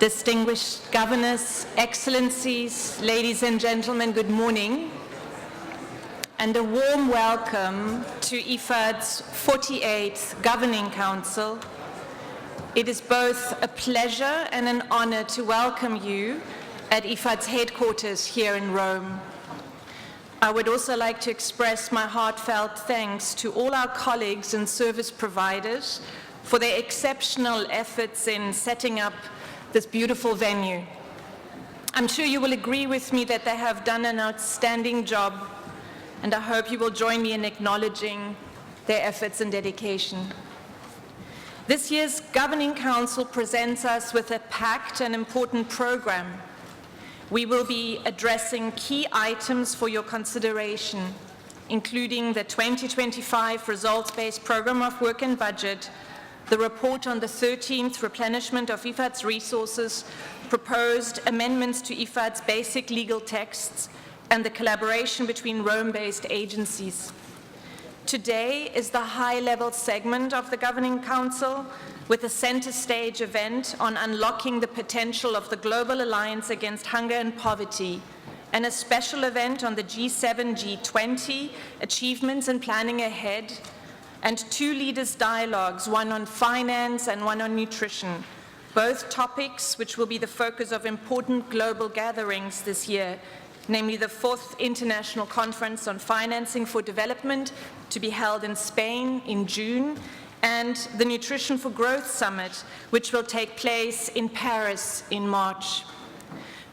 Distinguished Governors, Excellencies, ladies and gentlemen, good morning, and a warm welcome to IFAD's 48th Governing Council. It is both a pleasure and an honor to welcome you at IFAD's headquarters here in Rome. I would also like to express my heartfelt thanks to all our colleagues and service providers for their exceptional efforts in setting up this beautiful venue. I'm sure you will agree with me that they have done an outstanding job, and I hope you will join me in acknowledging their efforts and dedication. This year's Governing Council presents us with a packed and important program. We will be addressing key items for your consideration, including the 2025 results-based program of work and budget, the report on the 13th replenishment of IFAD's resources, proposed amendments to IFAD's basic legal texts, and the collaboration between Rome-based agencies. Today is the high-level segment of the Governing Council with a center stage event on unlocking the potential of the Global Alliance Against Hunger and Poverty, and a special event on the G7, G20, achievements and planning ahead, and two leaders' dialogues, one on finance and one on nutrition, both topics which will be the focus of important global gatherings this year, namely the 4th International Conference on Financing for Development to be held in Spain in June, and the Nutrition for Growth Summit, which will take place in Paris in March.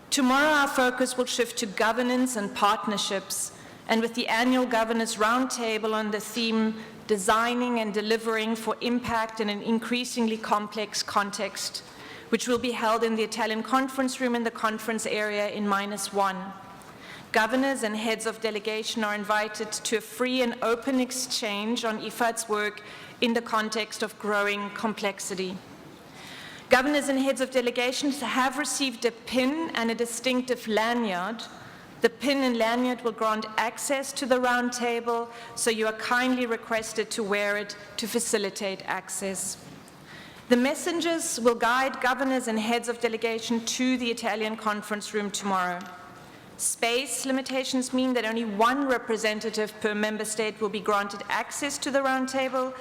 Tomorrow our focus will shift to governance and partnerships, and with the annual Governors Roundtable on the theme Designing and Delivering for Impact in an Increasingly Complex Context, which will be held in the Italian conference room in the conference area in -1. Governors and heads of delegation are invited to a free and open exchange on IFAD's work in the context of growing complexity. Governors and heads of delegations have received a pin and a distinctive lanyard. The pin and lanyard will grant access to the roundtable, so you are kindly requested to wear it to facilitate access. The messengers will guide governors and heads of delegation to the Italian conference room tomorrow. Space limitations mean that only one representative per member state will be granted access to the roundtable.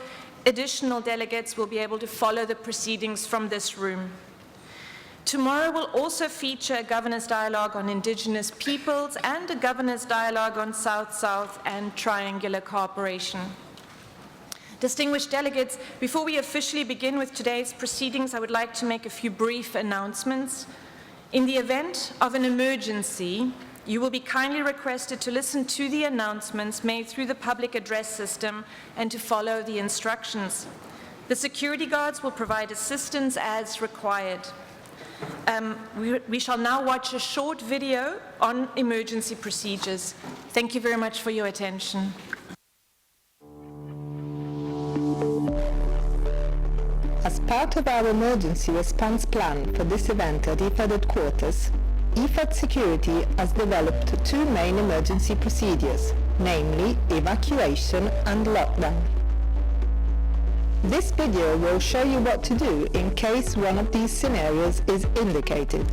Additional delegates will be able to follow the proceedings from this room. Tomorrow will also feature a governor's dialogue on indigenous peoples and a governor's dialogue on South-South and triangular cooperation. Distinguished delegates, before we officially begin with today's proceedings, I would like to make a few brief announcements. In the event of an emergency, you will be kindly requested to listen to the announcements made through the public address system and to follow the instructions. The security guards will provide assistance as required. We shall now watch a short video on emergency procedures. Thank you very much for your attention. As part of our emergency response plan for this event at IFAD headquarters, IFAD Security has developed two main emergency procedures, namely evacuation and lockdown. This video will show you what to do in case one of these scenarios is indicated.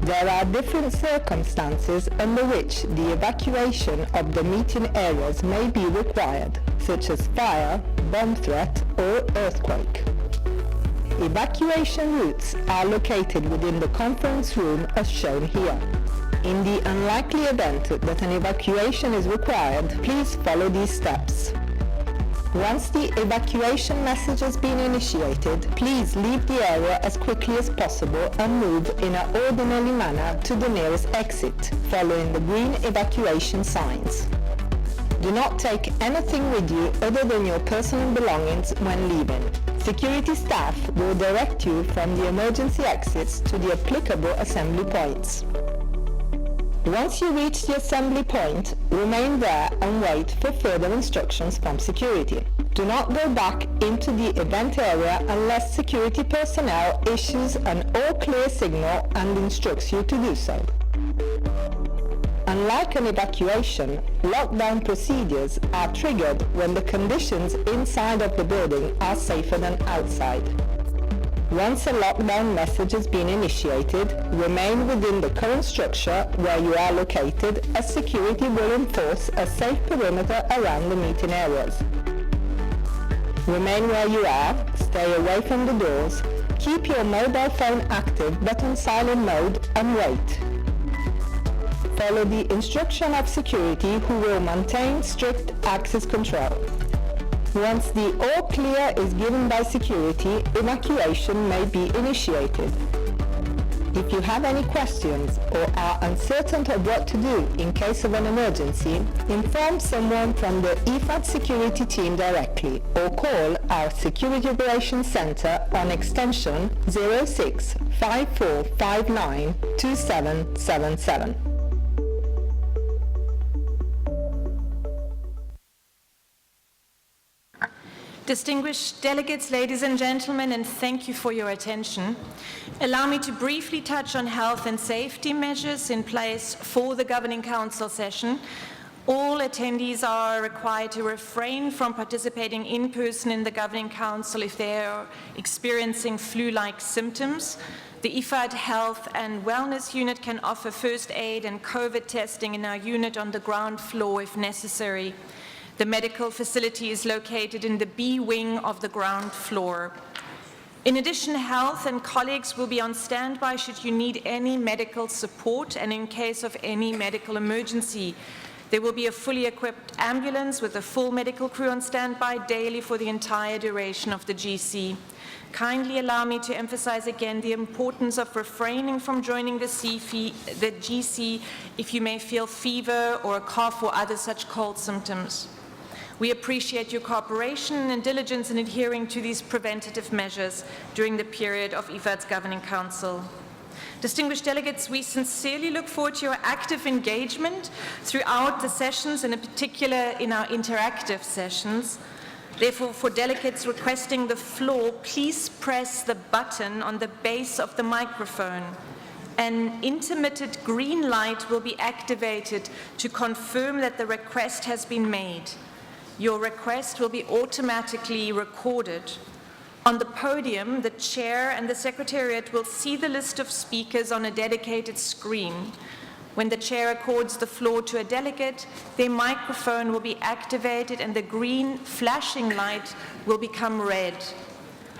There are different circumstances under which the evacuation of the meeting areas may be required, such as fire, bomb threat, or earthquake. Evacuation routes are located within the conference room as shown here. In the unlikely event that an evacuation is required, please follow these steps. Once the evacuation message has been initiated, please leave the area as quickly as possible and move in an orderly manner to the nearest exit, following the green evacuation signs. Do not take anything with you other than your personal belongings when leaving. Security staff will direct you from the emergency exits to the applicable assembly points. Once you reach the assembly point, remain there and wait for further instructions from security. Do not go back into the event area unless security personnel issues an all-clear signal and instructs you to do so. Unlike an evacuation, lockdown procedures are triggered when the conditions inside of the building are safer than outside. Once a lockdown message has been initiated, remain within the current structure where you are located, as security will enforce a safe perimeter around the meeting areas. Remain where you are, stay away from the doors, keep your mobile phone active but on silent mode, and wait. Follow the instruction of security, who will maintain strict access control. Once the all clear is given by security, evacuation may be initiated. If you have any questions or are uncertain of what to do in case of an emergency, inform someone from the IFAD security team directly or call our Security Operations Center on extension 0654592777. Distinguished delegates, ladies and gentlemen, and thank you for your attention. Allow me to briefly touch on health and safety measures in place for the Governing Council session. All attendees are required to refrain from participating in person in the Governing Council if they are experiencing flu-like symptoms. The IFAD Health and Wellness Unit can offer first aid and COVID testing in our unit on the ground floor if necessary. The medical facility is located in the B wing of the ground floor. In addition, health and colleagues will be on standby should you need any medical support and in case of any medical emergency. There will be a fully equipped ambulance with a full medical crew on standby daily for the entire duration of the GC. Kindly allow me to emphasize again the importance of refraining from joining the GC if you may feel fever or a cough or other such cold symptoms. We appreciate your cooperation and diligence in adhering to these preventative measures during the period of IFAD's Governing Council. Distinguished delegates, we sincerely look forward to your active engagement throughout the sessions, and in particular in our interactive sessions. Therefore, for delegates requesting the floor, please press the button on the base of the microphone. An intermittent green light will be activated to confirm that the request has been made. Your request will be automatically recorded. On the podium, the chair and the secretariat will see the list of speakers on a dedicated screen. When the chair accords the floor to a delegate, their microphone will be activated and the green flashing light will become red.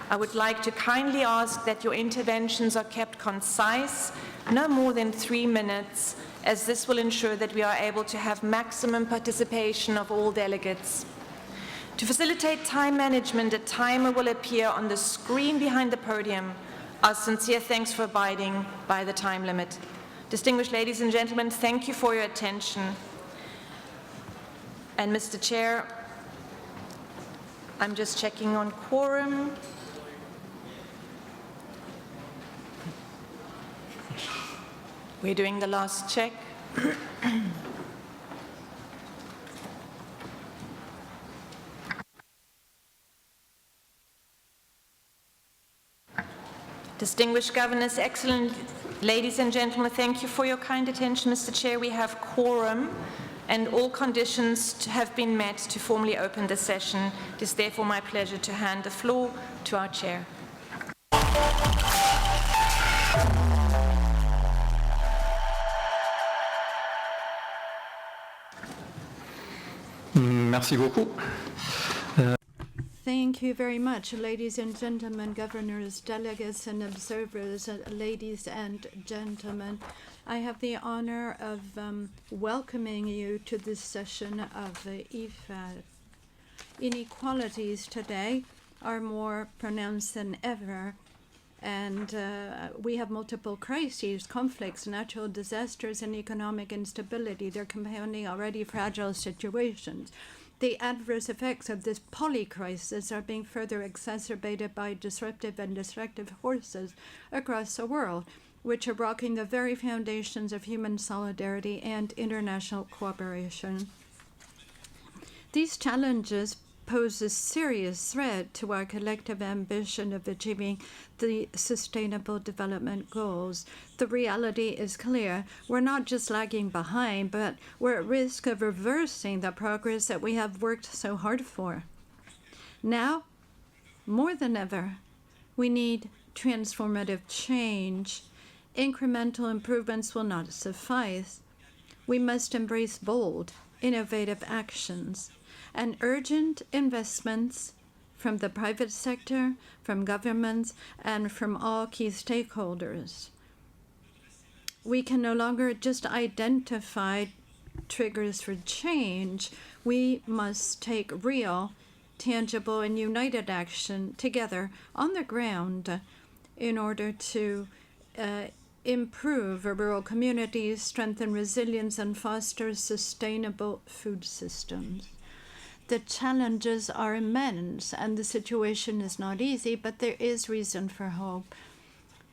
I would like to kindly ask that your interventions are kept concise, no more than 3 minutes, as this will ensure that we are able to have maximum participation of all delegates. To facilitate time management, a timer will appear on the screen behind the podium. Our sincere thanks for abiding by the time limit. Distinguished ladies and gentlemen, thank you for your attention. And Mr. Chair, I'm just checking on quorum. We're doing the last check. Distinguished governors, excellent ladies and gentlemen, thank you for your kind attention. Mr. Chair, we have quorum and all conditions have been met to formally open the session. It is therefore my pleasure to hand the floor to our chair. Merci beaucoup. Thank you very much, ladies and gentlemen, governors, delegates, and observers, ladies and gentlemen. I have the honor of welcoming you to this session of the IFAD. Inequalities today are more pronounced than ever, and we have multiple crises, conflicts, natural disasters, and economic instability. They're compounding already fragile situations. The adverse effects of this polycrisis are being further exacerbated by disruptive and destructive forces across the world, which are rocking the very foundations of human solidarity and international cooperation. These challenges pose a serious threat to our collective ambition of achieving the Sustainable Development Goals. The reality is clear. We're not just lagging behind, but we're at risk of reversing the progress that we have worked so hard for. Now, more than ever, we need transformative change. Incremental improvements will not suffice. We must embrace bold, innovative actions and urgent investments from the private sector, from governments, and from all key stakeholders. We can no longer just identify triggers for change. We must take real, tangible, and united action together on the ground in order to improve rural communities, strengthen resilience, and foster sustainable food systems. The challenges are immense, and the situation is not easy, but there is reason for hope.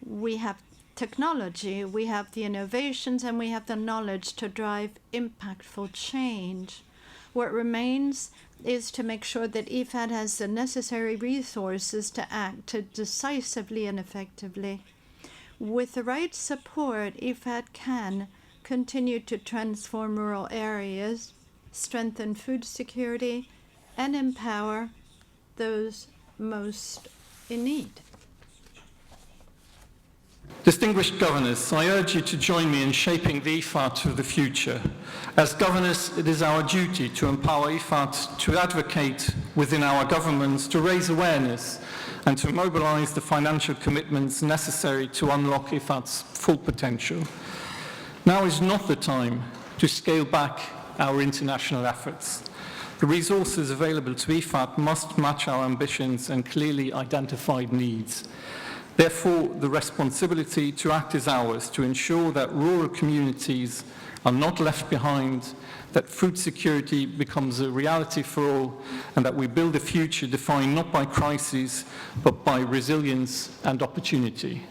We have technology, we have the innovations, and we have the knowledge to drive impactful change. What remains is to make sure that IFAD has the necessary resources to act decisively and effectively. With the right support, IFAD can continue to transform rural areas, strengthen food security, and empower those most in need. Distinguished governors, I urge you to join me in shaping the IFAD of the future. As governors, it is our duty to empower IFAD to advocate within our governments, to raise awareness, and to mobilize the financial commitments necessary to unlock IFAD's full potential. Now is not the time to scale back our international efforts. The resources available to IFAD must match our ambitions and clearly identified needs. Therefore, the responsibility to act is ours to ensure that rural communities are not left behind, that food security becomes a reality for all, and that we build a future defined not by crises, but by resilience and opportunity.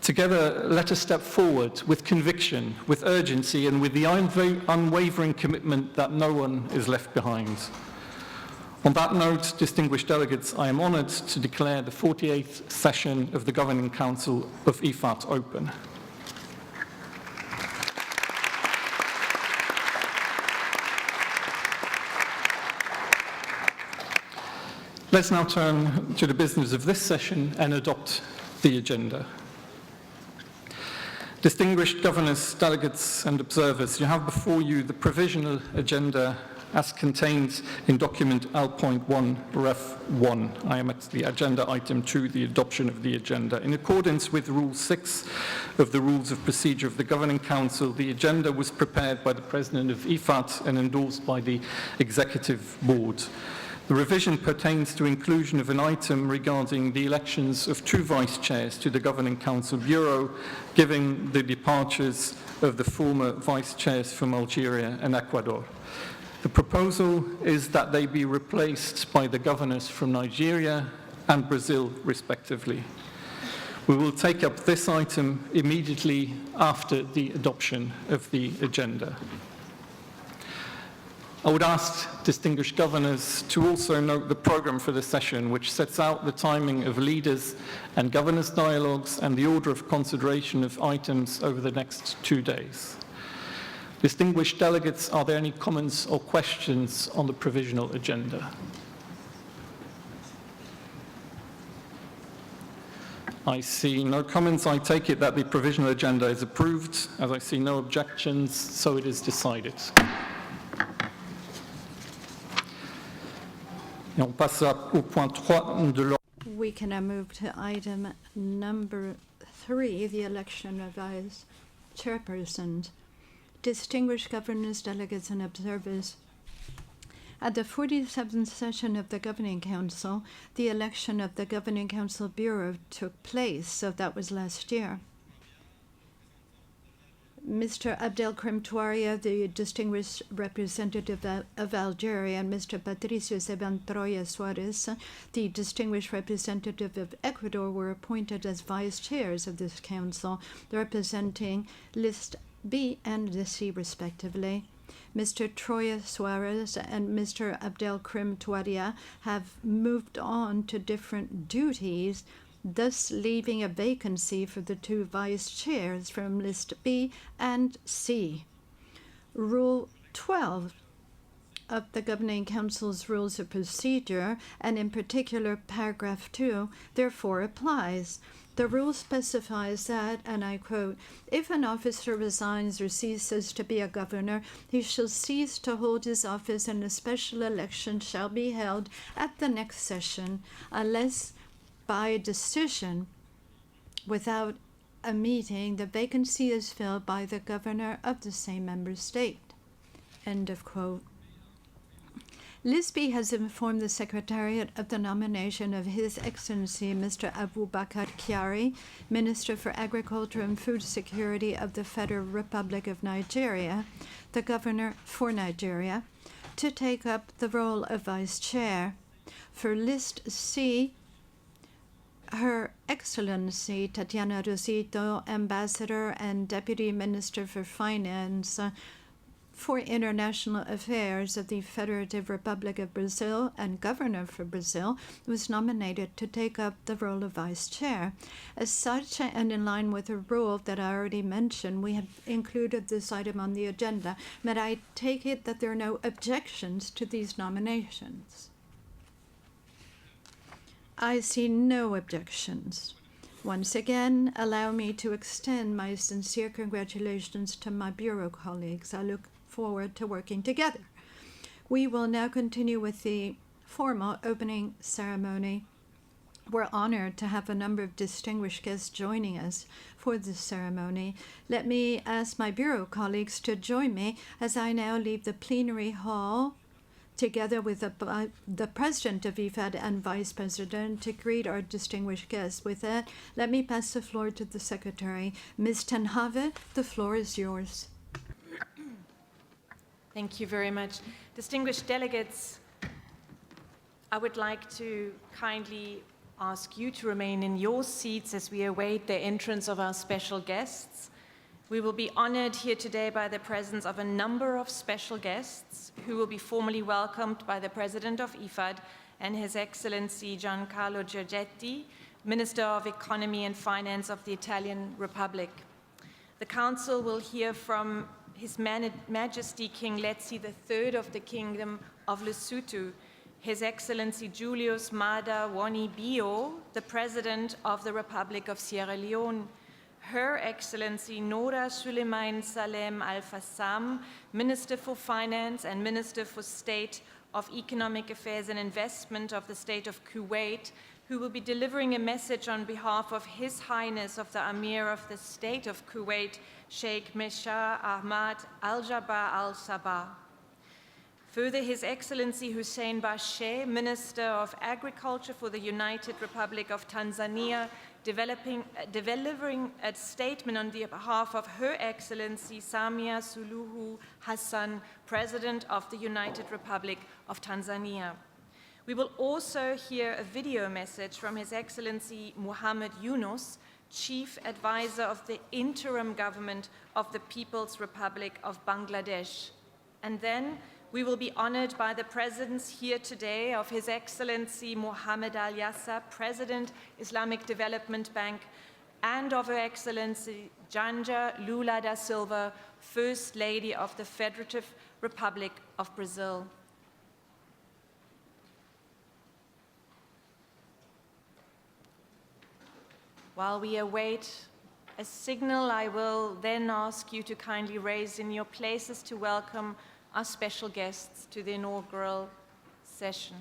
Together, let us step forward with conviction, with urgency, and with the unwavering commitment that no one is left behind. On that note, distinguished delegates, I am honored to declare the 48th session of the Governing Council of IFAD open. Let's now turn to the business of this session and adopt the agenda. Distinguished governors, delegates, and observers, you have before you the provisional agenda as contained in document L.1, Ref. 1. I am at the agenda item 2, the adoption of the agenda. In accordance with Rule 6 of the Rules of Procedure of the Governing Council, the agenda was prepared by the President of IFAD and endorsed by the Executive Board. The revision pertains to inclusion of an item regarding the elections of 2 vice chairs to the Governing Council Bureau, given the departures of the former vice chairs from Algeria and Ecuador. The proposal is that they be replaced by the governors from Nigeria and Brazil, respectively. We will take up this item immediately after the adoption of the agenda. I would ask distinguished governors to also note the program for the session, which sets out the timing of leaders and governors' dialogues and the order of consideration of items over the next 2 days. Distinguished delegates, are there any comments or questions on the provisional agenda? I see no comments. I take it that the provisional agenda is approved. As I see no objections, so it is decided. Et on passe au point 3 de l'ordre. We can now move to item number 3, the election of vice chairpersons. Distinguished governors, delegates, and observers, at the 47th session of the Governing Council, the election of the Governing Council Bureau took place, so that was last year. Mr. Abdelkrim Touaria, the distinguished representative of Algeria, and Mr. Patricio Seban-Troya Suarez, the distinguished representative of Ecuador, were appointed as vice chairs of this council, representing List B and Letsie, respectively. Mr. Troya Suarez and Mr. Abdelkrim Touaria have moved on to different duties, thus leaving a vacancy for the 2 vice chairs from List B and C. Rule 12 of the Governing Council's Rules of Procedure, and in particular paragraph 2, therefore applies. The rule specifies that, and I quote, if an officer resigns or ceases to be a governor, he shall cease to hold his office and a special election shall be held at the next session, unless by decision without a meeting the vacancy is filled by the governor of the same member state. End of quote. Leslie has informed the Secretariat of the nomination of His Excellency Mr. Abubakar Kyari, Minister for Agriculture and Food Security of the Federal Republic of Nigeria, the Governor for Nigeria, to take up the role of Vice Chair. For List C, Her Excellency Tatiana Rosito, Ambassador and Deputy Minister for Finance for International Affairs of the Federative Republic of Brazil and Governor for Brazil, was nominated to take up the role of Vice Chair. As such, and in line with a rule that I already mentioned, we have included this item on the agenda. May I take it that there are no objections to these nominations? I see no objections. Once again, allow me to extend my sincere congratulations to my Bureau colleagues. I look forward to working together. We will now continue with the formal opening ceremony. We're honored to have a number of distinguished guests joining us for this ceremony. Let me ask my Bureau colleagues to join me as I now leave the plenary hall together with the President of IFAD and Vice President to greet our distinguished guests. With that, let me pass the floor to the Secretary. Ms. Tenhave, the floor is yours. Thank you very much. Distinguished delegates, I would like to kindly ask you to remain in your seats as we await the entrance of our special guests. We will be honored here today by the presence of a number of special guests who will be formally welcomed by the President of IFAD and His Excellency Giancarlo Giorgetti, Minister of Economy and Finance of the Italian Republic. The Council will hear from His Majesty King Letsie III of the Kingdom of Lesotho, His Excellency Julius Maada Wonie Bio, the President of the Republic of Sierra Leone, Her Excellency Noora Sulaiman Salem Al-Fassam, Minister for Finance and Minister for State of Economic Affairs and Investment of the State of Kuwait, who will be delivering a message on behalf of His Highness of the Emir of the State of Kuwait, Sheikh Meshal Al-Ahmad Al-Sabah Al-Sabah. Further, His Excellency Hussein Bashe, Minister of Agriculture for the United Republic of Tanzania, delivering a statement on behalf of Her Excellency Samia Suluhu Hassan, President of the United Republic of Tanzania. We will also hear a video message from His Excellency Muhammad Yunus, Chief Advisor of the Interim Government of the People's Republic of Bangladesh. And then we will be honored by the presence here today of His Excellency Mohammed Al-Yassa, President, Islamic Development Bank, and of Her Excellency Janja Lula da Silva, First Lady of the Federative Republic of Brazil. While we await a signal, I will then ask you to kindly raise in your places to welcome our special guests to the inaugural session.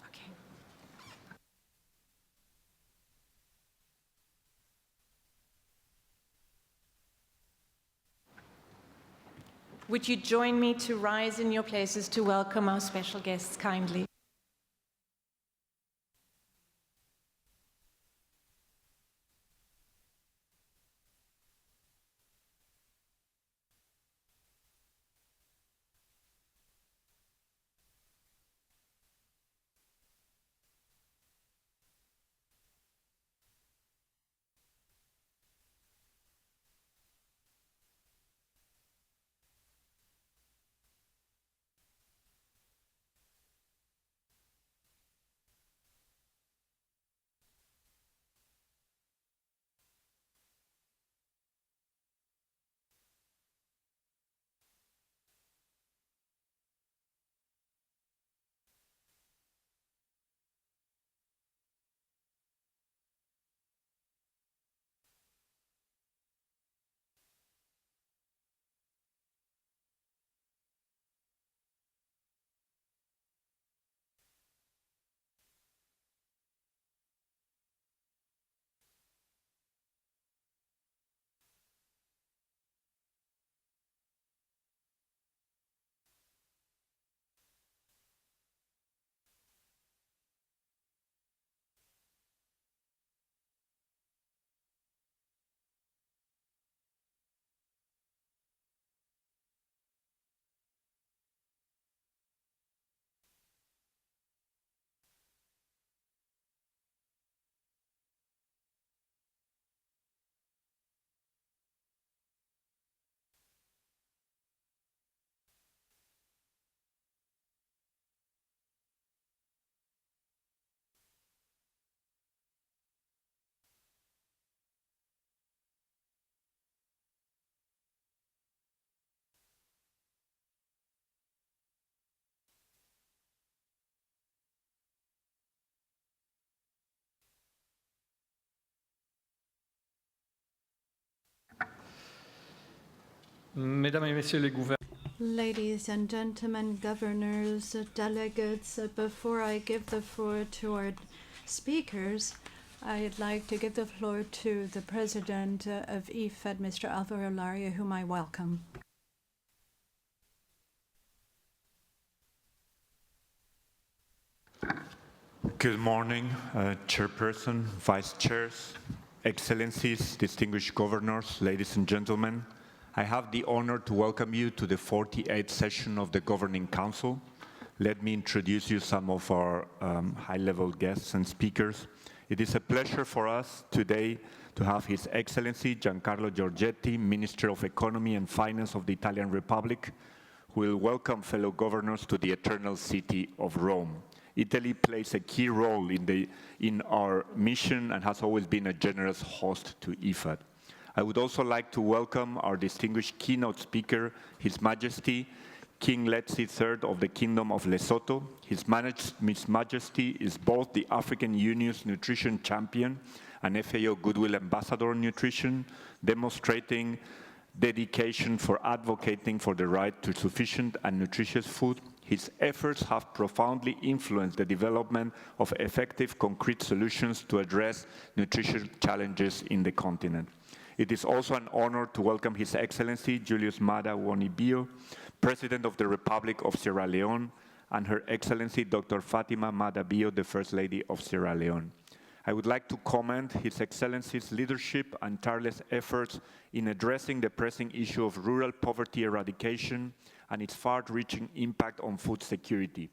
Okay. Would you join me to rise in your places to welcome our special guests kindly? Mesdames et Messieurs les gouverneurs, Ladies and gentlemen, governors, delegates, before I give the floor to our speakers, I'd like to give the floor to the President of IFAD, Mr. Alvaro Lario, whom I welcome. Good morning, Chairperson, Vice Chairs, Excellencies, distinguished governors, ladies and gentlemen. I have the honor to welcome you to the 48th session of the Governing Council. Let me introduce you some of our high-level guests and speakers. It is a pleasure for us today to have His Excellency Giancarlo Giorgetti, Minister of Economy and Finance of the Italian Republic, who will welcome fellow governors to the eternal city of Rome. Italy plays a key role in our mission and has always been a generous host to IFAD. I would also like to welcome our distinguished keynote speaker, His Majesty, King Letsie III of the Kingdom of Lesotho. His Majesty is both the African Union's Nutrition Champion and FAO Goodwill Ambassador on Nutrition, demonstrating dedication for advocating for the right to sufficient and nutritious food. His efforts have profoundly influenced the development of effective, concrete solutions to address nutrition challenges in the continent. It is also an honor to welcome His Excellency Julius Maada Wonie, President of the Republic of Sierra Leone, and Her Excellency Dr. Fatima Maada Bio, the First Lady of Sierra Leone. I would like to commend His Excellency's leadership and tireless efforts in addressing the pressing issue of rural poverty eradication and its far-reaching impact on food security.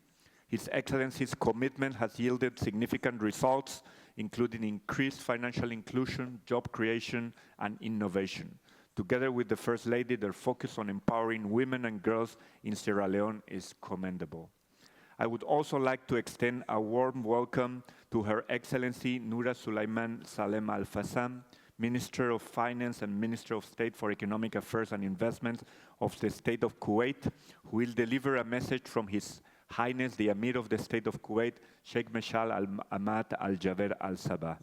His Excellency's commitment has yielded significant results, including increased financial inclusion, job creation, and innovation. Together with the First Lady, their focus on empowering women and girls in Sierra Leone is commendable. I would also like to extend a warm welcome to Her Excellency Noora Sulaiman Salem Al-Fassam, Minister of Finance and Minister of State for Economic Affairs and Investment of the State of Kuwait, who will deliver a message from His Highness, the Emir of the State of Kuwait, Sheikh Meshal Al-Ahmad Al-Jaber Al-Sabah.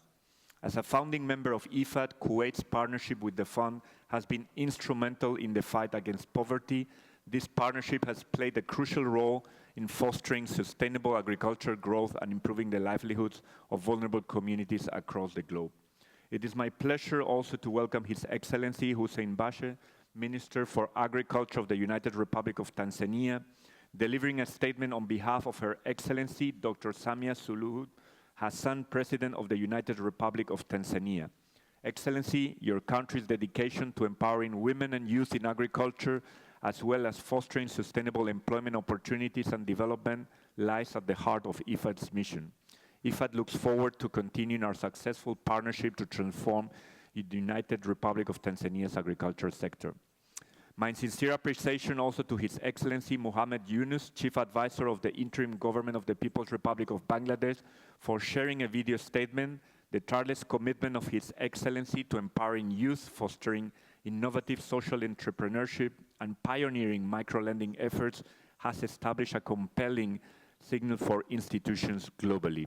As a founding member of IFAD, Kuwait's partnership with the fund has been instrumental in the fight against poverty. This partnership has played a crucial role in fostering sustainable agricultural growth and improving the livelihoods of vulnerable communities across the globe. It is my pleasure also to welcome His Excellency Hussein Bashe, Minister for Agriculture of the United Republic of Tanzania, delivering a statement on behalf of Her Excellency Dr. Samia Suluhu Hassan, President of the United Republic of Tanzania. Excellency, your country's dedication to empowering women and youth in agriculture, as well as fostering sustainable employment opportunities and development, lies at the heart of IFAD's mission. IFAD looks forward to continuing our successful partnership to transform the United Republic of Tanzania's agricultural sector. My sincere appreciation also to His Excellency Muhammad Yunus, Chief Advisor of the Interim Government of the People's Republic of Bangladesh, for sharing a video statement. The tireless commitment of His Excellency to empowering youth, fostering innovative social entrepreneurship, and pioneering micro-lending efforts has established a compelling signal for institutions globally.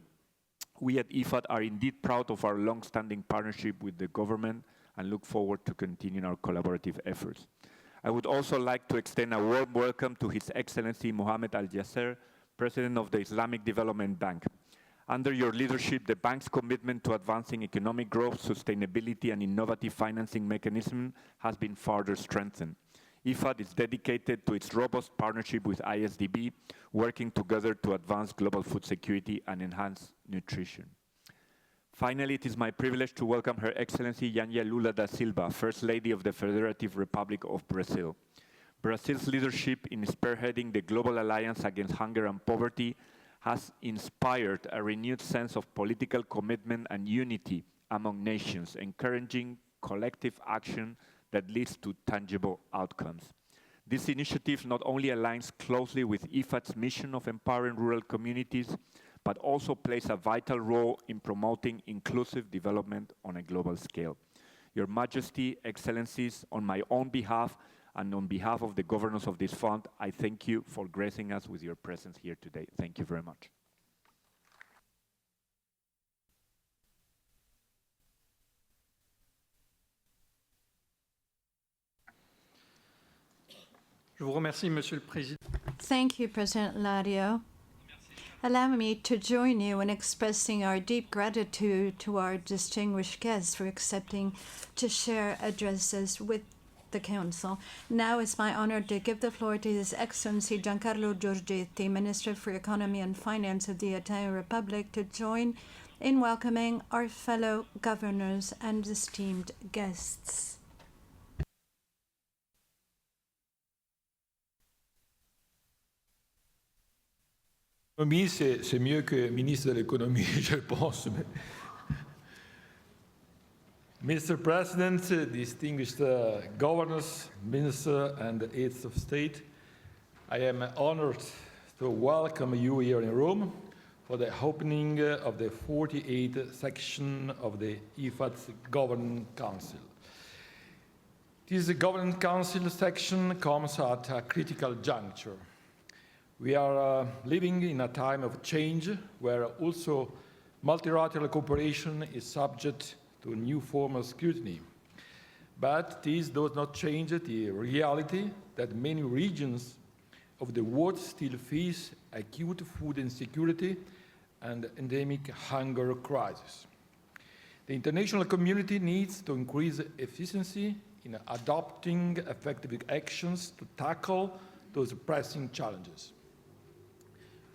We at IFAD are indeed proud of our long-standing partnership with the government and look forward to continuing our collaborative efforts. I would also like to extend a warm welcome to His Excellency Mohammed Al-Jasser, President of the Islamic Development Bank. Under your leadership, the bank's commitment to advancing economic growth, sustainability, and innovative financing mechanism has been further strengthened. IFAD is dedicated to its robust partnership with ISDB, working together to advance global food security and enhance nutrition. Finally, it is my privilege to welcome Her Excellency Yanya Lula da Silva, First Lady of the Federative Republic of Brazil. Brazil's leadership in spearheading the Global Alliance Against Hunger and Poverty has inspired a renewed sense of political commitment and unity among nations, encouraging collective action that leads to tangible outcomes. This initiative not only aligns closely with IFAD's mission of empowering rural communities, but also plays a vital role in promoting inclusive development on a global scale. Your Majesty, Excellencies, on my own behalf and on behalf of the governors of this fund, I thank you for gracing us with your presence here today. Thank you very much. Je vous remercie, Monsieur le Président. Thank you, President Lario. Allow me to join you in expressing our deep gratitude to our distinguished guests for accepting to share addresses with the Council. Now it's my honor to give the floor to His Excellency Giancarlo Giorgetti, Minister for Economy and Finance of the Italian Republic, to join in welcoming our fellow governors and esteemed guests. L'économie, c'est mieux que ministre de l'économie, je pense. Mr. President, distinguished governors, ministers, and aides of state, I am honored to welcome you here in Rome for the opening of the 48th section of the IFAD's Governing Council. This Governing Council section comes at a critical juncture. We are living in a time of change where also multilateral cooperation is subject to a new form of scrutiny. But this does not change the reality that many regions of the world still face acute food insecurity and endemic hunger crisis. The international community needs to increase efficiency in adopting effective actions to tackle those pressing challenges.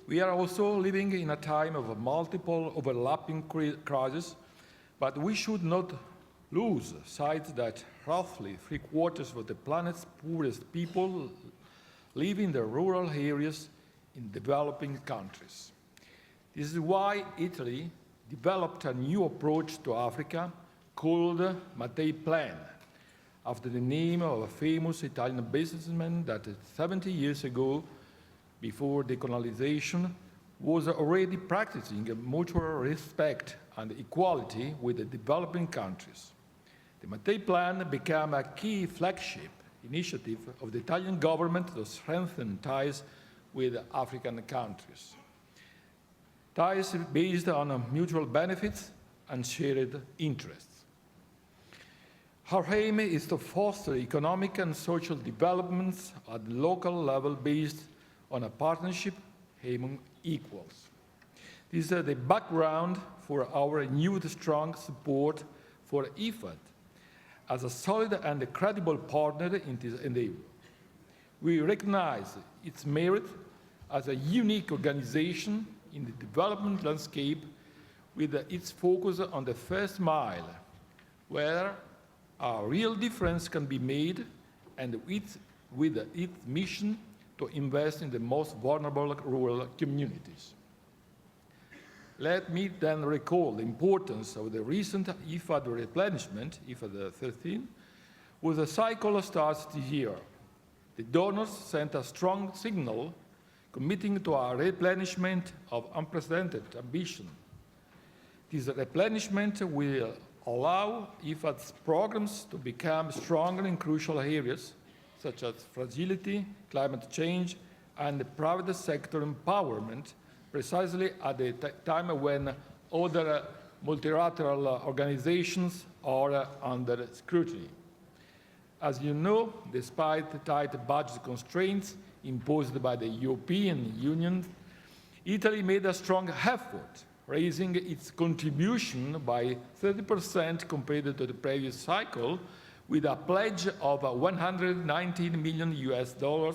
We are also living in a time of multiple overlapping crises, but we should not lose sight that roughly 3/4 of the planet's poorest people live in the rural areas in developing countries. This is why Italy developed a new approach to Africa called Mattei Plan, after the name of a famous Italian businessman that 70 years ago, before decolonization, was already practicing mutual respect and equality with the developing countries. The Mattei Plan became a key flagship initiative of the Italian government to strengthen ties with African countries. Ties based on mutual benefits and shared interests. Our aim is to foster economic and social developments at the local level based on a partnership among equals. This is the background for our renewed strong support for IFAD as a solid and credible partner in this endeavor. We recognize its merit as a unique organization in the development landscape with its focus on the first mile, where a real difference can be made, and with its mission to invest in the most vulnerable rural communities. Let me then recall the importance of the recent IFAD replenishment, IFAD 13, with a cycle starts this year. The donors sent a strong signal committing to a replenishment of unprecedented ambition. This replenishment will allow IFAD's programs to become stronger in crucial areas such as fragility, climate change, and private sector empowerment, precisely at the time when other multilateral organizations are under scrutiny. As you know, despite the tight budget constraints imposed by the European Union, Italy made a strong effort, raising its contribution by 30% compared to the previous cycle, with a pledge of $119 million,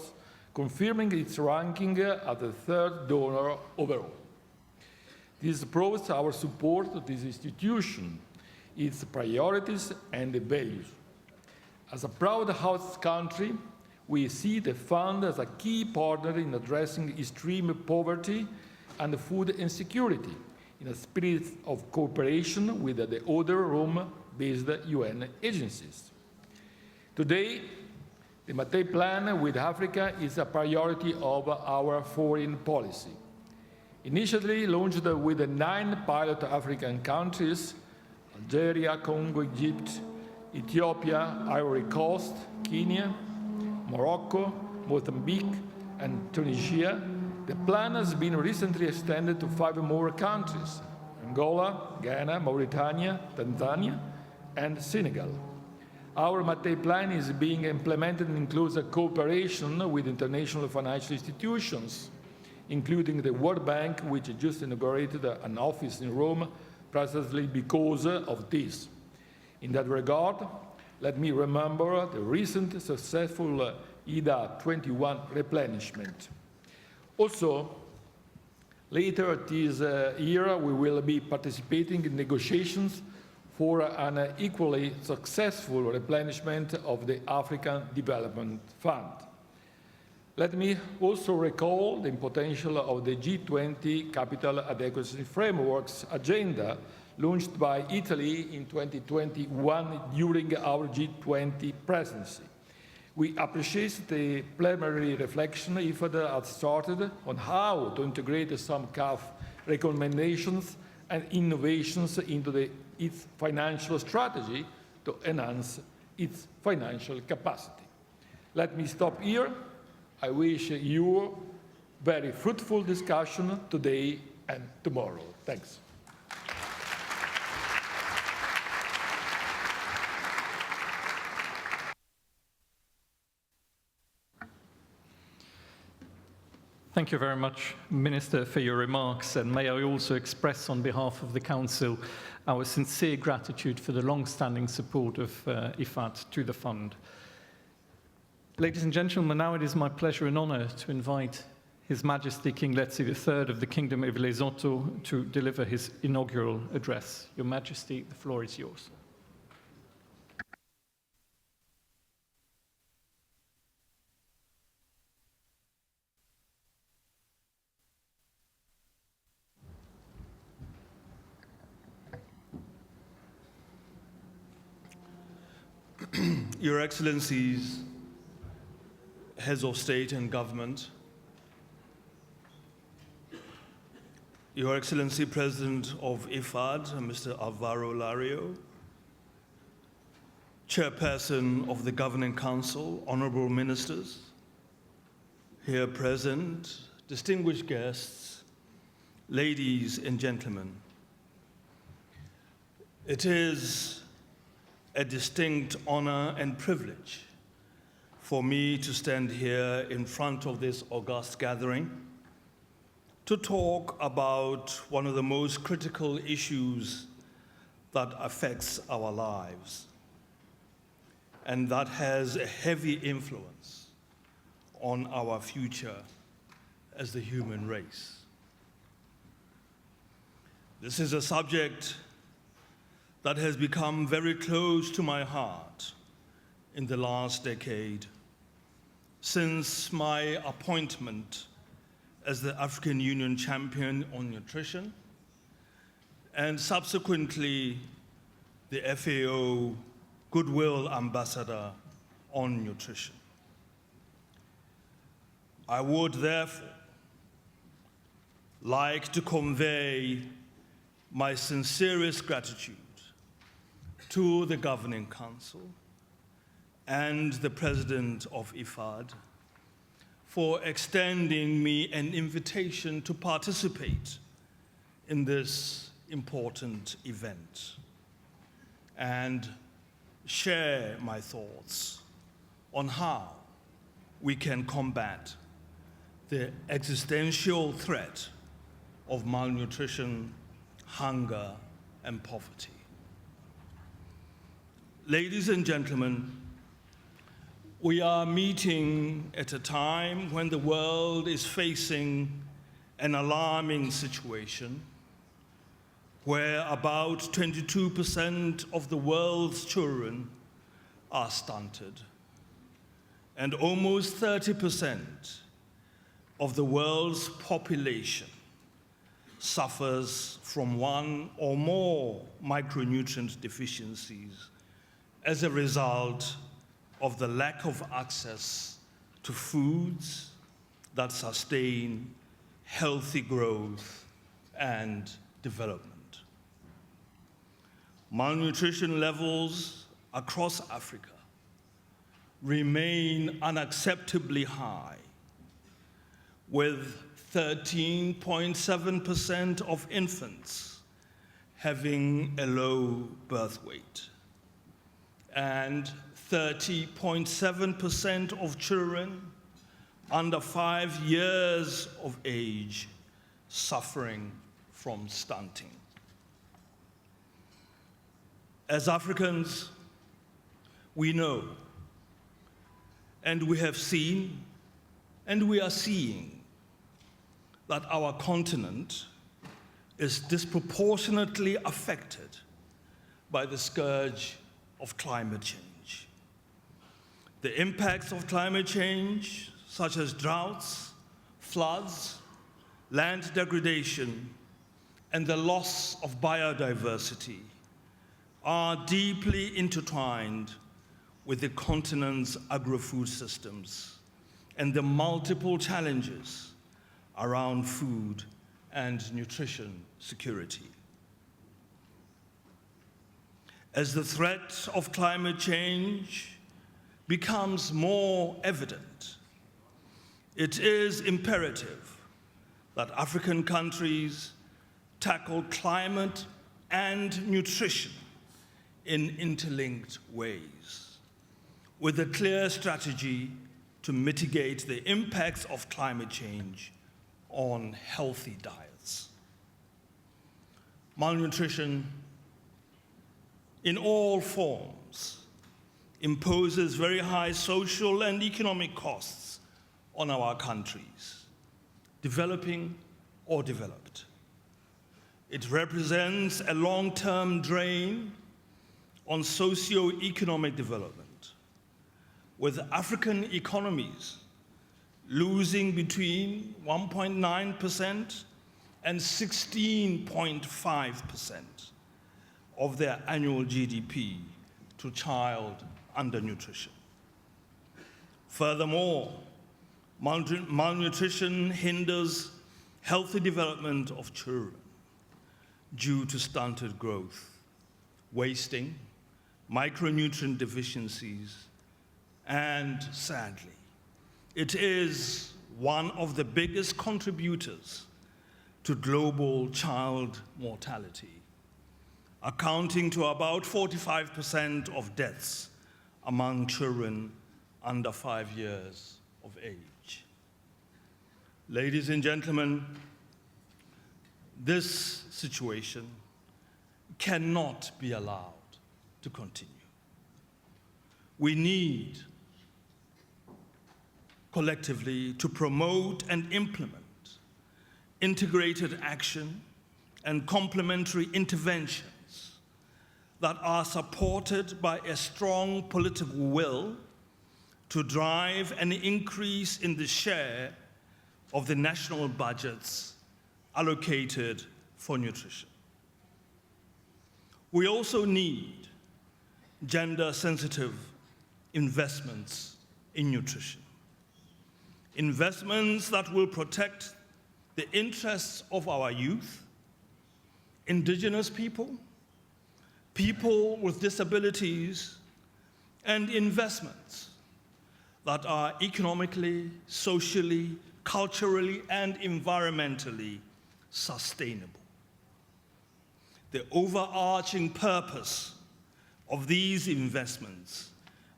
confirming its ranking as the third donor overall. This proves our support to this institution, its priorities and values. As a proud host country, we see the fund as a key partner in addressing extreme poverty and food insecurity, in a spirit of cooperation with the other Rome-based UN agencies. Today, the Mattei Plan with Africa is a priority of our foreign policy. Initially launched with 9 pilot African countries, Algeria, Congo, Egypt, Ethiopia, Ivory Coast, Kenya, Morocco, Mozambique, and Tunisia, the plan has been recently extended to 5 more countries: Angola, Ghana, Mauritania, Tanzania, and Senegal. Our Mattei plan is being implemented and includes a cooperation with international financial institutions, including the World Bank, which just inaugurated an office in Rome precisely because of this. In that regard, let me remember the recent successful IDA 21 replenishment. Also, later this year, we will be participating in negotiations for an equally successful replenishment of the African Development Fund. Let me also recall the potential of the G20 Capital Adequacy Frameworks agenda launched by Italy in 2021 during our G20 presidency. We appreciate the preliminary reflection IFAD has started on how to integrate some CAF recommendations and innovations into its financial strategy to enhance its financial capacity. Let me stop here. I wish you very fruitful discussion today and tomorrow. Thanks. Thank you very much, Minister, for your remarks, and may I also express on behalf of the Council our sincere gratitude for the long-standing support of IFAD to the Fund. Ladies and gentlemen, now it is my pleasure and honour to invite His Majesty King Letsie III of the Kingdom of Lesotho to deliver his inaugural address. Your Majesty, the floor is yours. Your Excellencies, Heads of State and Government, Your Excellency President of IFAD, Mr. Alvaro Lario, Chairperson of the Governing Council, Honourable Ministers, here present, distinguished guests, ladies and gentlemen. It is a distinct honor and privilege for me to stand here in front of this august gathering to talk about one of the most critical issues that affects our lives and that has a heavy influence on our future as the human race. This is a subject that has become very close to my heart in the last decade, since my appointment as the African Union Champion on Nutrition, and subsequently the FAO Goodwill Ambassador on Nutrition. I would therefore like to convey my sincerest gratitude to the Governing Council and the President of IFAD for extending me an invitation to participate in this important event and share my thoughts on how we can combat the existential threat of malnutrition, hunger, and poverty. Ladies and gentlemen, we are meeting at a time when the world is facing an alarming situation where about 22% of the world's children are stunted, and almost 30% of the world's population suffers from one or more micronutrient deficiencies as a result of the lack of access to foods that sustain healthy growth and development. Malnutrition levels across Africa remain unacceptably high, with 13.7% of infants having a low birth weight and 30.7% of children under 5 years of age suffering from stunting. As Africans, we know, and we have seen, and we are seeing, that our continent is disproportionately affected by the scourge of climate change. The impacts of climate change, such as droughts, floods, land degradation, and the loss of biodiversity, are deeply intertwined with the continent's agri-food systems and the multiple challenges around food and nutrition security. As the threat of climate change becomes more evident, it is imperative that African countries tackle climate and nutrition in interlinked ways, with a clear strategy to mitigate the impacts of climate change on healthy diets. Malnutrition in all forms imposes very high social and economic costs on our countries, developing or developed. It represents a long-term drain on socio-economic development, with African economies losing between 1.9% and 16.5% of their annual GDP to child undernutrition. Furthermore, malnutrition hinders healthy development of children due to stunted growth, wasting, micronutrient deficiencies, and sadly, it is one of the biggest contributors to global child mortality, accounting to about 45% of deaths among children under 5 years of age. Ladies and gentlemen, this situation cannot be allowed to continue. We need collectively to promote and implement integrated action and complementary interventions that are supported by a strong political will to drive an increase in the share of the national budgets allocated for nutrition. We also need gender-sensitive investments in nutrition. Investments that will protect the interests of our youth, indigenous people, people with disabilities, and investments that are economically, socially, culturally, and environmentally sustainable. The overarching purpose of these investments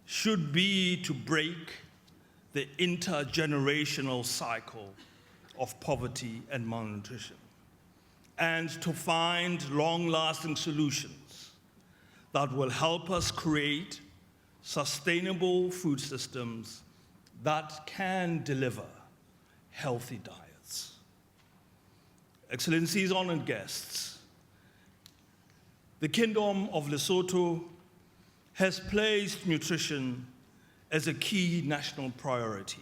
should be to break the intergenerational cycle of poverty and malnutrition, and to find long-lasting solutions that will help us create sustainable food systems that can deliver healthy diets. Excellencies, honored guests, the Kingdom of Lesotho has placed nutrition as a key national priority,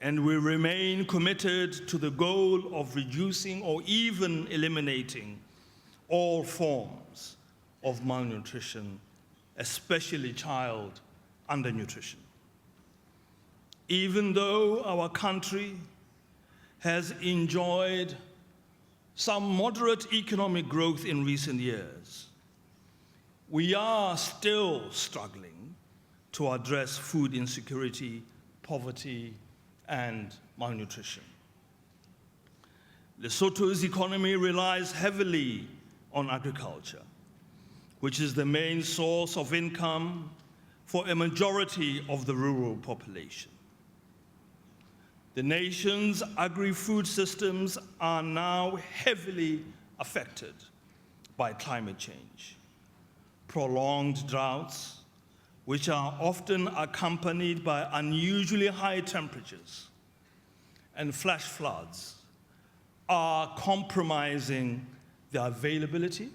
and we remain committed to the goal of reducing or even eliminating all forms of malnutrition, especially child undernutrition. Even though our country has enjoyed some moderate economic growth in recent years, we are still struggling to address food insecurity, poverty, and malnutrition. Lesotho's economy relies heavily on agriculture, which is the main source of income for a majority of the rural population. The nation's agri-food systems are now heavily affected by climate change. Prolonged droughts, which are often accompanied by unusually high temperatures, and flash floods are compromising the availability,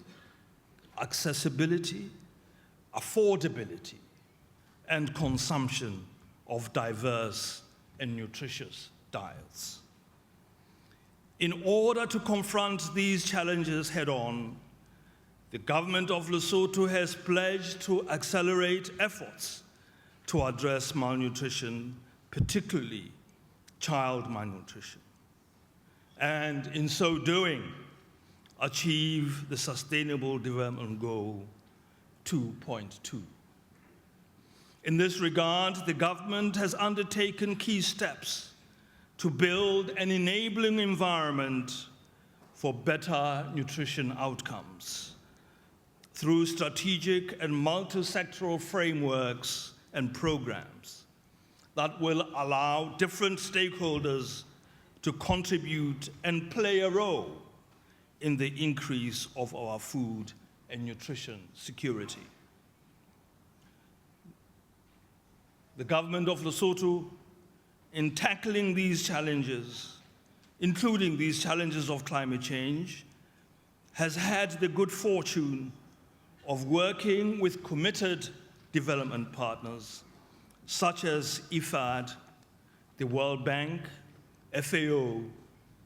accessibility, affordability, and consumption of diverse and nutritious diets. In order to confront these challenges head-on, the government of Lesotho has pledged to accelerate efforts to address malnutrition, particularly child malnutrition, and in so doing, achieve the Sustainable Development Goal 2.2. In this regard, the government has undertaken key steps to build an enabling environment for better nutrition outcomes through strategic and multi-sectoral frameworks and programs that will allow different stakeholders to contribute and play a role in the increase of our food and nutrition security. The government of Lesotho, in tackling these challenges, including these challenges of climate change, has had the good fortune of working with committed development partners such as IFAD, the World Bank, FAO,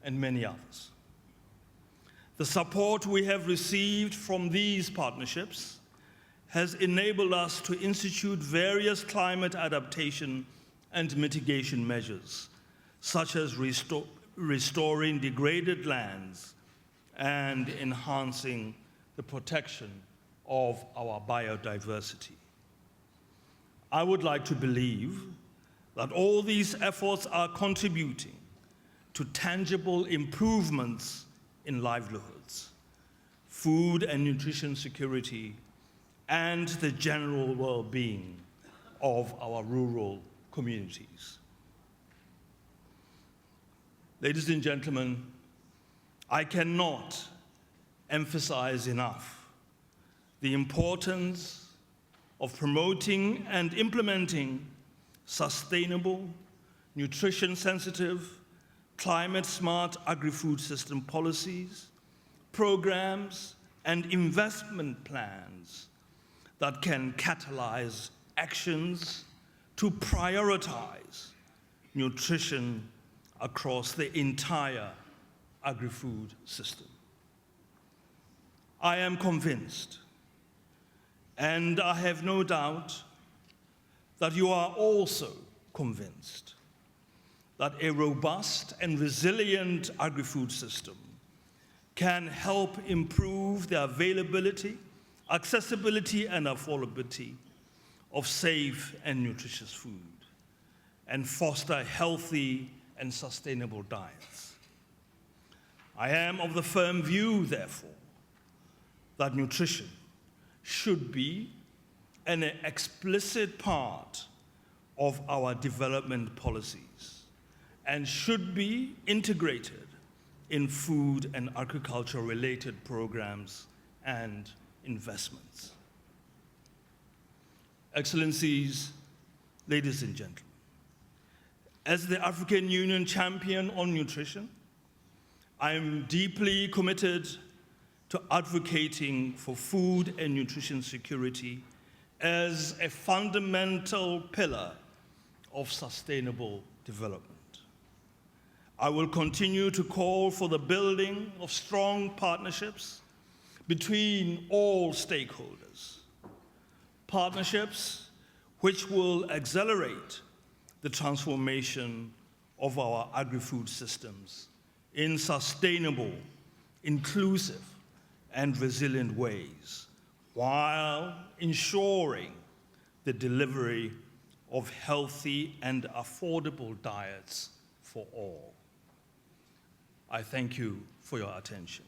and many others. The support we have received from these partnerships has enabled us to institute various climate adaptation and mitigation measures, such as restoring degraded lands and enhancing the protection of our biodiversity. I would like to believe that all these efforts are contributing to tangible improvements in livelihoods, food and nutrition security, and the general well-being of our rural communities. Ladies and gentlemen, I cannot emphasize enough the importance of promoting and implementing sustainable, nutrition-sensitive, climate-smart agri-food system policies, programs, and investment plans that can catalyze actions to prioritize nutrition across the entire agri-food system. I am convinced, and I have no doubt that you are also convinced, that a robust and resilient agri-food system can help improve the availability, accessibility, and affordability of safe and nutritious food, and foster healthy and sustainable diets. I am of the firm view, therefore, that nutrition should be an explicit part of our development policies and should be integrated in food and agriculture-related programs and investments. Excellencies, ladies and gentlemen, as the African Union champion on nutrition, I am deeply committed to advocating for food and nutrition security as a fundamental pillar of sustainable development. I will continue to call for the building of strong partnerships between all stakeholders, partnerships which will accelerate the transformation of our agri-food systems in sustainable, inclusive, and resilient ways, while ensuring the delivery of healthy and affordable diets for all. I thank you for your attention.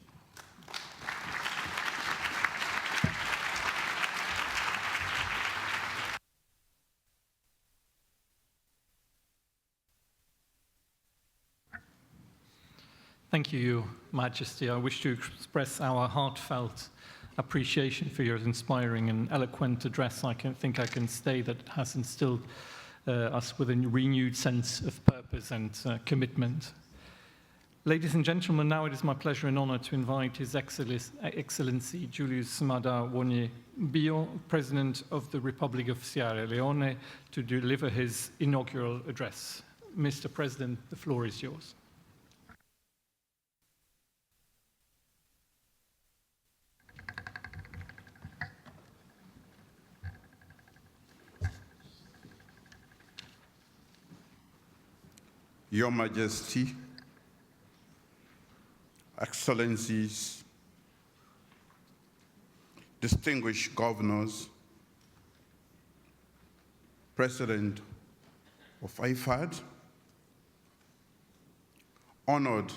Thank you, Your Majesty. I wish to express our heartfelt appreciation for your inspiring and eloquent address. I think I can say that it has instilled us with a renewed sense of purpose and commitment. Ladies and gentlemen, now it is my pleasure and honor to invite His Excellency Julius Maada Wonie, President of the Republic of Sierra Leone, to deliver his inaugural address. Mr. President, the floor is yours. Your Majesty, Excellencies, distinguished governors, President of IFAD, honored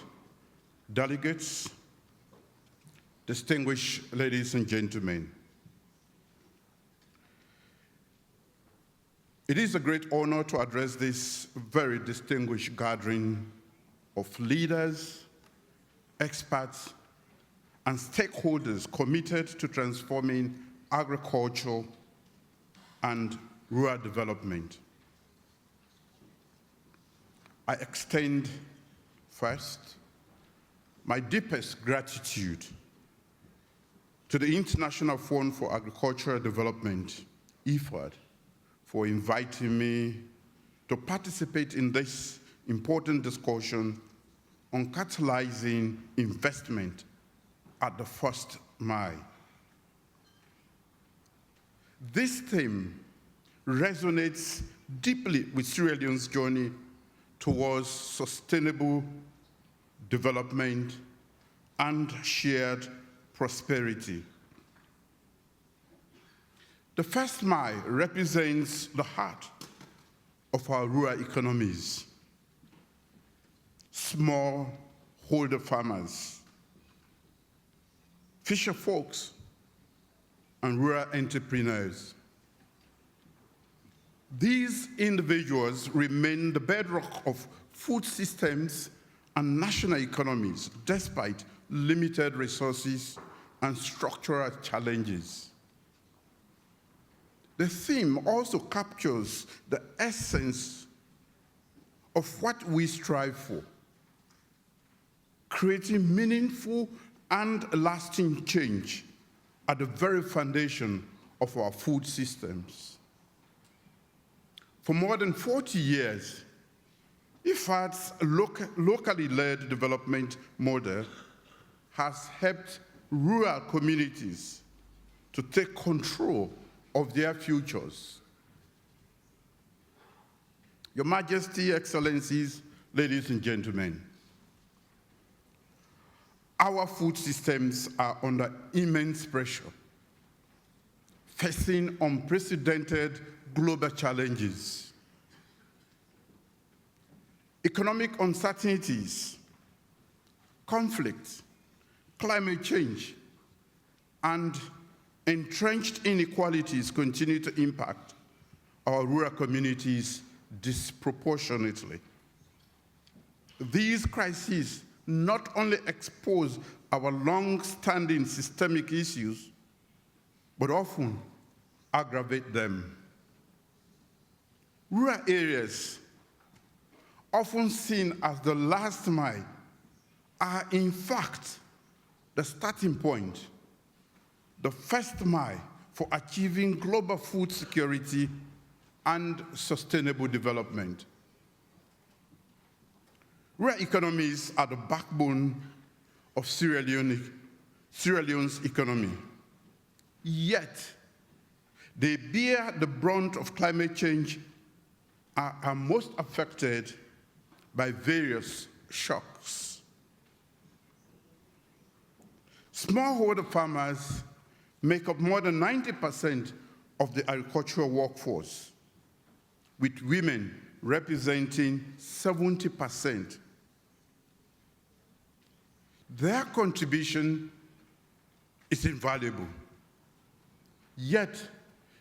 delegates, distinguished ladies and gentlemen. It is a great honor to address this very distinguished gathering of leaders, experts, and stakeholders committed to transforming agriculture and rural development. I extend first my deepest gratitude to the International Fund for Agricultural Development, IFAD, for inviting me to participate in this important discussion on catalyzing investment at the first mile. This theme resonates deeply with Sierra Leone's journey towards sustainable development and shared prosperity. The first mile represents the heart of our rural economies. Smallholder farmers, fisher folks, and rural entrepreneurs. These individuals remain the bedrock of food systems and national economies despite limited resources and structural challenges. The theme also captures the essence of what we strive for, creating meaningful and lasting change at the very foundation of our food systems. For more than 40 years, IFAD's locally led development model has helped rural communities to take control of their futures. Your Majesty, Excellencies, ladies and gentlemen, our food systems are under immense pressure, facing unprecedented global challenges. Economic uncertainties, conflict, climate change, and entrenched inequalities continue to impact our rural communities disproportionately. These crises not only expose our long-standing systemic issues, but often aggravate them. Rural areas, often seen as the last mile, are in fact the starting point, the first mile for achieving global food security and sustainable development. Rural economies are the backbone of Sierra Leone's economy. Yet, they bear the brunt of climate change and are most affected by various shocks. Smallholder farmers make up more than 90% of the agricultural workforce, with women representing 70%. Their contribution is invaluable, yet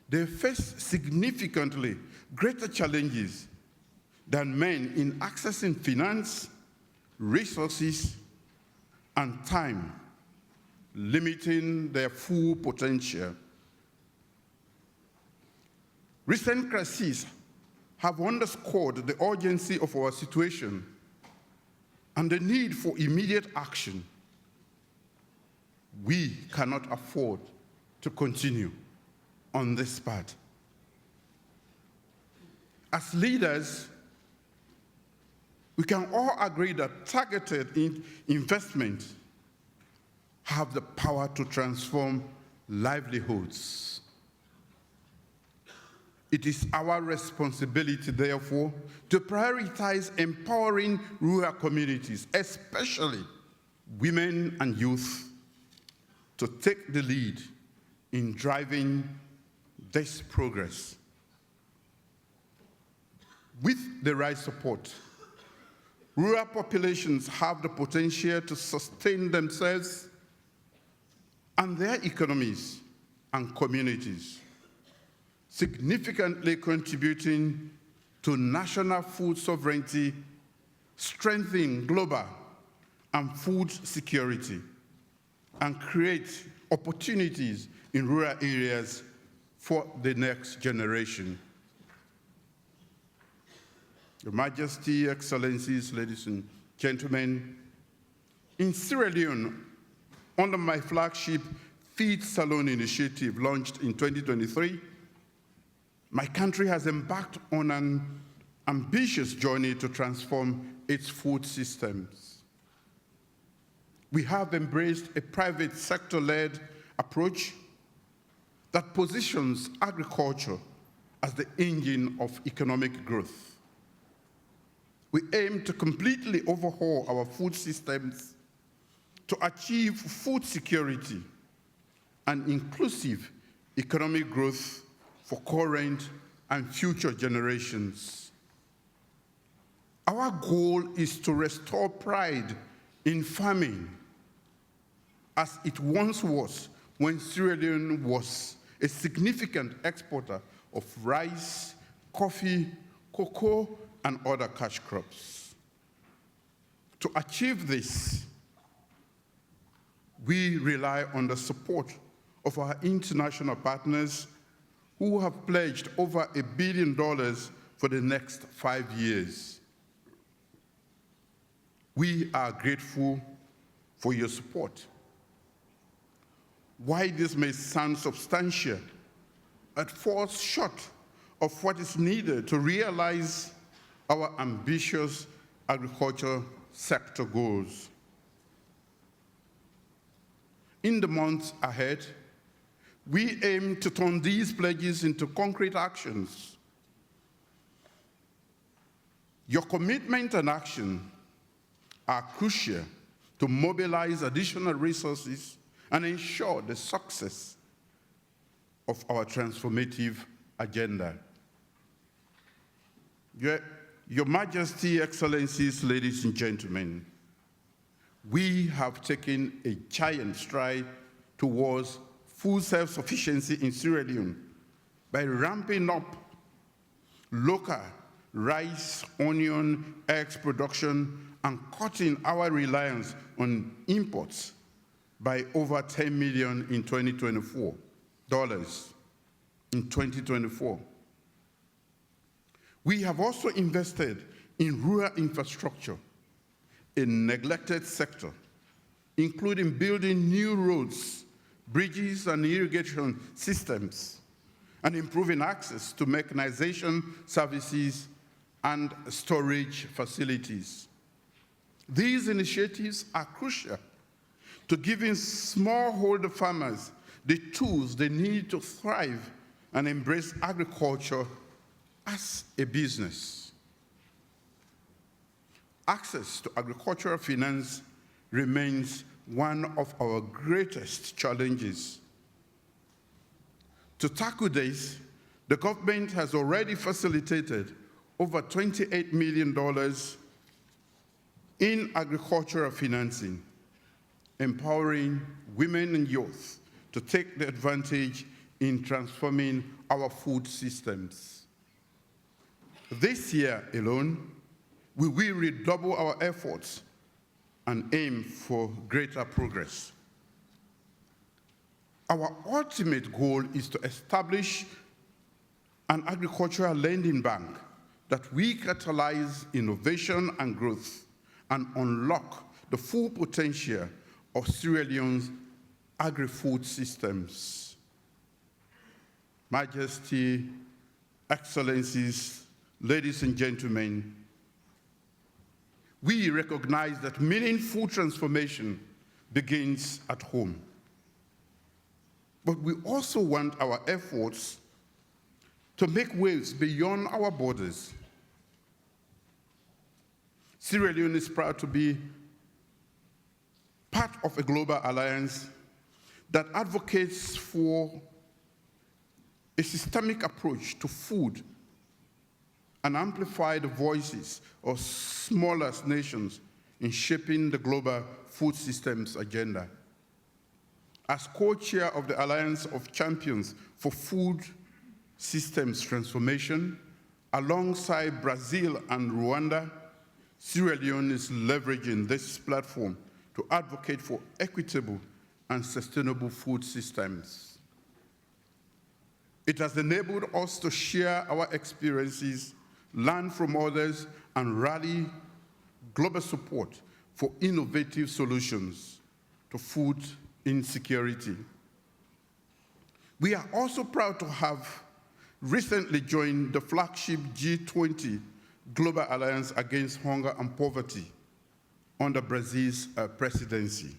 they face significantly greater challenges than men in accessing finance, resources, and time, limiting their full potential. Recent crises have underscored the urgency of our situation and the need for immediate action. We cannot afford to continue on this path. As leaders, we can all agree that targeted investment have the power to transform livelihoods. It is our responsibility, therefore, to prioritize empowering rural communities, especially women and youth, to take the lead in driving this progress. With the right support, rural populations have the potential to sustain themselves and their economies and communities, significantly contributing to national food sovereignty, strengthening global and food security, and create opportunities in rural areas for the next generation. Your Majesty, Excellencies, ladies and gentlemen, in Sierra Leone, under my flagship Feed Salon initiative launched in 2023, my country has embarked on an ambitious journey to transform its food systems. We have embraced a private sector-led approach that positions agriculture as the engine of economic growth. We aim to completely overhaul our food systems to achieve food security and inclusive economic growth for current and future generations. Our goal is to restore pride in farming as it once was when Sierra Leone was a significant exporter of rice, coffee, cocoa, and other cash crops. To achieve this, we rely on the support of our international partners who have pledged over $1 billion for the next 5 years. We are grateful for your support. While this may sound substantial, it falls short of what is needed to realize our ambitious agriculture sector goals. In the months ahead, we aim to turn these pledges into concrete actions. Your commitment and action are crucial to mobilize additional resources and ensure the success of our transformative agenda. Your Majesty, Excellencies, ladies and gentlemen, we have taken a giant stride towards food self-sufficiency in Sierra Leone by ramping up local rice, onion, eggs production and cutting our reliance on imports by over $10 million in 2024. We have also invested in rural infrastructure, a neglected sector, including building new roads, bridges, and irrigation systems, and improving access to mechanization services and storage facilities. These initiatives are crucial to giving smallholder farmers the tools they need to thrive and embrace agriculture as a business. Access to agricultural finance remains one of our greatest challenges. To tackle this, the government has already facilitated over $28 million in agricultural financing, empowering women and youth to take the advantage in transforming our food systems. This year alone, we will redouble our efforts and aim for greater progress. Our ultimate goal is to establish an agricultural lending bank that we catalyze innovation and growth and unlock the full potential of Sierra Leone's agri-food systems. Majesty, Excellencies, ladies and gentlemen, we recognize that meaningful transformation begins at home. But we also want our efforts to make waves beyond our borders. Sierra Leone is proud to be part of a global alliance that advocates for a systemic approach to food and amplify the voices of smaller nations in shaping the global food systems agenda. As co-chair of the Alliance of Champions for Food Systems Transformation, alongside Brazil and Rwanda, Sierra Leone is leveraging this platform to advocate for equitable and sustainable food systems. It has enabled us to share our experiences, learn from others, and rally global support for innovative solutions to food insecurity. We are also proud to have recently joined the flagship G20 Global Alliance Against Hunger and Poverty under Brazil's presidency.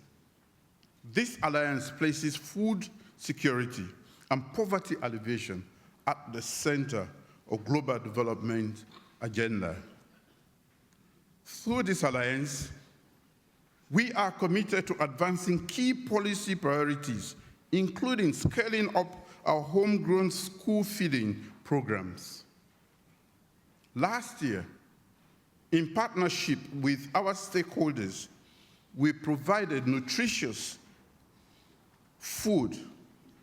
This alliance places food security and poverty alleviation at the center of global development agenda. Through this alliance, we are committed to advancing key policy priorities, including scaling up our homegrown school feeding programs. Last year, in partnership with our stakeholders, we provided nutritious food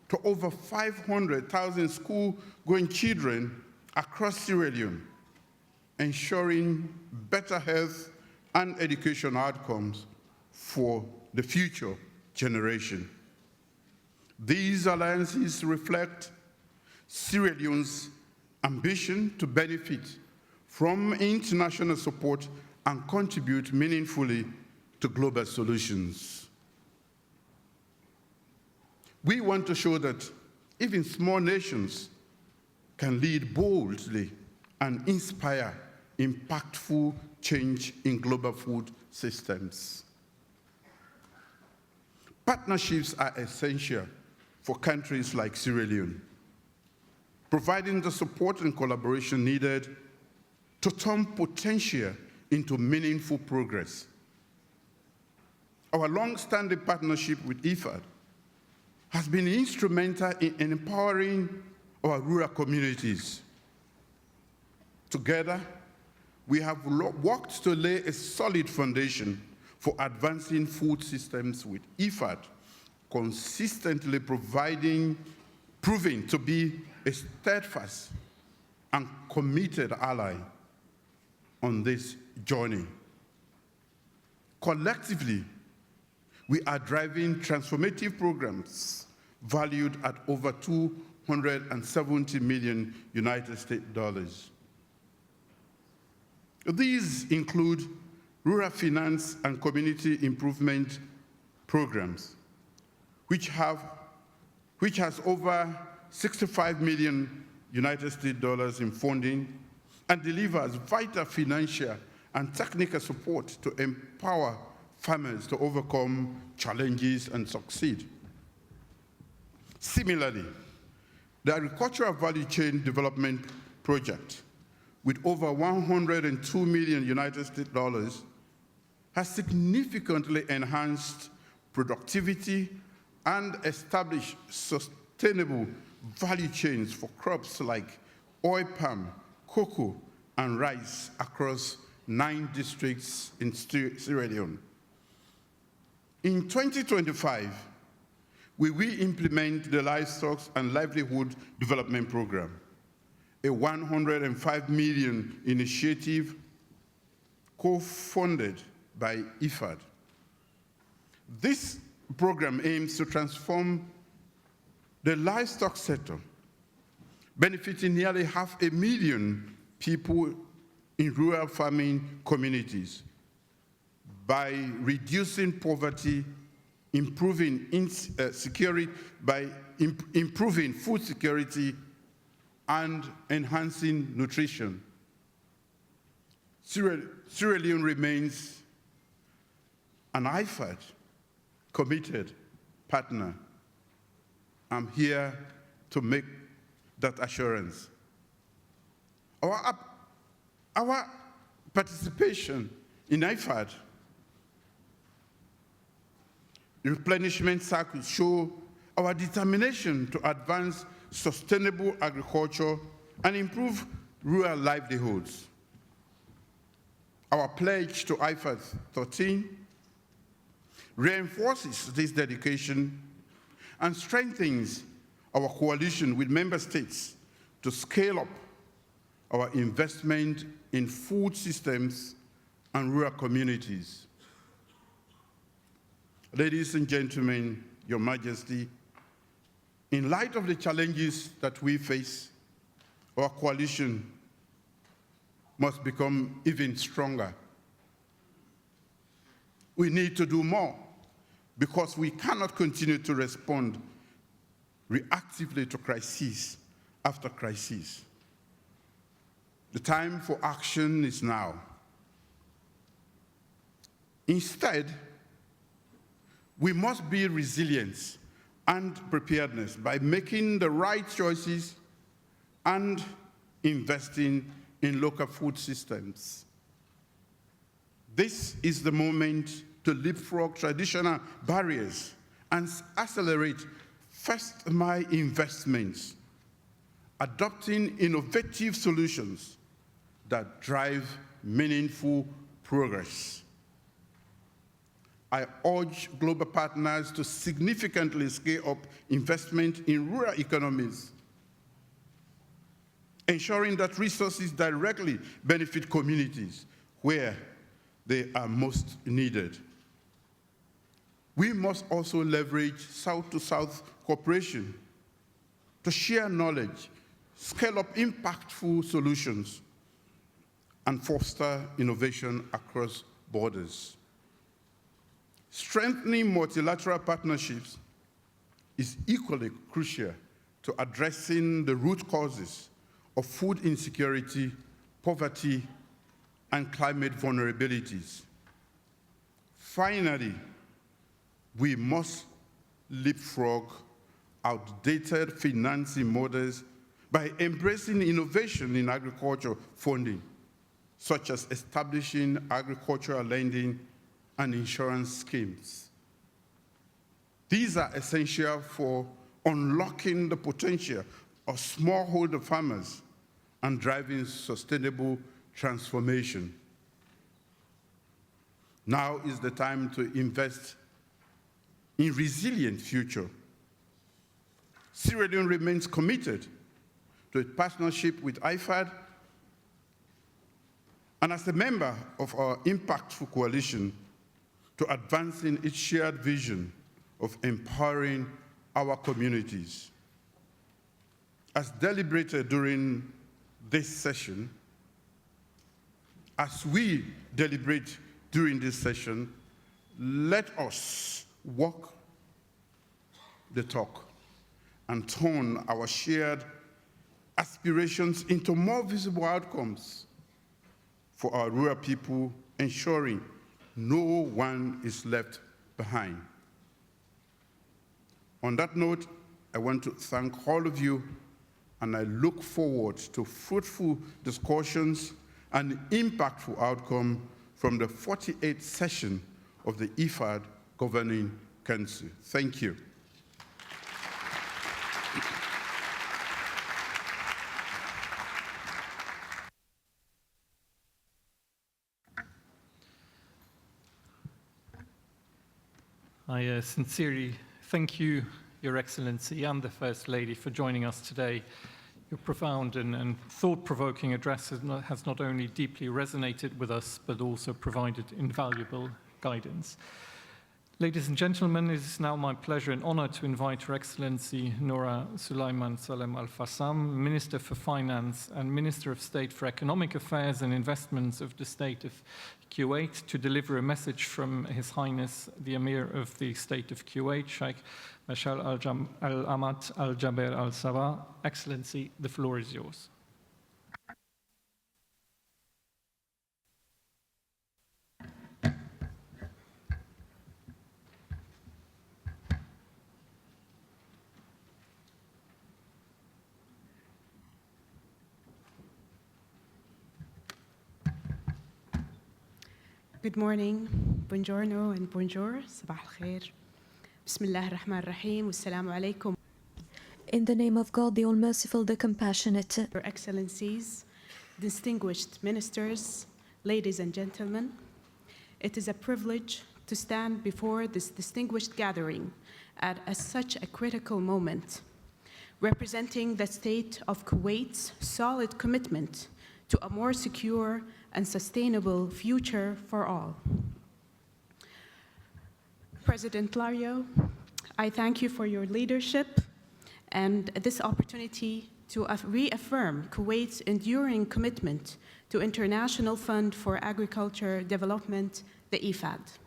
to over 500,000 school-going children across Sierra Leone, ensuring better health and education outcomes for the future generation. These alliances reflect Sierra Leone's ambition to benefit from international support and contribute meaningfully to global solutions. We want to show that even small nations can lead boldly and inspire impactful change in global food systems. Partnerships are essential for countries like Sierra Leone, providing the support and collaboration needed to turn potential into meaningful progress. Our long-standing partnership with IFAD has been instrumental in empowering our rural communities. Together, we have worked to lay a solid foundation for advancing food systems with IFAD, consistently proving to be a steadfast and committed ally on this journey. Collectively, we are driving transformative programs valued at over $270 million United States dollars. These include rural finance and community improvement programs, which has over $65 million United States dollars in funding and delivers vital financial and technical support to empower farmers to overcome challenges and succeed. Similarly, the Agricultural Value Chain Development Project, with over $102 million United States dollars, has significantly enhanced productivity and established sustainable value chains for crops like oil palm, cocoa, and rice across 9 districts in Sierra Leone. In 2025, we will implement the Livestock and Livelihood Development Program, a $105 million initiative co-funded by IFAD, This program aims to transform the livestock sector, benefiting nearly 500,000 people in rural farming communities by reducing poverty, improving improving food security, and enhancing nutrition. Sierra Leone remains an IFAD committed partner. I'm here to make that assurance. Our participation in IFAD replenishment cycles show our determination to advance sustainable agriculture and improve rural livelihoods. Our pledge to IFAD 13 reinforces this dedication and strengthens our coalition with member states to scale up our investment in food systems and rural communities. Ladies and gentlemen, Your Majesty, in light of the challenges that we face, our coalition must become even stronger. We need to do more because we cannot continue to respond reactively to crisis after crisis. The time for action is now. Instead, we must be resilient and preparedness by making the right choices and investing in local food systems. This is the moment to leapfrog traditional barriers and accelerate first-mile investments, adopting innovative solutions that drive meaningful progress. I urge global partners to significantly scale up investment in rural economies, ensuring that resources directly benefit communities where they are most needed. We must also leverage South-to-South cooperation to share knowledge, scale up impactful solutions, and foster innovation across borders. Strengthening multilateral partnerships is equally crucial to addressing the root causes of food insecurity, poverty, and climate vulnerabilities. Finally, we must leapfrog outdated financing models by embracing innovation in agriculture funding, such as establishing agricultural lending and insurance schemes. These are essential for unlocking the potential of smallholder farmers and driving sustainable transformation. Now is the time to invest in resilient future. Sierra Leone remains committed to a partnership with IFAD, and as a member of our impactful coalition, to advancing its shared vision of empowering our communities. As deliberated during this session, as we deliberate during this session, let us walk the talk and turn our shared aspirations into more visible outcomes for our rural people, ensuring no one is left behind. On that note, I want to thank all of you, and I look forward to fruitful discussions and impactful outcome from the 48th session of the IFAD Governing Council. Thank you. I sincerely thank you, Your Excellency, and the First Lady for joining us today. Your profound and thought-provoking address has not only deeply resonated with us, but also provided invaluable guidance. Ladies and gentlemen, it is now my pleasure and honor to invite Her Excellency Noora Sulaiman Salem Al-Fassam, Minister for Finance and Minister of State for Economic Affairs and Investments of the State of Kuwait, to deliver a message from His Highness, the Emir of the State of Kuwait, Sheikh Meshal Al-Ahmad Al-Jaber Al-Sabah. Excellency, the floor is yours. Good morning, buongiorno and bonjour, sabah al-khair. Bismillah ar-Rahman ar-Rahim, wassalamu alaikum. In the name of God, the All-Merciful, the Compassionate. Your Excellencies, distinguished ministers, ladies and gentlemen, it is a privilege to stand before this distinguished gathering at such a critical moment, representing the state of Kuwait's solid commitment to a more secure and sustainable future for all. President Lario, I thank you for your leadership and this opportunity to reaffirm Kuwait's enduring commitment to International Fund for Agriculture Development, the IFAD.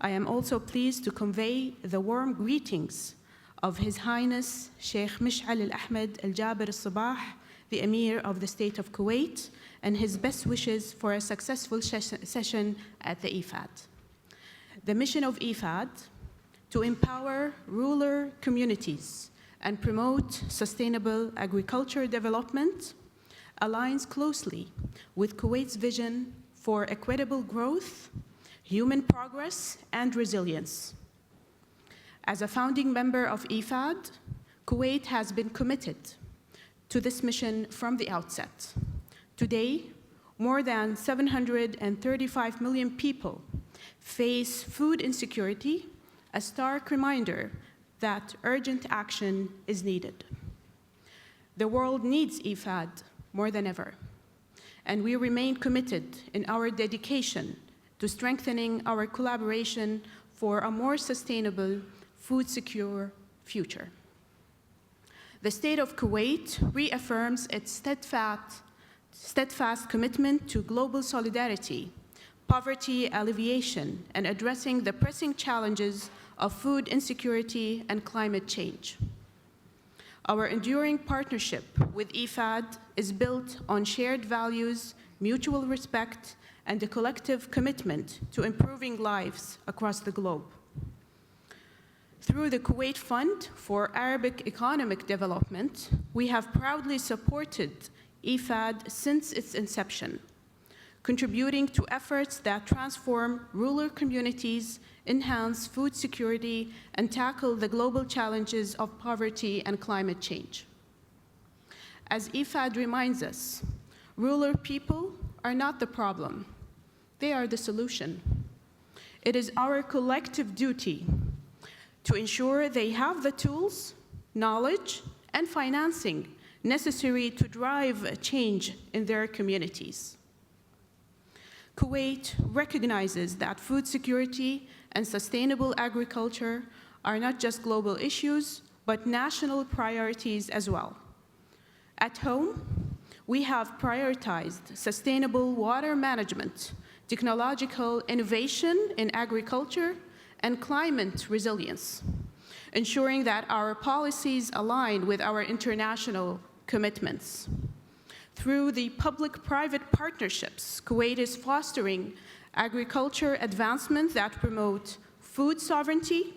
I am also pleased to convey the warm greetings of His Highness Sheikh Meshal Al-Ahmad Al-Jaber Al-Sabah, the Emir of the State of Kuwait, and his best wishes for a successful session at the IFAD. The mission of IFAD, to empower rural communities and promote sustainable agriculture development, aligns closely with Kuwait's vision for equitable growth, human progress, and resilience. As a founding member of IFAD, Kuwait has been committed to this mission from the outset. Today, more than 735 million people face food insecurity, a stark reminder that urgent action is needed. The world needs IFAD more than ever, and we remain committed in our dedication to strengthening our collaboration for a more sustainable, food-secure future. The State of Kuwait reaffirms its steadfast commitment to global solidarity, poverty alleviation, and addressing the pressing challenges of food insecurity and climate change. Our enduring partnership with IFAD is built on shared values, mutual respect, and a collective commitment to improving lives across the globe. Through the Kuwait Fund for Arabic Economic Development, we have proudly supported IFAD since its inception, contributing to efforts that transform rural communities, enhance food security, and tackle the global challenges of poverty and climate change. As IFAD reminds us, rural people are not the problem, they are the solution. It is our collective duty to ensure they have the tools, knowledge, and financing necessary to drive change in their communities. Kuwait recognizes that food security and sustainable agriculture are not just global issues, but national priorities as well. At home, we have prioritized sustainable water management, technological innovation in agriculture, and climate resilience, ensuring that our policies align with our international commitments. Through the public-private partnerships, Kuwait is fostering agriculture advancements that promote food sovereignty,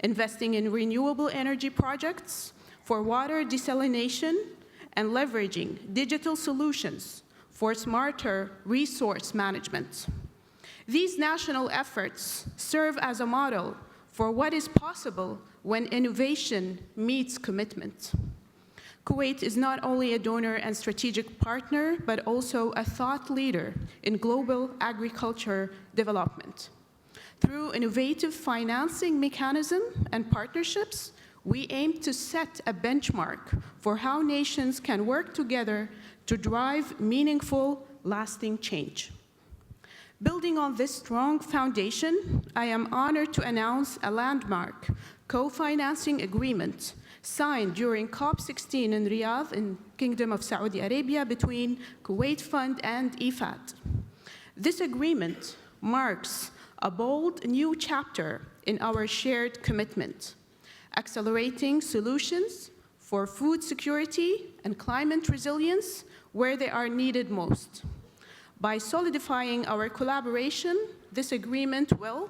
investing in renewable energy projects for water desalination, and leveraging digital solutions for smarter resource management. These national efforts serve as a model for what is possible when innovation meets commitment. Kuwait is not only a donor and strategic partner, but also a thought leader in global agriculture development. Through innovative financing mechanisms and partnerships, we aim to set a benchmark for how nations can work together to drive meaningful, lasting change. Building on this strong foundation, I am honored to announce a landmark co-financing agreement signed during COP16 in Riyadh in Kingdom of Saudi Arabia between Kuwait Fund and IFAD. This agreement marks a bold new chapter in our shared commitment, accelerating solutions for food security and climate resilience where they are needed most. By solidifying our collaboration, this agreement will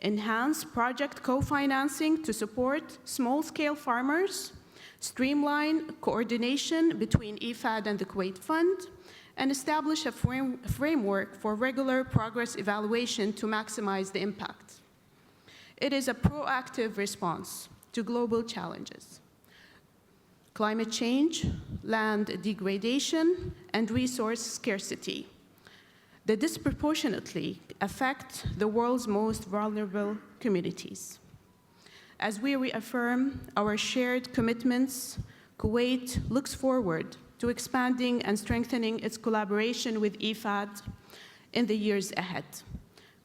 enhance project co-financing to support small-scale farmers, streamline coordination between IFAD and the Kuwait Fund, and establish a framework for regular progress evaluation to maximize the impact. It is a proactive response to global challenges: climate change, land degradation, and resource scarcity that disproportionately affect the world's most vulnerable communities. As we reaffirm our shared commitments, Kuwait looks forward to expanding and strengthening its collaboration with IFAD in the years ahead.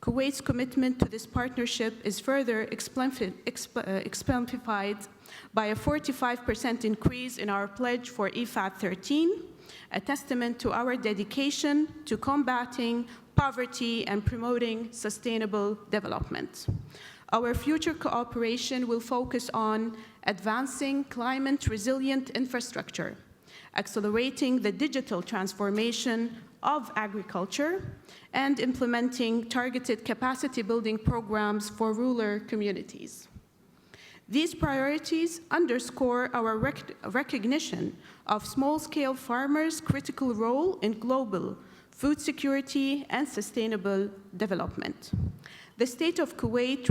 Kuwait's commitment to this partnership is further exemplified by a 45% increase in our pledge for IFAD 13, a testament to our dedication to combating poverty and promoting sustainable development. Our future cooperation will focus on advancing climate-resilient infrastructure, accelerating the digital transformation of agriculture, and implementing targeted capacity-building programs for rural communities. These priorities underscore our recognition of small-scale farmers' critical role in global food security and sustainable development. The State of Kuwait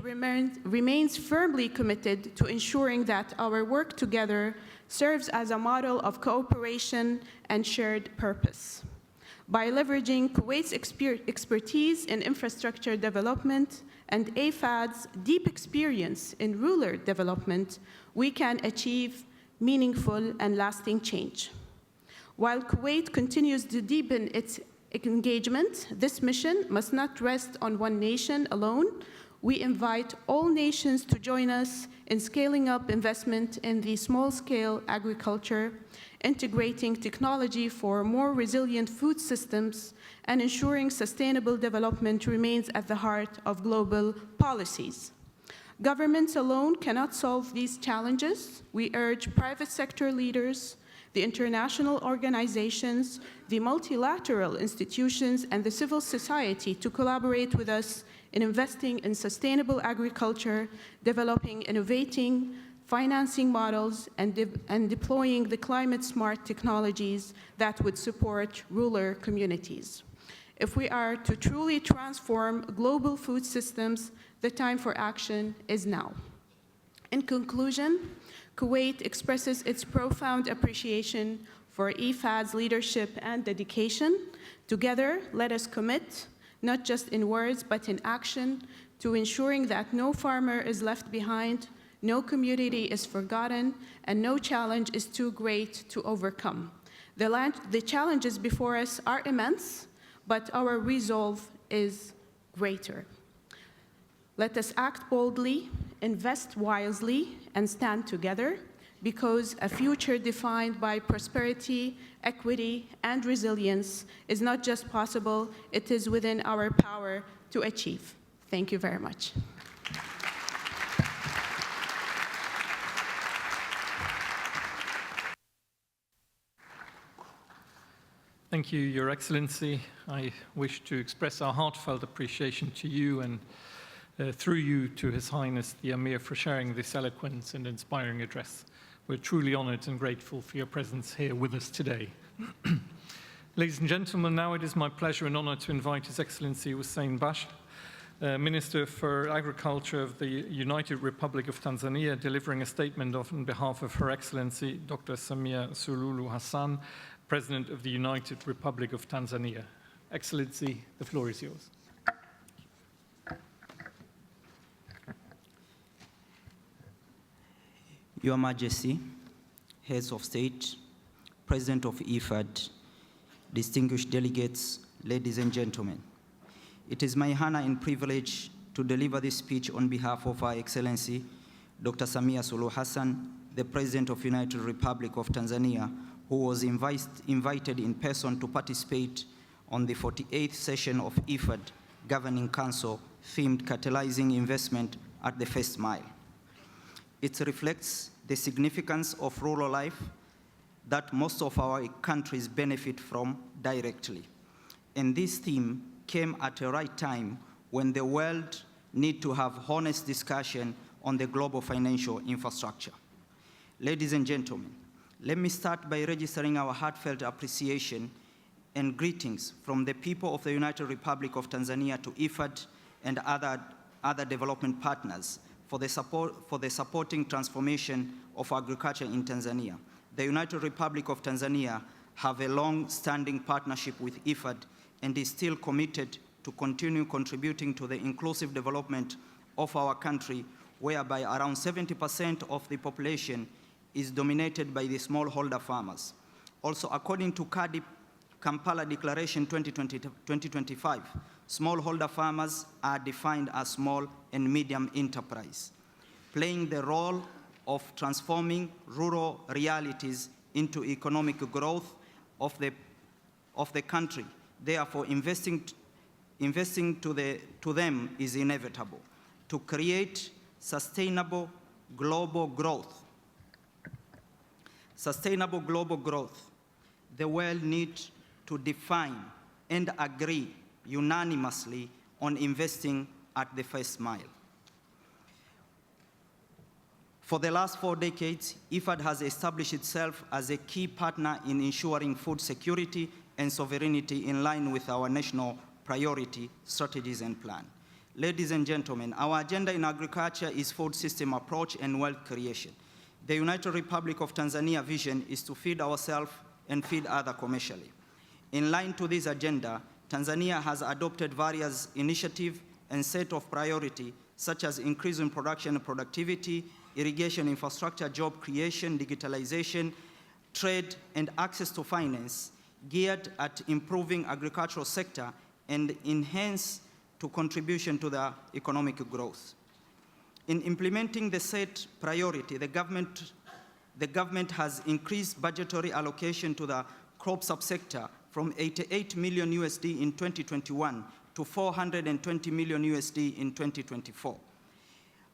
remains firmly committed to ensuring that our work together serves as a model of cooperation and shared purpose. By leveraging Kuwait's expertise in infrastructure development and IFAD's deep experience in rural development, we can achieve meaningful and lasting change. While Kuwait continues to deepen its engagement, this mission must not rest on one nation alone. We invite all nations to join us in scaling up investment in the small-scale agriculture, integrating technology for more resilient food systems, and ensuring sustainable development remains at the heart of global policies. Governments alone cannot solve these challenges. We urge private sector leaders, the international organizations, the multilateral institutions, and the civil society to collaborate with us in investing in sustainable agriculture, developing innovating financing models, and deploying the climate-smart technologies that would support rural communities. If we are to truly transform global food systems, the time for action is now. In conclusion, Kuwait expresses its profound appreciation for IFAD's leadership and dedication. Together, let us commit, not just in words, but in action, to ensuring that no farmer is left behind, no community is forgotten, and no challenge is too great to overcome. The challenges before us are immense, but our resolve is greater. Let us act boldly, invest wisely, and stand together, because a future defined by prosperity, equity, and resilience is not just possible, it is within our power to achieve. Thank you very much. Thank you, Your Excellency. I wish to express our heartfelt appreciation to you and through you to His Highness the Emir for sharing this eloquent and inspiring address. We're truly honored and grateful for your presence here with us today. Ladies and gentlemen, now it is my pleasure and honor to invite His Excellency Hussein Bash, Minister for Agriculture of the United Republic of Tanzania, delivering a statement on behalf of Her Excellency Dr. Samia Suluhu Hassan, President of the United Republic of Tanzania. Excellency, the floor is yours. Your Majesty, Heads of State, President of IFAD, distinguished delegates, ladies and gentlemen, It is my honor and privilege to deliver this speech on behalf of Her Excellency Dr. Samia Suluhu Hassan, the President of the United Republic of Tanzania, who was invited in person to participate on the 48th session of IFAD Governing Council themed Catalysing Investment at the First Mile. It reflects the significance of rural life that most of our countries benefit from directly. And this theme came at a right time when the world needs to have honest discussion on the global financial infrastructure. Ladies and gentlemen, let me start by registering our heartfelt appreciation and greetings from the people of the United Republic of Tanzania to IFAD and other development partners for the supporting transformation of agriculture in Tanzania. The United Republic of Tanzania have a long-standing partnership with IFAD and is still committed to continue contributing to the inclusive development of our country, whereby around 70% of the population is dominated by the smallholder farmers. Also, according to Kampala Declaration 2025, smallholder farmers are defined as small and medium enterprise, playing the role of transforming rural realities into economic growth of the country. Therefore, investing to them is inevitable to create sustainable global growth. Sustainable global growth. The world needs to define and agree unanimously on investing at the first mile. For the last 4 decades, IFAD has established itself as a key partner in ensuring food security and sovereignty in line with our national priority, strategies, and plan. Ladies and gentlemen, our agenda in agriculture is food system approach and wealth creation. The United Republic of Tanzania vision is to feed ourselves and feed others commercially. In line to this agenda, Tanzania has adopted various initiatives and set of priorities, such as increasing production and productivity, irrigation infrastructure, job creation, digitalization, trade, and access to finance, geared at improving agricultural sector and enhance to contribution to the economic growth. In implementing the set priority, the government has increased budgetary allocation to the crop subsector from 88 million USD in 2021 to 420 million USD in 2024.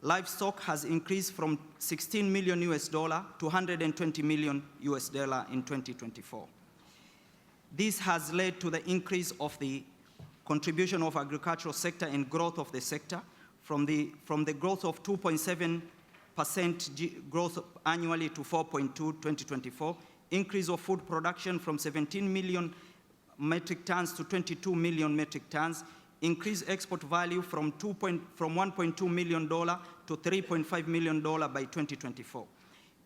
Livestock has increased from 16 million US dollar to 120 million US dollar in 2024. This has led to the increase of the contribution of agricultural sector and growth of the sector from the growth of 2.7% growth annually to 4.2 2024, increase of food production from 17 million metric tons to 22 million metric tons, increase export value from $1.2 million to $3.5 million by 2024,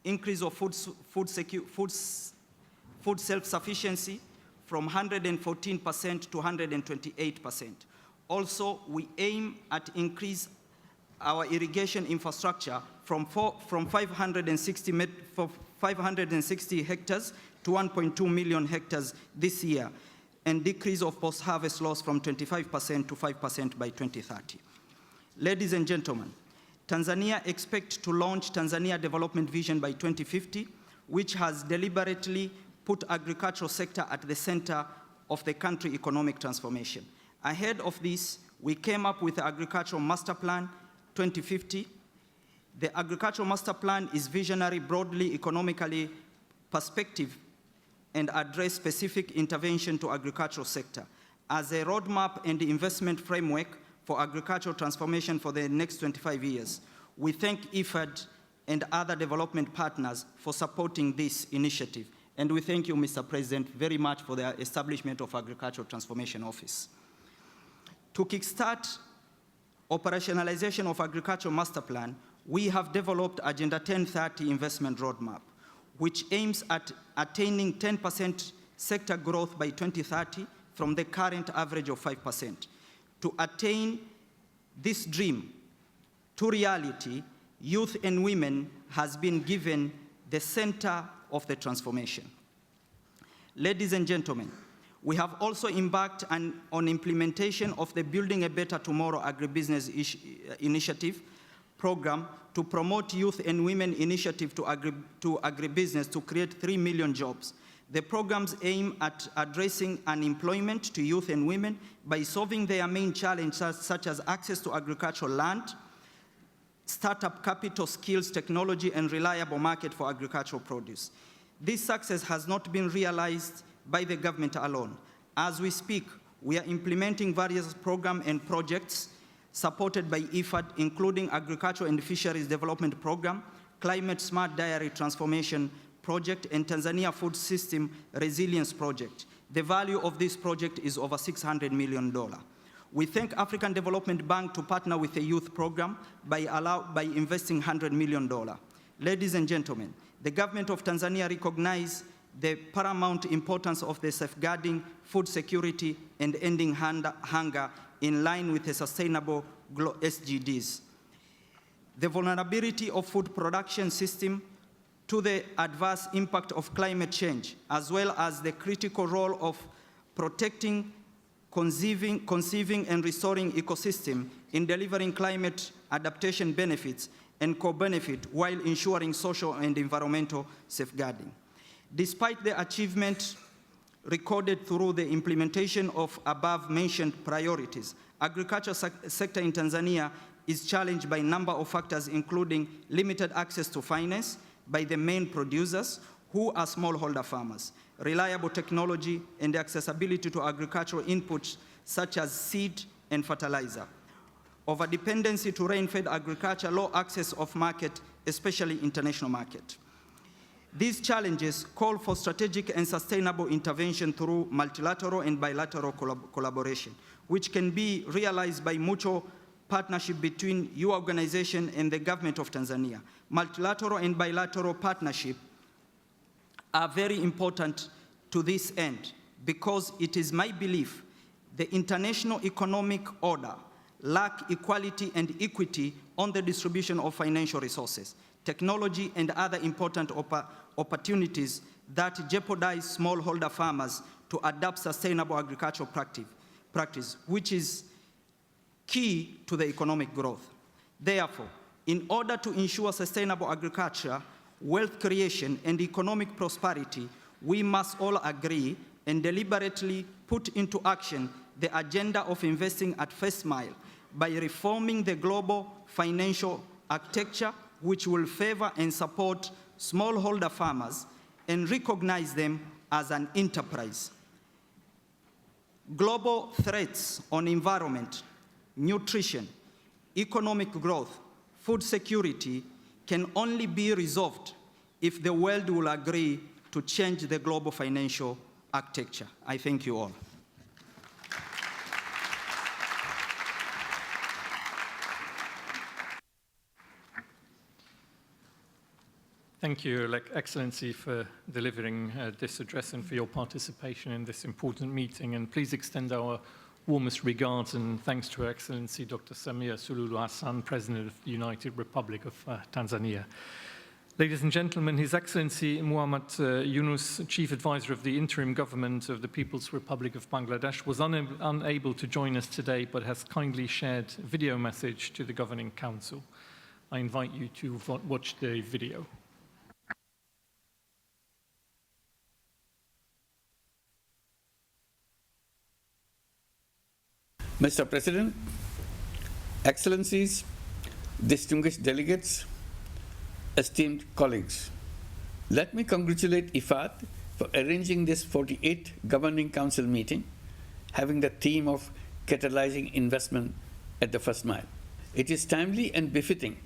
increase of food self-sufficiency from 114% to 128%. Also, we aim at increase our irrigation infrastructure from 560 hectares to 1.2 million hectares this year, and decrease of post-harvest loss from 25% to 5% by 2030. Ladies and gentlemen, Tanzania expects to launch Tanzania Development Vision by 2050, which has deliberately put agricultural sector at the center of the country economic transformation. Ahead of this, we came up with the Agricultural Master Plan 2050. The Agricultural Master Plan is visionary, broadly economically perspective, and address specific intervention to agricultural sector as a roadmap and investment framework for agricultural transformation for the next 25 years. We thank IFAD and other development partners for supporting this initiative. And we thank you, Mr. President, very much for the establishment of Agricultural Transformation Office. To kickstart operationalization of Agricultural Master Plan, we have developed Agenda 1030 Investment Roadmap, which aims at attaining 10% sector growth by 2030 from the current average of 5%. To attain this dream to reality, youth and women has been given the center of the transformation. Ladies and gentlemen, We have also embarked on implementation of the Building a Better Tomorrow Agribusiness Initiative program to promote youth and women initiative to agribusiness to create 3 million jobs. The programs aim at addressing unemployment to youth and women by solving their main challenges such as access to agricultural land, startup capital, skills, technology, and reliable market for agricultural produce. This success has not been realized by the government alone. As we speak, we are implementing various programs and projects supported by IFAD, including Agriculture and Fisheries Development Program, Climate Smart Dairy Transformation Project, and Tanzania Food System Resilience Project. The value of this project is over $600 million. We thank African Development Bank to partner with the youth program by investing $100 million. Ladies and gentlemen, the government of Tanzania recognizes the paramount importance of the safeguarding food security and ending hunger in line with the sustainable SDGs. The vulnerability of food production system to the adverse impact of climate change, as well as the critical role of protecting, conceiving and restoring ecosystem in delivering climate adaptation benefits and co-benefit while ensuring social and environmental safeguarding. Despite the achievement recorded through the implementation of above-mentioned priorities, agriculture sector in Tanzania is challenged by a number of factors, including limited access to finance by the main producers, who are smallholder farmers, reliable technology, and accessibility to agricultural inputs such as seed and fertilizer, over-dependency to rain-fed agriculture, low access of market, especially international market. These challenges call for strategic and sustainable intervention through multilateral and bilateral collaboration, which can be realized by mutual partnership between your organization and the government of Tanzania. Multilateral and bilateral partnership are very important to this end because it is my belief the international economic order lack equality and equity on the distribution of financial resources, technology, and other important opportunities that jeopardize smallholder farmers to adopt sustainable agricultural practice, which is key to the economic growth. Therefore, in order to ensure sustainable agriculture, wealth creation, and economic prosperity, we must all agree and deliberately put into action the agenda of investing at first mile by reforming the global financial architecture, which will favor and support smallholder farmers and recognize them as an enterprise. Global threats on environment, nutrition, economic growth, food security can only be resolved if the world will agree to change the global financial architecture. I thank you all. Thank you, Excellency, for delivering this address and for your participation in this important meeting. And please extend our warmest regards and thanks to Her Excellency Dr. Samia Suluhu Hassan, President of the United Republic of Tanzania. Ladies and gentlemen, His Excellency Muhammad Yunus, Chief Advisor of the Interim Government of the People's Republic of Bangladesh, was unable to join us today, but has kindly shared a video message to the Governing Council. I invite you to watch the video. Mr. President, Excellencies, distinguished delegates, esteemed colleagues, let me congratulate IFAD for arranging this 48th Governing Council meeting, having the theme of catalyzing investment at the first mile. It is timely and befitting,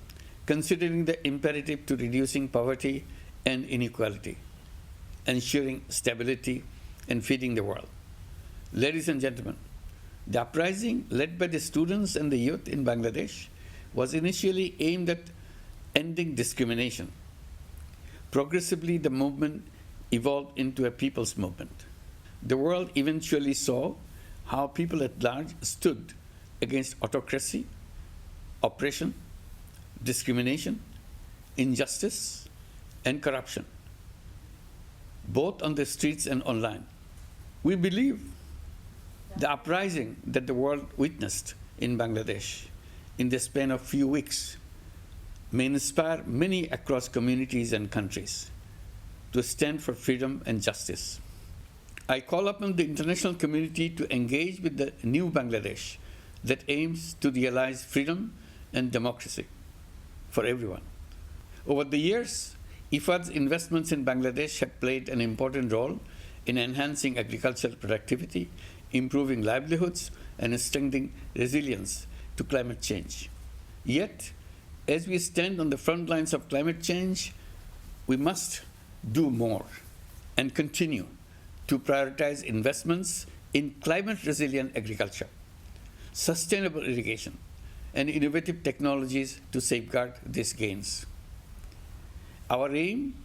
considering the imperative to reducing poverty and inequality, ensuring stability, and feeding the world. Ladies and gentlemen, the uprising led by the students and the youth in Bangladesh was initially aimed at ending discrimination. Progressively, the movement evolved into a people's movement. The world eventually saw how people at large stood against autocracy, oppression, discrimination, injustice, and corruption, both on the streets and online. We believe the uprising that the world witnessed in Bangladesh in the span of few weeks may inspire many across communities and countries to stand for freedom and justice. I call upon the international community to engage with the new Bangladesh that aims to realize freedom and democracy for everyone. Over the years, IFAD's investments in Bangladesh have played an important role in enhancing agricultural productivity, improving livelihoods, and strengthening resilience to climate change. Yet, as we stand on the front lines of climate change, we must do more and continue to prioritize investments in climate-resilient agriculture, sustainable irrigation, and innovative technologies to safeguard these gains. Our aim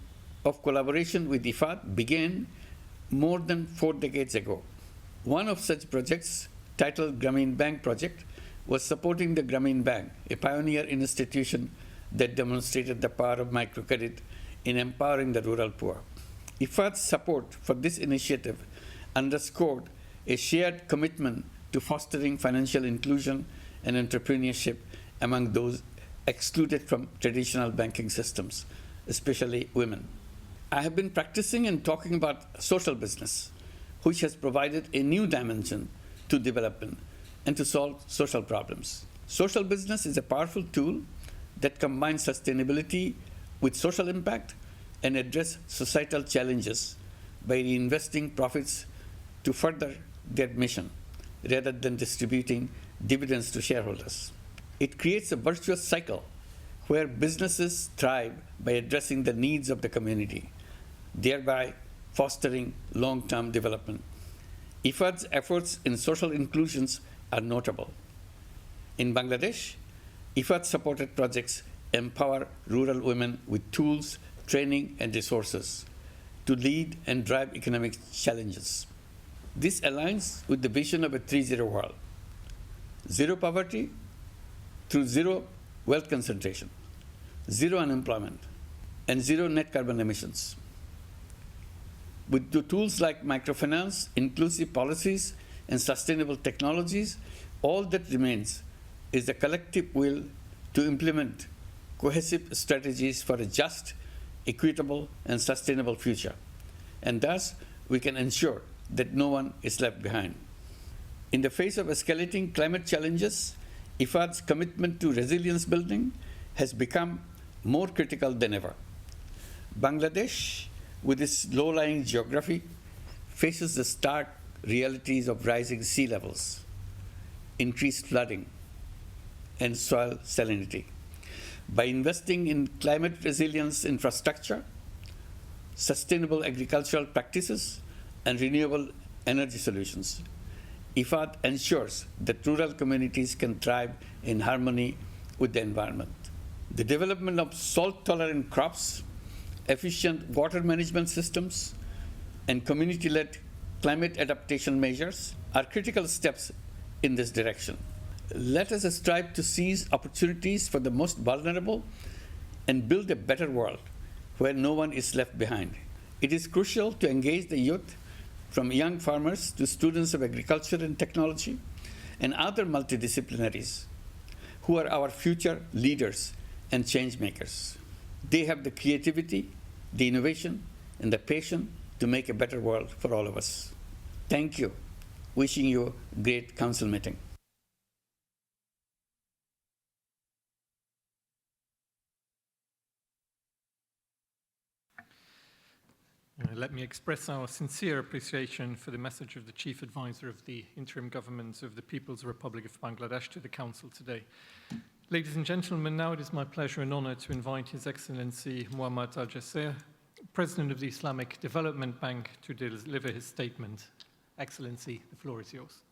of collaboration with IFAD began more than 4 decades ago. One of such projects, titled Grameen Bank Project, was supporting the Grameen Bank, a pioneer institution that demonstrated the power of microcredit in empowering the rural poor. IFAD's support for this initiative underscored a shared commitment to fostering financial inclusion and entrepreneurship among those excluded from traditional banking systems, especially women. I have been practicing and talking about social business, which has provided a new dimension to development and to solve social problems. Social business is a powerful tool that combines sustainability with social impact and address societal challenges by reinvesting profits to further their mission rather than distributing dividends to shareholders. It creates a virtuous cycle where businesses thrive by addressing the needs of the community, thereby fostering long-term development. IFAD's efforts in social inclusions are notable. In Bangladesh, IFAD supported projects empower rural women with tools, training, and resources to lead and drive economic challenges. This aligns with the vision of a 3-0 world: zero poverty through zero wealth concentration, zero unemployment, and zero net carbon emissions. With the tools like microfinance, inclusive policies, and sustainable technologies, all that remains is the collective will to implement cohesive strategies for a just, equitable, and sustainable future. And thus, we can ensure that no one is left behind. In the face of escalating climate challenges, IFAD's commitment to resilience building has become more critical than ever. Bangladesh, with its low-lying geography, faces the stark realities of rising sea levels, increased flooding, and soil salinity. By investing in climate resilience infrastructure, sustainable agricultural practices, and renewable energy solutions, IFAD ensures that rural communities can thrive in harmony with the environment. The development of salt-tolerant crops, efficient water management systems, and community-led climate adaptation measures are critical steps in this direction. Let us strive to seize opportunities for the most vulnerable and build a better world where no one is left behind. It is crucial to engage the youth, from young farmers to students of agriculture and technology, and other multidisciplinaries, who are our future leaders and change makers. They have the creativity, the innovation, and the passion to make a better world for all of us. Thank you. Wishing you a great council meeting. Let me express our sincere appreciation for the message of the Chief Advisor of the Interim Government of the People's Republic of Bangladesh to the Council today. Ladies and gentlemen, now it is my pleasure and honor to invite His Excellency Muhammad Al-Jasser, President of the Islamic Development Bank, to deliver his statement. Excellency, the floor is yours.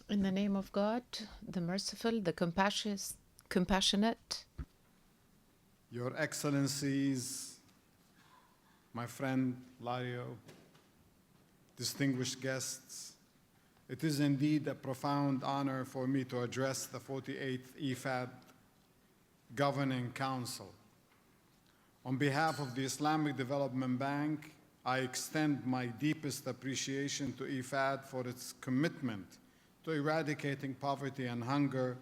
In the name of God, the merciful, the compassionate. Your Excellencies, my friend Lario, distinguished guests, it is indeed a profound honor for me to address the 48th IFAD Governing Council. On behalf of the Islamic Development Bank, I extend my deepest appreciation to IFAD for its commitment to eradicating poverty and hunger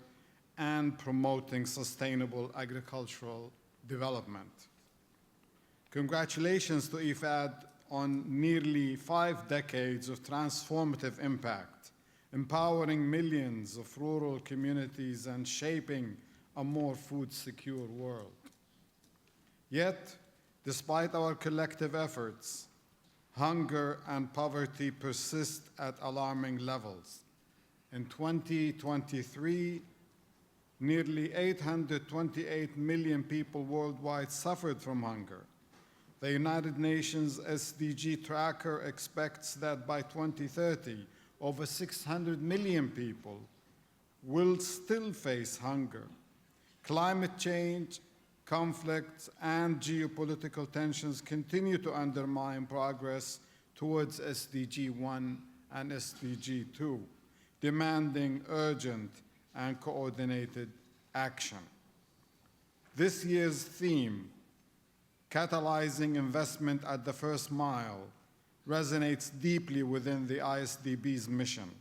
and promoting sustainable agricultural development. Congratulations to IFAD on nearly 5 decades of transformative impact, empowering millions of rural communities and shaping a more food-secure world. Yet, despite our collective efforts, hunger and poverty persist at alarming levels. In 2023, nearly 828 million people worldwide suffered from hunger. The United Nations SDG tracker expects that by 2030, over 600 million people will still face hunger. Climate change, conflicts, and geopolitical tensions continue to undermine progress towards SDG 1 and SDG 2, demanding urgent and coordinated action. This year's theme, Catalyzing Investment at the First Mile, resonates deeply within the ISDB's mission.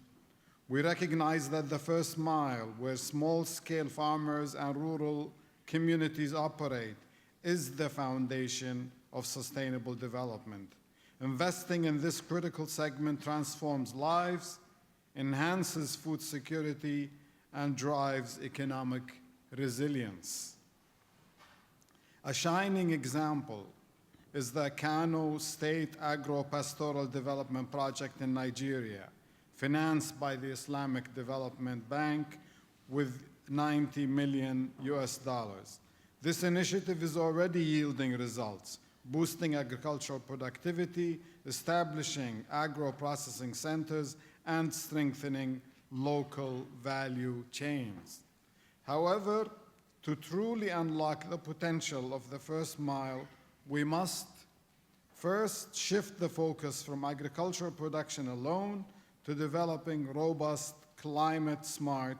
We recognize that the first mile, where small-scale farmers and rural communities operate, is the foundation of sustainable development. Investing in this critical segment transforms lives, enhances food security, and drives economic resilience. A shining example is the Kano State Agro-Pastoral Development Project in Nigeria, financed by the Islamic Development Bank with $90 million. This initiative is already yielding results, boosting agricultural productivity, establishing agro-processing centers, and strengthening local value chains. However, to truly unlock the potential of the first mile, we must first shift the focus from agricultural production alone to developing robust, climate-smart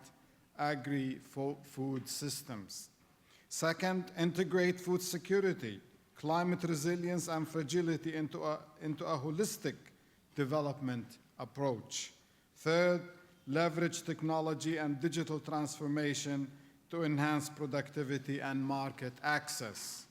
agri-food systems. Second, integrate food security, climate resilience, and fragility into a holistic development approach. Third, leverage technology and digital transformation to enhance productivity and market access.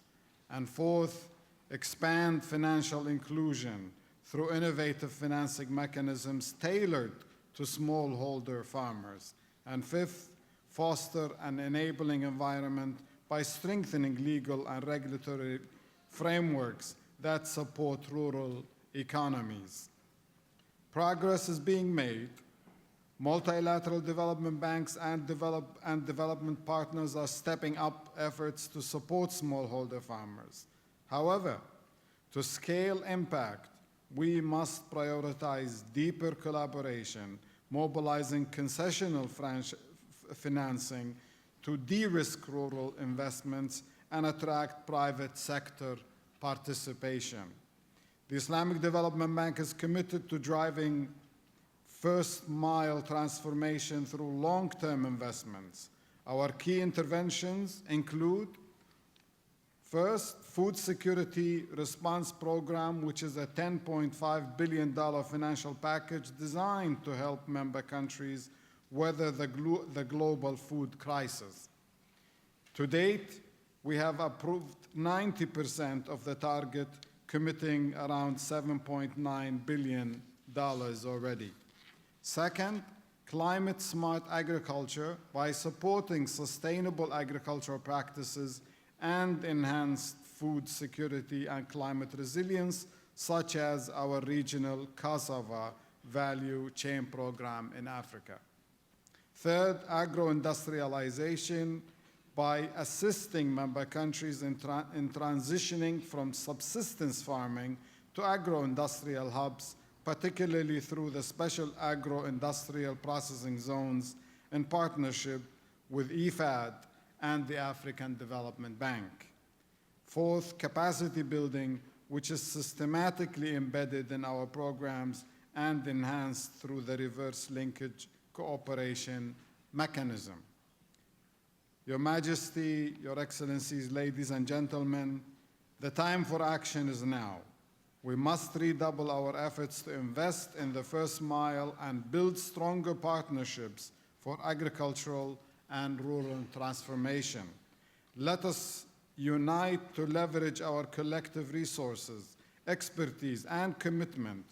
And fourth, expand financial inclusion through innovative financing mechanisms tailored to smallholder farmers. And fifth, foster an enabling environment by strengthening legal and regulatory frameworks that support rural economies. Progress is being made. Multilateral development banks and development partners are stepping up efforts to support smallholder farmers. However, to scale impact, we must prioritize deeper collaboration, mobilizing concessional financing to de-risk rural investments and attract private sector participation. The Islamic Development Bank is committed to driving first-mile transformation through long-term investments. Our key interventions include, first, Food Security Response Program, which is a $10.5 billion financial package designed to help member countries weather the global food crisis. To date, we have approved 90% of the target, committing around $7.9 billion already. Second, climate-smart agriculture by supporting sustainable agricultural practices and enhanced food security and climate resilience, such as our regional cassava value chain program in Africa. Third, agro-industrialization by assisting member countries in transitioning from subsistence farming to agro-industrial hubs, particularly through the special agro-industrial processing zones in partnership with IFAD and the African Development Bank. Fourth, capacity building which is systematically embedded in our programs and enhanced through the reverse linkage cooperation mechanism. Your Majesty, Your Excellencies, ladies and gentlemen, the time for action is now. We must redouble our efforts to invest in the first mile and build stronger partnerships for agricultural and rural transformation. Let us unite to leverage our collective resources, expertise, and commitment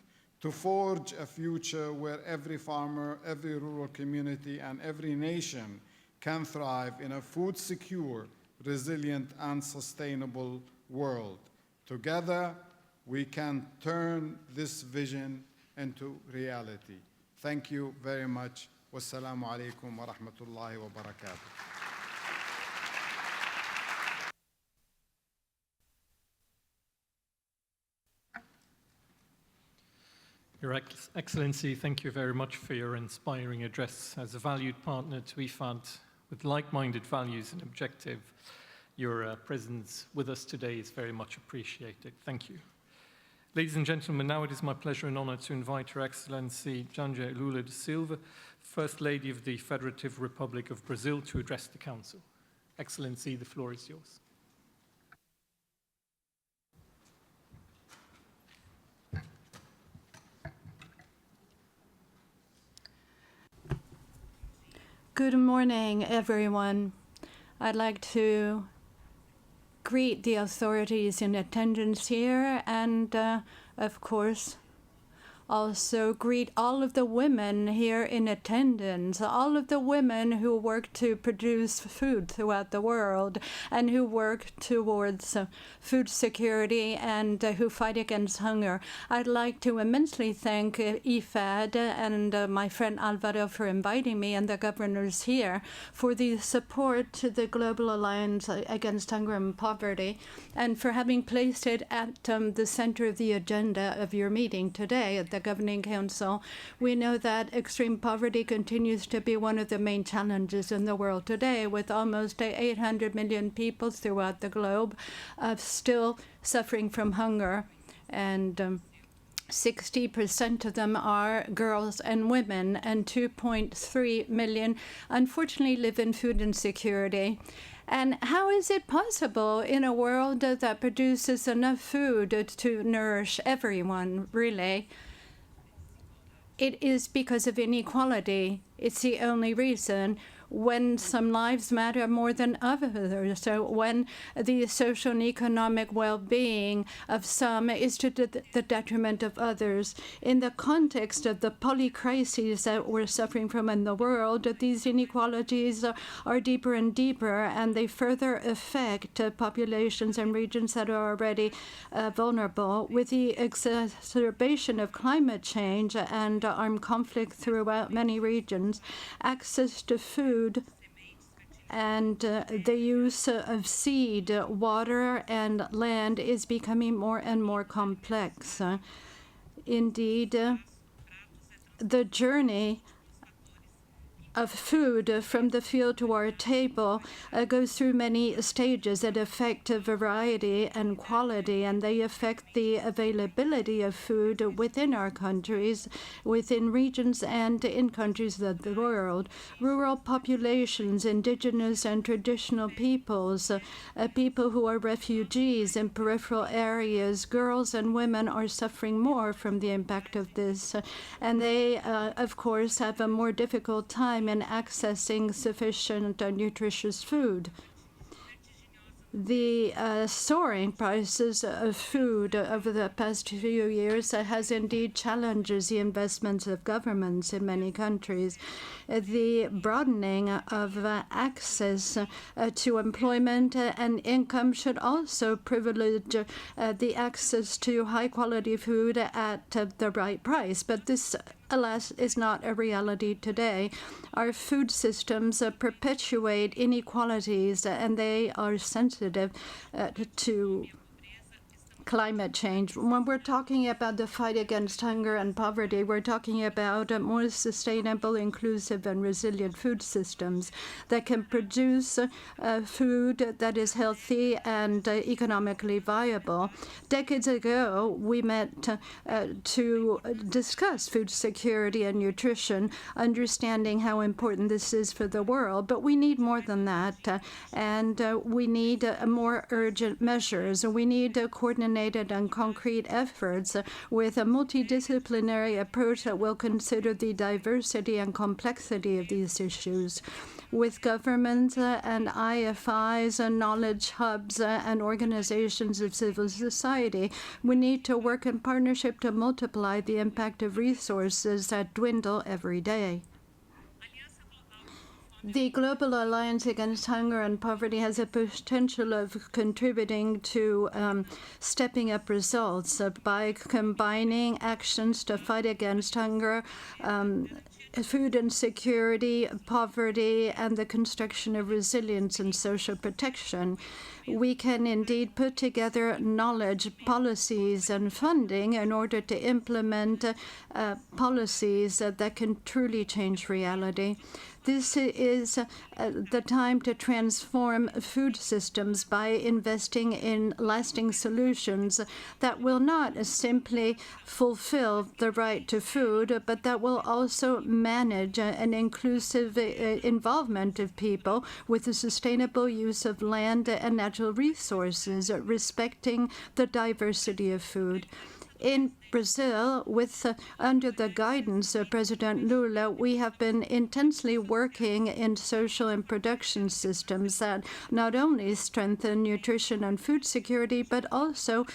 to forge a future where every farmer, every rural community, and every nation can thrive in a food-secure, resilient, and sustainable world. Together, we can turn this vision into reality. Thank you very much. Wassalamu alaikum wa rahmatullahi wa barakatuh. Your Excellency, thank you very much for your inspiring address. As a valued partner to IFAD with like-minded values and objective, your presence with us today is very much appreciated. Thank you. Ladies and gentlemen, now it is my pleasure and honor to invite Her Excellency Giancarlo da Silva, First Lady of the Federative Republic of Brazil, to address the Council. Excellency, the floor is yours. Good morning, everyone. I'd like to greet the authorities in attendance here and, of course, also greet all of the women here in attendance, all of the women who work to produce food throughout the world and who work towards food security and who fight against hunger. I'd like to immensely thank IFAD and my friend Alvaro for inviting me and the governors here for the support to the Global Alliance Against Hunger and Poverty and for having placed it at the center of the agenda of your meeting today at the Governing Council. We know that extreme poverty continues to be one of the main challenges in the world today, with almost 800 million people throughout the globe still suffering from hunger, and 60% of them are girls and women, and 2.3 million unfortunately live in food insecurity. And how is it possible in a world that produces enough food to nourish everyone, really? It is because of inequality. It's the only reason. When some lives matter more than others, so when the social and economic well-being of some is to the detriment of others. In the context of the polycrises that we're suffering from in the world, these inequalities are deeper and deeper, and they further affect populations and regions that are already vulnerable. With the exacerbation of climate change and armed conflict throughout many regions, access to food and the use of seed, water, and land is becoming more and more complex. Indeed, the journey of food from the field to our table goes through many stages that affect variety and quality, and they affect the availability of food within our countries, within regions, and in countries of the world. Rural populations, indigenous and traditional peoples, people who are refugees in peripheral areas, girls and women are suffering more from the impact of this, and they, of course, have a more difficult time in accessing sufficient nutritious food. The soaring prices of food over the past few years has indeed challenged the investments of governments in many countries. The broadening of access to employment and income should also privilege the access to high-quality food at the right price. But this, alas, is not a reality today. Our food systems perpetuate inequalities, and they are sensitive to climate change. When we're talking about the fight against hunger and poverty, we're talking about more sustainable, inclusive, and resilient food systems that can produce food that is healthy and economically viable. Decades ago, we met to discuss food security and nutrition, understanding how important this is for the world. But we need more than that, and we need more urgent measures. We need coordinated and concrete efforts with a multidisciplinary approach that will consider the diversity and complexity of these issues. With governments and IFIs and knowledge hubs and organizations of civil society, we need to work in partnership to multiply the impact of resources that dwindle every day. The Global Alliance Against Hunger and Poverty has a potential of contributing to stepping up results by combining actions to fight against hunger, food insecurity, poverty, and the construction of resilience and social protection. We can indeed put together knowledge, policies, and funding in order to implement policies that can truly change reality. This is the time to transform food systems by investing in lasting solutions that will not simply fulfill the right to food, but that will also manage an inclusive involvement of people with a sustainable use of land and natural resources, respecting the diversity of food. In Brazil, under the guidance of President Lula, we have been intensely working in social and production systems that not only strengthen nutrition and food security, but also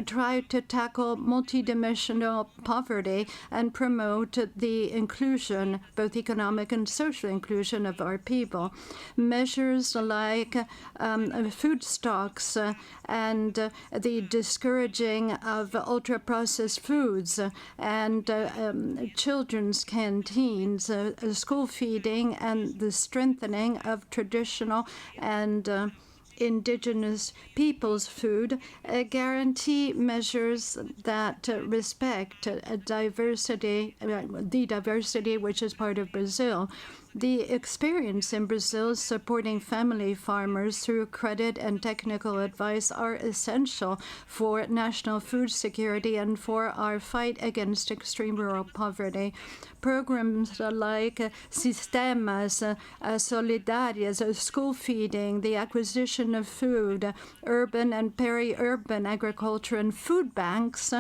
try to tackle multidimensional poverty and promote the inclusion, both economic and social inclusion of our people. Measures like food stocks and the discouraging of ultra-processed foods and children's canteens, school feeding, and the strengthening of traditional and indigenous people's food guarantee measures that respect diversity, the diversity which is part of Brazil. The experience in Brazil supporting family farmers through credit and technical advice are essential for national food security and for our fight against extreme rural poverty. Programs like Sistemas Solidários, school feeding, the acquisition of food, urban and peri-urban agriculture, and food banks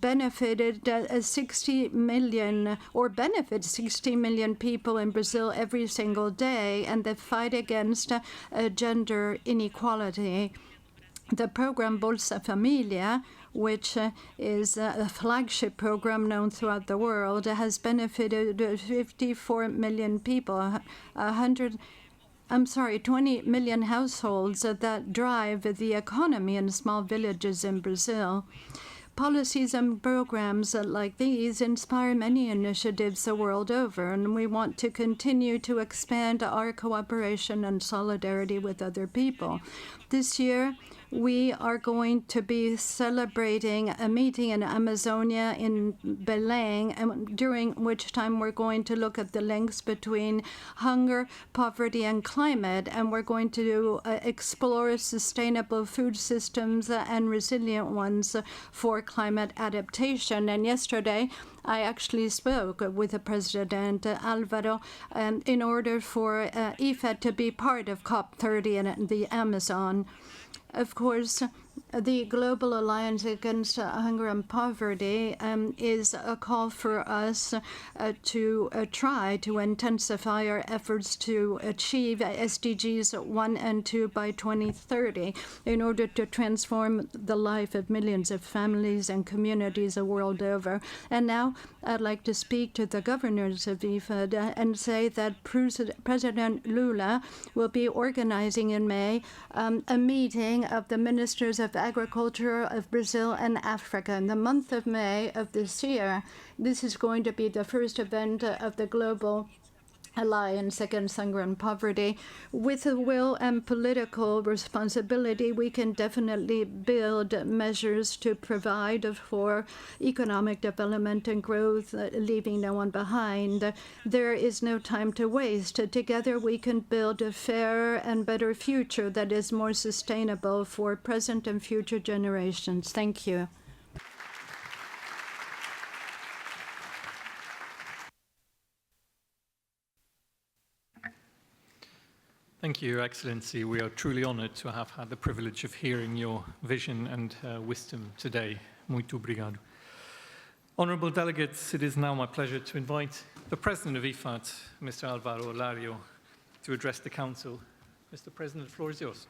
benefited 60 million or benefit 60 million people in Brazil every single day, and the fight against gender inequality. The program Bolsa Familia, which is a flagship program known throughout the world, has benefited 54 million people, 20 million households that drive the economy in small villages in Brazil. Policies and programs like these inspire many initiatives the world over, and we want to continue to expand our cooperation and solidarity with other people. This year, we are going to be celebrating a meeting in Amazonia in Belém, during which time we're going to look at the links between hunger, poverty, and climate, and we're going to explore sustainable food systems and resilient ones for climate adaptation. And yesterday, I actually spoke with the President, Alvaro, in order for IFAD to be part of COP30 in the Amazon. Of course, the Global Alliance Against Hunger and Poverty is a call for us to try to intensify our efforts to achieve SDGs 1 and 2 by 2030 in order to transform the life of millions of families and communities the world over. And now I'd like to speak to the governors of IFAD and say that President Lula will be organizing in May a meeting of the ministers of Agriculture of Brazil and Africa in the month of May of this year. This is going to be the first event of the Global Alliance Against Hunger and Poverty. With the will and political responsibility, we can definitely build measures to provide for economic development and growth, leaving no one behind. There is no time to waste. Together, we can build a fair and better future that is more sustainable for present and future generations. Thank you. Thank you, Your Excellency. We are truly honored to have had the privilege of hearing your vision and wisdom today. Muito obrigado. Honourable delegates, it is now my pleasure to invite the President of IFAD, Mr. Alvaro Lario, to address the Council. Mr. President, the floor is yours.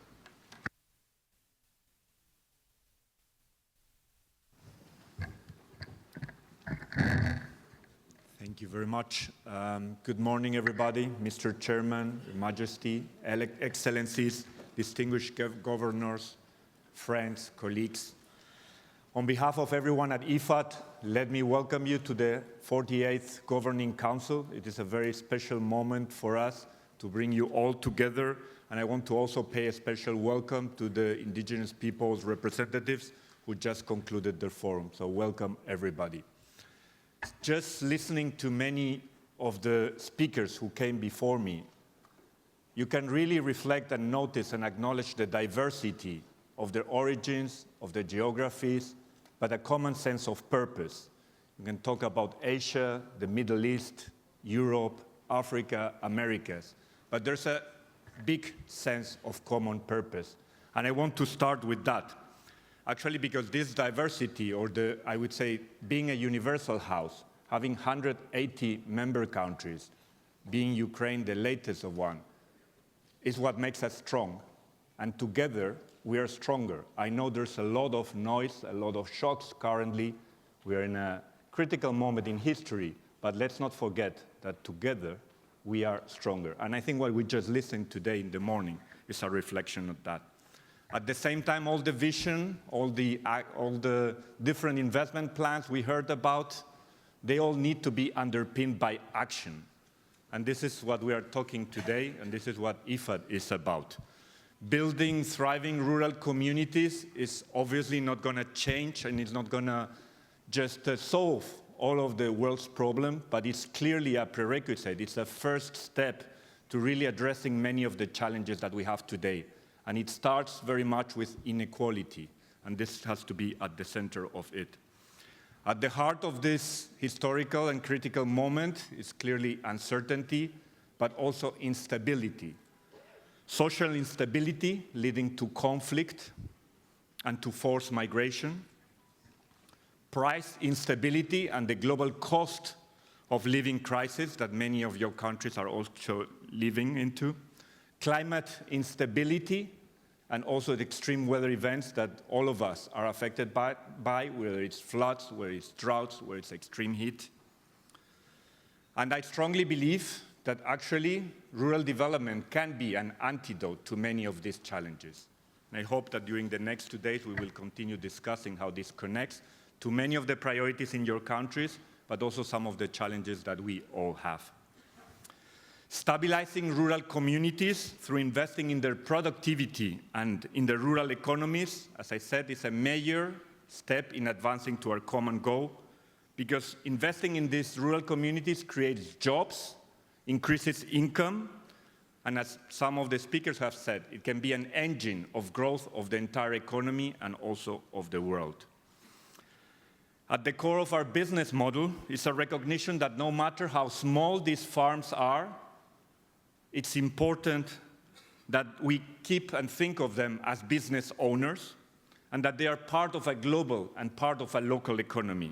Thank you very much. Good morning, everybody. Mr. Chairman, Your Majesty, Excellencies, distinguished governors, friends, colleagues. On behalf of everyone at IFAD, let me welcome you to the 48th Governing Council. It is a very special moment for us to bring you all together, and I want to also pay a special welcome to the indigenous peoples' representatives who just concluded their forum. So welcome, everybody. Just listening to many of the speakers who came before me, you can really reflect and notice and acknowledge the diversity of their origins, of their geographies, but a common sense of purpose. You can talk about Asia, the Middle East, Europe, Africa, Americas, but there's a big sense of common purpose. And I want to start with that. Actually, because this diversity, or I would say, being a universal house, having 180 member countries, being Ukraine the latest of one, is what makes us strong. And together, we are stronger. I know there's a lot of noise, a lot of shocks currently. We are in a critical moment in history, but let's not forget that together, we are stronger. And I think what we just listened today in the morning is a reflection of that. At the same time, all the vision, all the different investment plans we heard about, they all need to be underpinned by action. And this is what we are talking today, and this is what IFAD is about. Building thriving rural communities is obviously not going to change, and it's not going to just solve all of the world's problems, but it's clearly a prerequisite. It's a first step to really addressing many of the challenges that we have today. And it starts very much with inequality, and this has to be at the center of it. At the heart of this historical and critical moment is clearly uncertainty, but also instability. Social instability leading to conflict and to forced migration. Price instability and the global cost of living crisis that many of your countries are also living into. Climate instability, and also the extreme weather events that all of us are affected by, whether it's floods, whether it's droughts, whether it's extreme heat. And I strongly believe that actually rural development can be an antidote to many of these challenges. And I hope that during the next 2 days we will continue discussing how this connects to many of the priorities in your countries, but also some of the challenges that we all have. Stabilizing rural communities through investing in their productivity and in the rural economies, as I said, is a major step in advancing to our common goal, because investing in these rural communities creates jobs, increases income, and as some of the speakers have said, it can be an engine of growth of the entire economy and also of the world. At the core of our business model is a recognition that no matter how small these farms are, it's important that we keep and think of them as business owners, and that they are part of a global and part of a local economy,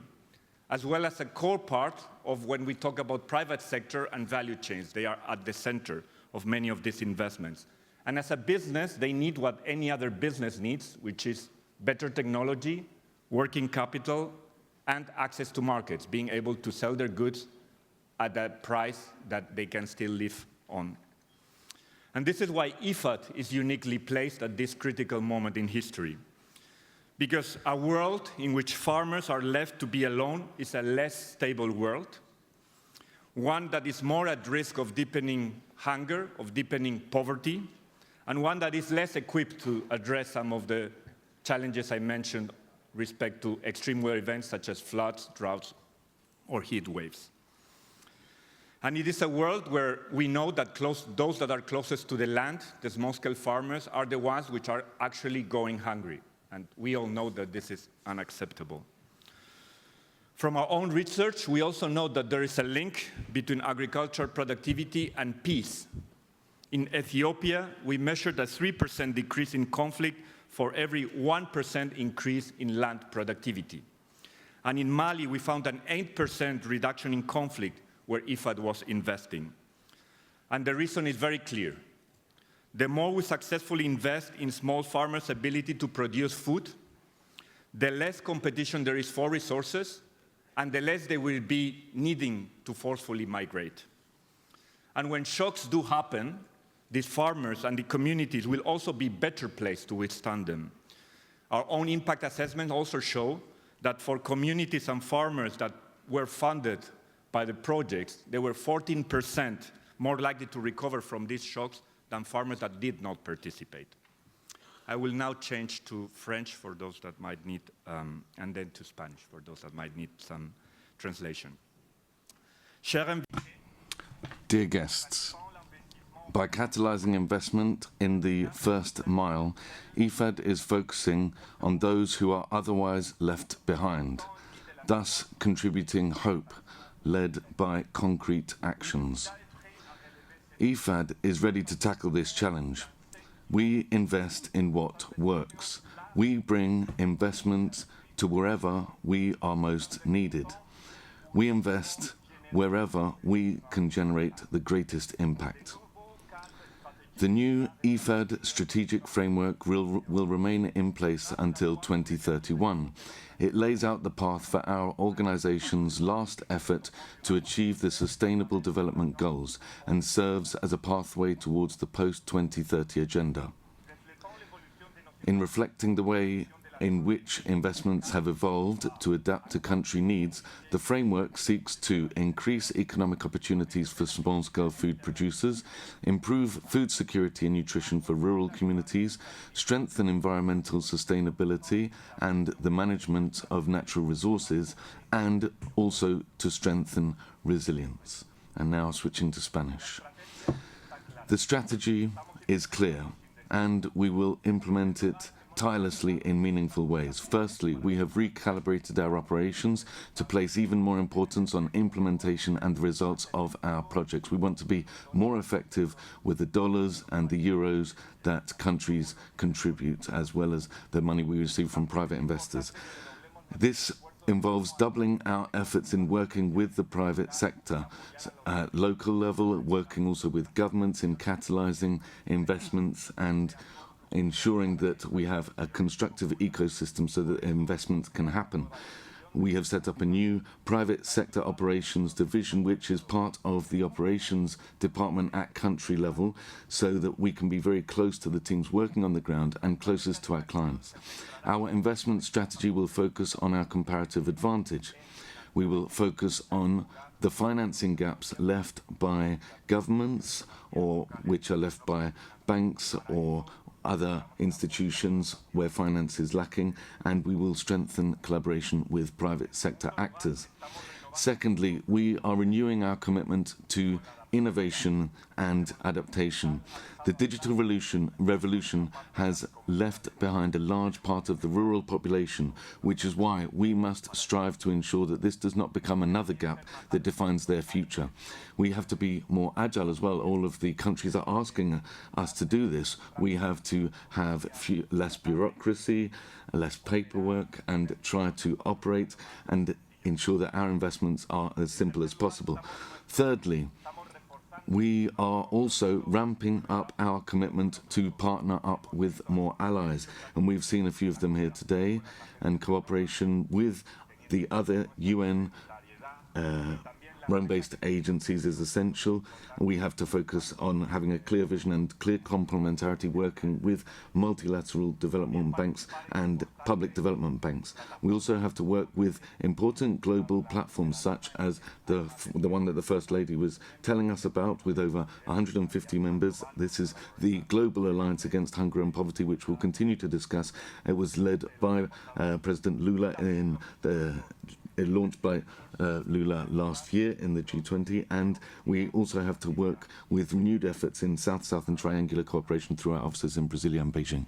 as well as a core part of when we talk about private sector and value chains. They are at the center of many of these investments. And as a business, they need what any other business needs, which is better technology, working capital, and access to markets, being able to sell their goods at a price that they can still live on. And this is why IFAD is uniquely placed at this critical moment in history. Because a world in which farmers are left to be alone is a less stable world. one that is more at risk of deepening hunger, of deepening poverty, and one that is less equipped to address some of the challenges I mentioned with respect to extreme weather events such as floods, droughts, or heat waves. And it is a world where we know that those that are closest to the land, the small-scale farmers, are the ones which are actually going hungry. And we all know that this is unacceptable. From our own research, we also know that there is a link between agricultural productivity and peace. In Ethiopia, we measured a 3% decrease in conflict for every 1% increase in land productivity. And in Mali, we found an 8% reduction in conflict where IFAD was investing. And the reason is very clear. The more we successfully invest in small farmers' ability to produce food, the less competition there is for resources, and the less they will be needing to forcefully migrate. And when shocks do happen, these farmers and the communities will also be better placed to withstand them. Our own impact assessments also show that for communities and farmers that were funded by the projects, they were 14% more likely to recover from these shocks than farmers that did not participate. I will now change to French for those that might need, and then to Spanish for those that might need some translation. Dear guests, by catalyzing investment in the first mile, IFAD is focusing on those who are otherwise left behind, thus contributing hope led by concrete actions. IFAD is ready to tackle this challenge. We invest in what works. We bring investment to wherever we are most needed. We invest wherever we can generate the greatest impact. The new IFAD strategic framework will remain in place until 2031. It lays out the path for our organization's last effort to achieve the Sustainable Development Goals and serves as a pathway towards the post-2030 agenda. In reflecting the way in which investments have evolved to adapt to country needs, the framework seeks to increase economic opportunities for small-scale food producers, improve food security and nutrition for rural communities, strengthen environmental sustainability and the management of natural resources, and also to strengthen resilience. And now switching to Spanish. The strategy is clear, and we will implement it tirelessly in meaningful ways. Firstly, we have recalibrated our operations to place even more importance on implementation and the results of our projects. We want to be more effective with the dollars and the euros that countries contribute, as well as the money we receive from private investors. This involves doubling our efforts in working with the private sector at local level, working also with governments in catalyzing investments and ensuring that we have a constructive ecosystem so that investment can happen. We have set up a new private sector operations division, which is part of the operations department at country level, so that we can be very close to the teams working on the ground and closest to our clients. Our investment strategy will focus on our comparative advantage. We will focus on the financing gaps left by governments or which are left by banks or other institutions where finance is lacking, and we will strengthen collaboration with private sector actors. Secondly, we are renewing our commitment to innovation and adaptation. The digital revolution has left behind a large part of the rural population, which is why we must strive to ensure that this does not become another gap that defines their future. We have to be more agile as well. All of the countries are asking us to do this. We have to have less bureaucracy, less paperwork, and try to operate and ensure that our investments are as simple as possible. Thirdly, we are also ramping up our commitment to partner up with more allies, and we've seen a few of them here today, and cooperation with the other UN Rome-based agencies is essential. We have to focus on having a clear vision and clear complementarity, working with multilateral development banks and public development banks. We also have to work with important global platforms such as the one that the First Lady was telling us about, with over 150 members. This is the Global Alliance Against Hunger and Poverty, which we'll continue to discuss. It was led by President Lula launched by Lula last year in the G20, and we also have to work with renewed efforts in South-South and triangular cooperation through our offices in Brasilia and Beijing.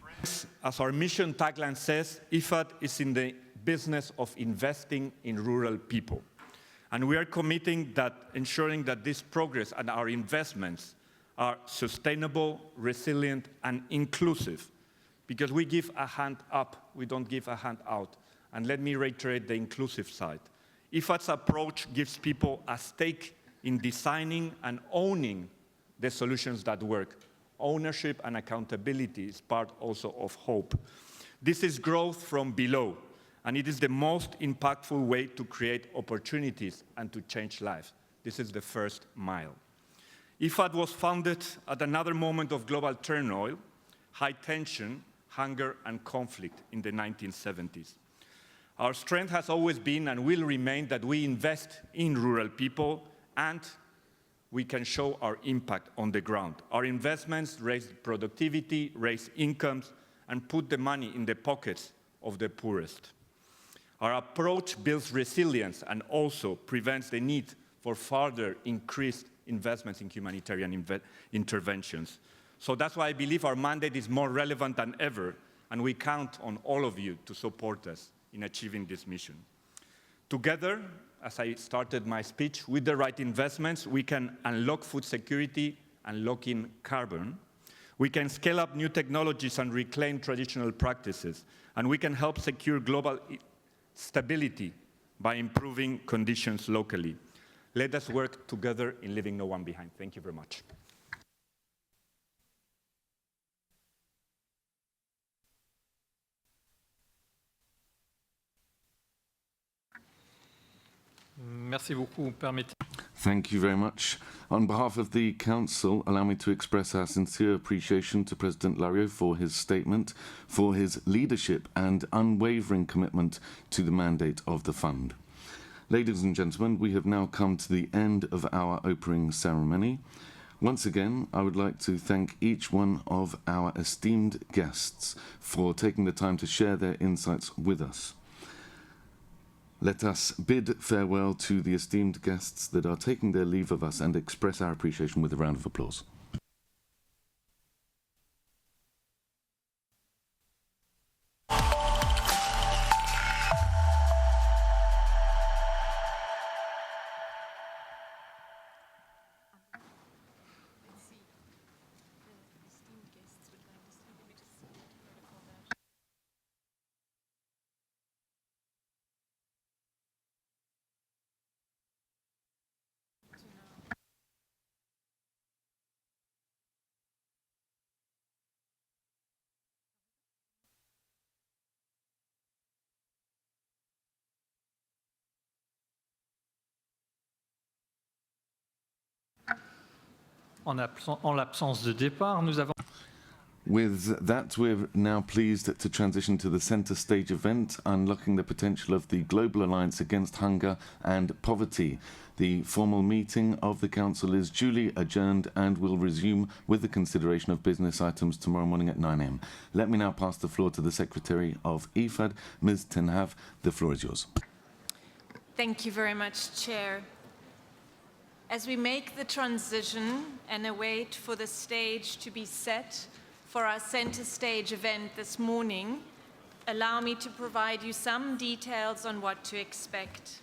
As our mission tagline says, IFAD is in the business of investing in rural people. And we are committing that ensuring that this progress and our investments are sustainable, resilient, and inclusive, because we give a hand up, we don't give a hand out. And let me reiterate the inclusive side. IFAD's approach gives people a stake in designing and owning the solutions that work. Ownership and accountability is part also of hope. This is growth from below, and it is the most impactful way to create opportunities and to change lives. This is the first mile. IFAD was founded at another moment of global turmoil, high tension, hunger, and conflict in the 1970s. Our strength has always been and will remain that we invest in rural people and we can show our impact on the ground. Our investments raise productivity, raise incomes, and put the money in the pockets of the poorest. Our approach builds resilience and also prevents the need for further increased investments in humanitarian interventions. So that's why I believe our mandate is more relevant than ever, and we count on all of you to support us in achieving this mission. Together, as I started my speech, with the right investments, we can unlock food security and lock in carbon. We can scale up new technologies and reclaim traditional practices, and we can help secure global stability by improving conditions locally. Let us work together in leaving no one behind. Thank you very much. Merci beaucoup. Thank you very much. On behalf of the Council, allow me to express our sincere appreciation to President Lario for his statement, for his leadership and unwavering commitment to the mandate of the Fund. Ladies and gentlemen, we have now come to the end of our opening ceremony. Once again, I would like to thank each one of our esteemed guests for taking the time to share their insights with us. Let us bid farewell to the esteemed guests that are taking their leave of us and express our appreciation with a round of applause. En l'absence de départ, nous avons... With that, we're now pleased to transition to the centre stage event, Unlocking the Potential of the Global Alliance Against Hunger and Poverty. The formal meeting of the Council is duly adjourned and will resume with the consideration of business items tomorrow morning at 9 a.m. Let me now pass the floor to the Secretary of IFAD, Ms. Tenhav. The floor is yours. Thank you very much, Chair. As we make the transition and await for the stage to be set for our center stage event this morning, allow me to provide you some details on what to expect.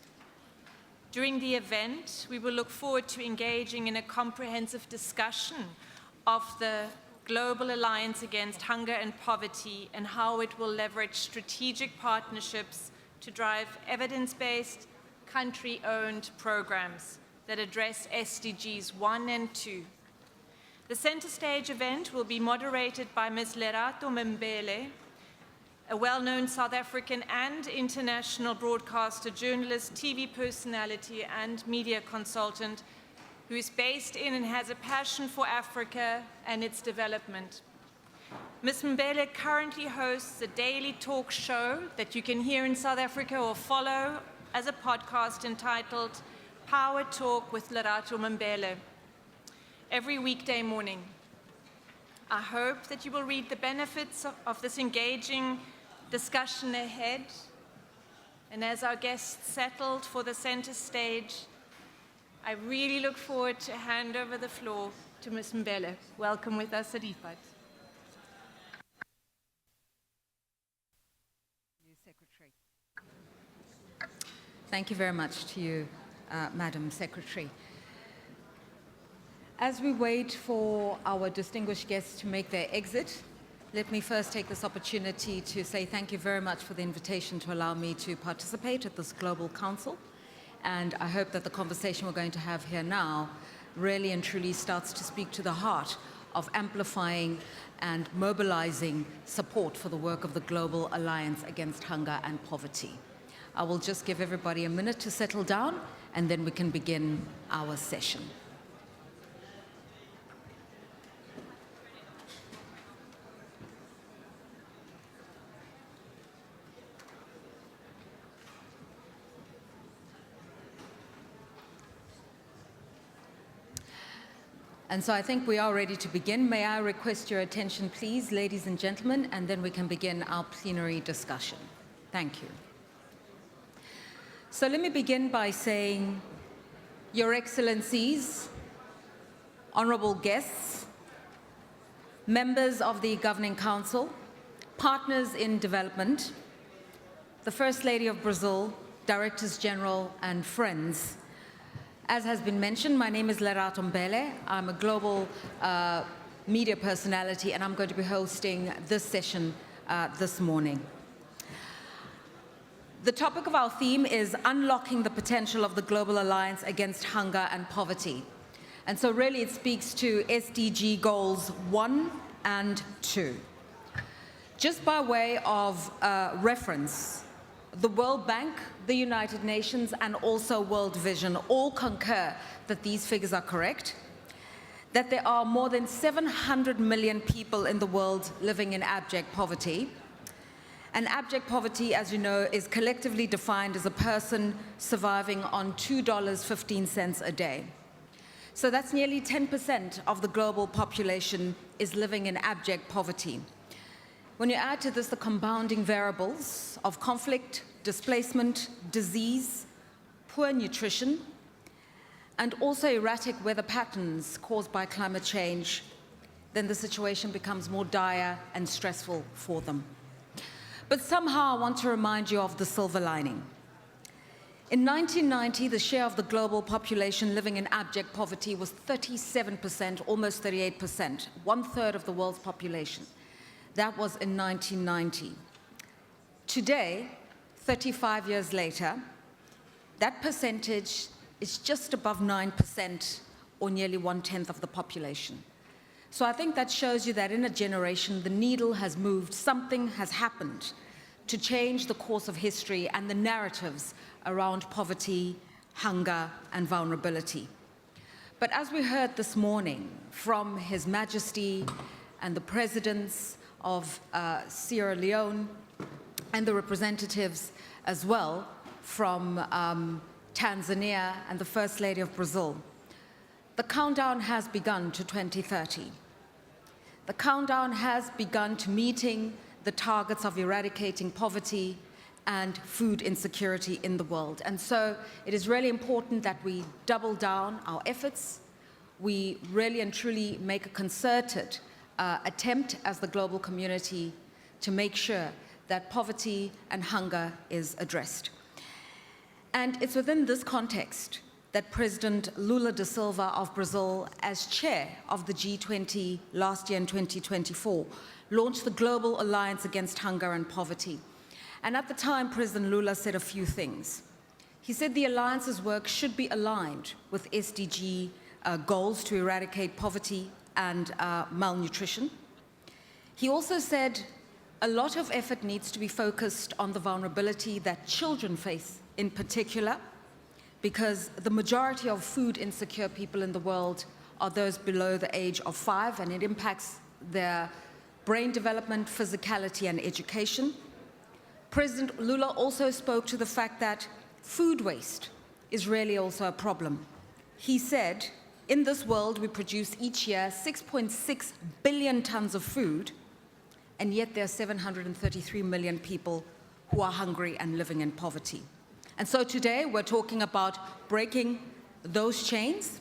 During the event, we will look forward to engaging in a comprehensive discussion of the Global Alliance Against Hunger and Poverty and how it will leverage strategic partnerships to drive evidence-based, country-owned programs that address SDGs 1 and 2. The center stage event will be moderated by Ms. Lerato Mbele, a well-known South African and international broadcaster, journalist, TV personality, and media consultant who is based in and has a passion for Africa and its development. Ms. Mbele currently hosts a daily talk show that you can hear in South Africa or follow as a podcast entitled Power Talk with Lerato Mbele every weekday morning. I hope that you will read the benefits of this engaging discussion ahead. And as our guests settled for the center stage, I really look forward to hand over the floor to Ms. Mbele. Welcome with us at IFAD. Thank you very much to you, Madam Secretary. As we wait for our distinguished guests to make their exit, let me first take this opportunity to say thank you very much for the invitation to allow me to participate at this Global Council. And I hope that the conversation we're going to have here now really and truly starts to speak to the heart of amplifying and mobilizing support for the work of the Global Alliance Against Hunger and Poverty. I will just give everybody a minute to settle down, and then we can begin our session. And so I think we are ready to begin. May I request your attention, please, ladies and gentlemen, and then we can begin our plenary discussion. Thank you. So let me begin by saying, Your Excellencies, honorable guests, members of the Governing Council, partners in development, the First Lady of Brazil, Directors General, and friends. As has been mentioned, my name is Lerato Mbele. I'm a global media personality, and I'm going to be hosting this session this morning. The topic of our theme is unlocking the potential of the Global Alliance Against Hunger and Poverty. And so really it speaks to SDG goals 1 and 2. Just by way of reference, the World Bank, the United Nations, and also World Vision all concur that these figures are correct, that there are more than 700 million people in the world living in abject poverty. And abject poverty, as you know, is collectively defined as a person surviving on $2.15 a day. So that's nearly 10% of the global population is living in abject poverty. When you add to this the compounding variables of conflict, displacement, disease, poor nutrition, and also erratic weather patterns caused by climate change, then the situation becomes more dire and stressful for them. But somehow I want to remind you of the silver lining. In 1990, the share of the global population living in abject poverty was 37%, almost 38%, 1/3 of the world's population. That was in 1990. Today, 35 years later, that percentage is just above 9%, or nearly 1/10 of the population. So I think that shows you that in a generation, the needle has moved, something has happened to change the course of history and the narratives around poverty, hunger, and vulnerability. But as we heard this morning from His Majesty and the presidents of Sierra Leone and the representatives as well from Tanzania and the First Lady of Brazil, the countdown has begun to 2030. The countdown has begun to meeting the targets of eradicating poverty and food insecurity in the world. And so it is really important that we double down our efforts. We really and truly make a concerted attempt as the global community to make sure that poverty and hunger is addressed. And it's within this context that President Lula da Silva of Brazil, as chair of the G20 last year in 2024, launched the Global Alliance Against Hunger and Poverty. And at the time, President Lula said a few things. He said the alliance's work should be aligned with SDG goals to eradicate poverty and malnutrition. He also said a lot of effort needs to be focused on the vulnerability that children face in particular, because the majority of food insecure people in the world are those below the age of 5, and it impacts their brain development, physicality, and education. President Lula also spoke to the fact that food waste is really also a problem. He said, in this world, we produce each year 6.6 billion tons of food, and yet there are 733 million people who are hungry and living in poverty. And so today we're talking about breaking those chains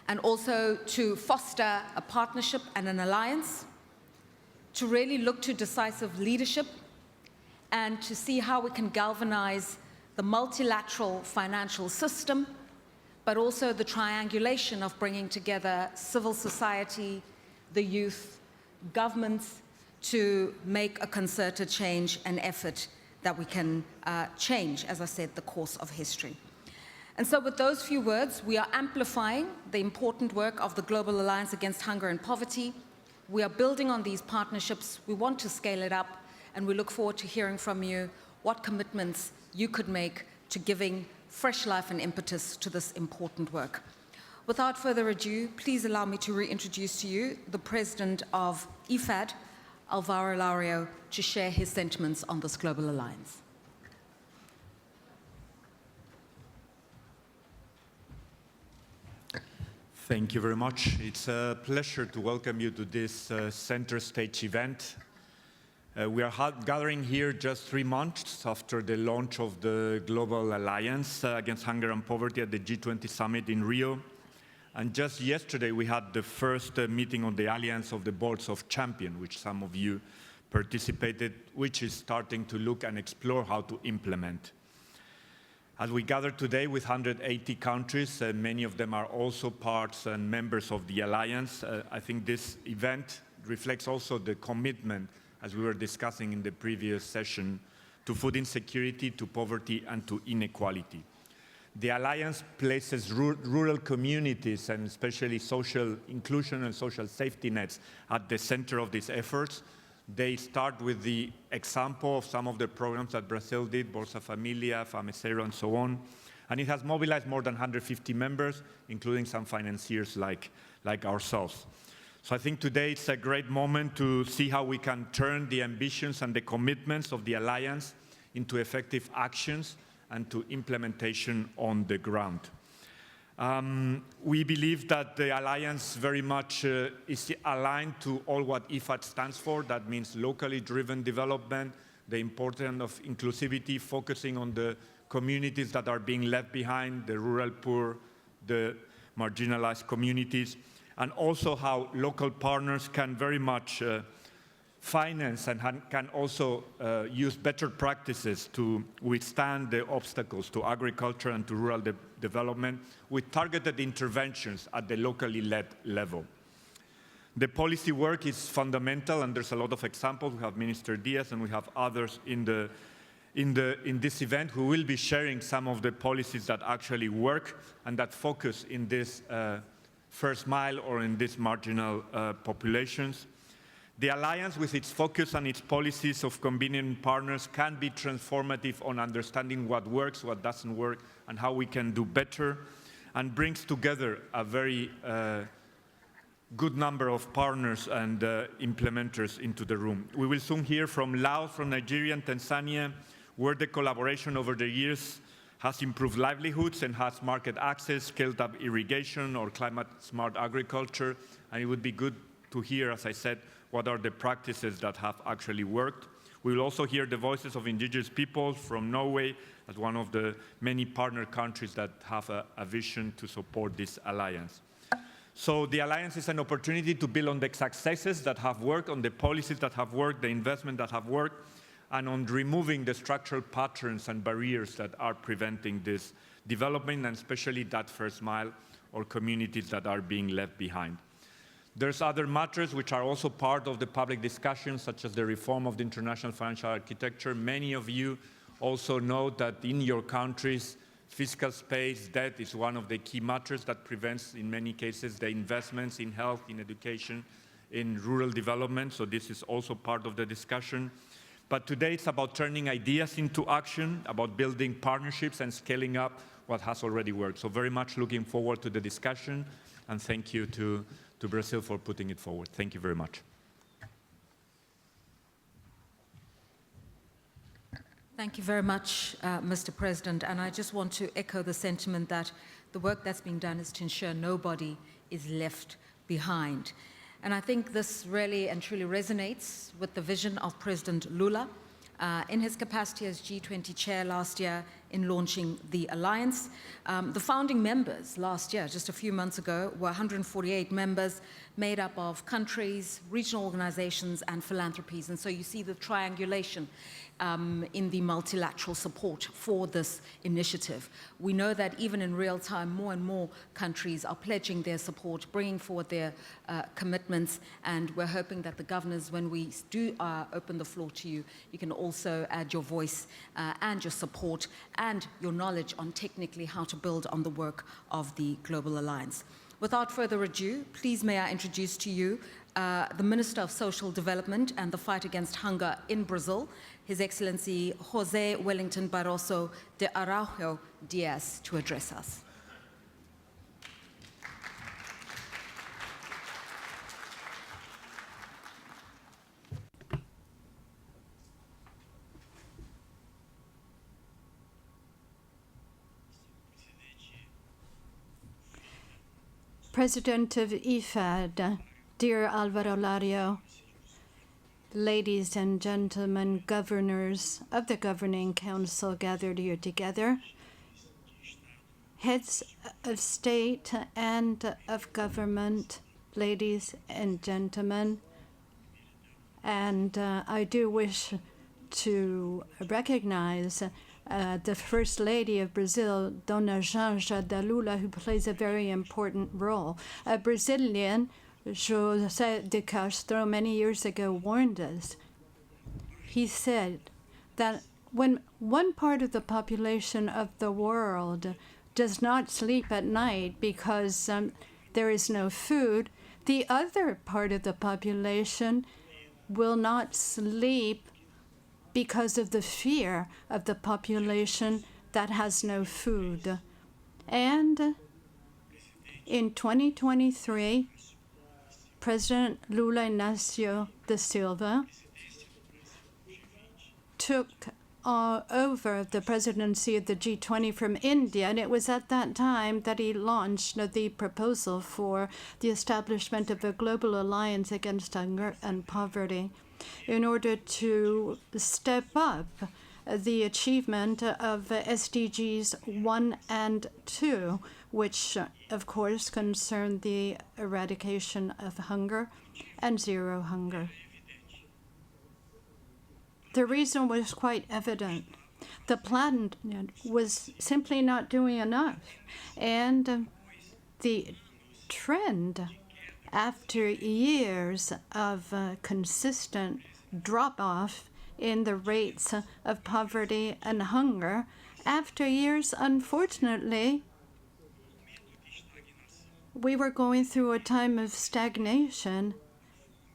and also to foster a partnership and an alliance, to really look to decisive leadership and to see how we can galvanize the multilateral financial system, but also the triangulation of bringing together civil society, the youth, governments, to make a concerted change and effort that we can change, as I said, the course of history. And so with those few words, we are amplifying the important work of the Global Alliance Against Hunger and Poverty. We are building on these partnerships. We want to scale it up, and we look forward to hearing from you what commitments you could make to giving fresh life and impetus to this important work. Without further ado, please allow me to reintroduce to you the President of IFAD, Alvaro Lario, to share his sentiments on this global alliance. Thank you very much. It's a pleasure to welcome you to this center stage event. We are gathering here just 3 months after the launch of the Global Alliance Against Hunger and Poverty at the G20 Summit in Rio. And just yesterday, we had the first meeting on the Alliance of the Boards of Champions, which some of you participated, which is starting to look and explore how to implement. As we gather today with 180 countries, many of them are also parts and members of the Alliance, I think this event reflects also the commitment, as we were discussing in the previous session, to food insecurity, to poverty, and to inequality. The Alliance places rural communities and especially social inclusion and social safety nets at the center of these efforts. They start with the example of some of the programs that Brazil did, Bolsa Familia, Fame Zero, and so on. And it has mobilized more than 150 members, including some financiers like ourselves. So I think today it's a great moment to see how we can turn the ambitions and the commitments of the Alliance into effective actions and to implementation on the ground. We believe that the Alliance very much is aligned to all what IFAD stands for. That means locally driven development, the importance of inclusivity, focusing on the communities that are being left behind, the rural poor, the marginalized communities, and also how local partners can very much finance and can also use better practices to withstand the obstacles to agriculture and to rural development with targeted interventions at the locally led level. The policy work is fundamental, and there's a lot of examples. We have Minister Diaz and we have others in this event who will be sharing some of the policies that actually work and that focus in this first mile or in these marginal populations. The Alliance, with its focus and its policies of convenient partners, can be transformative on understanding what works, what doesn't work, and how we can do better, and brings together a very good number of partners and implementers into the room. We will soon hear from Laos, from Nigeria, and Tanzania, where the collaboration over the years has improved livelihoods, enhanced market access, scaled up irrigation or climate-smart agriculture, and it would be good to hear, as I said, what are the practices that have actually worked. We will also hear the voices of indigenous peoples from Norway as one of the many partner countries that have a vision to support this alliance. So the alliance is an opportunity to build on the successes that have worked, on the policies that have worked, the investment that have worked, and on removing the structural patterns and barriers that are preventing this development, and especially that first mile or communities that are being left behind. There's other matters which are also part of the public discussion, such as the reform of the international financial architecture. Many of you also know that in your countries, fiscal space, debt is one of the key matters that prevents, in many cases, the investments in health, in education, in rural development, so this is also part of the discussion. But today it's about turning ideas into action, about building partnerships and scaling up what has already worked. So very much looking forward to the discussion, and thank you to Brazil for putting it forward. Thank you very much. Thank you very much, Mr. President. And I just want to echo the sentiment that the work that's being done is to ensure nobody is left behind. And I think this really and truly resonates with the vision of President Lula in his capacity as G20 chair last year in launching the alliance. The founding members last year, just a few months ago, were 148 members made up of countries, regional organizations, and philanthropies. And so you see the triangulation in the multilateral support for this initiative. We know that even in real time, more and more countries are pledging their support, bringing forward their commitments, and we're hoping that the governors, when we do open the floor to you, you can also add your voice and your support and your knowledge on technically how to build on the work of the Global Alliance. Without further ado, please may I introduce to you the Minister of Social Development and the Fight Against Hunger in Brazil, His Excellency José Wellington Barroso de Araujo Dias, to address us. President of IFAD, dear Alvaro Lario, ladies and gentlemen, governors of the Governing Council gathered here together, heads of state and of government, ladies and gentlemen, and I do wish to recognize the First Lady of Brazil, Dona Janja da Lula, who plays a very important role. A Brazilian, José de Castro, many years ago warned us. He said that when one part of the population of the world does not sleep at night because there is no food, the other part of the population will not sleep because of the fear of the population that has no food. And in 2023, President Lula Inácio da Silva took over the presidency of the G20 from India, and it was at that time that he launched the proposal for the establishment of a global alliance against hunger and poverty, in order to step up the achievement of SDGs 1 and 2, which, of course, concern the eradication of hunger and zero hunger. The reason was quite evident. The plan was simply not doing enough, and the trend after years of consistent drop-off in the rates of poverty and hunger, after years, unfortunately, we were going through a time of stagnation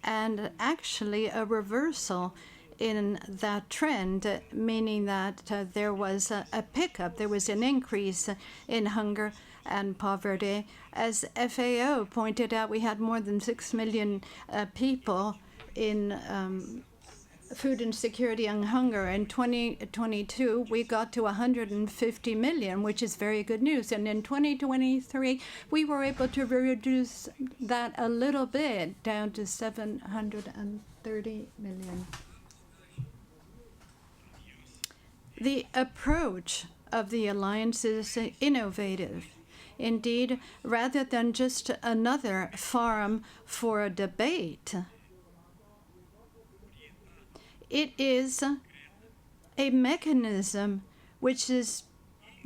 and actually a reversal in that trend, meaning that there was a pickup, there was an increase in hunger and poverty. As FAO pointed out, we had more than 6 million people in food insecurity and hunger. In 2022, we got to 150 million, which is very good news. And in 2023, we were able to reduce that a little bit down to 730 million. The approach of the alliance is innovative. Indeed, rather than just another forum for a debate, it is a mechanism which is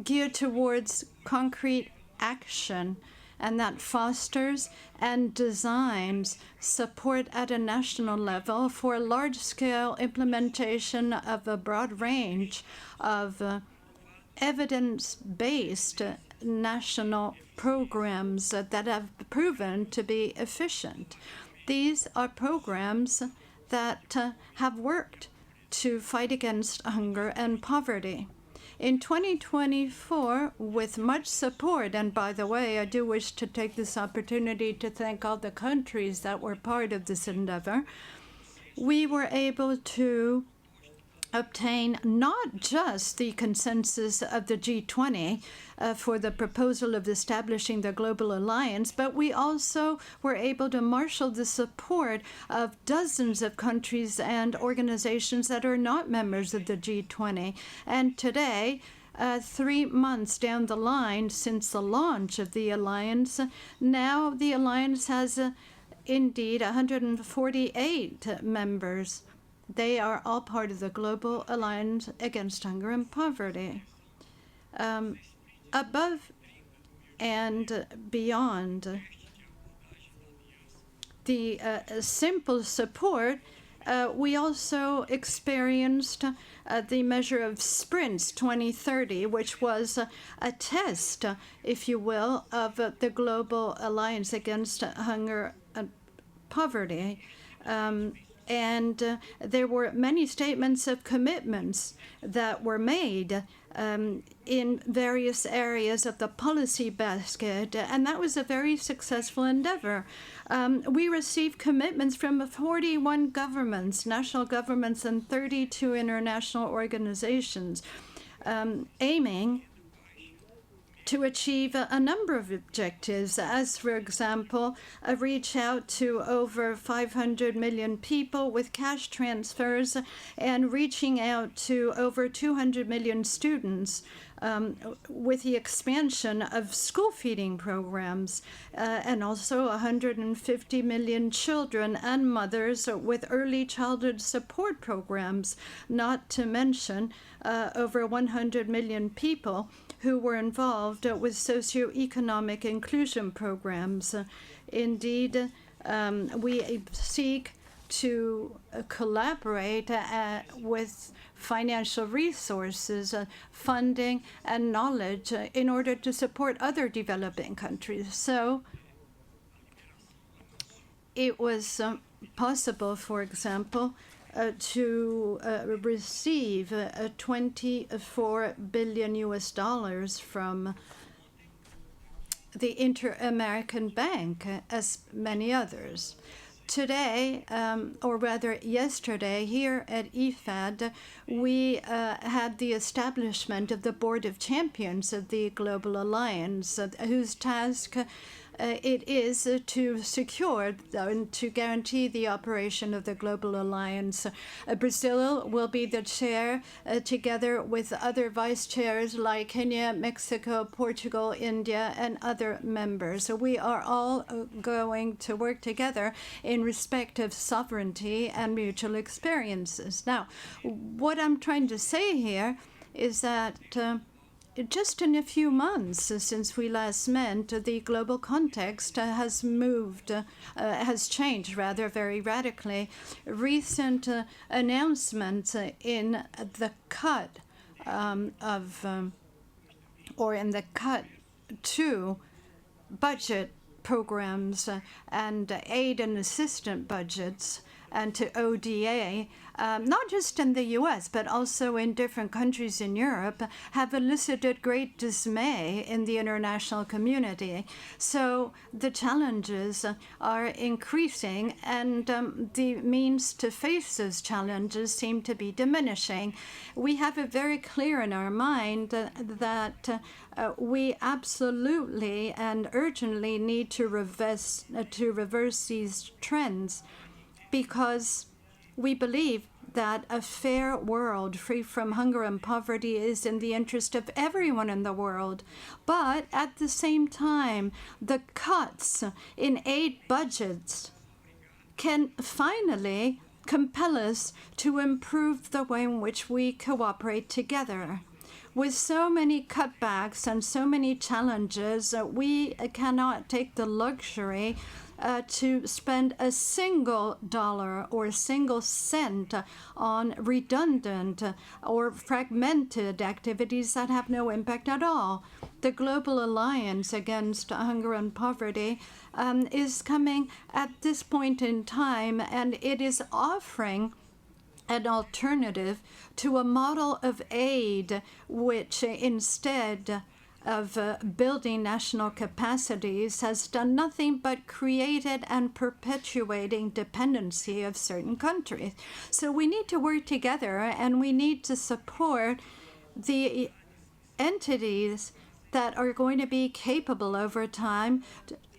geared towards concrete action, and that fosters and designs support at a national level for large-scale implementation of a broad range of evidence-based national programs that have proven to be efficient. These are programs that have worked to fight against hunger and poverty. In 2024, with much support, and by the way, I do wish to take this opportunity to thank all the countries that were part of this endeavor, we were able to obtain not just the consensus of the G20 for the proposal of establishing the Global Alliance, but we also were able to marshal the support of dozens of countries and organizations that are not members of the G20. And today, 3 months down the line since the launch of the alliance, now the alliance has indeed 148 members. They are all part of the Global Alliance Against Hunger and Poverty. Above and beyond the simple support, we also experienced the measure of Sprints 2030, which was a test, if you will, of the Global Alliance Against Hunger and Poverty. And there were many statements of commitments that were made in various areas of the policy basket, and that was a very successful endeavor. We received commitments from 41 governments, national governments, and 32 international organizations, aiming to achieve a number of objectives, as, for example, reach out to over 500 million people with cash transfers and reaching out to over 200 million students with the expansion of school feeding programs, and also 150 million children and mothers with early childhood support programs, not to mention over 100 million people who were involved with socioeconomic inclusion programs. Indeed, we seek to collaborate with financial resources, funding, and knowledge in order to support other developing countries. So it was possible, for example, to receive $24 billion from the Inter-American Bank, as many others. Today, or rather yesterday, here at IFAD, we had the establishment of the Board of Champions of the Global Alliance, whose task it is to secure and to guarantee the operation of the Global Alliance. Brazil will be the chair, together with other vice chairs like Kenya, Mexico, Portugal, India, and other members. So we are all going to work together in respect of sovereignty and mutual experiences. Now, what I'm trying to say here is that just in a few months since we last met, the global context has changed rather very radically. Recent announcements in the cut in the cut to budget programs and aid and assistance budgets and to ODA, not just in the US, but also in different countries in Europe, have elicited great dismay in the international community. So the challenges are increasing, and the means to face those challenges seem to be diminishing. We have it very clear in our mind that we absolutely and urgently need to reverse these trends, because we believe that a fair world free from hunger and poverty is in the interest of everyone in the world. But at the same time, the cuts in aid budgets can finally compel us to improve the way in which we cooperate together. With so many cutbacks and so many challenges, we cannot take the luxury to spend a single dollar or a single cent on redundant or fragmented activities that have no impact at all. the Global Alliance Against Hunger and Poverty is coming at this point in time, and it is offering an alternative to a model of aid which, instead of building national capacities, has done nothing but created and perpetuating dependency of certain countries. So we need to work together, and we need to support the entities that are going to be capable over time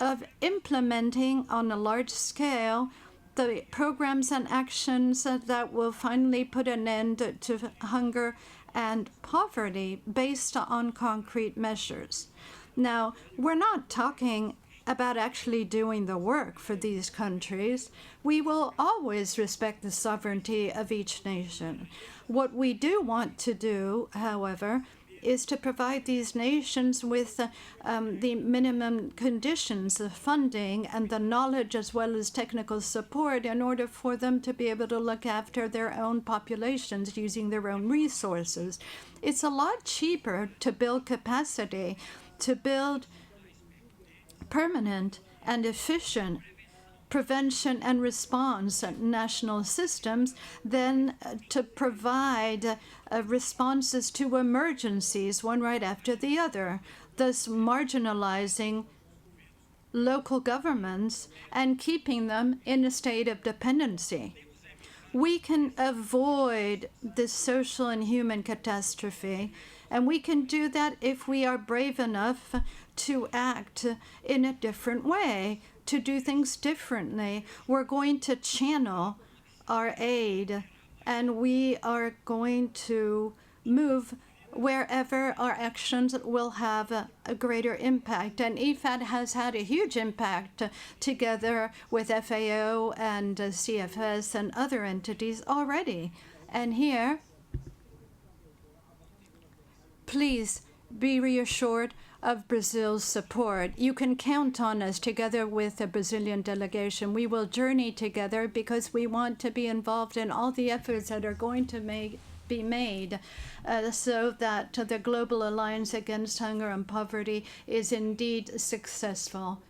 of implementing on a large scale the programs and actions that will finally put an end to hunger and poverty based on concrete measures. Now, we're not talking about actually doing the work for these countries. We will always respect the sovereignty of each nation. What we do want to do, however, is to provide these nations with the minimum conditions of funding and the knowledge as well as technical support in order for them to be able to look after their own populations using their own resources. It's a lot cheaper to build capacity, to build permanent and efficient prevention and response national systems than to provide responses to emergencies, one right after the other, thus marginalizing local governments and keeping them in a state of dependency. We can avoid this social and human catastrophe, and we can do that if we are brave enough to act in a different way, to do things differently. We're going to channel our aid, and we are going to move wherever our actions will have a greater impact. And IFAD has had a huge impact together with FAO and CFS and other entities already. And here, please be reassured of Brazil's support. You can count on us together with the Brazilian delegation. We will journey together because we want to be involved in all the efforts that are going to be made so that the Global Alliance Against Hunger and Poverty is indeed successful.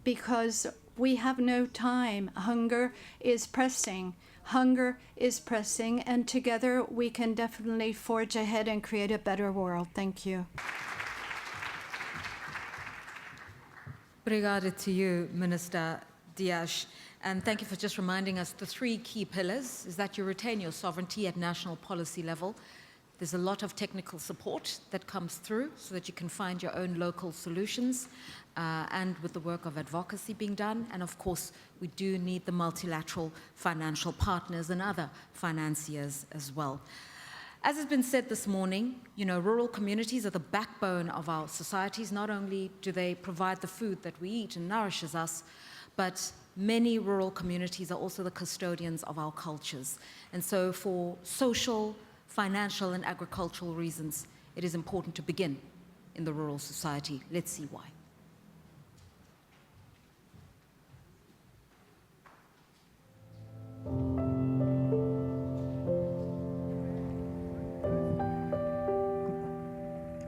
Because we have no time. Hunger is pressing. Hunger is pressing, and together we can definitely forge ahead and create a better world. Thank you. Obrigada to you, Minister Dias. And thank you for just reminding us the three key pillars is that you retain your sovereignty at national policy level. There's a lot of technical support that comes through so that you can find your own local solutions and with the work of advocacy being done. And of course, we do need the multilateral financial partners and other financiers as well. As has been said this morning, rural communities are the backbone of our societies. Not only do they provide the food that we eat and nourishes us, but many rural communities are also the custodians of our cultures. And so for social, financial, and agricultural reasons, it is important to begin in the rural society. Let's see why.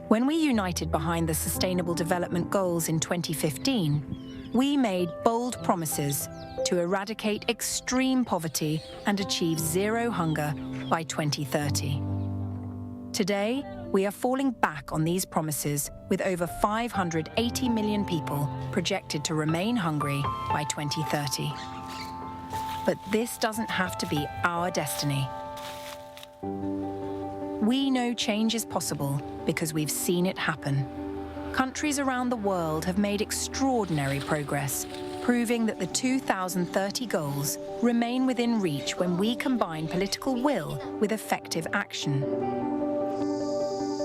When we united behind the Sustainable Development Goals in 2015, we made bold promises to eradicate extreme poverty and achieve zero hunger by 2030. Today, we are falling back on these promises with over 580 million people projected to remain hungry by 2030. But this doesn't have to be our destiny. We know change is possible because we've seen it happen. Countries around the world have made extraordinary progress, proving that the 2030 goals remain within reach when we combine political will with effective action.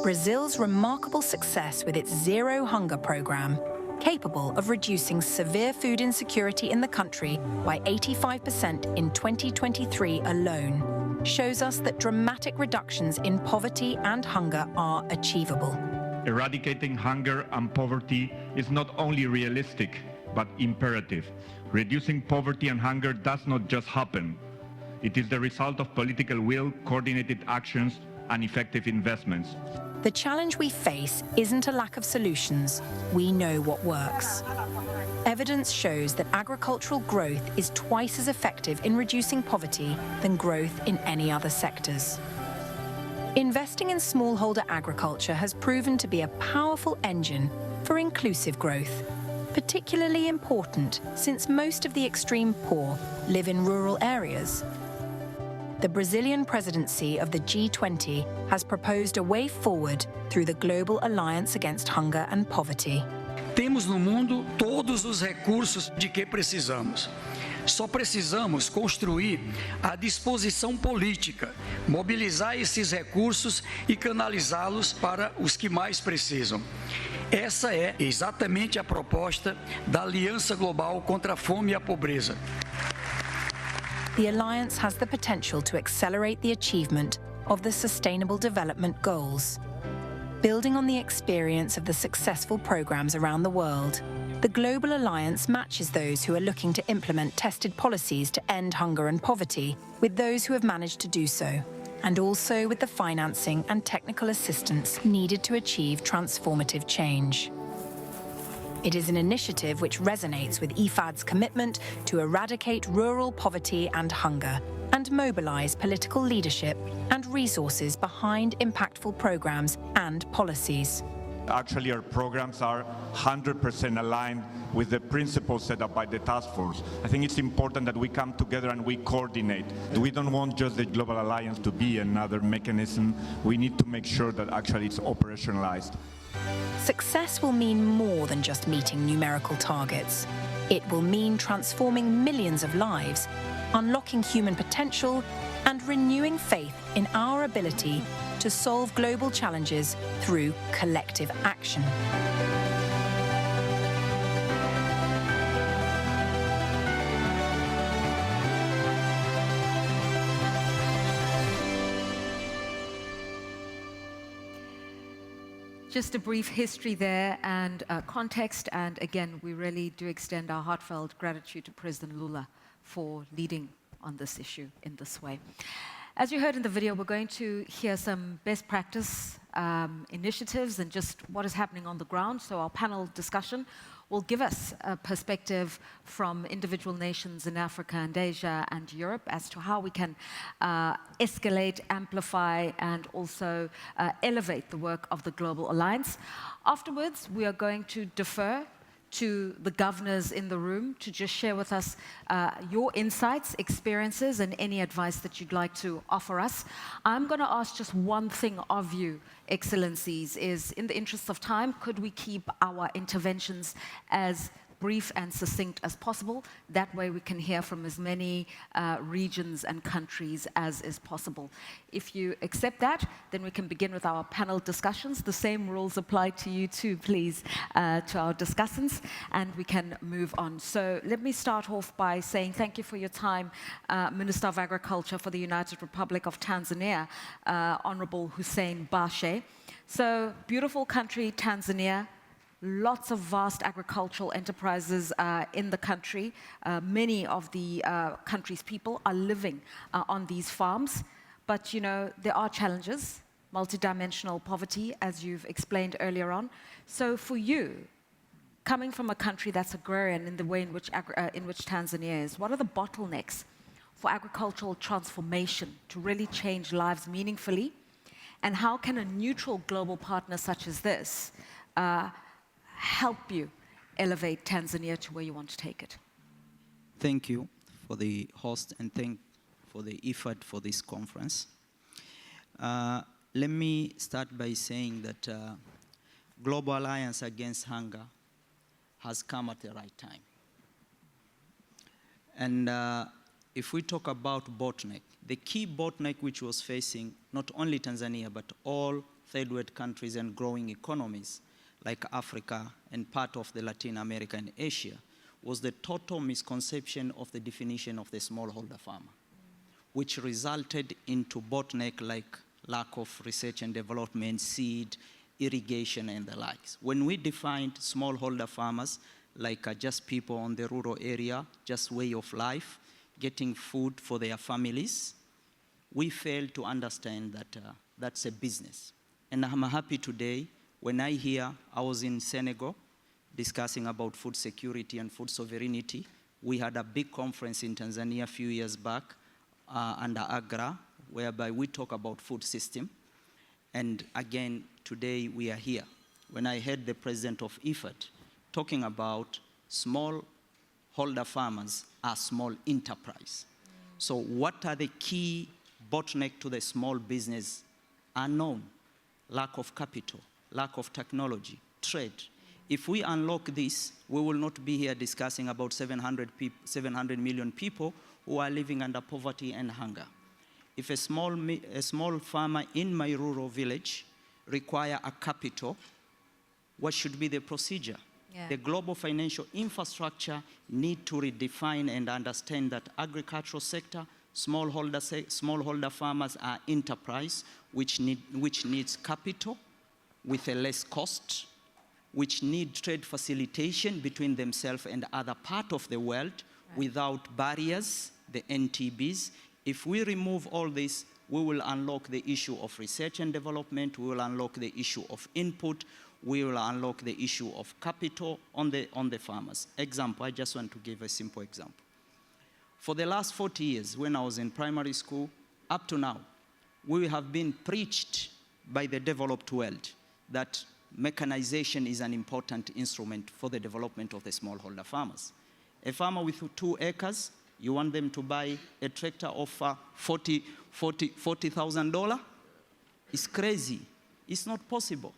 Brazil's remarkable success with its Zero Hunger program, capable of reducing severe food insecurity in the country by 85% in 2023 alone, shows us that dramatic reductions in poverty and hunger are achievable. Eradicating hunger and poverty is not only realistic, but imperative. Reducing poverty and hunger does not just happen. It is the result of political will, coordinated actions, and effective investments. The challenge we face isn't a lack of solutions. We know what works. Evidence shows that agricultural growth is twice as effective in reducing poverty than growth in any other sectors. Investing in smallholder agriculture has proven to be a powerful engine for inclusive growth, particularly important since most of the extreme poor live in rural areas. The Brazilian presidency of the G20 has proposed a way forward through the Global Alliance Against Hunger and Poverty. Temos no mundo todos os recursos de que precisamos. Só precisamos construir a disposição política, mobilizar esses recursos e canalizá-los para os que mais precisam. Essa é exatamente a proposta da Aliança Global contra a Fome e a Pobreza. The alliance has the potential to accelerate the achievement of the Sustainable Development Goals. Building on the experience of the successful programs around the world, the Global Alliance matches those who are looking to implement tested policies to end hunger and poverty with those who have managed to do so, and also with the financing and technical assistance needed to achieve transformative change. It is an initiative which resonates with IFAD's commitment to eradicate rural poverty and hunger and mobilize political leadership and resources behind impactful programs and policies. Actually, our programs are 100% aligned with the principles set up by the task force. I think it's important that we come together and we coordinate. We don't want just the Global Alliance to be another mechanism. We need to make sure that actually it's operationalized. Success will mean more than just meeting numerical targets. It will mean transforming millions of lives, unlocking human potential, and renewing faith in our ability to solve global challenges through collective action. Just a brief history there and context, and again, we really do extend our heartfelt gratitude to President Lula for leading on this issue in this way. As you heard in the video, we're going to hear some best practice initiatives and just what is happening on the ground. So our panel discussion will give us a perspective from individual nations in Africa and Asia and Europe as to how we can escalate, amplify, and also elevate the work of the Global Alliance. Afterwards, we are going to defer to the governors in the room to just share with us your insights, experiences, and any advice that you'd like to offer us. I'm going to ask just one thing of you, Excellencies, is in the interest of time, could we keep our interventions as brief and succinct as possible? That way we can hear from as many regions and countries as is possible. If you accept that, then we can begin with our panel discussions. The same rules apply to you too, please, to our discussants, and we can move on. So let me start off by saying thank you for your time, Minister of Agriculture for the United Republic of Tanzania, Honorable Hussein Bashe. So beautiful country, Tanzania. Lots of vast agricultural enterprises in the country. Many of the country's people are living on these farms. But, you know, there are challenges, multidimensional poverty, as you've explained earlier on. So for you, coming from a country that's agrarian in the way in which Tanzania is, what are the bottlenecks for agricultural transformation to really change lives meaningfully? And how can a neutral global partner such as this help you elevate Tanzania to where you want to take it? Thank you for the host and thank for the IFAD for this conference. Let me start by saying that Global Alliance Against Hunger has come at the right time. And if we talk about bottleneck, the key bottleneck which was facing not only Tanzania but all third world countries and growing economies like Africa and part of the Latin America and Asia, was the total misconception of the definition of the smallholder farmer, which resulted into bottleneck like lack of research and development, seed, irrigation, and the likes. When we defined smallholder farmers like just people on the rural area, just way of life, getting food for their families, we failed to understand that that's a business. And I'm happy today, when I was in Senegal discussing about food security and food sovereignty. We had a big conference in Tanzania a few years back under AGRA, whereby we talk about food system. And again, today we are here. When I heard the president of IFAD talking about smallholder farmers are small enterprise. So what are the key bottleneck to the small business? Unknown, lack of capital, lack of technology, trade. If we unlock this, we will not be here discussing about 700 million people who are living under poverty and hunger. If a small farmer in my rural village require a capital, what should be the procedure? Yeah. The global financial infrastructure need to redefine and understand that agricultural sector, smallholder farmers are enterprise which needs capital with a less cost, which need trade facilitation between themselves and other part of the world without barriers, the NTBs. If we remove all this, we will unlock the issue of research and development, we will unlock the issue of input, we will unlock the issue of capital on the farmers. Example, I just want to give a simple example. For the last 40 years, when I was in primary school, up to now, we have been preached by the developed world that mechanization is an important instrument for the development of the smallholder farmers. A farmer with 2 acres, you want them to buy a tractor of $40,000? It's crazy. It's not possible.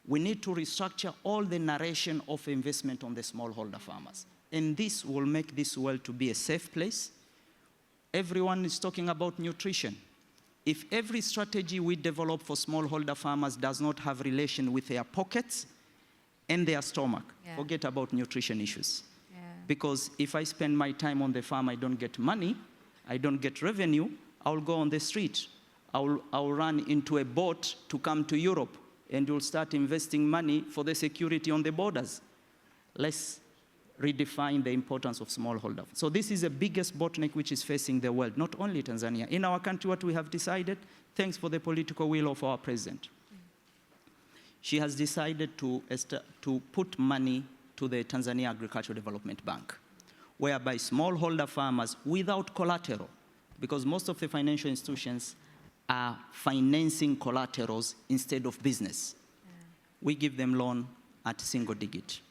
We need to restructure all the narration of investment on the smallholder farmers. And this will make this world to be a safe place. Everyone is talking about nutrition. If every strategy we develop for smallholder farmers does not have relation with their pockets and their stomach, forget about nutrition issues. Because if I spend my time on the farm, I don't get money, I don't get revenue, I'll go on the street. I'll run into a boat to come to Europe, and you'll start investing money for the security on the borders. Let's redefine the importance of smallholder. So this is the biggest bottleneck which is facing the world, not only Tanzania. In our country, what we have decided, thanks for the political will of our president, she has decided to put money to the Tanzania Agricultural Development Bank, whereby smallholder farmers without collateral, because most of the financial institutions are financing collaterals instead of business. We give them loan at single digit.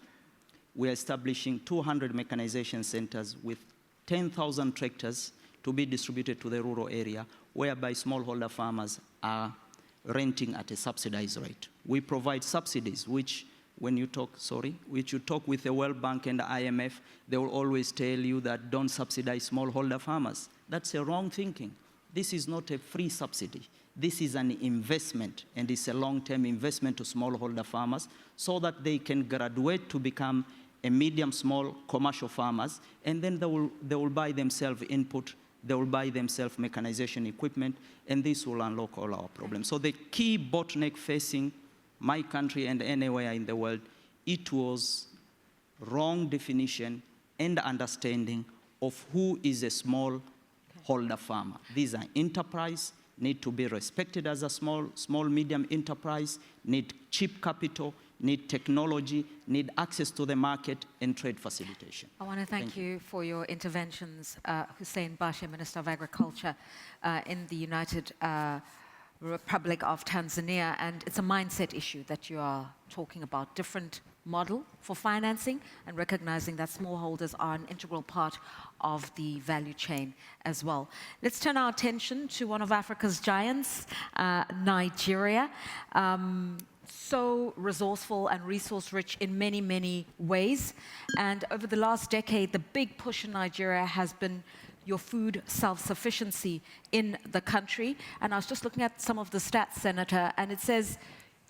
We are establishing 200 mechanization centers with 10,000 tractors to be distributed to the rural area, whereby smallholder farmers are renting at a subsidized rate. We provide subsidies, which when you talk, which you talk with the World Bank and the IMF, they will always tell you that don't subsidize smallholder farmers. That's a wrong thinking. This is not a free subsidy. This is an investment, and it's a long-term investment to smallholder farmers so that they can graduate to become a medium, small commercial farmers, and then they will buy themselves input, they will buy themselves mechanization equipment, and this will unlock all our problems. So the key bottleneck facing my country and anywhere in the world, it was wrong definition and understanding of who is a smallholder farmer. These are enterprise, need to be respected as a small, medium enterprise, need cheap capital, need technology, need access to the market and trade facilitation. I want to thank you for your interventions, Hussein Bashe, Minister of Agriculture in the United Republic of Tanzania, and it's a mindset issue that you are talking about, different model for financing and recognizing that smallholders are an integral part of the value chain as well. Let's turn our attention to one of Africa's giants, Nigeria. So resourceful and resource-rich in many, many ways. And over the last decade, the big push in Nigeria has been your food self-sufficiency in the country. And I was just looking at some of the stats, Senator, and it says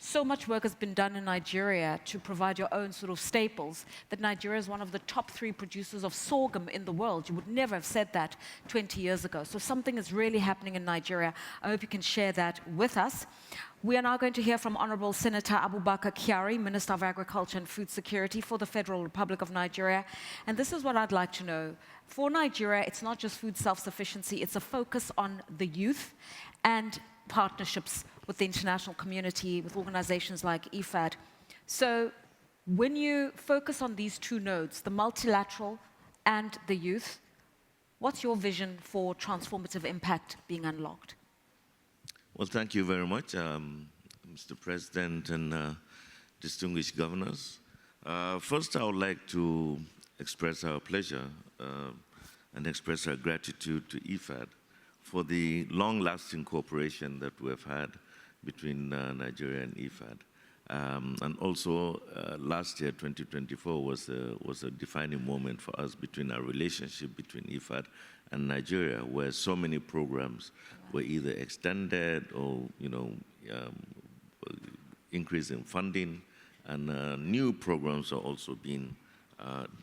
so much work has been done in Nigeria to provide your own sort of staples that Nigeria is one of the top 3 producers of sorghum in the world. You would never have said that 20 years ago. So something is really happening in Nigeria. I hope you can share that with us. We are now going to hear from Honorable Senator Abubakar Kyari, Minister of Agriculture and Food Security for the Federal Republic of Nigeria. And this is what I'd like to know. For Nigeria, it's not just food self-sufficiency, it's a focus on the youth. And partnerships with the international community, with organizations like IFAD. So when you focus on these two nodes, the multilateral and the youth, what's your vision for transformative impact being unlocked? Well, thank you very much, Mr. President and distinguished governors. First, I would like to express our pleasure and express our gratitude to IFAD for the long-lasting cooperation that we have had between Nigeria and IFAD. And also, last year, 2024, was a defining moment for us between our relationship between IFAD and Nigeria, where so many programs were either extended or, increase in funding, and new programs are also being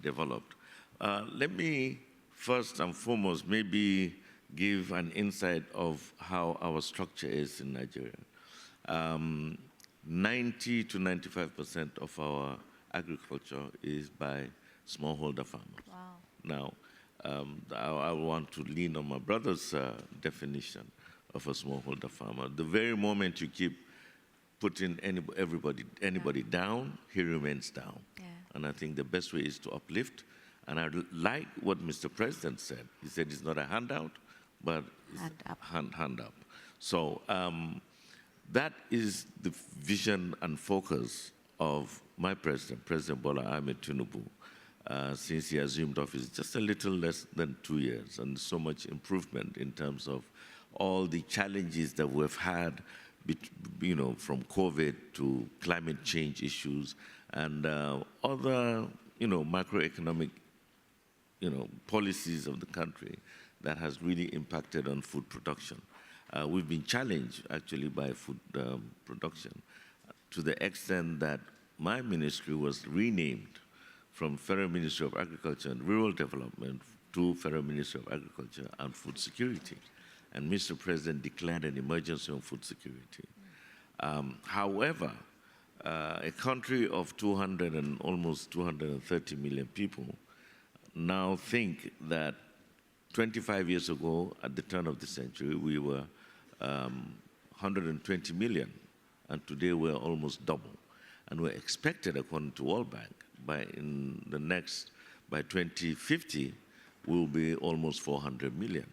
developed. Let me first and foremost maybe give an insight of how our structure is in Nigeria. 90 to 95% of our agriculture is by smallholder farmers. Wow. Now, I want to lean on my brother's definition of a smallholder farmer. The very moment you keep putting anybody down, he remains down. Yeah. And I think the best way is to uplift. And I like what Mr. President said. He said it's not a handout, but it's hand up. So that is the vision and focus of my president, President Bola Ahmed Tinubu, since he assumed office just a little less than 2 years, and so much improvement in terms of all the challenges that we've had, from COVID to climate change issues and other, macroeconomic, policies of the country that has really impacted on food production. We've been challenged, actually, by food production to the extent that my ministry was renamed from Federal Ministry of Agriculture and Rural Development to Federal Ministry of Agriculture and Food Security. And Mr. President declared an emergency on food security. However, a country of almost 230 million people now think that 25 years ago, at the turn of the century, we were 120 million, and today we're almost double. And we're expected, according to World Bank, by 2050, we'll be almost 400 million.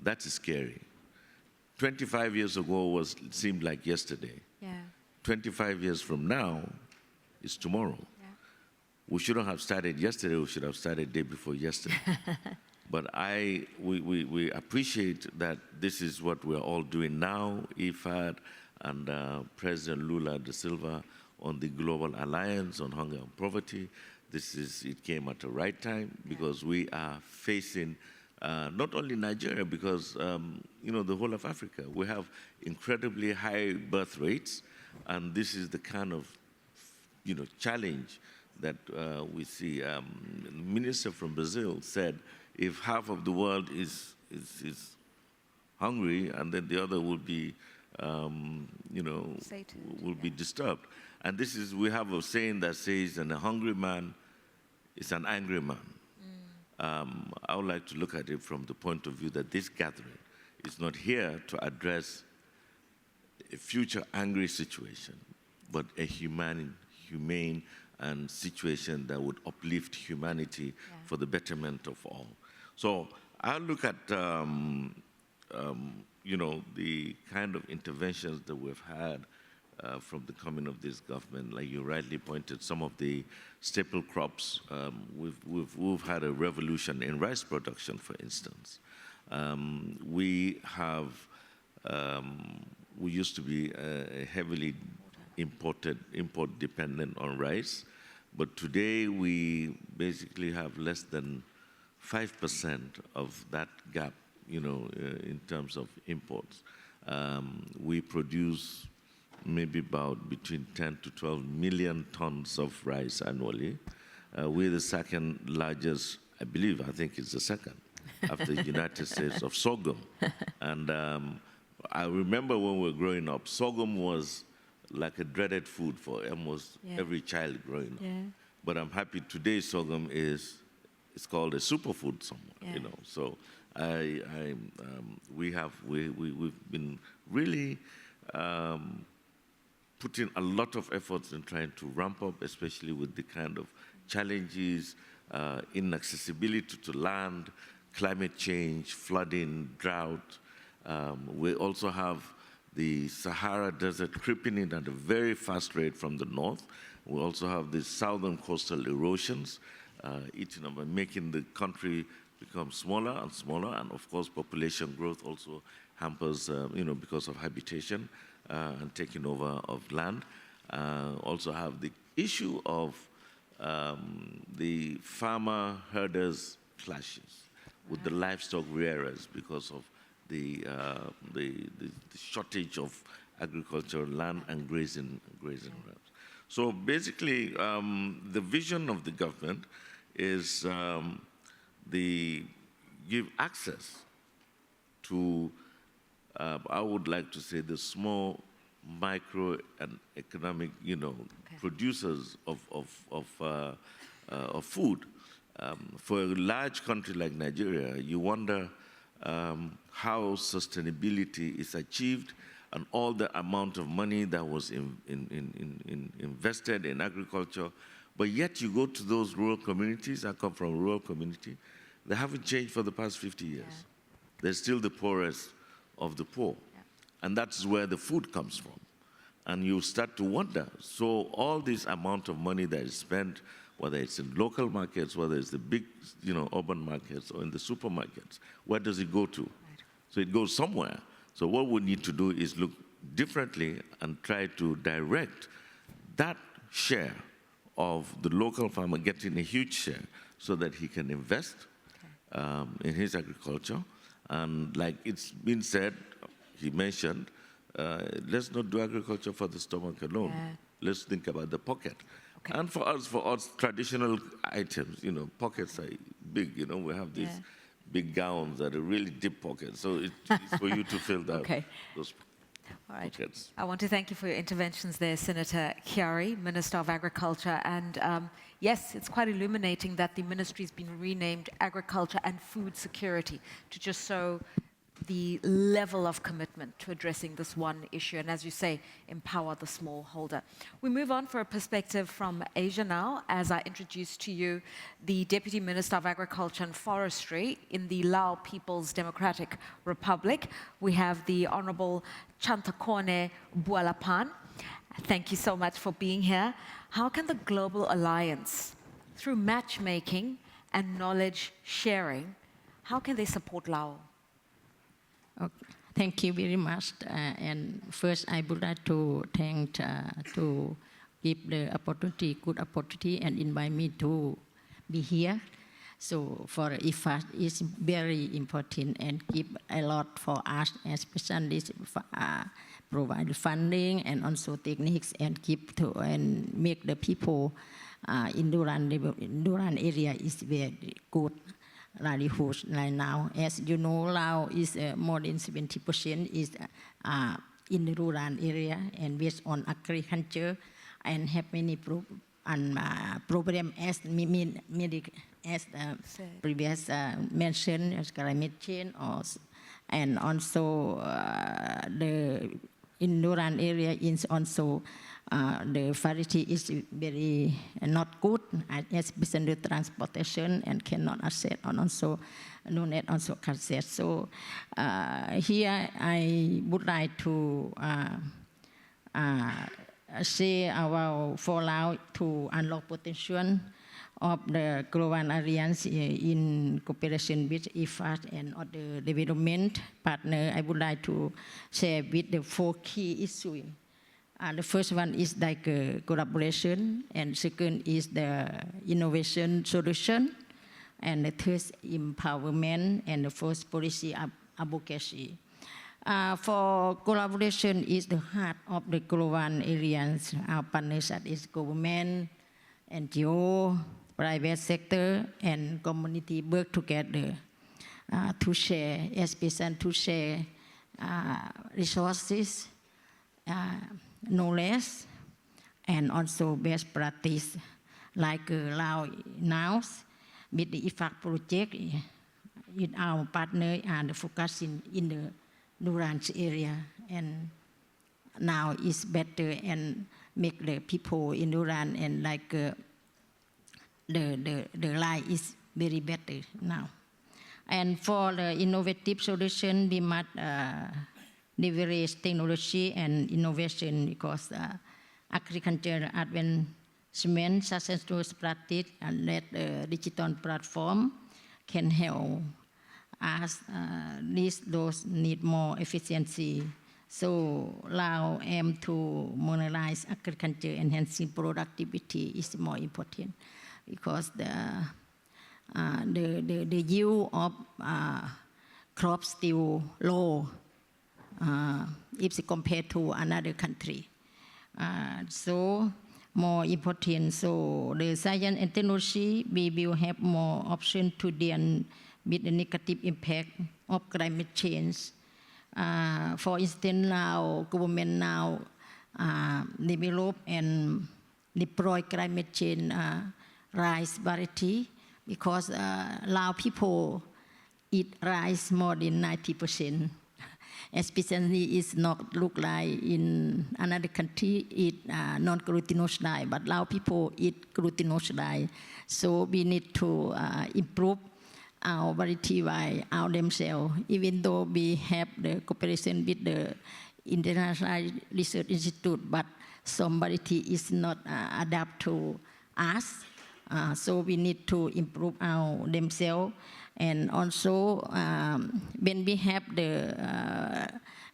That is scary. 25 years ago seemed like yesterday. Yeah. 25 years from now is tomorrow. Yeah. We shouldn't have started yesterday, we should have started day before yesterday. But we appreciate that this is what we're all doing now, IFAD and President Lula da Silva on the Global Alliance on Hunger and Poverty. It came at the right time because we are facing not only Nigeria, because the whole of Africa. We have incredibly high birth rates, and this is the kind of challenge that we see. The minister from Brazil said, if half of the world is hungry, and then the other will be, will be disturbed. And we have a saying that says, and a hungry man is an angry man. I would like to look at it from the point of view that this gathering is not here to address a future angry situation, but a humane and situation that would uplift humanity for the betterment of all. So I look at, the kind of interventions that we've had from the coming of this government. Like you rightly pointed, some of the staple crops, we've had a revolution in rice production, for instance. We used to be heavily import dependent on rice, but today we basically have less than 5% of that gap, in terms of imports. We produce maybe about between 10 to 12 million tons of rice annually. We're the second largest, I think it's the second, after the United States, of sorghum. And I remember when we were growing up, sorghum was like a dreaded food for almost every child growing up. Yeah. But I'm happy today sorghum it's called a superfood somewhere, So we've been really putting a lot of efforts in trying to ramp up, especially with the kind of challenges, inaccessibility to land, climate change, flooding, drought. We also have the Sahara Desert creeping in at a very fast rate from the north. We also have the southern coastal erosions, eating up and making the country become smaller and smaller, and of course population growth also hampers, because of habitation and taking over of land. Also have the issue of the farmer-herders clashes with the livestock rearers because of the shortage of agricultural land and grazing grounds. So basically, the vision of the government is give access to, I would like to say, the small, micro, and economic, producers of food. For a large country like Nigeria, you wonder how sustainability is achieved and all the amount of money that was invested in agriculture. But yet you go to those rural communities, I come from a rural community, they haven't changed for the past 50 years. Yeah. They're still the poorest of the poor. Yeah. And that's where the food comes from. And you start to wonder, so all this amount of money that is spent, whether it's in local markets, whether it's the big, urban markets or in the supermarkets, where does it go to? Right. So it goes somewhere. So what we need to do is look differently and try to direct that share of the local farmer getting a huge share so that he can invest in his agriculture. And like it's been said, he mentioned, let's not do agriculture for the stomach alone. Yeah. Let's think about the pocket. Okay. And for us traditional items, pockets are big, we have these big gowns that are really deep pockets. So it's for you to fill that, those All right. pockets. I want to thank you for your interventions there, Senator Chiari, Minister of Agriculture. And yes, it's quite illuminating that the ministry has been renamed Agriculture and Food Security to just show the level of commitment to addressing this one issue, and as you say, empower the smallholder. We move on for a perspective from Asia now, as I introduce to you the Deputy Minister of Agriculture and Forestry in the Lao People's Democratic Republic. We have the Honorable Chantakone Bualapan. Thank you so much for being here. How can the Global Alliance, through matchmaking and knowledge sharing, how can they support Lao? Thank you very much. And first, I would like to thank to give the opportunity, good opportunity, and invite me to be here. So for IFAD, it's very important and give a lot for us, especially provide funding and also techniques and keep to and make the people in Duran area is very good. Livelihoods right now. As you know, Lao is more than 70% is in the rural area and based on agriculture and have many problems as previous mentioned as climate change and also the in rural area is also the fragility is very not good, especially the transportation and cannot access, and also no net also access. So here I would like to say our fallout to unlock potential of the Global Alliance in cooperation with IFAD and other development partner. I would like to share with the 4 key issues. The first one is like collaboration, and second is the innovation solution, and the third empowerment, and the fourth policy advocacy. For collaboration is the heart of the Global Alliance. Our partners is government, NGO, private sector, and community work together to share, especially to share resources, knowledge, and also best practice, like Lao now with the IFAD project. with our partner and focusing in the Noora area, and now it's better and make the people in Noora and like the life is very better now. And for the innovative solution, we must leverage technology and innovation, because agriculture advancement such as those practice and that digital platform can help us those need more efficiency. So Lao aim to modernize agriculture, enhancing productivity is more important, because the yield of crops still low if compared to another country. So more important, so the science and technology, we will have more options to deal with the negative impact of climate change. For instance, now government now develop and deploy climate change rice variety, because Lao people eat rice more than 90%. Especially it's not look like in another country eat non-glutinous diet, but Lao people eat glutinous diet. So we need to improve our variety by our themselves, even though we have the cooperation with the International Research Institute, but some variety is not adapt to us. So we need to improve our themselves. And also, when we have the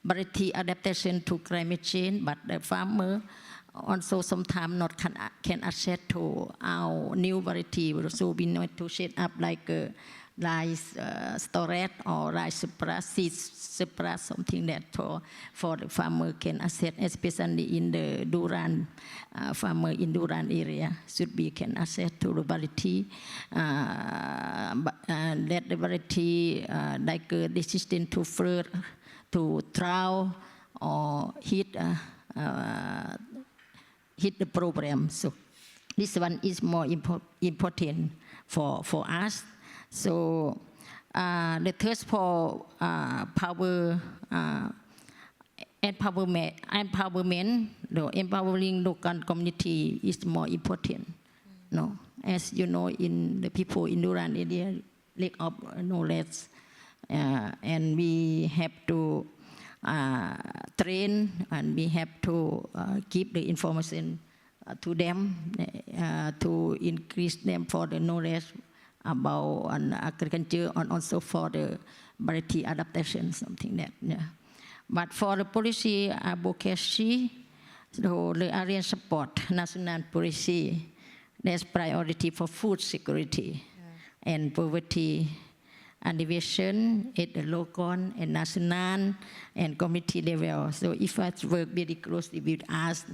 variety adaptation to climate change, but the farmer also sometimes not can access to our new variety. So we need to set up like rice storage or rice surplus, seeds surplus, something that for the farmer can access, especially in the Duran, farmer in Duran area should be can access to the variety, let the variety like resistant to flood, to drought or heat the problem. So this one is more important for us. So the thirst for power empowerment, the empowering local community is more important. No, as you know, in the people in Duran area, lack of knowledge, and we have to train, and we have to give the information to them to increase them for the knowledge about agriculture, and also for the variety adaptation, something that. Yeah. But for the policy advocacy, so the area support national policy, there's priority for food security and poverty alleviation at the local and national and community level. So IFAD work very closely with us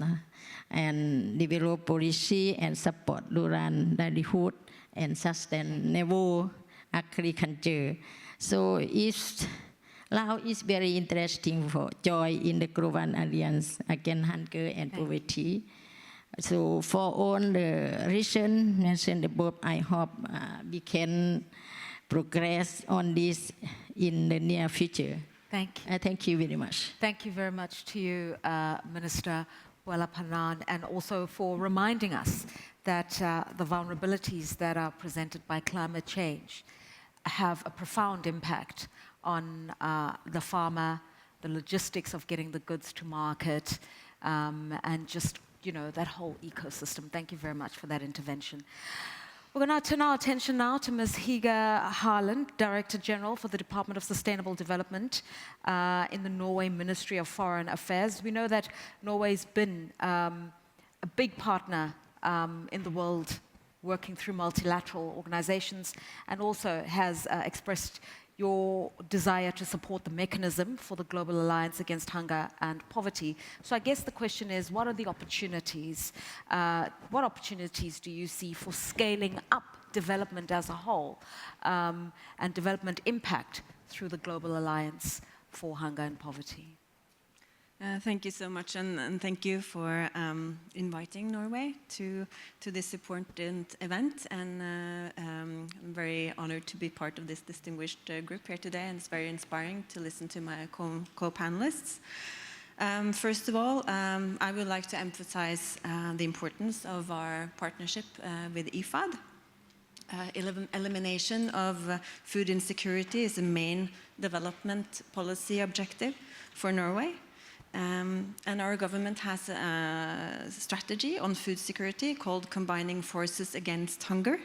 and develop policy and support rural livelihood and sustainable agriculture. So Lao is very interesting for join in the Global Alliance Against Hunger and Poverty. So for all the reasons mentioned above, I hope we can progress on this in the near future. Thank you. Thank you very much. Thank you very much to you, Minister Welapanan, and also for reminding us that the vulnerabilities that are presented by climate change have a profound impact on the farmer, the logistics of getting the goods to market, and just, you know, that whole ecosystem. Thank you very much for that intervention. We're going to turn our attention now to Ms. Higa Harland, Director General for the Department of Sustainable Development in the Norway Ministry of Foreign Affairs. We know that Norway's been a big partner in the world, working through multilateral organizations, and also has expressed your desire to support the mechanism for the Global Alliance Against Hunger and Poverty. So I guess the question is, what are the opportunities? What opportunities do you see for scaling up development as a whole and development impact through the Global Alliance for Hunger and Poverty? Thank you so much, and thank you for inviting Norway to this important event. And I'm very honored to be part of this distinguished group here today, and it's very inspiring to listen to my co-panelists. First of all, I would like to emphasize the importance of our partnership with IFAD. Elimination of food insecurity is a main development policy objective for Norway. And our government has a strategy on food security called Combining Forces Against Hunger.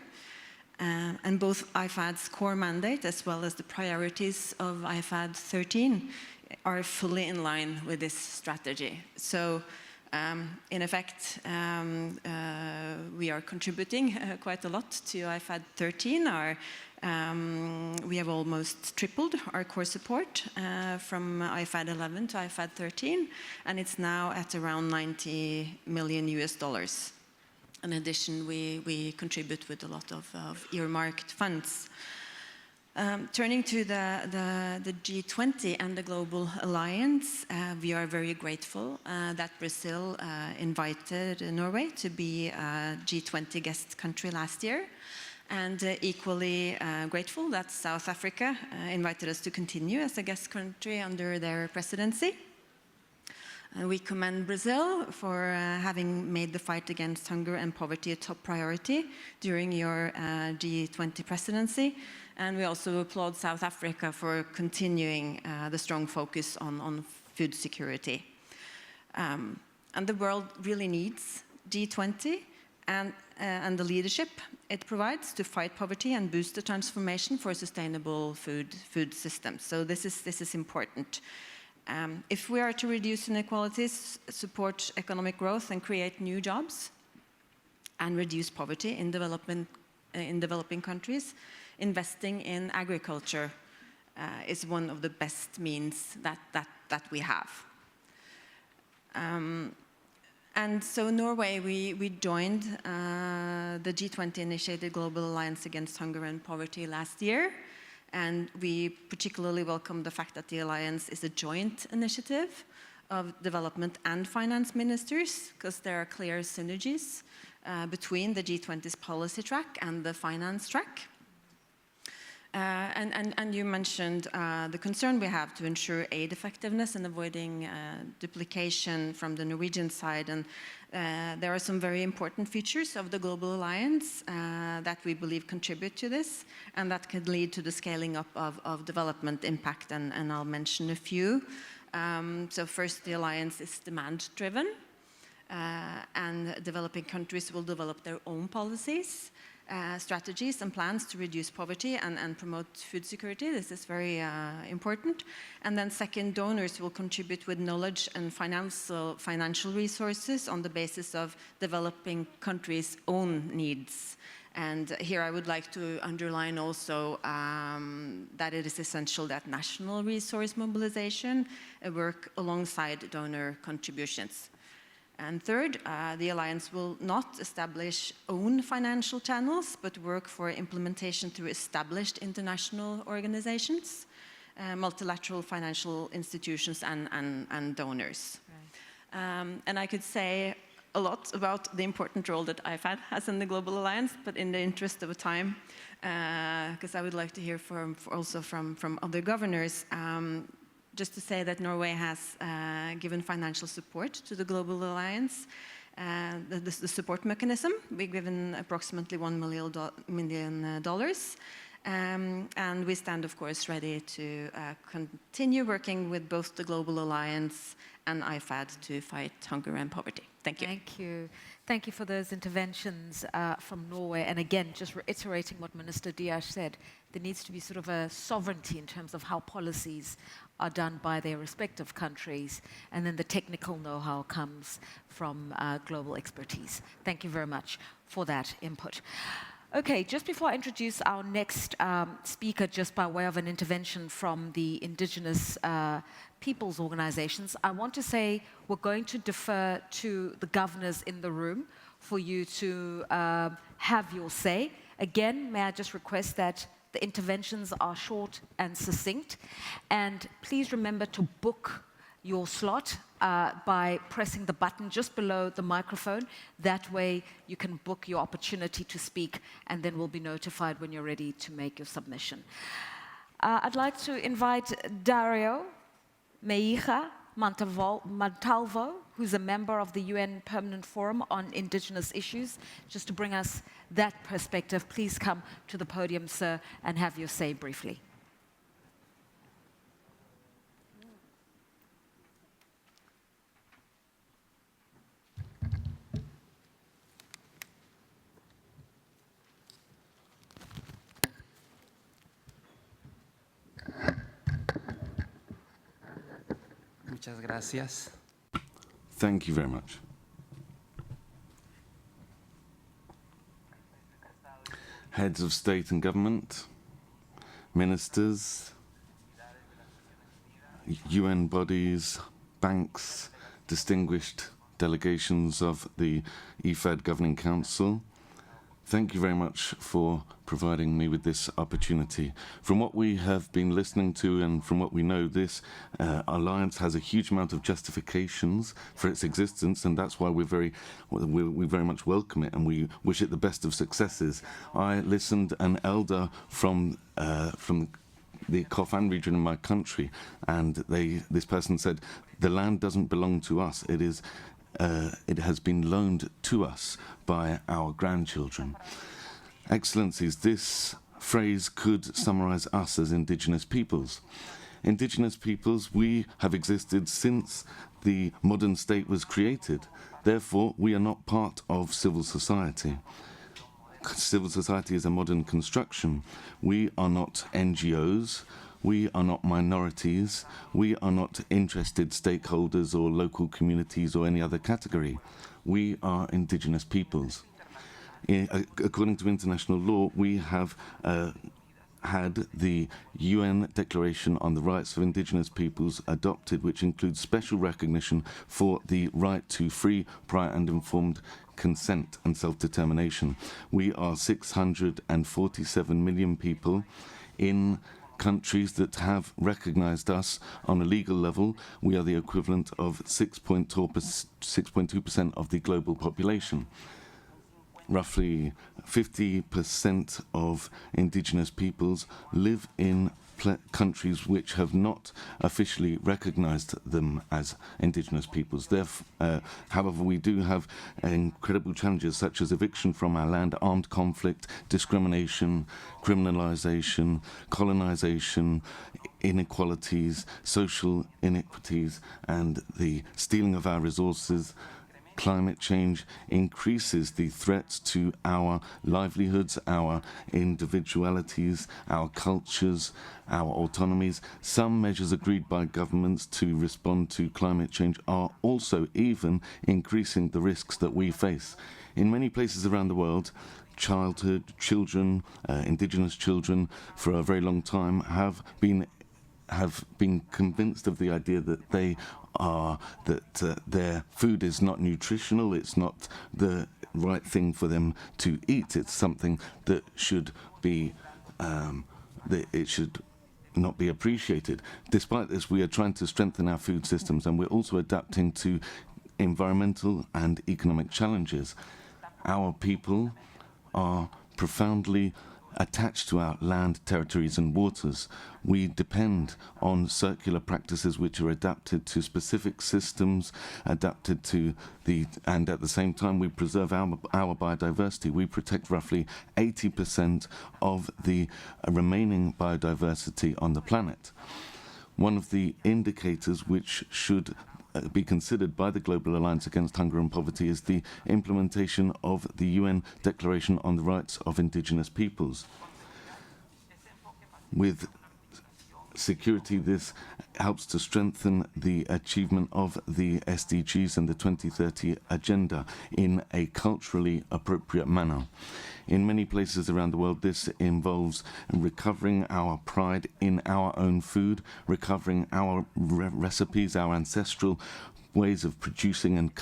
And both IFAD's core mandate as well as the priorities of IFAD 13 are fully in line with this strategy. So in effect, we are contributing quite a lot to IFAD 13. We have almost tripled our core support from IFAD 11 to IFAD 13, and it's now at around $90 million. In addition, we contribute with a lot of earmarked funds. Turning to the G20 and the Global Alliance, we are very grateful that Brazil invited Norway to be a G20 guest country last year, and equally grateful that South Africa invited us to continue as a guest country under their presidency. We commend Brazil for having made the fight against hunger and poverty a top priority during your G20 presidency. And we also applaud South Africa for continuing the strong focus on food security. And the world really needs G20 and the leadership it provides to fight poverty and boost the transformation for sustainable food systems. So this is important. If we are to reduce inequalities, support economic growth, and create new jobs, and reduce poverty in developing countries, investing in agriculture is one of the best means that we have. And so Norway, we joined the G20-initiated Global Alliance Against Hunger and Poverty last year. And we particularly welcome the fact that the alliance is a joint initiative of development and finance ministers, because there are clear synergies between the G20's policy track and the finance track. And you mentioned the concern we have to ensure aid effectiveness and avoiding duplication from the Norwegian side. And there are some very important features of the Global Alliance that we believe contribute to this, and that could lead to the scaling up of development impact, and I'll mention a few. So first, the alliance is demand-driven, and developing countries will develop their own policies, strategies and plans to reduce poverty and promote food security. This is very important. And then second, donors will contribute with knowledge and financial resources on the basis of developing countries' own needs. And here I would like to underline also that it is essential that national resource mobilization work alongside donor contributions. And third, the alliance will not establish own financial channels, but work for implementation through established international organizations, multilateral financial institutions, and donors. Right. And I could say a lot about the important role that IFAD has in the Global Alliance, but in the interest of time, because I would like to hear also from other governors, just to say that Norway has given financial support to the Global Alliance, the support mechanism. We've given approximately $1 million. And we stand, of course, ready to continue working with both the Global Alliance and IFAD to fight hunger and poverty. Thank you. Thank you. Thank you for those interventions from Norway. And again, just reiterating what Minister Diaz said, there needs to be sort of a sovereignty in terms of how policies are done by their respective countries, and then the technical know-how comes from global expertise. Thank you very much for that input. Okay, just before I introduce our next speaker, just by way of an intervention from the indigenous people's organizations, I want to say we're going to defer to the governors in the room for you to have your say. Again, may I just request that the interventions are short and succinct, and please remember to book your slot by pressing the button just below the microphone. That way you can book your opportunity to speak, and then we'll be notified when you're ready to make your submission. I'd like to invite Dario Meija Montalvo, who's a member of the UN Permanent Forum on Indigenous Issues, just to bring us that perspective. Please come to the podium, sir, and have your say briefly. Muchas gracias. Thank you very much. Heads of state and government, ministers, UN bodies, banks, distinguished delegations of the IFAD Governing Council, thank you very much for providing me with this opportunity. From what we have been listening to and from what we know, this alliance has a huge amount of justifications for its existence, and that's why we very much welcome it and we wish it the best of successes. I listened an elder from the Kofan region in my country, and this person said, the land doesn't belong to us, it has been loaned to us by our grandchildren. Excellencies, this phrase could summarize us as indigenous peoples. Indigenous peoples, we have existed since the modern state was created. Therefore, we are not part of civil society. Civil society is a modern construction. We are not NGOs. We are not minorities. We are not interested stakeholders or local communities or any other category. We are indigenous peoples. According to international law, we have had the UN Declaration on the Rights of Indigenous Peoples adopted, which includes special recognition for the right to free, prior and informed consent and self-determination. We are 647 million people in countries that have recognized us on a legal level. We are the equivalent of 6.2% of the global population. Roughly 50% of indigenous peoples live in countries which have not officially recognized them as indigenous peoples. However, we do have incredible challenges such as eviction from our land, armed conflict, discrimination, criminalization, colonization, inequalities, social inequities, and the stealing of our resources. Climate change increases the threats to our livelihoods, our individualities, our cultures, our autonomies. Some measures agreed by governments to respond to climate change are also even increasing the risks that we face. In many places around the world, children, indigenous children, for a very long time have been convinced of the idea that their food is not nutritional, it's not the right thing for them to eat, it's something that should be it should not be appreciated. Despite this, we are trying to strengthen our food systems, and we're also adapting to environmental and economic challenges. Our people are profoundly attached to our land, territories and waters. We depend on circular practices which are adapted to specific systems, adapted to and at the same time we preserve our biodiversity. We protect roughly 80% of the remaining biodiversity on the planet. One of the indicators which should be considered by the Global Alliance Against Hunger and Poverty is the implementation of the UN Declaration on the Rights of Indigenous Peoples. With security, this helps to strengthen the achievement of the SDGs and the 2030 Agenda in a culturally appropriate manner. In many places around the world, this involves recovering our pride in our own food, recovering our recipes, our ancestral ways of producing and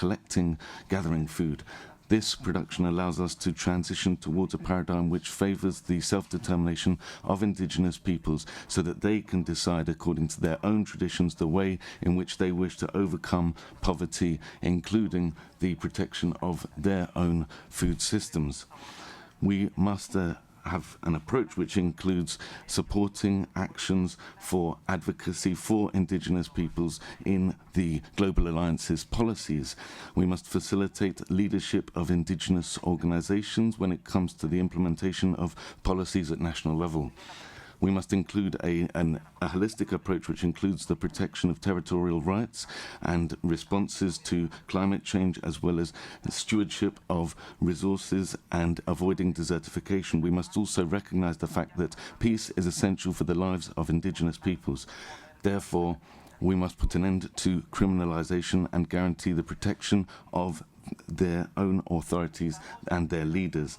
gathering food. This production allows us to transition towards a paradigm which favours the self-determination of indigenous peoples so that they can decide according to their own traditions the way in which they wish to overcome poverty, including the protection of their own food systems. We must have an approach which includes supporting actions for advocacy for indigenous peoples in the Global Alliance's policies. We must facilitate leadership of indigenous organizations when it comes to the implementation of policies at national level. We must include a holistic approach which includes the protection of territorial rights and responses to climate change, as well as the stewardship of resources and avoiding desertification. We must also recognize the fact that peace is essential for the lives of indigenous peoples. Therefore, we must put an end to criminalization and guarantee the protection of their own authorities and their leaders.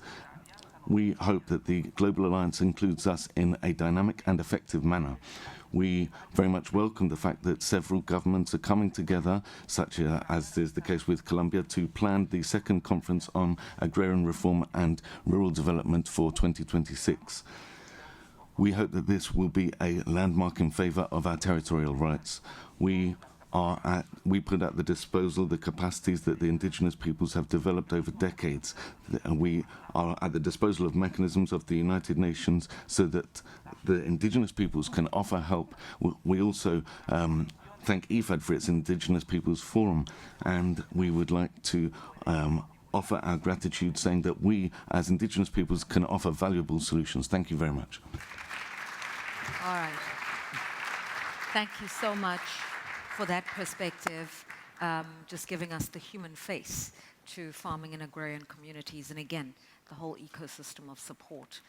We hope that the Global Alliance includes us in a dynamic and effective manner. We very much welcome the fact that several governments are coming together, such as is the case with Colombia, to plan the second conference on agrarian reform and rural development for 2026. We hope that this will be a landmark in favour of our territorial rights. We put at the disposal the capacities that the indigenous peoples have developed over decades. And we are at the disposal of mechanisms of the United Nations so that the indigenous peoples can offer help. We also thank IFAD for its Indigenous Peoples Forum, and we would like to offer our gratitude, saying that we, as indigenous peoples, can offer valuable solutions. Thank you very much. All right. Thank you so much for that perspective, just giving us the human face to farming and agrarian communities, and again, the whole ecosystem of support,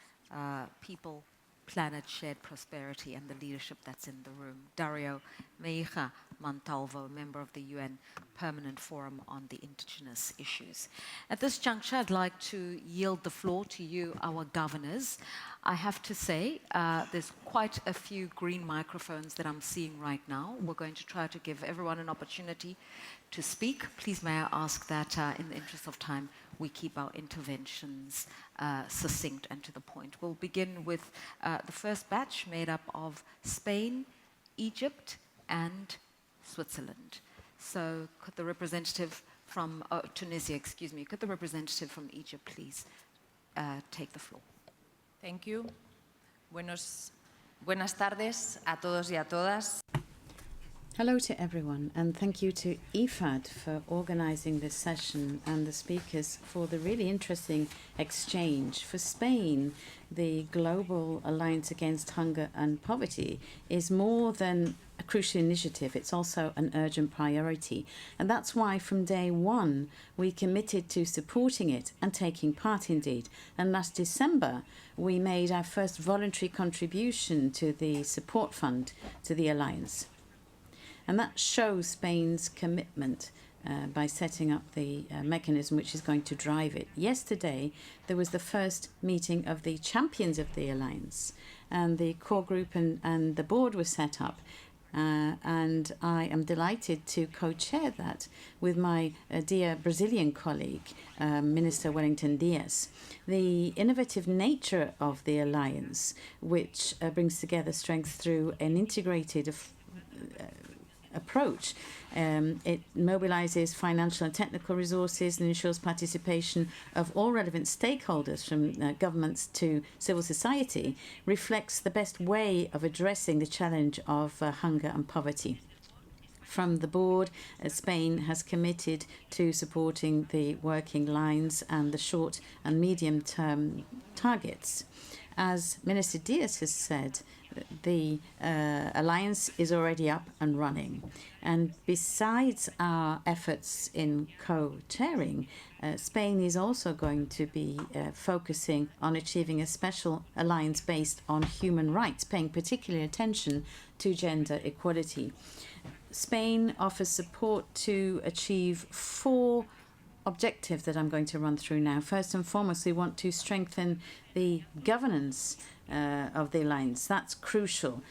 people, planet, shared prosperity, and the leadership that's in the room. Dario Meija Montalvo, member of the UN Permanent Forum on the Indigenous Issues. At this juncture, I'd like to yield the floor to you, our governors. I have to say, there's quite a few green microphones that I'm seeing right now. We're going to try to give everyone an opportunity to speak. Please may I ask that in the interest of time, we keep our interventions succinct and to the point. We'll begin with the first batch made up of Spain, Egypt, and Switzerland. So could the representative from Tunisia, excuse me, could the representative from Egypt please take the floor? Thank you. Buenas tardes a todos y a todas. Hello to everyone, and thank you to IFAD for organizing this session and the speakers for the really interesting exchange. For Spain, the Global Alliance Against Hunger and Poverty is more than a crucial initiative, it's also an urgent priority. And that's why from day one, we committed to supporting it and taking part indeed. And last December, we made our first voluntary contribution to the support fund to the Alliance. And that shows Spain's commitment by setting up the mechanism which is going to drive it. Yesterday, there was the first meeting of the champions of the Alliance, and the core group and the board was set up. And I am delighted to co-chair that with my dear Brazilian colleague, Minister Wellington Dias. The innovative nature of the Alliance, which brings together strength through an integrated approach. It mobilizes financial and technical resources and ensures participation of all relevant stakeholders from governments to civil society, reflects the best way of addressing the challenge of hunger and poverty. From the board, Spain has committed to supporting the working lines and the short and medium-term targets. As Minister Dias has said, the alliance is already up and running. And besides our efforts in co-chairing, Spain is also going to be focusing on achieving a special alliance based on human rights, paying particular attention to gender equality. Spain offers support to achieve 4 objectives that I'm going to run through now. First and foremost, we want to strengthen the governance of the alliance. That's crucial.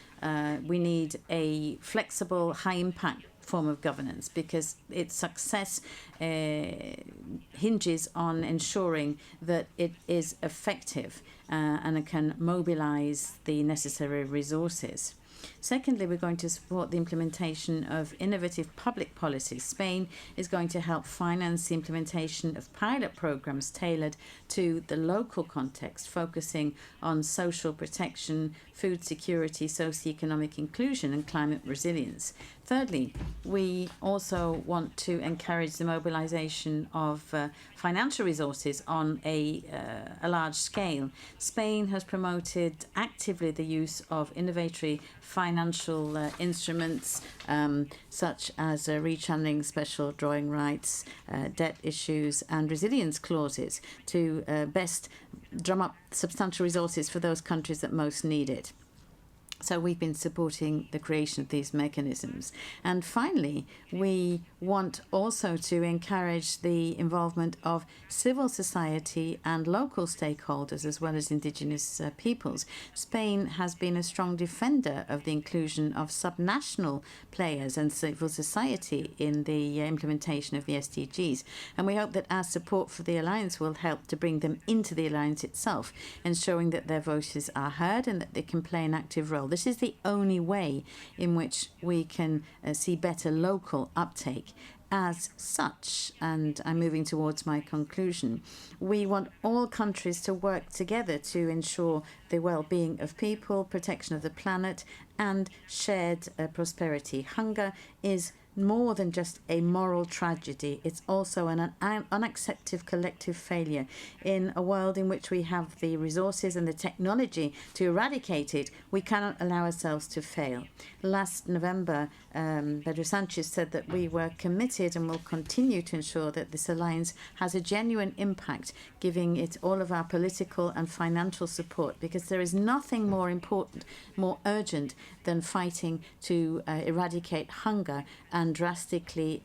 We need a flexible, high-impact form of governance, because its success hinges on ensuring that it is effective and it can mobilize the necessary resources. Secondly, we're going to support the implementation of innovative public policies. Spain is going to help finance the implementation of pilot programs tailored to the local context, focusing on social protection, food security, socioeconomic inclusion, and climate resilience. Thirdly, we also want to encourage the mobilization of financial resources on a large scale. Spain has promoted actively the use of innovatory financial instruments such as rechanneling special drawing rights, debt issues, and resilience clauses to best drum up substantial resources for those countries that most need it. So we've been supporting the creation of these mechanisms. And finally, we want also to encourage the involvement of civil society and local stakeholders, as well as indigenous peoples. Spain has been a strong defender of the inclusion of subnational players and civil society in the implementation of the SDGs. And we hope that our support for the Alliance will help to bring them into the Alliance itself, ensuring that their voices are heard and that they can play an active role. This is the only way in which we can see better local uptake. As such, and I'm moving towards my conclusion, we want all countries to work together to ensure the well-being of people, protection of the planet, and shared prosperity. Hunger is more than just a moral tragedy. It's also an unacceptable collective failure. In a world in which we have the resources and the technology to eradicate it, we cannot allow ourselves to fail. Last November, Pedro Sanchez said that we were committed and will continue to ensure that this alliance has a genuine impact, giving it all of our political and financial support, because there is nothing more important, more urgent than fighting to eradicate hunger and drastically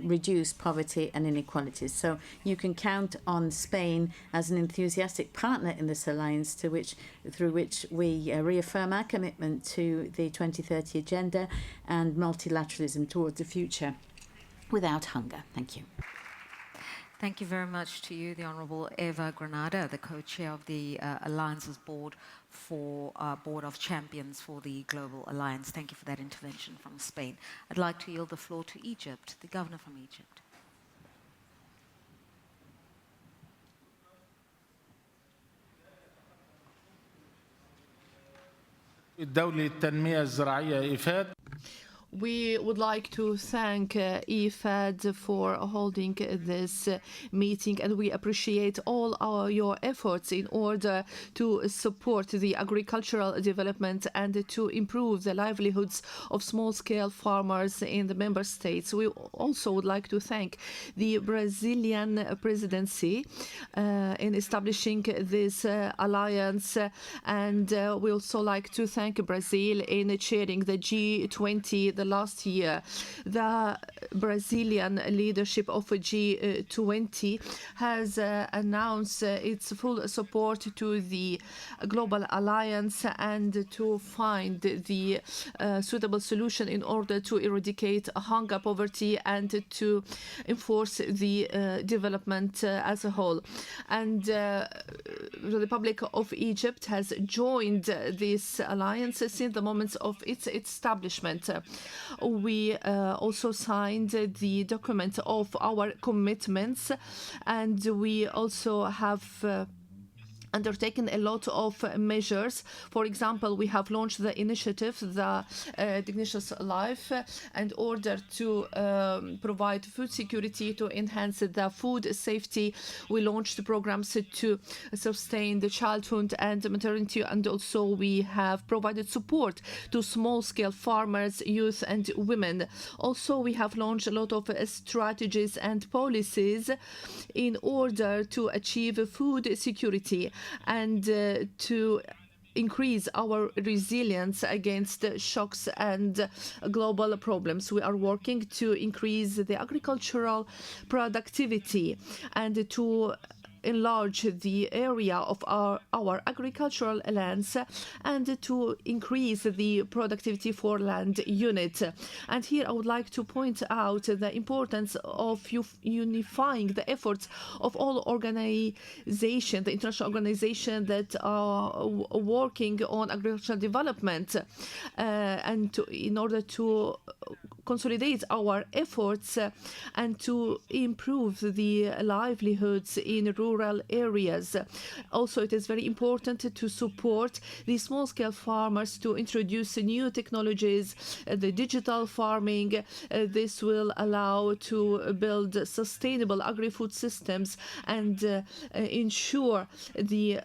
reduce poverty and inequalities. So you can count on Spain as an enthusiastic partner in this alliance, through which we reaffirm our commitment to the 2030 agenda and multilateralism towards the future without hunger. Thank you. Thank you very much to you, the Honourable Eva Granada, the co-chair of the Alliance's Board of Champions for the Global Alliance. Thank you for that intervention from Spain. I'd like to yield the floor to Egypt, the Governor from Egypt. الدولة للتنمية الزراعية IFAD. We would like to thank IFAD for holding this meeting, and we appreciate all your efforts in order to support the agricultural development and to improve the livelihoods of small-scale farmers in the member states. We also would like to thank the Brazilian presidency in establishing this alliance, and we also like to thank Brazil in chairing the G20 the last year. The Brazilian leadership of G20 has announced its full support to the Global Alliance and to find the suitable solution in order to eradicate hunger, poverty, and to enforce the development as a whole. And the Republic of Egypt has joined this alliance since the moment of its establishment. We also signed the document of our commitments, and we also have undertaken a lot of measures. For example, we have launched the initiative, the Dignitious Life, in order to provide food security, to enhance the food safety. We launched programs to sustain the childhood and maternity, and also we have provided support to small-scale farmers, youth, and women. Also, we have launched a lot of strategies and policies in order to achieve food security and to increase our resilience against shocks and global problems. We are working to increase the agricultural productivity and to enlarge the area of our agricultural lands and to increase the productivity for land unit. And here I would like to point out the importance of unifying the efforts of all organizations, the international organizations that are working on agricultural development, and in order to consolidate our efforts and to improve the livelihoods in rural areas. Also, it is very important to support the small-scale farmers to introduce new technologies, the digital farming. This will allow to build sustainable agri-food systems and ensure the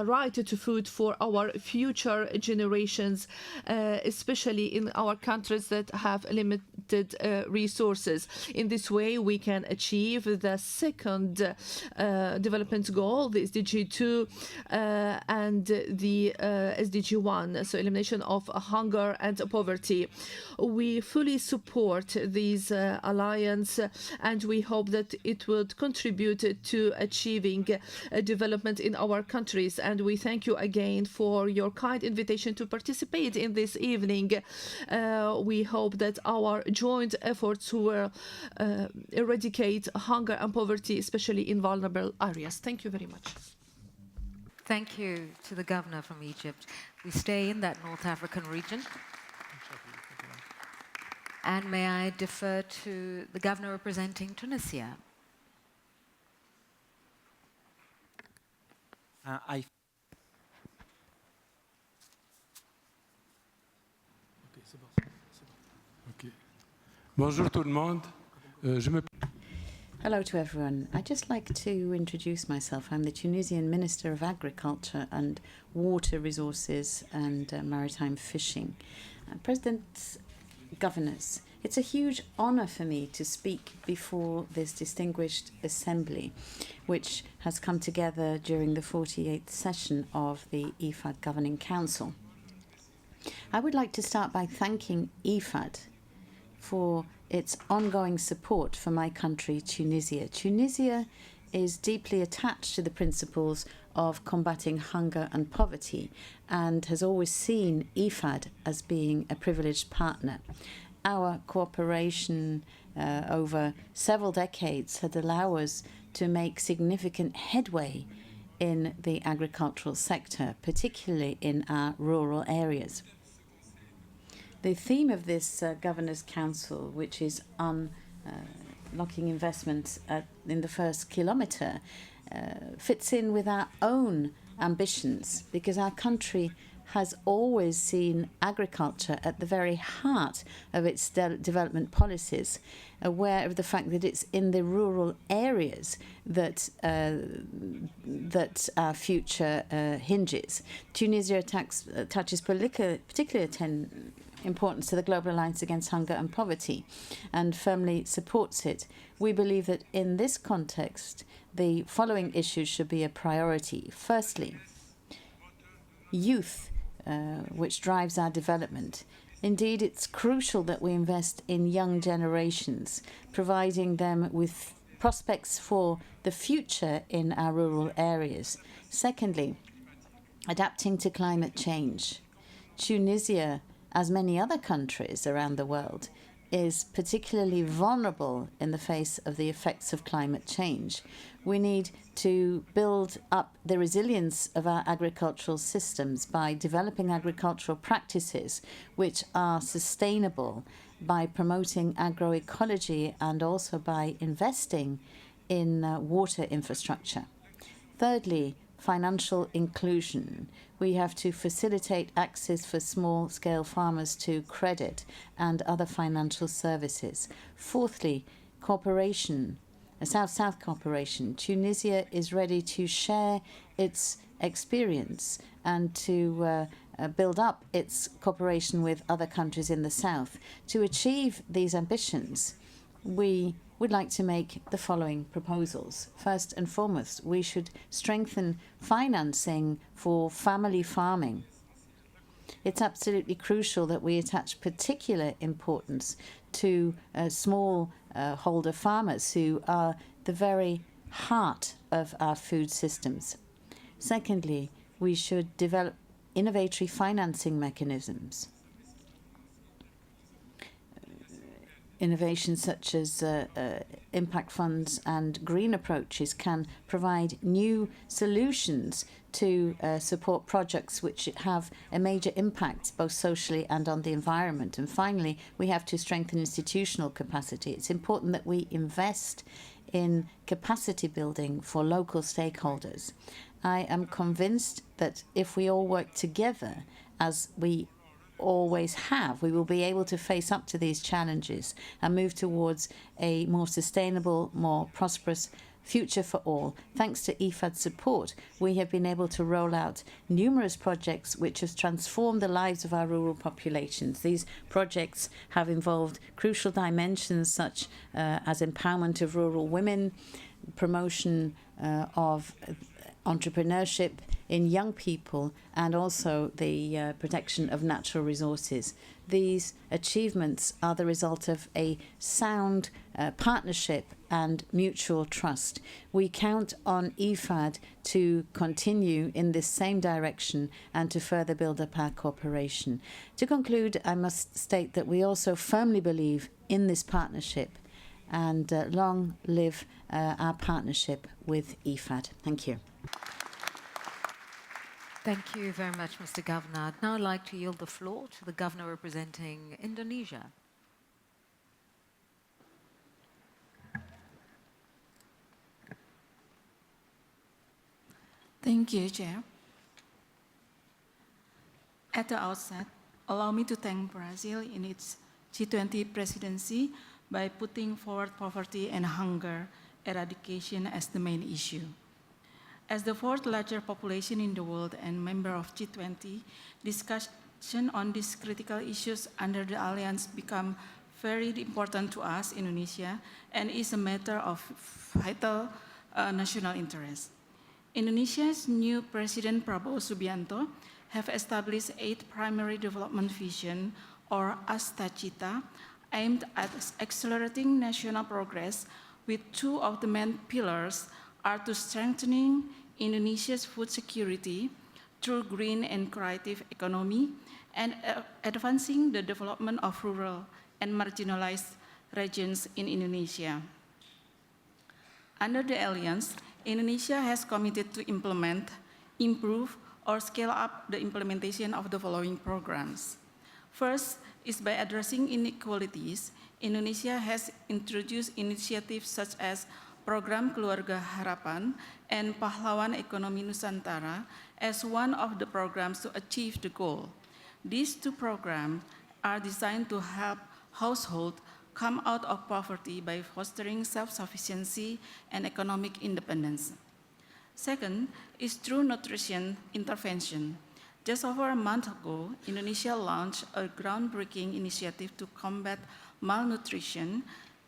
right to food for our future generations, especially in our countries that have limited resources. In this way, we can achieve the second development goal, the SDG 2 and the SDG 1, so elimination of hunger and poverty. We fully support these alliance, and we hope that it would contribute to achieving development in our countries. And we thank you again for your kind invitation to participate in this evening. We hope that our joint efforts will eradicate hunger and poverty, especially in vulnerable areas. Thank you very much. Thank you to the governor from Egypt. We stay in that North African region. And may I defer to the governor representing Tunisia? Bonjour tout le monde. Hello to everyone. I'd just like to introduce myself. I'm the Tunisian Minister of Agriculture and Water Resources and Maritime Fishing. President, governors, it's a huge honor for me to speak before this distinguished assembly, which has come together during the 48th session of the IFAD Governing Council. I would like to start by thanking IFAD for its ongoing support for my country, Tunisia. Tunisia is deeply attached to the principles of combating hunger and poverty and has always seen IFAD as being a privileged partner. Our cooperation over several decades had allowed us to make significant headway in the agricultural sector, particularly in our rural areas. The theme of this Governors' Council, which is unlocking investment in the first kilometre, fits in with our own ambitions, because our country has always seen agriculture at the very heart of its development policies, aware of the fact that it's in the rural areas that our future hinges. Tunisia touches particular importance to the Global Alliance Against Hunger and Poverty and firmly supports it. We believe that in this context, the following issues should be a priority. Firstly, youth, which drives our development. Indeed, it's crucial that we invest in young generations, providing them with prospects for the future in our rural areas. Secondly, adapting to climate change. Tunisia, as many other countries around the world, is particularly vulnerable in the face of the effects of climate change. We need to build up the resilience of our agricultural systems by developing agricultural practices which are sustainable, by promoting agroecology and also by investing in water infrastructure. Thirdly, financial inclusion. We have to facilitate access for small-scale farmers to credit and other financial services. Fourthly, cooperation, a South-South cooperation. Tunisia is ready to share its experience and to build up its cooperation with other countries in the South. To achieve these ambitions, we would like to make the following proposals. First and foremost, we should strengthen financing for family farming. It's absolutely crucial that we attach particular importance to small holder farmers who are the very heart of our food systems. Secondly, we should develop innovatory financing mechanisms. Innovations such as impact funds and green approaches can provide new solutions to support projects which have a major impact both socially and on the environment. And finally, we have to strengthen institutional capacity. It's important that we invest in capacity building for local stakeholders. I am convinced that if we all work together, as we always have, we will be able to face up to these challenges and move towards a more sustainable, more prosperous future for all. Thanks to IFAD's support, we have been able to roll out numerous projects which have transformed the lives of our rural populations. These projects have involved crucial dimensions such as empowerment of rural women, promotion of entrepreneurship in young people, and also the protection of natural resources. These achievements are the result of a sound partnership and mutual trust. We count on IFAD to continue in this same direction and to further build up our cooperation. To conclude, I must state that we also firmly believe in this partnership, and long live our partnership with IFAD. Thank you. Thank you very much, Mr. Governor. I'd now like to yield the floor to the Governor representing Indonesia. Thank you, Chair. At the outset, allow me to thank Brazil in its G20 presidency by putting forward poverty and hunger eradication as the main issue. As the fourth largest population in the world and member of G20, discussion on these critical issues under the alliance become very important to us, Indonesia, and is a matter of vital national interest. Indonesia's new President Prabowo Subianto have established 8 primary development vision, or Astacita, aimed at accelerating national progress, with 2 of the main pillars are to strengthening Indonesia's food security through green and creative economy and advancing the development of rural and marginalized regions in Indonesia. Under the Alliance, Indonesia has committed to implement, improve, or scale up the implementation of the following programs. First is by addressing inequalities. Indonesia has introduced initiatives such as Program Keluarga Harapan and Pahlawan Ekonomi Nusantara as one of the programs to achieve the goal. These 2 programs are designed to help households come out of poverty by fostering self-sufficiency and economic independence. Second is through nutrition intervention. Just over a month ago, Indonesia launched a groundbreaking initiative to combat malnutrition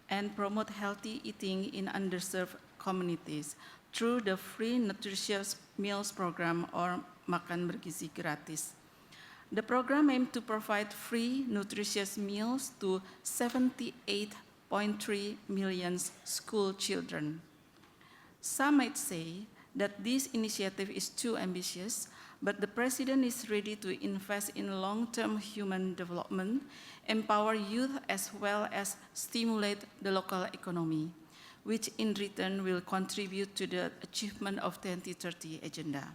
and promote healthy eating in underserved communities through the Free Nutritious Meals Program, or Makan Bergizi Gratis. The program aimed to provide free nutritious meals to 78.3 million school children. Some might say that this initiative is too ambitious, but the President is ready to invest in long-term human development, empower youth, as well as stimulate the local economy, which in return will contribute to the achievement of 2030 agenda.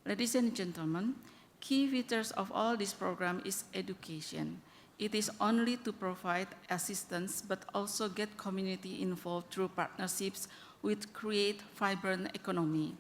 Ladies and gentlemen, key features of all this program is education. It is only to provide assistance, but also get community involved through partnerships which create vibrant economy.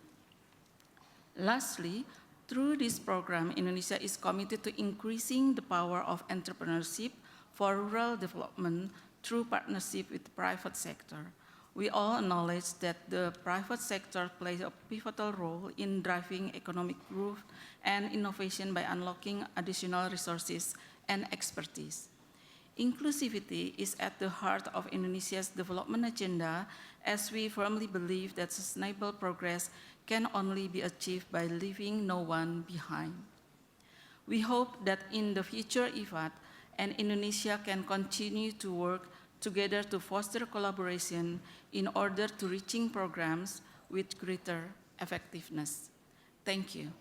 Lastly, through this program, Indonesia is committed to increasing the power of entrepreneurship for rural development through partnership with the private sector. We all acknowledge that the private sector plays a pivotal role in driving economic growth and innovation by unlocking additional resources and expertise. Inclusivity is at the heart of Indonesia's development agenda, as we firmly believe that sustainable progress can only be achieved by leaving no one behind. We hope that in the future IFAD and Indonesia can continue to work together to foster collaboration in order to reaching programs with greater effectiveness. Thank you.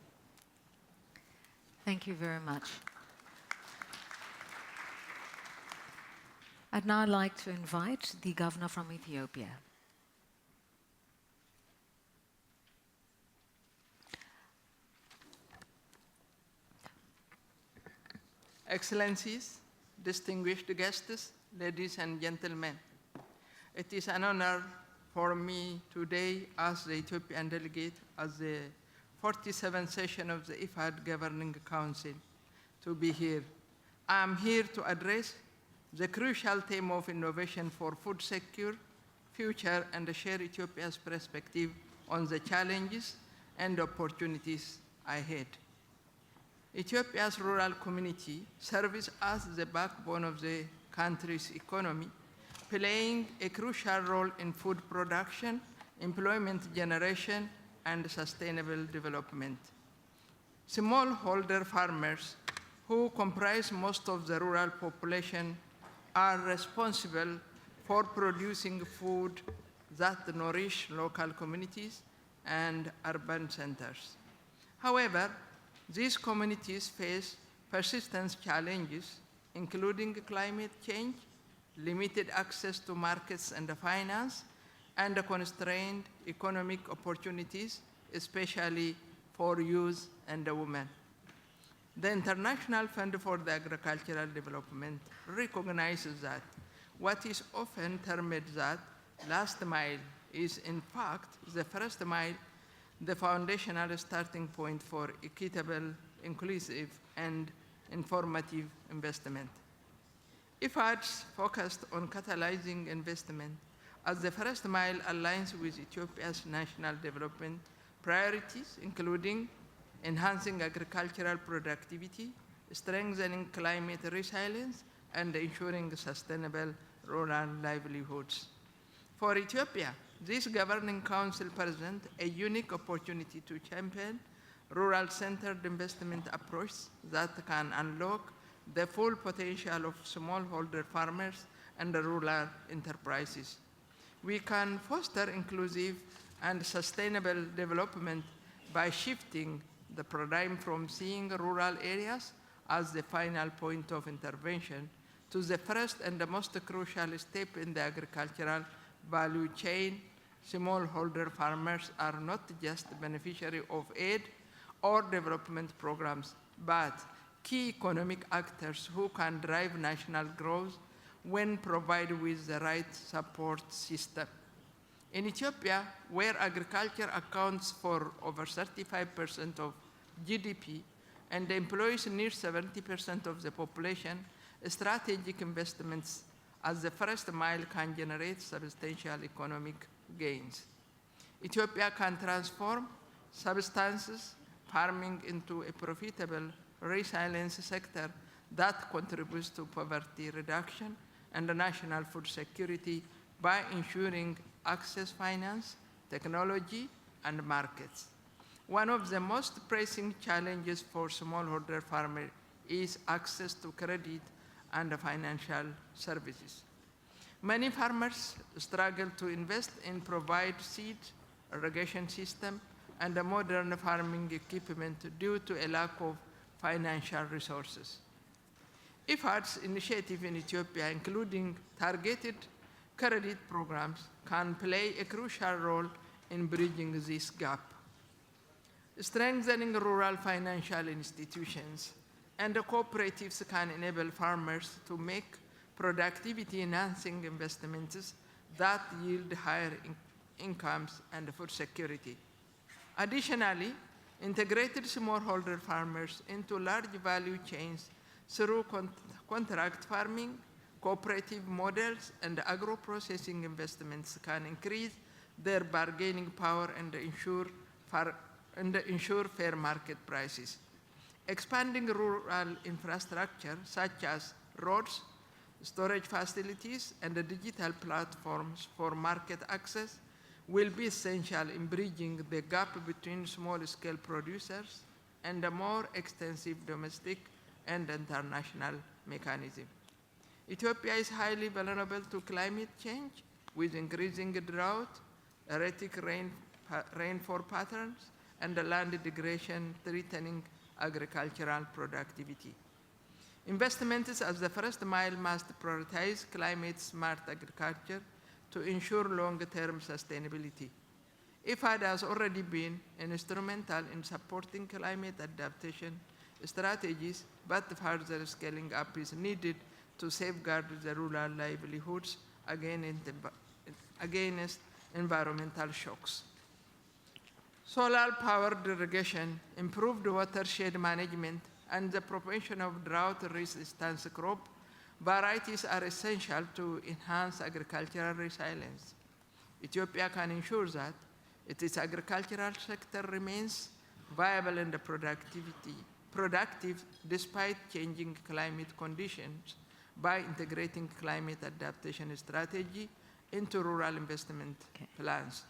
Thank you very much. I'd now like to invite the governor from Ethiopia. Excellencies, distinguished guests, ladies and gentlemen, it is an honor for me today as the Ethiopian delegate at the 47th session of the IFAD Governing Council to be here. I am here to address the crucial theme of innovation for food secure future and share Ethiopia's perspective on the challenges and opportunities ahead. Ethiopia's rural community serves as the backbone of the country's economy, playing a crucial role in food production, employment generation, and sustainable development. Smallholder farmers, who comprise most of the rural population, are responsible for producing food that nourish local communities and urban centers. However, these communities face persistent challenges, including climate change, limited access to markets and finance, and constrained economic opportunities, especially for youth and women. The International Fund for the Agricultural Development recognizes that what is often termed that last mile is in fact the first mile, the foundational starting point for equitable, inclusive, and informative investment. IFAD's focused on catalyzing investment as the first mile aligns with Ethiopia's national development priorities, including enhancing agricultural productivity, strengthening climate resilience, and ensuring sustainable rural livelihoods. For Ethiopia, this Governing Council presents a unique opportunity to champion rural-centered investment approach that can unlock the full potential of smallholder farmers and rural enterprises. We can foster inclusive and sustainable development by shifting the paradigm from seeing rural areas as the final point of intervention to the first and the most crucial step in the agricultural value chain. Smallholder farmers are not just beneficiaries of aid or development programs, but key economic actors who can drive national growth when provided with the right support system. In Ethiopia, where agriculture accounts for over 35% of GDP and employs near 70% of the population, strategic investments as the first mile can generate substantial economic gains. Ethiopia can transform subsistence farming into a profitable resilience sector that contributes to poverty reduction and national food security by ensuring access finance, technology, and markets. One of the most pressing challenges for smallholder farmers is access to credit and financial services. Many farmers struggle to invest in provide seed, irrigation system, and modern farming equipment due to a lack of financial resources. IFAD's initiative in Ethiopia, including targeted credit programs, can play a crucial role in bridging this gap. Strengthening rural financial institutions and cooperatives can enable farmers to make productivity-enhancing investments that yield higher incomes and food security. Additionally, integrated smallholder farmers into large value chains through contract farming, cooperative models, and agro-processing investments can increase their bargaining power and ensure fair market prices. Expanding rural infrastructure such as roads, storage facilities, and digital platforms for market access will be essential in bridging the gap between small-scale producers and a more extensive domestic and international mechanism. Ethiopia is highly vulnerable to climate change with increasing drought, erratic rainfall patterns, and land degradation threatening agricultural productivity. Investments as the first mile must prioritize climate-smart agriculture to ensure long-term sustainability. IFAD has already been instrumental in supporting climate adaptation strategies, but further scaling up is needed to safeguard the rural livelihoods against environmental shocks. Solar-powered irrigation, improved watershed management, and the promotion of drought-resistant crop varieties are essential to enhance agricultural resilience. Ethiopia can ensure that its agricultural sector remains viable and productive despite changing climate conditions by integrating climate adaptation strategy into rural investment plans.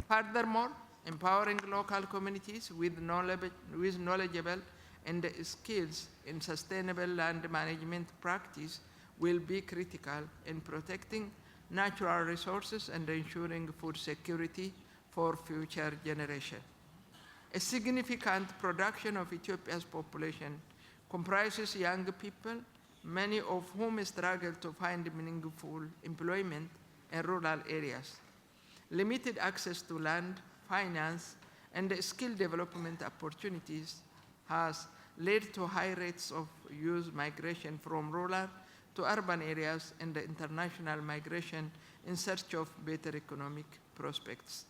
Furthermore, empowering local communities with knowledgeable and skills in sustainable land management practice will be critical in protecting natural resources and ensuring food security for future generations. A significant production of Ethiopia's population comprises young people, many of whom struggle to find meaningful employment in rural areas. Limited access to land, finance, and skill development opportunities has led to high rates of youth migration from rural to urban areas and international migration in search of better economic prospects.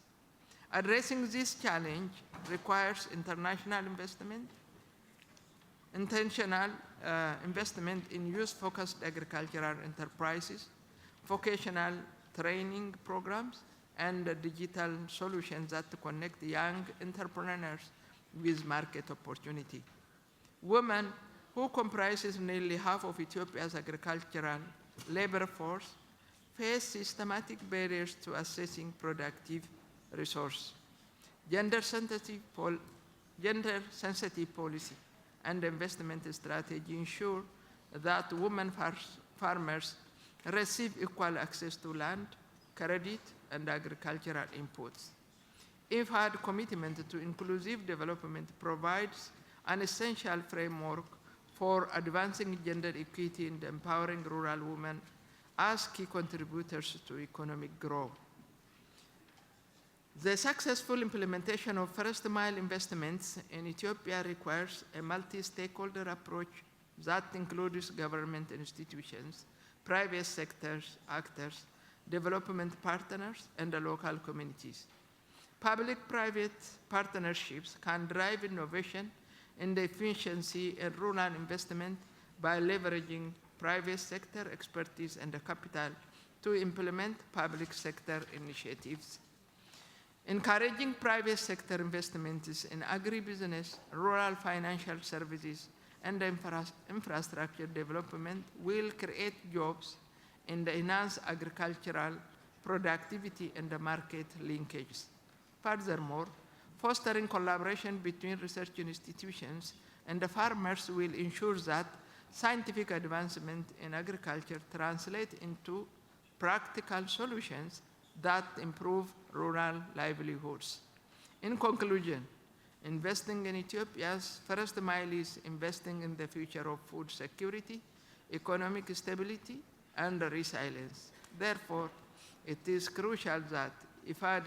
Addressing this challenge requires international investment, intentional investment in youth-focused agricultural enterprises, vocational training programs, and digital solutions that connect young entrepreneurs with market opportunity. Women, who comprises nearly half of Ethiopia's agricultural labor force, face systematic barriers to accessing productive resource. Gender-sensitive policy and investment strategy ensure that women farmers receive equal access to land, credit, and agricultural inputs. IFAD commitment to inclusive development provides an essential framework for advancing gender equity and empowering rural women as key contributors to economic growth. The successful implementation of first-mile investments in Ethiopia requires a multi-stakeholder approach that includes government institutions, private sector actors, development partners, and the local communities. Public-private partnerships can drive innovation and efficiency in rural investment by leveraging private sector expertise and capital to implement public sector initiatives. Encouraging private sector investments in agribusiness, rural financial services, and infrastructure development will create jobs and enhance agricultural productivity and market linkages. Furthermore, fostering collaboration between research institutions and the farmers will ensure that scientific advancement in agriculture translate into practical solutions that improve rural livelihoods. In conclusion, investing in Ethiopia's first mile is investing in the future of food security, economic stability, and resilience. Therefore, it is crucial that IFAD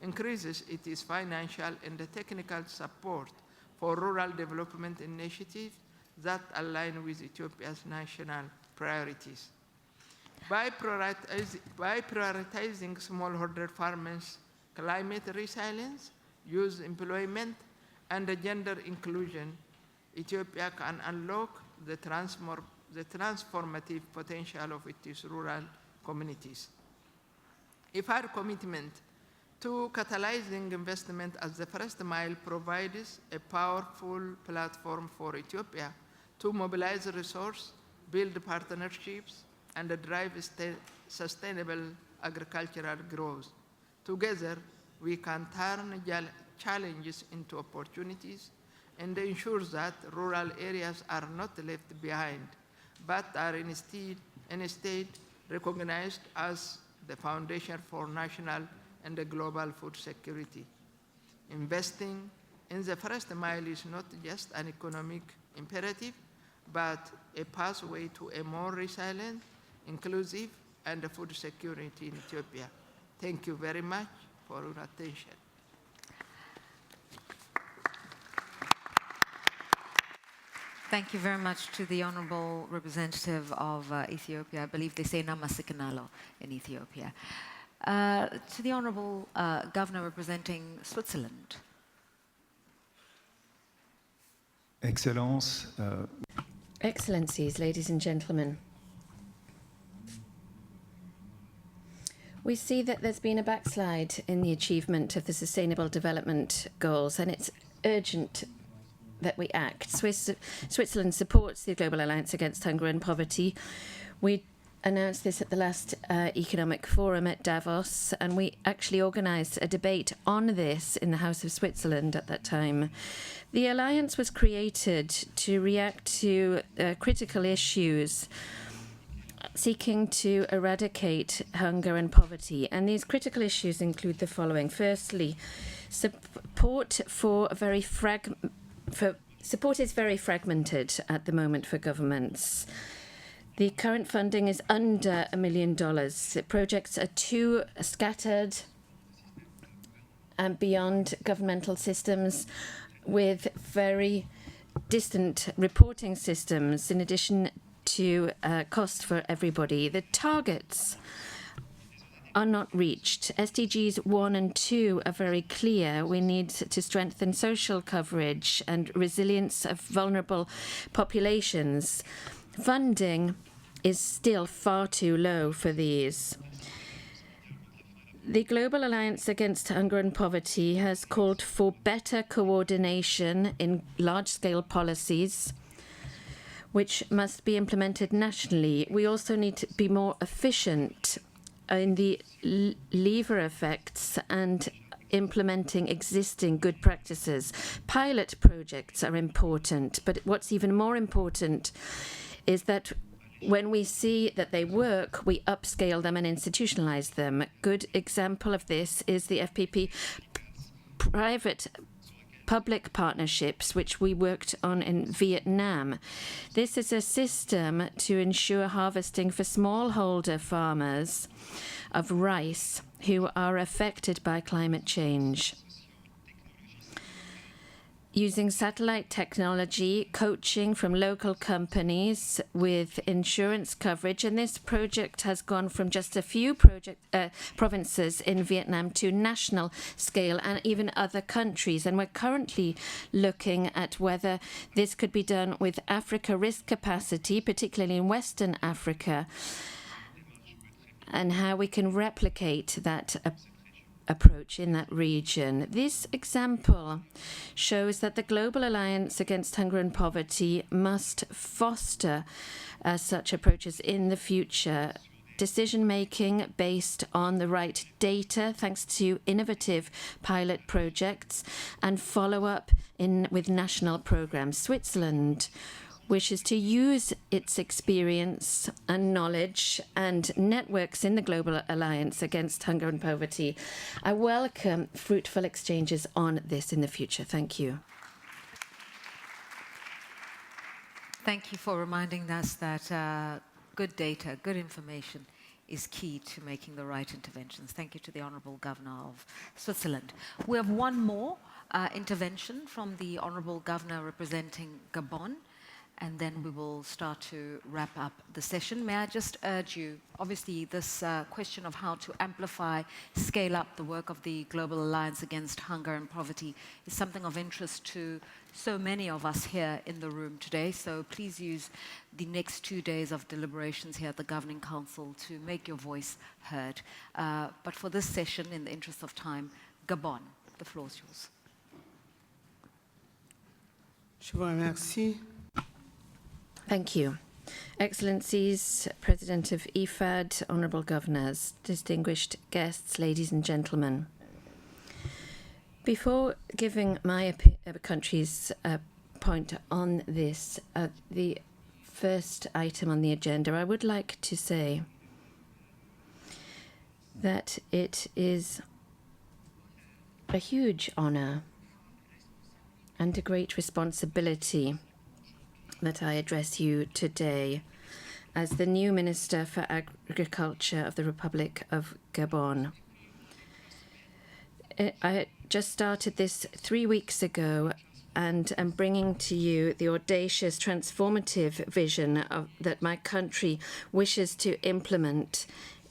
increases its financial and technical support for rural development initiatives that align with Ethiopia's national priorities. By prioritizing smallholder farmers' climate resilience, youth employment, and gender inclusion, Ethiopia can unlock the transformative potential of its rural communities. IFAD commitment to catalyzing investment as the first mile provides a powerful platform for Ethiopia to mobilize resources, build partnerships, and drive sustainable agricultural growth. Together, we can turn challenges into opportunities and ensure that rural areas are not left behind, but are instead recognized as the foundation for national and global food security. Investing in the first mile is not just an economic imperative, but a pathway to a more resilient, inclusive, and food security in Ethiopia. Thank you very much for your attention. Thank you very much to the Honourable Representative of Ethiopia. I believe they say Namasikanalo in Ethiopia. To the Honourable Governor representing Switzerland. Excellence. Excellencies, ladies and gentlemen. We see that there's been a backslide in the achievement of the Sustainable Development Goals, and it's urgent that we act. Switzerland supports the Global Alliance Against Hunger and Poverty. We announced this at the last Economic Forum at Davos, and we actually organised a debate on this in the House of Switzerland at that time. The alliance was created to react to critical issues seeking to eradicate hunger and poverty. And these critical issues include the following. Firstly, support is very fragmented at the moment for governments. The current funding is under $1 million. The projects are too scattered and beyond governmental systems, with very distant reporting systems, in addition to cost for everybody. The targets are not reached. SDGs 1 and 2 are very clear. We need to strengthen social coverage and resilience of vulnerable populations. Funding is still far too low for these. The Global Alliance Against Hunger and Poverty has called for better coordination in large-scale policies, which must be implemented nationally. We also need to be more efficient in the lever effects and implementing existing good practices. Pilot projects are important, but what's even more important is that when we see that they work, we upscale them and institutionalize them. A good example of this is the FPP private-public partnerships, which we worked on in Vietnam. This is a system to ensure harvesting for smallholder farmers of rice who are affected by climate change. Using satellite technology, coaching from local companies with insurance coverage, and this project has gone from just a few provinces in Vietnam to national scale and even other countries. And we're currently looking at whether this could be done with Africa risk capacity, particularly in Western Africa, and how we can replicate that approach in that region. This example shows that the Global Alliance Against Hunger and Poverty must foster such approaches in the future. Decision-making based on the right data, thanks to innovative pilot projects and follow-up with national programs. Switzerland wishes to use its experience and knowledge and networks in the Global Alliance Against Hunger and Poverty. I welcome fruitful exchanges on this in the future. Thank you. Thank you for reminding us that good data, good information is key to making the right interventions. Thank you to the Honourable Governor of Switzerland. We have one more intervention from the Honourable Governor representing Gabon, and then we will start to wrap up the session. May I just urge you, obviously this question of how to amplify, scale up the work of the Global Alliance Against Hunger and Poverty is something of interest to so many of us here in the room today. So please use the next 2 days of deliberations here at the Governing Council to make your voice heard. But for this session, in the interest of time, Gabon, the floor is yours. Je vous remercie. Thank you. Excellencies, President of IFAD, Honourable Governors, distinguished guests, ladies and gentlemen. Before giving my country's point on this, the first item on the agenda, I would like to say that it is a huge honor and a great responsibility that I address you today as the new Minister for Agriculture of the Republic of Gabon. I just started this 3 weeks ago and am bringing to you the audacious, transformative vision that my country wishes to implement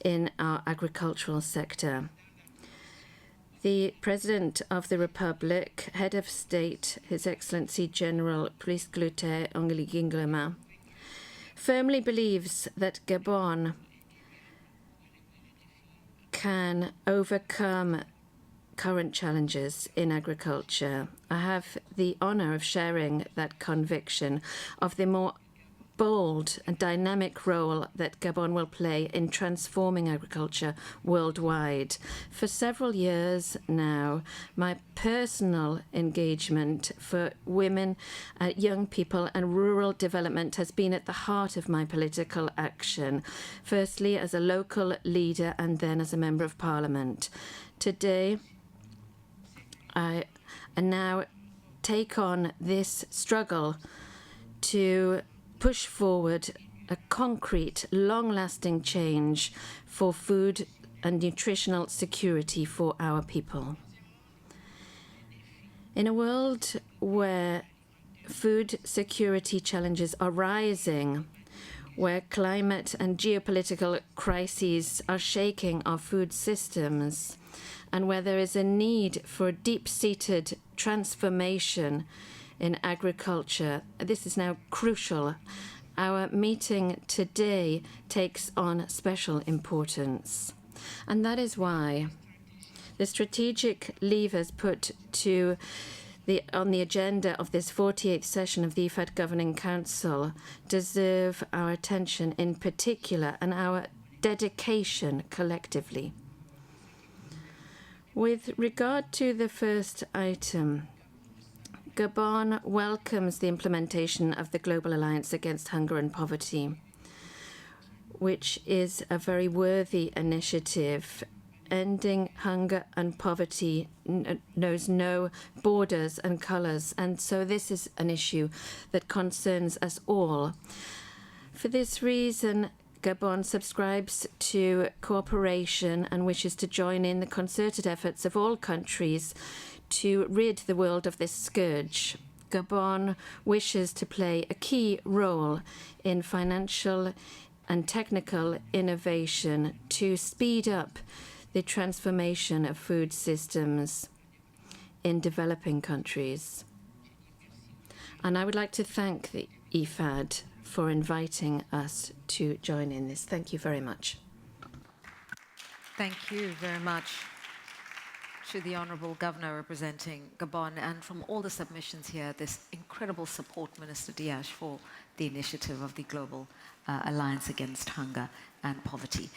in our agricultural sector. The President of the Republic, Head of State, His Excellency General Brice Clotaire Oligui, firmly believes that Gabon can overcome current challenges in agriculture. I have the honor of sharing that conviction of the more bold and dynamic role that Gabon will play in transforming agriculture worldwide. For several years now, my personal engagement for women, young people and rural development has been at the heart of my political action, firstly as a local leader and then as a member of parliament. Today, I now take on this struggle to push forward a concrete, long-lasting change for food and nutritional security for our people. In a world where food security challenges are rising, where climate and geopolitical crises are shaking our food systems, and where there is a need for deep-seated transformation in agriculture, this is now crucial. Our meeting today takes on special importance. And that is why the strategic levers put on the agenda of this 48th session of the IFAD Governing Council deserve our attention in particular and our dedication collectively. With regard to the first item, Gabon welcomes the implementation of the Global Alliance Against Hunger and Poverty, which is a very worthy initiative. Ending hunger and poverty knows no borders and colors, and so this is an issue that concerns us all. For this reason, Gabon subscribes to cooperation and wishes to join in the concerted efforts of all countries to rid the world of this scourge. Gabon wishes to play a key role in financial and technical innovation to speed up the transformation of food systems in developing countries. And I would like to thank the IFAD for inviting us to join in this. Thank you very much. Thank you very much to the Honourable Governor representing Gabon, and from all the submissions here, this incredible support, Minister Diash, for the initiative of the Global Alliance Against Hunger and Poverty.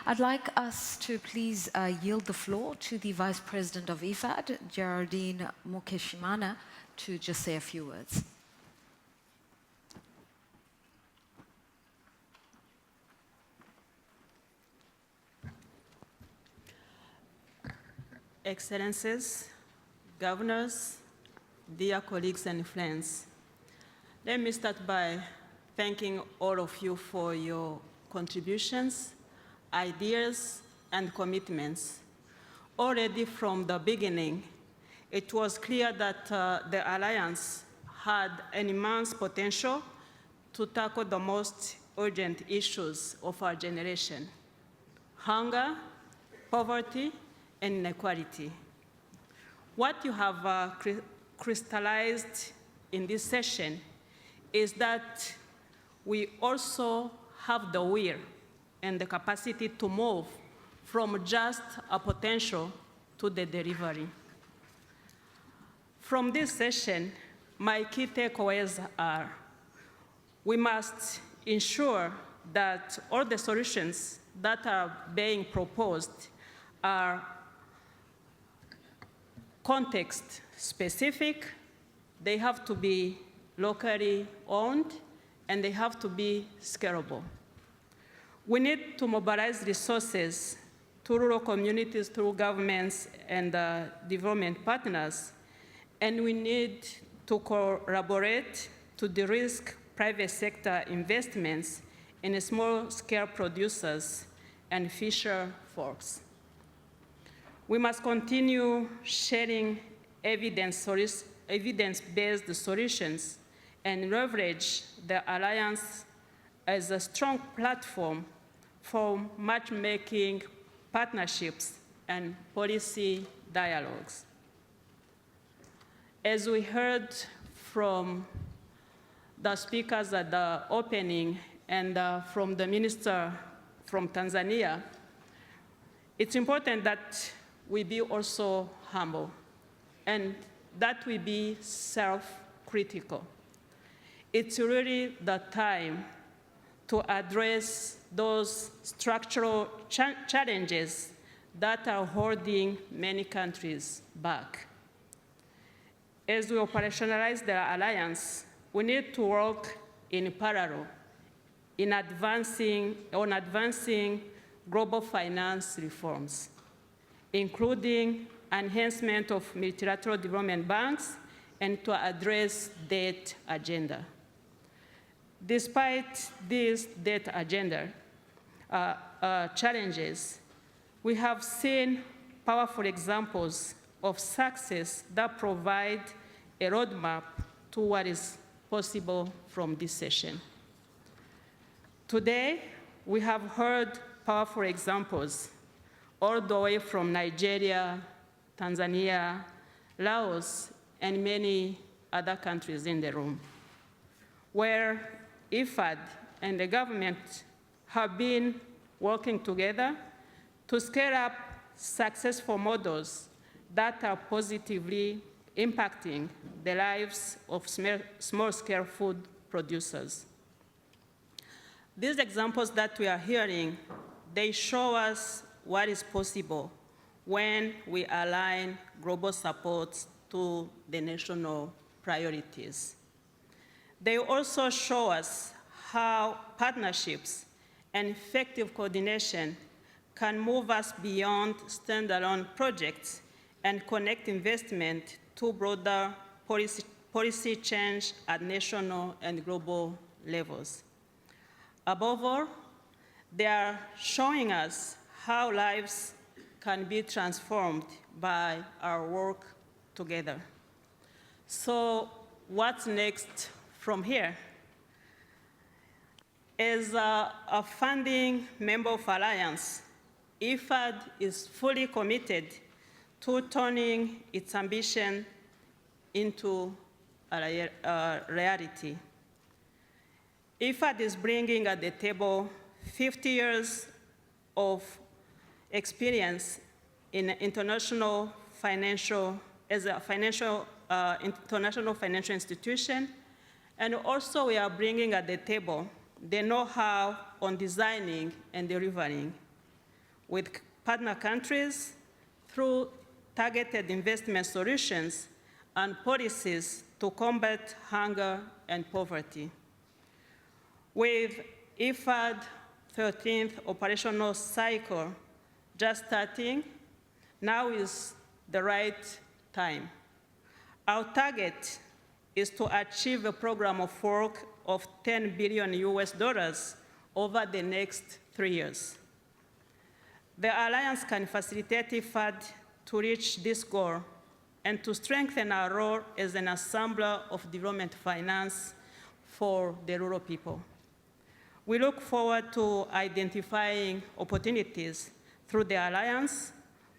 I'd like us to please yield the floor to the Vice President of IFAD, Geraldine Mukeshimana, to just say a few words. Excellencies, governors, dear colleagues and friends, let me start by thanking all of you for your contributions, ideas, and commitments. Already from the beginning, it was clear that the Alliance had an immense potential to tackle the most urgent issues of our generation: hunger, poverty, and inequality. What you have crystallized in this session is that we also have the will and the capacity to move from just a potential to the delivery. From this session, my key takeaways are: we must ensure that all the solutions that are being proposed are context-specific. They have to be locally owned and they have to be scalable. We need to mobilize resources to rural communities, through governments and development partners, and we need to collaborate to de-risk private sector investments in small-scale producers and fisher folks. We must continue sharing evidence-based solutions and leverage the Alliance as a strong platform for matchmaking, partnerships, and policy dialogues. As we heard from the speakers at the opening and from the minister from Tanzania, it's important that we be also humble and that we be self-critical. It's really the time to address those structural challenges that are holding many countries back. As we operationalize the alliance, we need to work in parallel on advancing global finance reforms, including enhancement of multilateral development banks and to address debt agenda. Despite these debt agenda challenges, we have seen powerful examples of success that provide a roadmap to what is possible from this session. Today, we have heard powerful examples all the way from Nigeria, Tanzania, Laos, and many other countries in the room, where IFAD and the government have been working together to scale up successful models that are positively impacting the lives of small-scale food producers. These examples that we are hearing, they show us what is possible when we align global support to the national priorities. They also show us how partnerships and effective coordination can move us beyond standalone projects and connect investment to broader policy change at national and global levels. Above all, they are showing us how lives can be transformed by our work together. So what's next from here? As a founding member of Alliance, IFAD is fully committed to turning its ambition into a reality. IFAD is bringing at the table 50 years of experience in international financial institution, and also we are bringing at the table the know-how on designing and delivering with partner countries through targeted investment solutions and policies to combat hunger and poverty. With IFAD 13th operational cycle just starting, now is the right time. Our target is to achieve a program of work of $10 billion over the next 3 years. The Alliance can facilitate IFAD to reach this goal and to strengthen our role as an assembler of development finance for the rural people. We look forward to identifying opportunities through the Alliance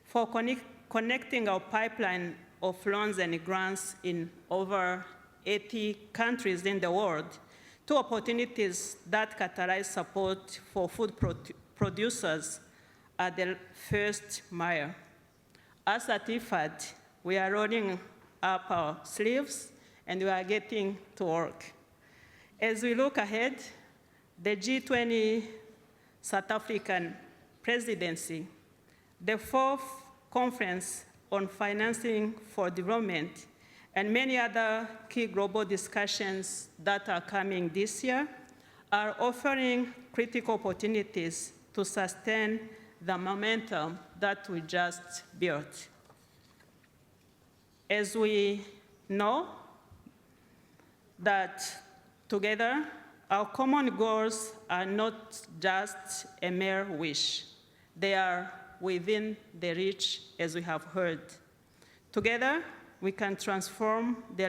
for connecting our pipeline of loans and grants in over 80 countries in the world to opportunities that catalyze support for food producers at the first mile. As at IFAD, we are rolling up our sleeves and we are getting to work. As we look ahead, the G20 South African presidency, the fourth conference on financing for development, and many other key global discussions that are coming this year are offering critical opportunities to sustain the momentum that we just built. As we know that together, our common goals are not just a mere wish. They are within the reach, as we have heard. Together, we can transform the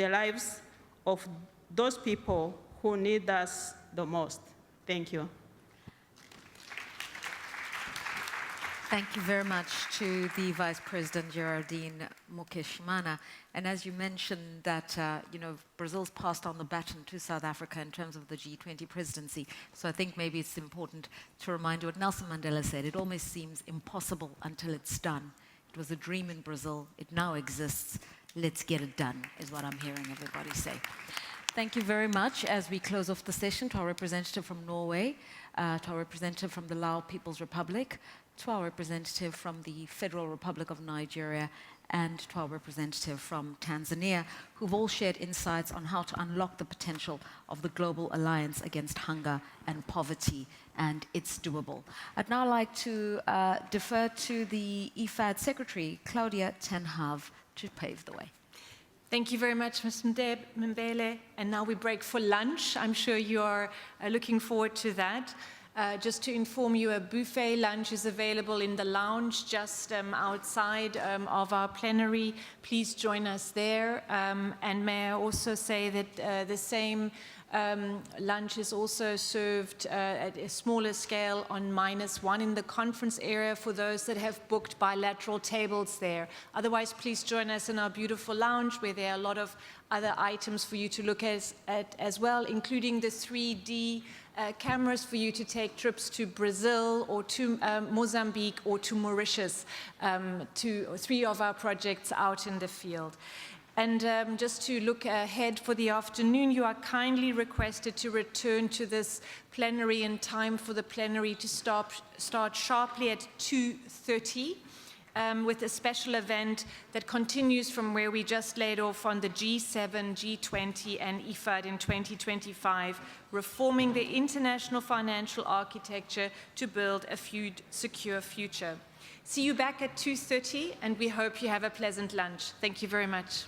lives of those people who need us the most. Thank you. Thank you very much to the Vice President Geraldine Mokeshimana. And as you mentioned that, Brazil's passed on the baton to South Africa in terms of the G20 presidency. So I think maybe it's important to remind you what Nelson Mandela said. It almost seems impossible until it's done. It was a dream in Brazil. It now exists. Let's get it done, is what I'm hearing everybody say. Thank you very much. As we close off the session, to our representative from Norway, to our representative from the Lao People's Republic, to our representative from the Federal Republic of Nigeria, and to our representative from Tanzania, who've all shared insights on how to unlock the potential of the Global Alliance Against Hunger and Poverty, and it's doable. I'd now like to defer to the IFAD Secretary, Claudia ten Haaf, to pave the way. Thank you very much, Ms. Mbele. And now we break for lunch. I'm sure you are looking forward to that. Just to inform you, a buffet lunch is available in the lounge just outside of our plenary. Please join us there. And may I also say that the same lunch is also served at a smaller scale on -1 in the conference area for those that have booked bilateral tables there. Otherwise, please join us in our beautiful lounge where there are a lot of other items for you to look at as well, including the 3D cameras for you to take trips to Brazil or to Mozambique or to Mauritius, to 3 of our projects out in the field. And just to look ahead for the afternoon, you are kindly requested to return to this plenary in time for the plenary to start sharply at 2:30. With a special event that continues from where we just laid off on the G7, G20 and IFAD in 2025, reforming the international financial architecture to build a food-secure future. See you back at 2:30, and we hope you have a pleasant lunch. Thank you very much.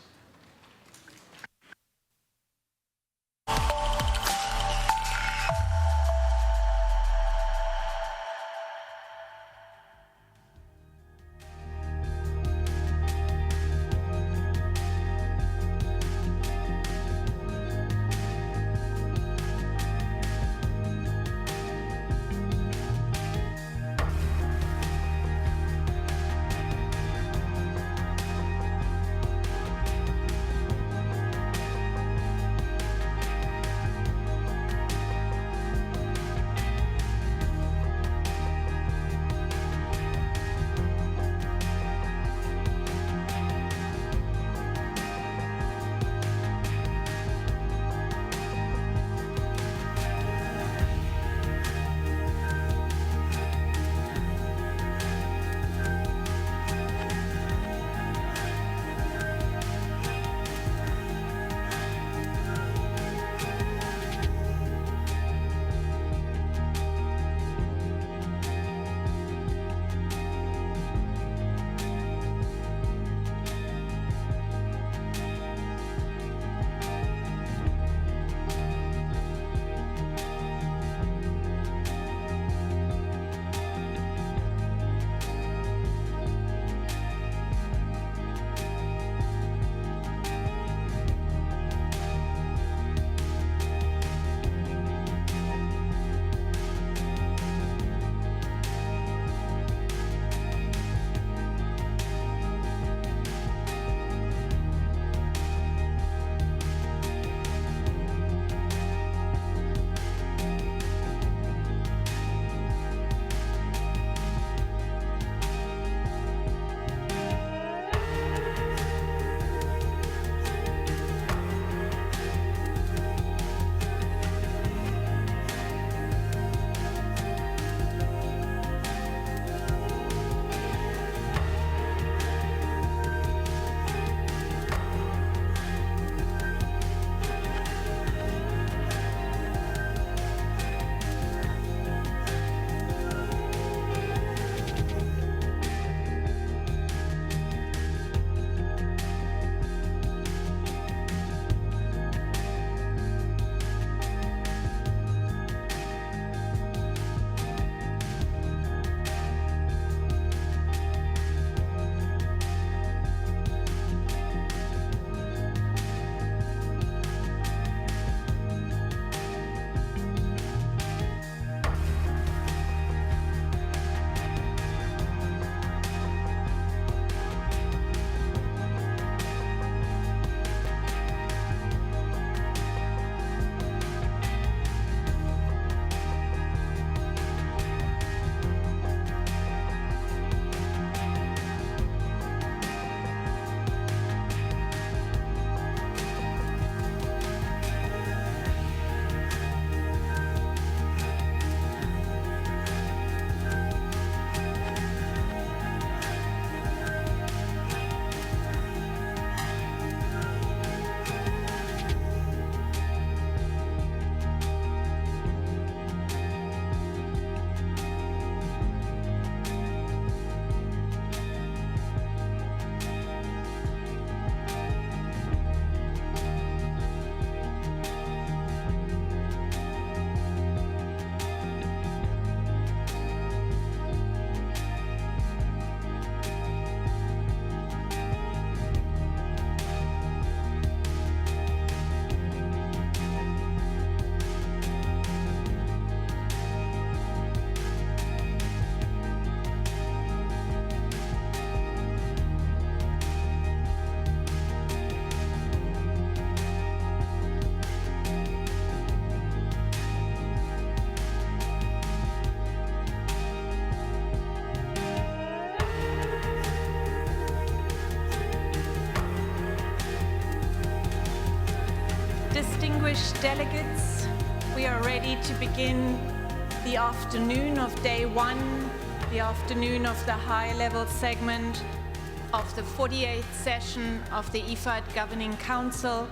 Delegates, we are ready to begin the afternoon of day one, the afternoon of the high-level segment of the 48th session of the IFAD Governing Council.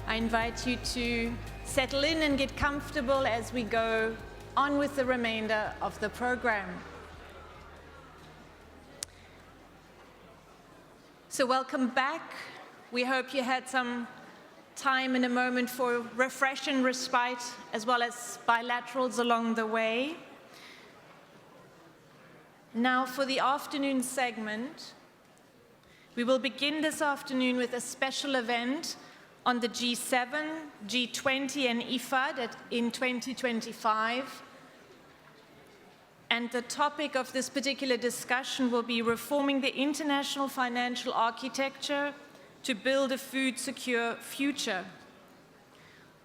I invite you to settle in and get comfortable as we go on with the remainder of the program. So welcome back. We hope you had some time and a moment for refresh and respite, as well as bilaterals along the way. Now for the afternoon segment, we will begin this afternoon with a special event on the G7, G20 and IFAD in 2025. And the topic of this particular discussion will be reforming the international financial architecture to build a food-secure future.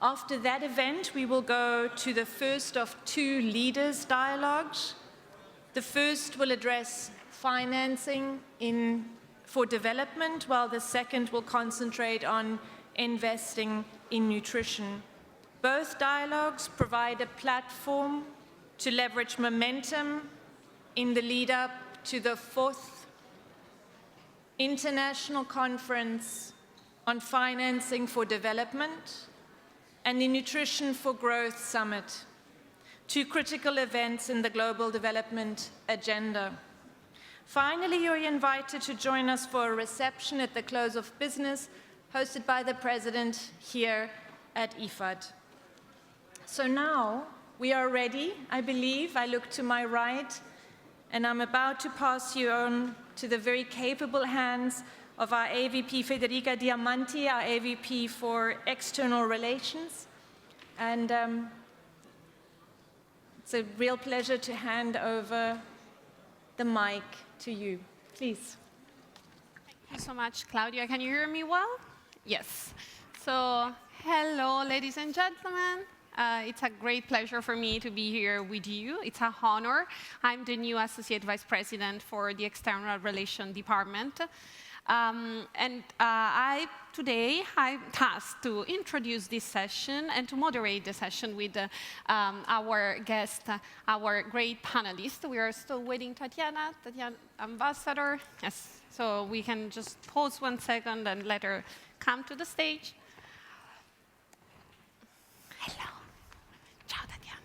After that event, we will go to the first of two leaders' dialogues. The first will address financing for development, while the second will concentrate on investing in nutrition. Both dialogues provide a platform to leverage momentum in the lead-up to the fourth International Conference on Financing for Development and the Nutrition for Growth Summit, two critical events in the global development agenda. Finally, you're invited to join us for a reception at the close of business hosted by the President here at IFAD. So now we are ready, I believe. I look to my right, and I'm about to pass you on to the very capable hands of our AVP Federica Diamanti, our AVP for External Relations. And it's a real pleasure to hand over the mic to you. Please. Thank you so much, Claudia. Can you hear me well? Yes. So, hello, ladies and gentlemen. It's a great pleasure for me to be here with you. It's an honor. I'm the new Associate Vice President for the External Relations Department. Today, I'm tasked to introduce this session and to moderate the session with our guest, our great panelists. We are still waiting, Tatiana, Ambassador. Yes, so we can just pause 1 second and let her come to the stage. Hello. Ciao, Tatiana.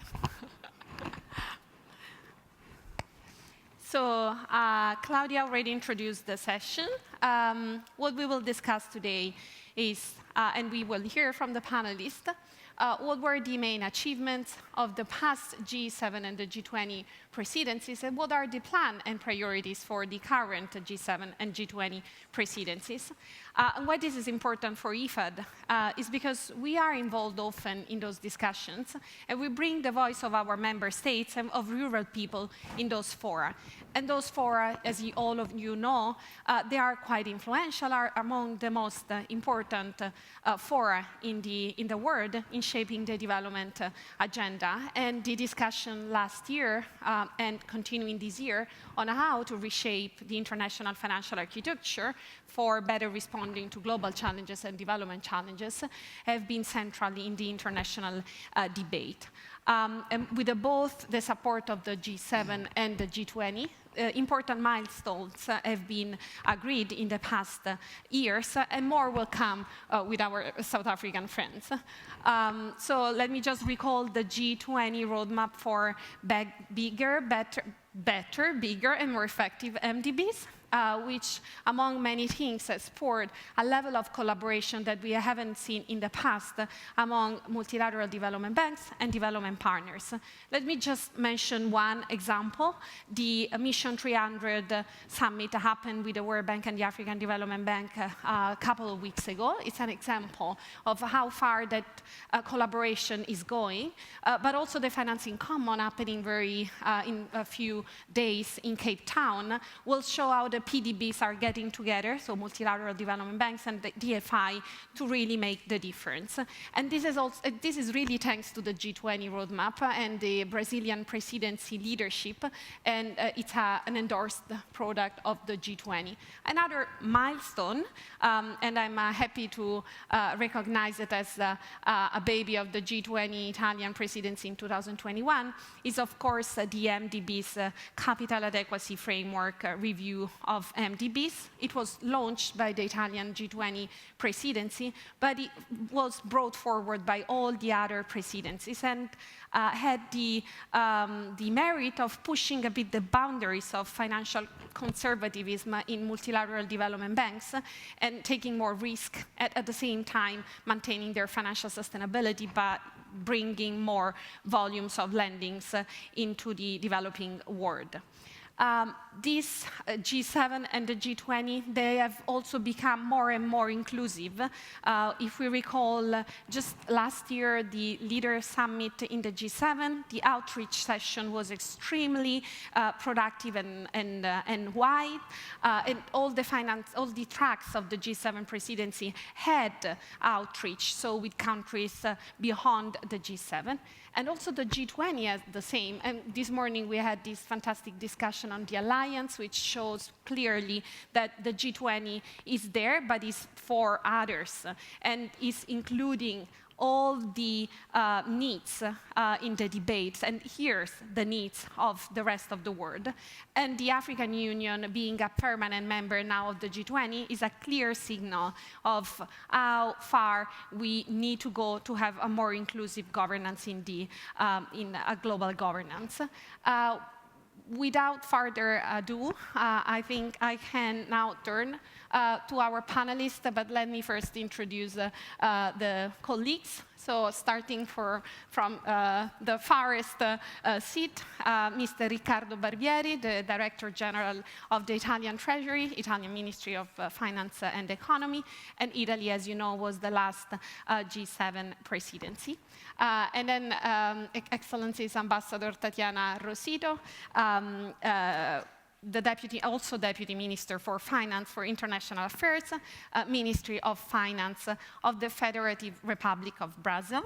So Claudia already introduced the session. What we will discuss today is, and we will hear from the panelists, what were the main achievements of the past G7 and the G20 presidencies, and what are the plans and priorities for the current G7 and G20 presidencies. And why this is important for IFAD is because we are involved often in those discussions, and we bring the voice of our member states and of rural people in those fora. And those fora, as all of you know, they are quite influential, are among the most important fora in the world in shaping the development agenda. And the discussion last year and continuing this year on how to reshape the international financial architecture for better responding to global challenges and development challenges have been central in the international debate. And with both the support of the G7 and the G20, important milestones have been agreed in the past years, and more will come with our South African friends. So let me just recall the G20 roadmap for bigger, bigger, and more effective MDBs. Which, among many things, has spurred a level of collaboration that we haven't seen in the past among multilateral development banks and development partners. Let me just mention one example. The Mission 300 summit happened with the World Bank and the African Development Bank a couple of weeks ago. It's an example of how far that collaboration is going, but also the Financing Common happening in a few days in Cape Town will show how the the PDBs are getting together, so multilateral development banks and the DFI, to really make the difference. And this is really thanks to the G20 roadmap and the Brazilian presidency leadership, and it's an endorsed product of the G20. Another milestone, and I'm happy to recognize it as a baby of the G20 Italian presidency in 2021, is of course the MDB's capital adequacy framework review of MDBs. It was launched by the Italian G20 presidency, but it was brought forward by all the other presidencies and had the merit of pushing a bit the boundaries of financial conservatism in multilateral development banks and taking more risk at the same time maintaining their financial sustainability, but bringing more volumes of lendings into the developing world. This G7 and the G20, they have also become more and more inclusive. If we recall, just last year, the Leader Summit in the G7, the outreach session was extremely productive and wide. And all the tracks of the G7 presidency had outreach, so with countries beyond the G7. And also the G20 has the same. And this morning we had this fantastic discussion on the alliance, which shows clearly that the G20 is there, but is for others, and is including all the needs in the debates and hears the needs of the rest of the world. And the African Union, being a permanent member now of the G20, is a clear signal of how far we need to go to have a more inclusive governance in a global governance. Without further ado, I think I can now turn to our panelists, but let me first introduce the colleagues. So starting from the farthest seat, Mr. Riccardo Barbieri, the Director General of the Italian Treasury, Italian Ministry of Finance and Economy, and Italy, as you know, was the last G7 presidency. And then Excellencies Ambassador Tatiana Rosito, the Deputy Minister for Finance for International Affairs, Ministry of Finance of the Federative Republic of Brazil.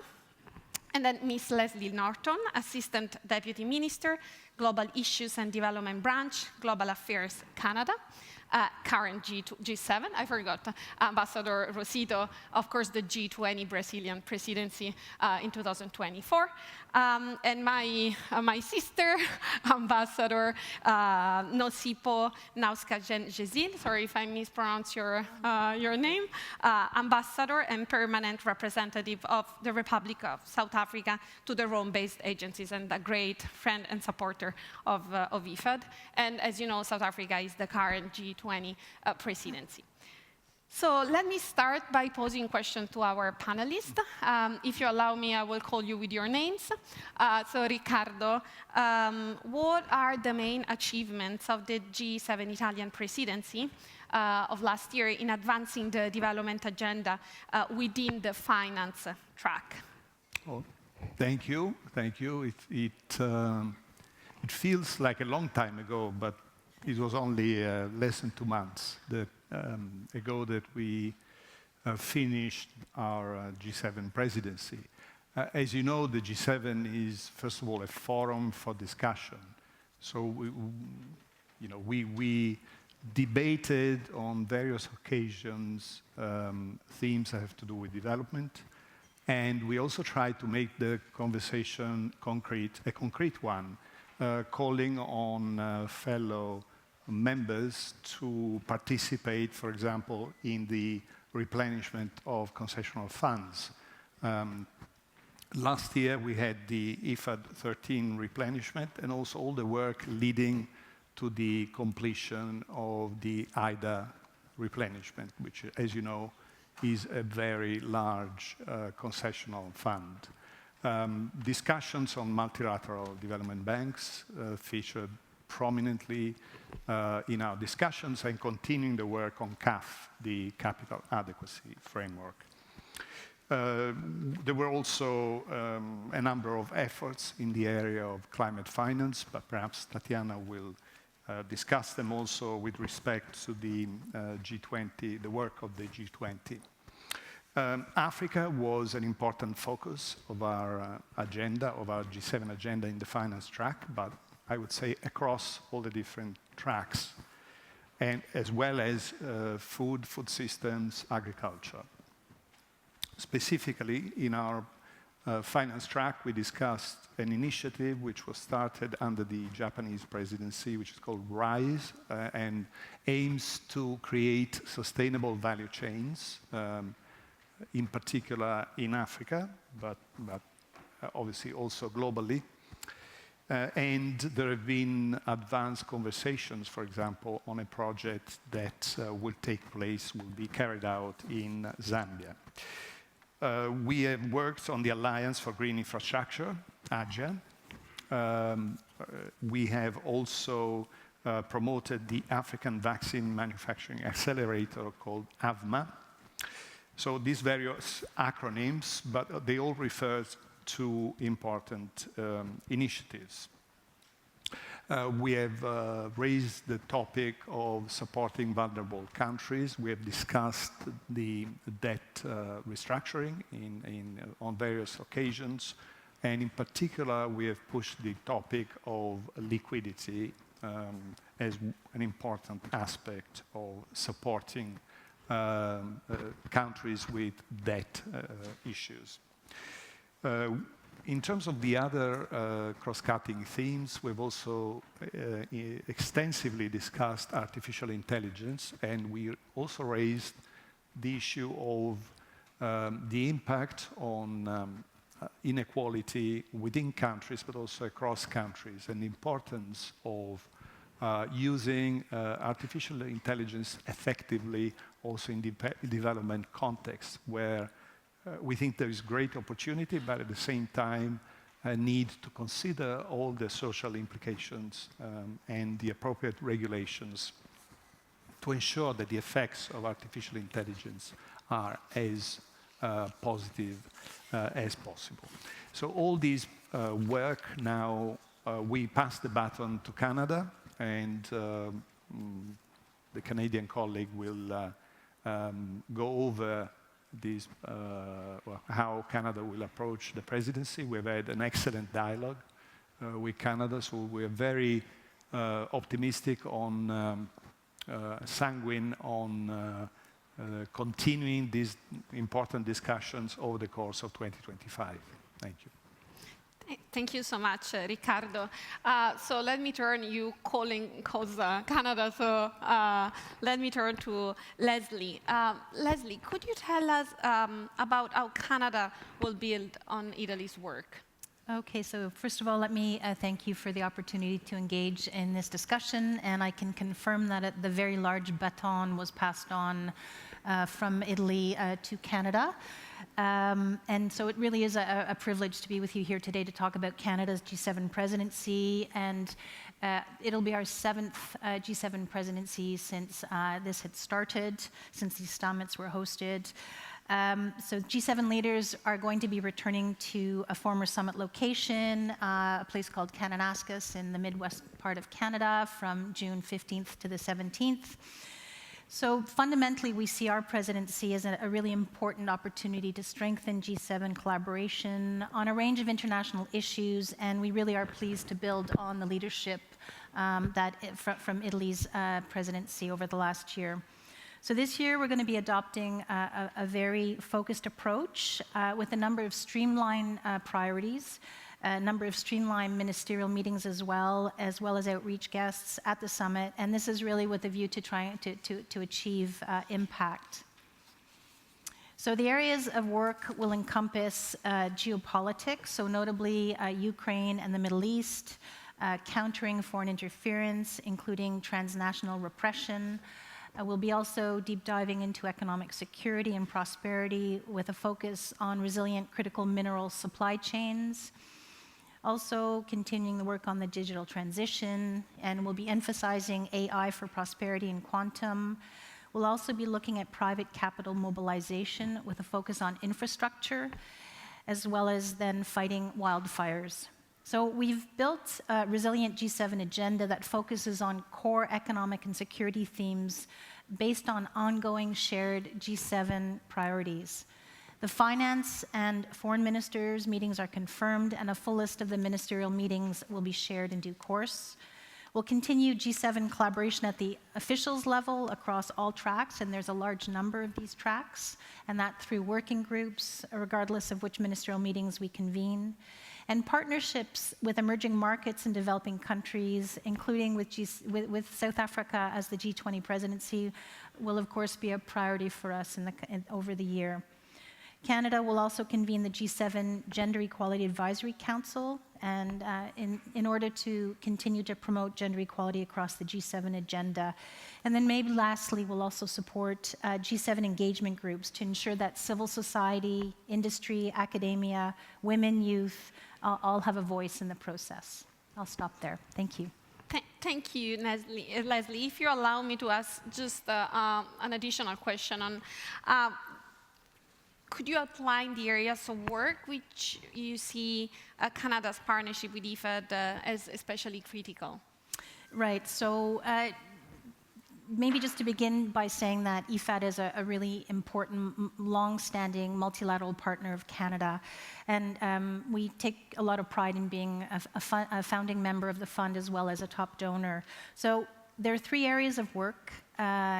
And then Ms. Leslie Norton, Assistant Deputy Minister, Global Issues and Development Branch, Global Affairs, Canada. Current G7, I forgot, Ambassador Rosito, of course, the G20 Brazilian presidency in 2024. And my sister, Ambassador Nosipo Nauska-Gezil, sorry if I mispronounce your name, Ambassador and Permanent Representative of the Republic of South Africa to the Rome-based agencies, and a great friend and supporter of IFAD. And as you know, South Africa is the current G20 presidency. So let me start by posing a question to our panelists. If you allow me, I will call you with your names. So Riccardo, what are the main achievements of the G7 Italian presidency of last year in advancing the development agenda within the finance track? Oh, thank you. Thank you. It feels like a long time ago, but it was only less than 2 months ago that we finished our G7 presidency. As you know, the G7 is, first of all, a forum for discussion. So we debated on various occasions themes that have to do with development, and we also tried to make the conversation a concrete one, calling on fellow members to participate, for example, in the replenishment of concessional funds. Last year we had the IFAD 13 replenishment and also all the work leading to the completion of the IDA replenishment, which, as you know, is a very large concessional fund. Discussions on multilateral development banks featured prominently in our discussions, and continuing the work on CAF, the capital adequacy framework. There were also a number of efforts in the area of climate finance, but perhaps Tatiana will discuss them also with respect to the G20, the work of the G20. Africa was an important focus of our agenda, of our G7 agenda in the finance track, but I would say across all the different tracks, and as well as food systems, agriculture. Specifically, in our finance track, we discussed an initiative which was started under the Japanese presidency, which is called RISE, and aims to create sustainable value chains, in particular in Africa, but obviously also globally. And there have been advanced conversations, for example, on a project that will take place, will be carried out in Zambia. We have worked on the Alliance for Green Infrastructure, AGIA. We have also promoted the African Vaccine Manufacturing Accelerator called AVMA. So these various acronyms, but they all refer to important initiatives. We have raised the topic of supporting vulnerable countries. We have discussed the debt restructuring on various occasions. And in particular, we have pushed the topic of liquidity as an important aspect of supporting countries with debt issues. In terms of the other cross-cutting themes, we've also extensively discussed artificial intelligence, and we also raised the issue of the impact on inequality within countries, but also across countries, and the importance of using artificial intelligence effectively also in development context, where we think there is great opportunity, but at the same time, a need to consider all the social implications and the appropriate regulations to ensure that the effects of artificial intelligence are as positive as possible. So all these work now, we pass the baton to Canada, and the Canadian colleague will go over these, how Canada will approach the presidency. We've had an excellent dialogue with Canada, so we're very optimistic on, sanguine on continuing these important discussions over the course of 2025. Thank you. Thank you so much, Riccardo. So let me turn, you calls Canada, so let me turn to Leslie. Leslie, could you tell us about how Canada will build on Italy's work? Okay, so first of all, let me thank you for the opportunity to engage in this discussion, and I can confirm that the very large baton was passed on from Italy to Canada. And so it really is a privilege to be with you here today to talk about Canada's G7 presidency, and it'll be our 7th G7 presidency since this had started, since these summits were hosted. So G7 leaders are going to be returning to a former summit location, a place called Kananaskis in the Midwest part of Canada from June 15th to the 17th. So fundamentally, we see our presidency as a really important opportunity to strengthen G7 collaboration on a range of international issues, and we really are pleased to build on the leadership from Italy's presidency over the last year. So this year, we're going to be adopting a very focused approach with a number of streamlined priorities, a number of streamlined ministerial meetings as well as outreach guests at the summit, and this is really with a view to trying to achieve impact. So the areas of work will encompass geopolitics, so notably Ukraine and the Middle East, countering foreign interference, including transnational repression. We'll be also deep diving into economic security and prosperity with a focus on resilient critical mineral supply chains. Also continuing the work on the digital transition, and we'll be emphasizing AI for prosperity and quantum. We'll also be looking at private capital mobilization with a focus on infrastructure, as well as then fighting wildfires. So we've built a resilient G7 agenda that focuses on core economic and security themes based on ongoing shared G7 priorities. The finance and foreign ministers' meetings are confirmed, and a full list of the ministerial meetings will be shared in due course. We'll continue G7 collaboration at the officials level across all tracks, and there's a large number of these tracks, and that through working groups, regardless of which ministerial meetings we convene. And partnerships with emerging markets and developing countries, including with South Africa as the G20 presidency, will of course be a priority for us over the year. Canada will also convene the G7 Gender Equality Advisory Council, and in order to continue to promote gender equality across the G7 agenda. And then maybe lastly, we'll also support G7 engagement groups to ensure that civil society, industry, academia, women, youth, all have a voice in the process. I'll stop there. Thank you. Thank you, Leslie. Leslie, if you allow me to ask just an additional question on, could you outline the areas of work which you see Canada's partnership with IFAD as especially critical? Right, so maybe just to begin by saying that IFAD is a really important, long-standing multilateral partner of Canada. And we take a lot of pride in being a founding member of the fund as well as a top donor. So there are 3 areas of work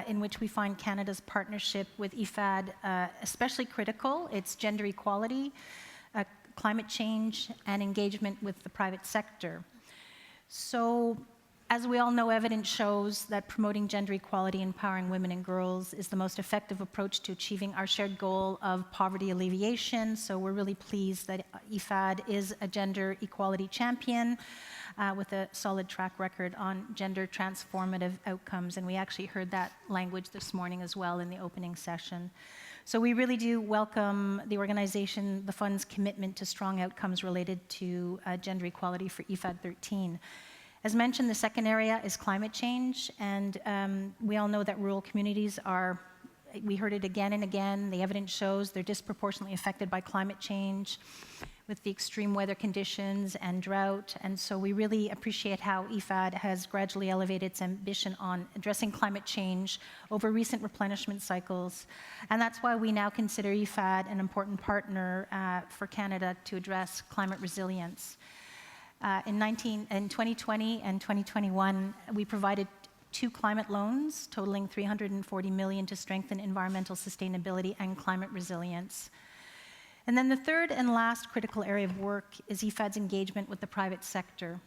in which we find Canada's partnership with IFAD especially critical. It's gender equality, climate change, and engagement with the private sector. So, as we all know, evidence shows that promoting gender equality, empowering women and girls is the most effective approach to achieving our shared goal of poverty alleviation. So we're really pleased that IFAD is a gender equality champion with a solid track record on gender transformative outcomes. And we actually heard that language this morning as well in the opening session. So we really do welcome the organization, the fund's commitment to strong outcomes related to gender equality for IFAD 13. As mentioned, the second area is climate change, and we all know that rural communities are, we heard it again and again, the evidence shows they're disproportionately affected by climate change with the extreme weather conditions and drought, and so we really appreciate how IFAD has gradually elevated its ambition on addressing climate change over recent replenishment cycles, and that's why we now consider IFAD an important partner for Canada to address climate resilience. In 2020 and 2021, we provided 2 climate loans totaling $340 million to strengthen environmental sustainability and climate resilience. And then the third and last critical area of work is IFAD's engagement with the private sector.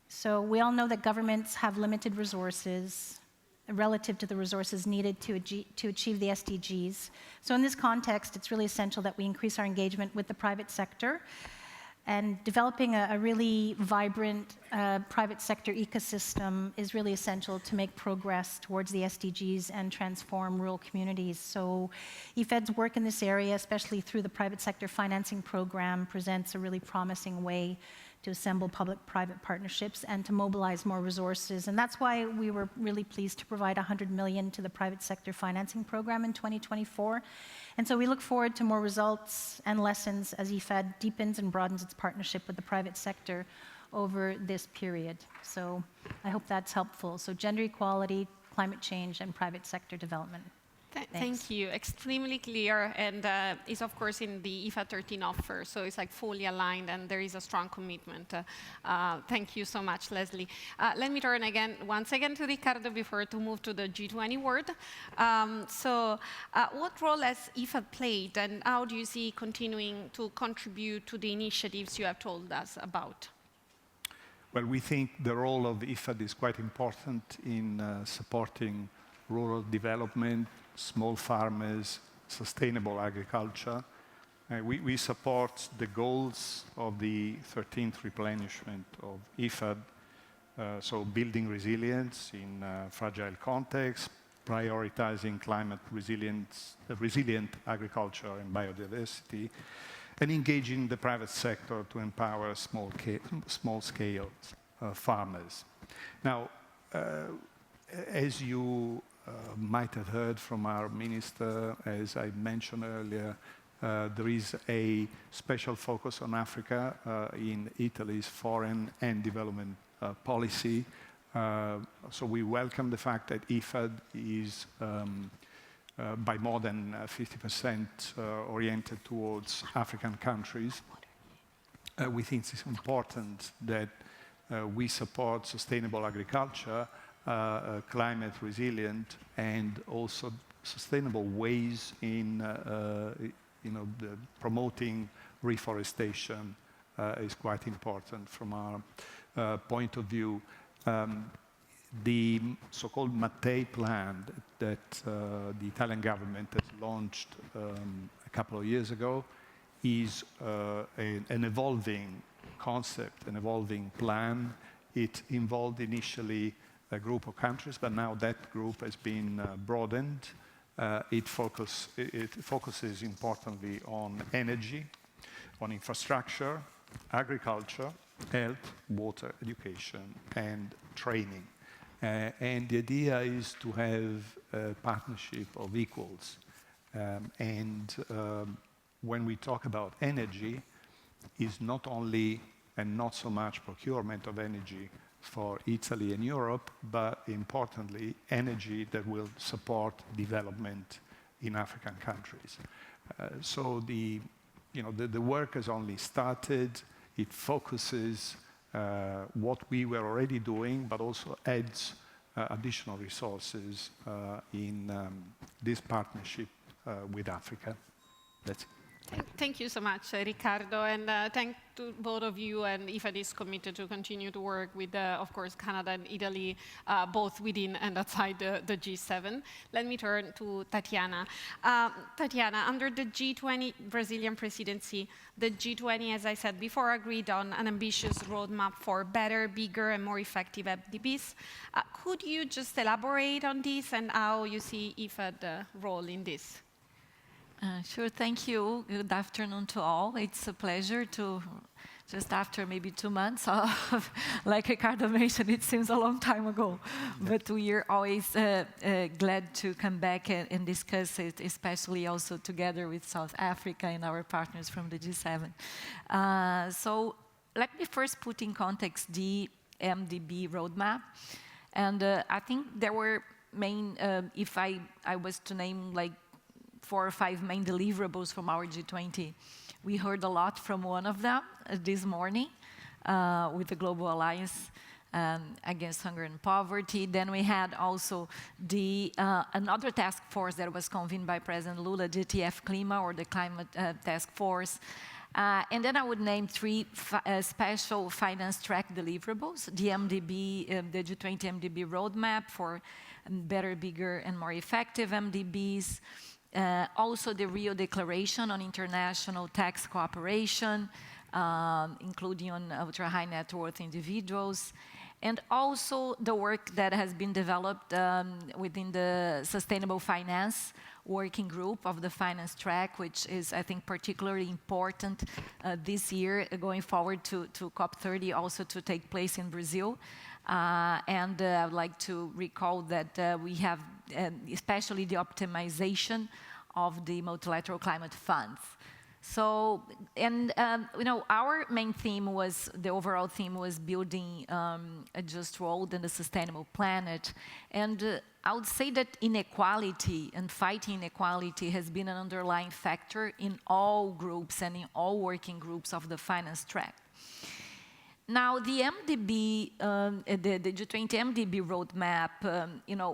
So we all know that governments have limited resources relative to the resources needed to achieve the SDGs. So in this context, it's really essential that we increase our engagement with the private sector. And developing a really vibrant private sector ecosystem is really essential to make progress towards the SDGs and transform rural communities. So IFAD's work in this area, especially through the private sector financing program, presents a really promising way to assemble public-private partnerships and to mobilize more resources. And that's why we were really pleased to provide $100 million to the private sector financing program in 2024. And so we look forward to more results and lessons as IFAD deepens and broadens its partnership with the private sector over this period. So I hope that's helpful. So gender equality, climate change, and private sector development. Thank you. Extremely clear, and is of course in the IFAD 13 offer, so it's like fully aligned, and there is a strong commitment. Thank you so much, Leslie. Let me turn once again to Ricardo before to move to the G20 word. What role has IFAD played, and how do you see continuing to contribute to the initiatives you have told us about? Well, we think the role of IFAD is quite important in supporting rural development, small farmers, sustainable agriculture. We support the goals of the 13th replenishment of IFAD, so building resilience in fragile contexts, prioritizing climate resilience, resilient agriculture and biodiversity, and engaging the private sector to empower small-scale farmers. Now, as you might have heard from our minister, as I mentioned earlier, There is a special focus on Africa in Italy's foreign and development policy. So we welcome the fact that IFAD is by more than 50% oriented towards African countries. We think it's important that we support sustainable agriculture, climate resilient, and also sustainable ways in promoting reforestation is quite important from our point of view. The so-called Mattei plan that the Italian government has launched a couple of years ago is an evolving concept, an evolving plan. It involved initially a group of countries, but now that group has been broadened. It focuses importantly on energy, on infrastructure, agriculture, health, water, education, and training. And the idea is to have a partnership of equals. When we talk about energy, it's not only and not so much procurement of energy for Italy and Europe, but importantly, energy that will support development in African countries. So the work has only started. It focuses what we were already doing, but also adds additional resources in this partnership with Africa. That's it. Thank you so much, Riccardo, and thank to both of you. And IFAD is committed to continue to work with, of course, Canada and Italy, both within and outside the G7. Let me turn to Tatiana. Tatiana, under the G20 Brazilian presidency, the G20, as I said before, agreed on an ambitious roadmap for better, bigger, and more effective MDBs. Could you just elaborate on this and how you see IFAD's role in this? Sure, thank you. Good afternoon to all. It's a pleasure to, just after maybe 2 months of, like Riccardo mentioned, it seems a long time ago, but we are always glad to come back and discuss it, especially also together with South Africa and our partners from the G7. So let me first put in context the MDB roadmap. And I think there were main, if I was to name like 4 or 5 main deliverables from our G20. We heard a lot from one of them this morning with the Global Alliance Against Hunger and Poverty. Then we had also another task force that was convened by President Lula, GTF Clima, or the Climate Task Force. And then I would name 3 special finance track deliverables: the MDB, the G20 MDB roadmap for better, bigger, and more effective MDBs. Also the Rio Declaration on International Tax Cooperation, including on ultra-high net worth individuals, and also the work that has been developed within the Sustainable Finance Working Group of the Finance Track, which is, I think, particularly important this year, going forward to COP30, also to take place in Brazil. And I would like to recall that we have especially the optimization of the multilateral climate funds. So, and our main theme was, the overall theme was building a just world and a sustainable planet. And I would say that inequality and fighting inequality has been an underlying factor in all groups and in all working groups of the finance track. Now, the MDB, the G20 MDB roadmap,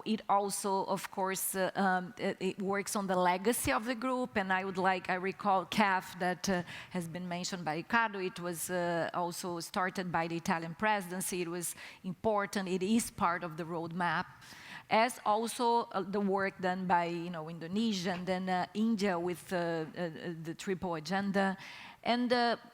it also, of course, it works on the legacy of the group. And I recall CAF that has been mentioned by Riccardo. It was also started by the Italian presidency. It was important. It is part of the roadmap, as also the work done by Indonesia and then India with the triple agenda. And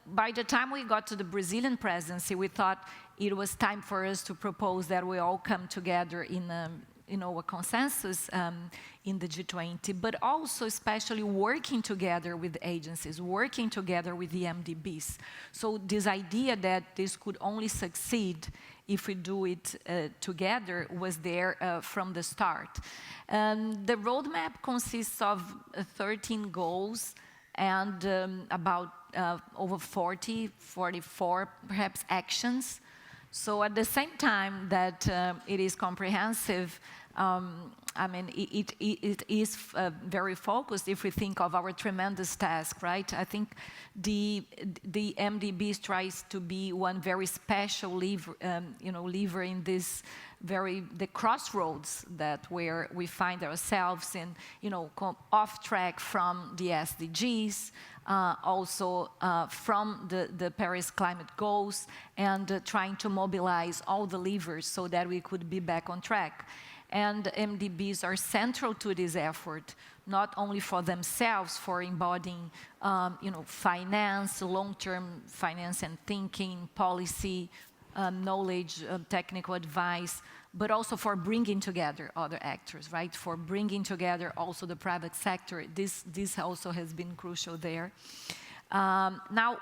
by the time we got to the Brazilian presidency, we thought it was time for us to propose that we all come together in a consensus in the G20, but also especially working together with agencies, working together with the MDBs. So this idea that this could only succeed if we do it together was there from the start. The roadmap consists of 13 goals and about over 44 perhaps actions. So at the same time that it is comprehensive, I mean, it is very focused if we think of our tremendous task, right? I think the MDBs tries to be one very special lever, lever in this the crossroads that where we find ourselves in, off track from the SDGs, also from the Paris climate goals, and trying to mobilize all the levers so that we could be back on track. And MDBs are central to this effort, not only for themselves, for embodying, finance, long-term finance and thinking, policy, knowledge, technical advice, but also for bringing together other actors, right? For bringing together also the private sector. This also has been crucial there. Now,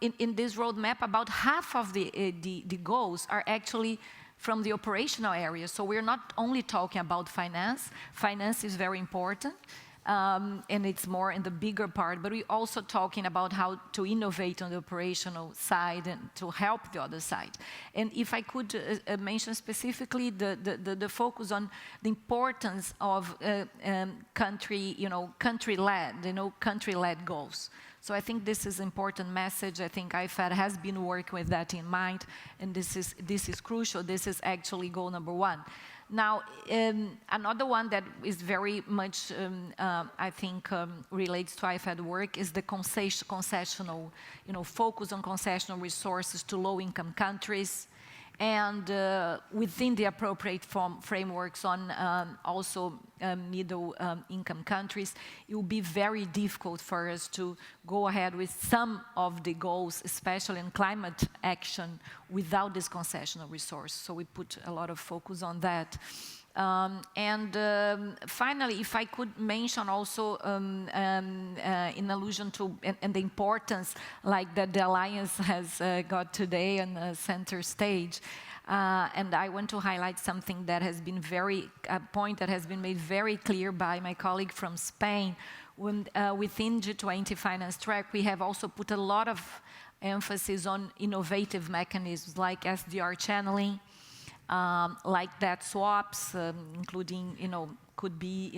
in this roadmap, about half of the goals are actually from the operational area. So we're not only talking about finance. Finance is very important, and it's more in the bigger part, but we're also talking about how to innovate on the operational side and to help the other side. And if I could mention specifically the focus on the importance of country-led goals. So I think this is an important message. I think IFAD has been working with that in mind, and this is crucial. This is actually goal number one. Now, another one that is very much, I think, relates to IFAD work is the concessional, focus on concessional resources to low-income countries, and within the appropriate frameworks on also middle-income countries. It will be very difficult for us to go ahead with some of the goals, especially in climate action, without this concessional resource. So we put a lot of focus on that. Finally, if I could mention also in allusion to and the importance like that the Alliance has got today on the center stage, and I want to highlight something that has been a point that has been made very clear by my colleague from Spain. Within G20 finance track, we have also put a lot of emphasis on innovative mechanisms like SDR channeling, like debt swaps, including, could be,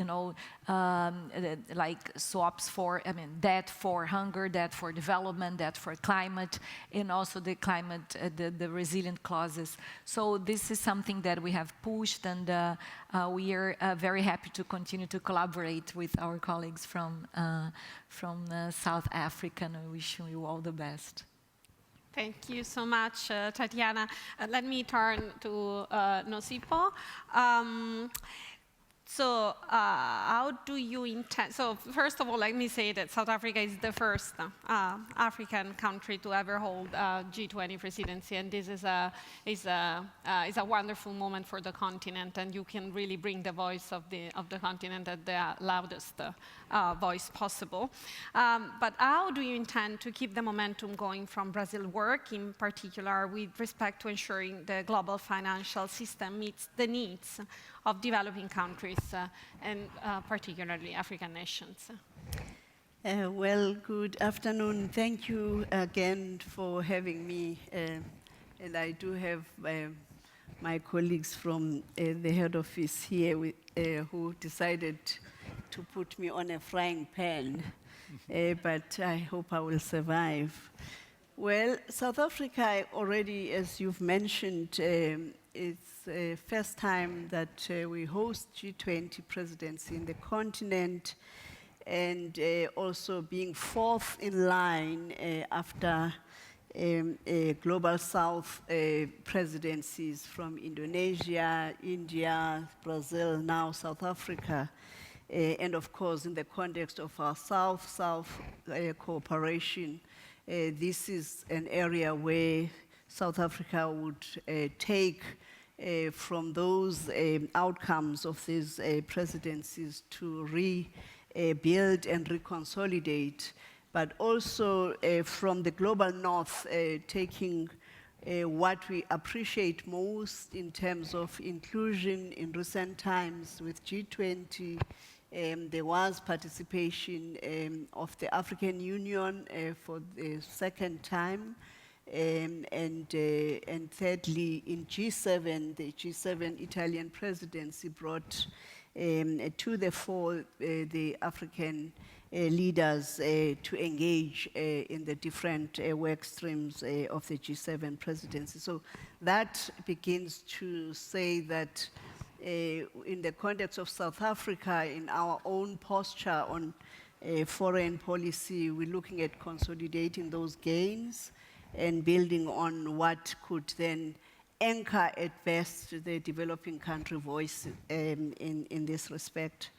like swaps for, debt for hunger, debt for development, debt for climate, and also the climate, the resilient clauses. So this is something that we have pushed, and we are very happy to continue to collaborate with our colleagues from South Africa, and I wish you all the best. Thank you so much, Tatiana. Let me turn to Nosipo. So how do you intend? So first of all, let me say that South Africa is the first African country to ever hold G20 presidency, and this is a wonderful moment for the continent, and you can really bring the voice of the continent at the loudest voice possible. But how do you intend to keep the momentum going from Brazil work, in particular with respect to ensuring the global financial system meets the needs of developing countries and particularly African nations? Well, good afternoon. Thank you again for having me. And I do have my colleagues from the head office here who decided to put me on a frying pan, but I hope I will survive. Well, South Africa already, as you've mentioned, it's the first time that we host G20 presidency in the continent, and also being fourth in line after Global South presidencies from Indonesia, India, Brazil, now South Africa. And of course, in the context of our South-South cooperation, this is an area where South Africa would take from those outcomes of these presidencies to rebuild and reconsolidate, but also from the global north, taking what we appreciate most in terms of inclusion in recent times with G20, There was participation of the African Union for the second time. And thirdly, in G7, the G7 Italian presidency brought to the fore the African leaders to engage in the different work streams of the G7 presidency. So that begins to say that in the context of South Africa, in our own posture on foreign policy, we're looking at consolidating those gains and building on what could then anchor at best the developing country voice in this respect.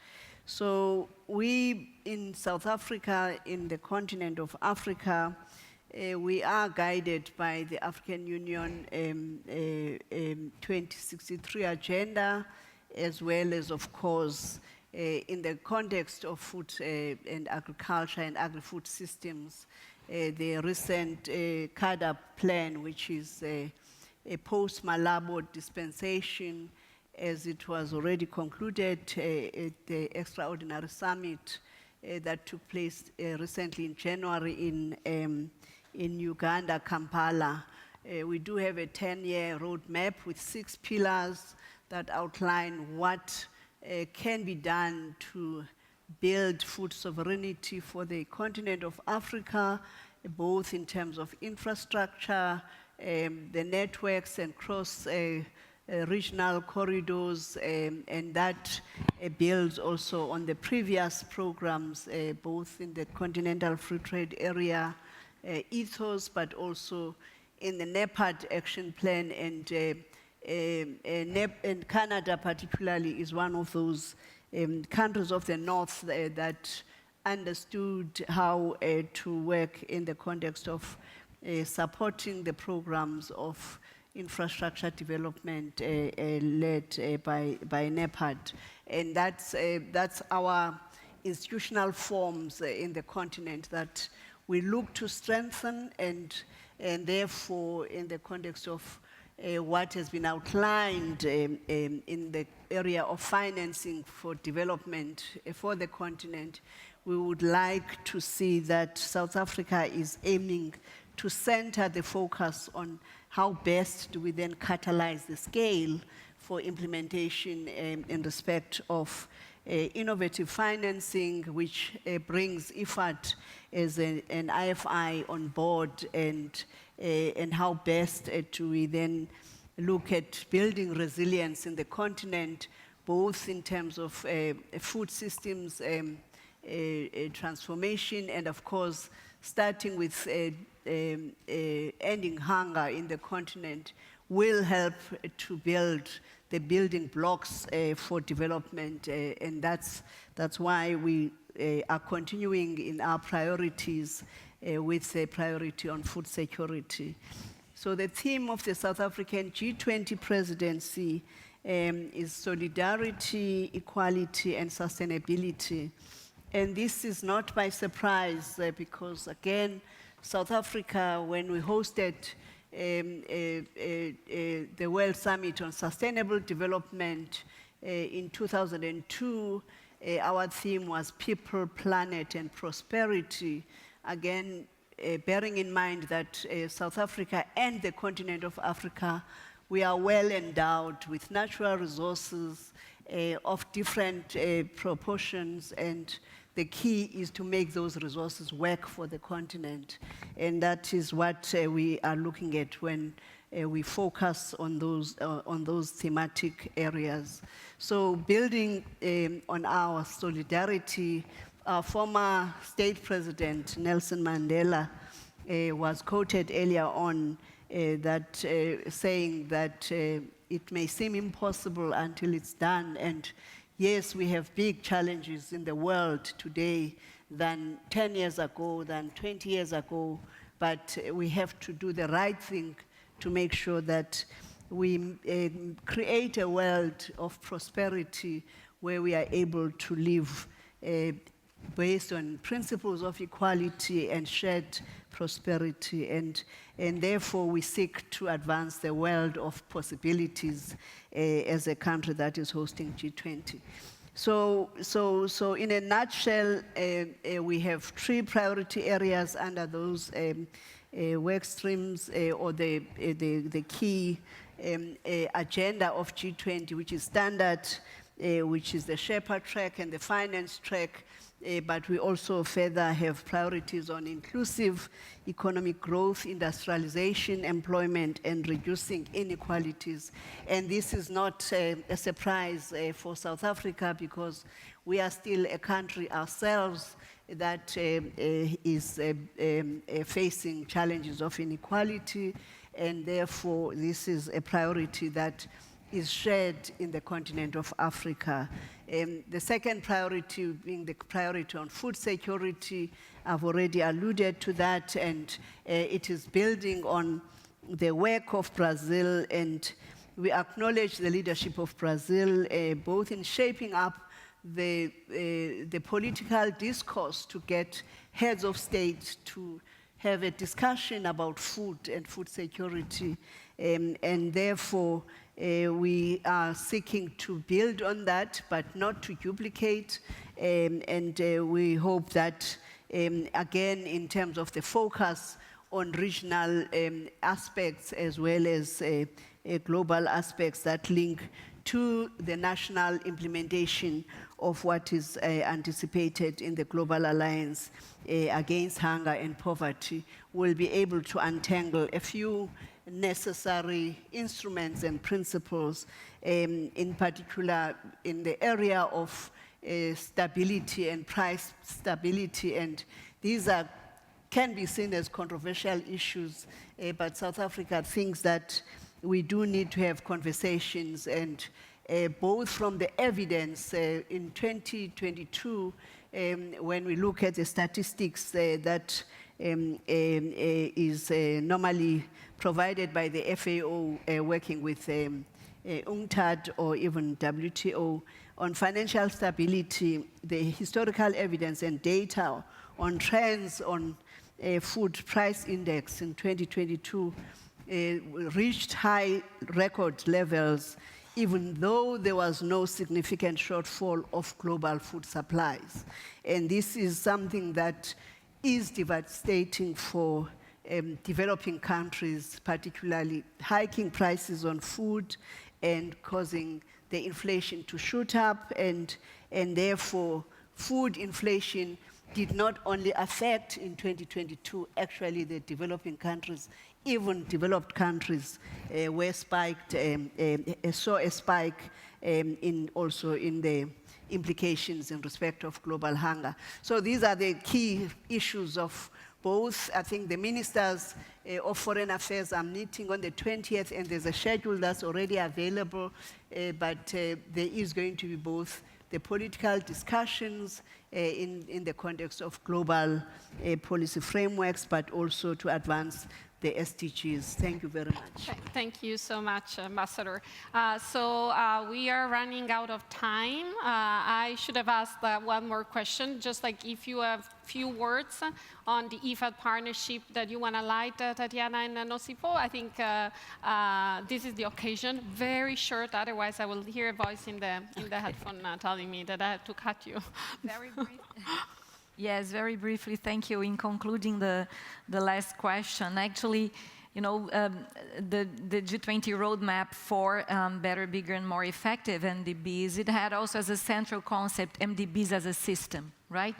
So we in South Africa, in the continent of Africa, we are guided by the African Union 2063 agenda, as well as, of course, in the context of food and agriculture and agri-food systems, the recent CADA plan, which is a post-Malabo dispensation, as it was already concluded at the extraordinary summit that took place recently in January in Uganda, Kampala. We do have a 10-year roadmap with 6 pillars that outline what can be done to build food sovereignty for the continent of Africa, both in terms of infrastructure, the networks and cross-regional corridors, and that builds also on the previous programs, both in the Continental Free Trade Area ethos, but also in the NEPAD action plan, and Canada particularly is one of those countries of the North that understood how to work in the context of supporting the programs of infrastructure development led by NEPAD. And that's our institutional forms in the continent that we look to strengthen, and therefore in the context of what has been outlined in the area of financing for development for the continent, we would like to see that South Africa is aiming to center the focus on how best do we then catalyze the scale for implementation in respect of innovative financing, which brings IFAD as an IFI on board, and how best do we then look at building resilience in the continent, both in terms of food systems transformation, and of course, starting with ending hunger in the continent will help to build the building blocks for development, and that's why we are continuing in our priorities with a priority on food security. So the theme of the South African G20 presidency is solidarity, equality, and sustainability. And this is not by surprise because, again, South Africa, when we hosted the World Summit on Sustainable Development in 2002, our theme was people, planet, and prosperity. Again, bearing in mind that South Africa and the continent of Africa, we are well endowed with natural resources of different proportions, and the key is to make those resources work for the continent. And that is what we are looking at when we focus on those thematic areas. So building on our solidarity, our former state president, Nelson Mandela, was quoted earlier on saying that it may seem impossible until it's done. And yes, we have big challenges in the world today than 10 years ago, than 20 years ago, but we have to do the right thing to make sure that we create a world of prosperity where we are able to live based on principles of equality and shared prosperity, and therefore we seek to advance the world of possibilities as a country that is hosting G20. So in a nutshell, we have 3 priority areas under those work streams or the key agenda of G20, which is standard, which is the Sherpa track and the finance track, but we also further have priorities on inclusive economic growth, industrialization, employment, and reducing inequalities. And this is not a surprise for South Africa, because we are still a country ourselves that is facing challenges of inequality, and therefore this is a priority that is shared in the continent of Africa. The second priority being the priority on food security. I've already alluded to that, and it is building on the work of Brazil, and we acknowledge the leadership of Brazil, both in shaping up the political discourse to get heads of state to have a discussion about food and food security, and therefore we are seeking to build on that, but not to duplicate, and we hope that, again, in terms of the focus on regional aspects as well as global aspects that link to the national implementation of what is anticipated in the Global Alliance Against Hunger and Poverty, we'll be able to untangle a few necessary instruments and principles, in particular in the area of stability and price stability. And these can be seen as controversial issues, but South Africa thinks that we do need to have conversations, and both from the evidence in 2022, when we look at the statistics that is normally provided by the FAO working with UNCTAD or even WTO on financial stability, the historical evidence and data on trends on food price index in 2022 reached high record levels, even though there was no significant shortfall of global food supplies. And this is something that is devastating for developing countries, particularly hiking prices on food and causing the inflation to shoot up, and therefore food inflation did not only affect in 2022, actually the developing countries, even developed countries were spiked, saw a spike also in the implications in respect of global hunger. So these are the key issues of both. I think the ministers of foreign affairs are meeting on the 20th, and there's a schedule that's already available, but there is going to be both the political discussions in the context of global policy frameworks, but also to advance the SDGs. Thank you very much. Thank you so much, Ambassador. We are running out of time. I should have asked one more question, just like if you have few words on the IFAD partnership that you want to highlight, Tatiana and Nosipo. I think this is the occasion. Very short, otherwise I will hear a voice in the headphone telling me that I have to cut you. Very brief. Yes, very briefly, thank you. In concluding the last question, actually, you know, the G20 roadmap for better, bigger, and more effective MDBs, it had also as a central concept MDBs as a system, right?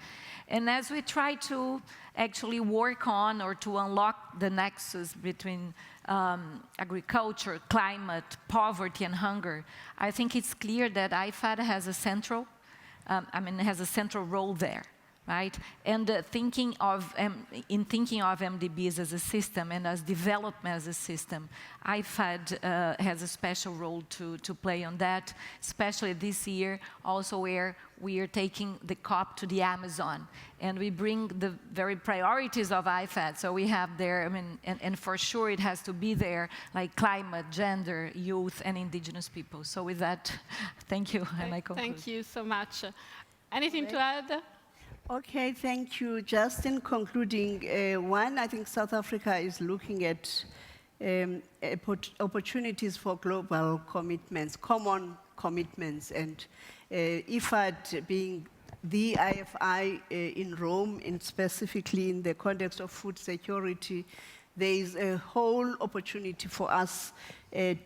And as we try to actually work on or to unlock the nexus between agriculture, climate, poverty, and hunger, I think it's clear that IFAD has a central, has a central role there. Right? And thinking of MDBs as a system and as development as a system, IFAD has a special role to play on that, especially this year, also where we are taking the COP to the Amazon, and we bring the very priorities of IFAD. So we have there, and for sure it has to be there, like climate, gender, youth, and indigenous people. So with that, thank you, and I conclude. Thank you so much. Anything to add? Okay, thank you. Just in concluding, one, I think South Africa is looking at opportunities for global commitments, common commitments. And IFAD being the IFI in Rome, and specifically in the context of food security, there is a whole opportunity for us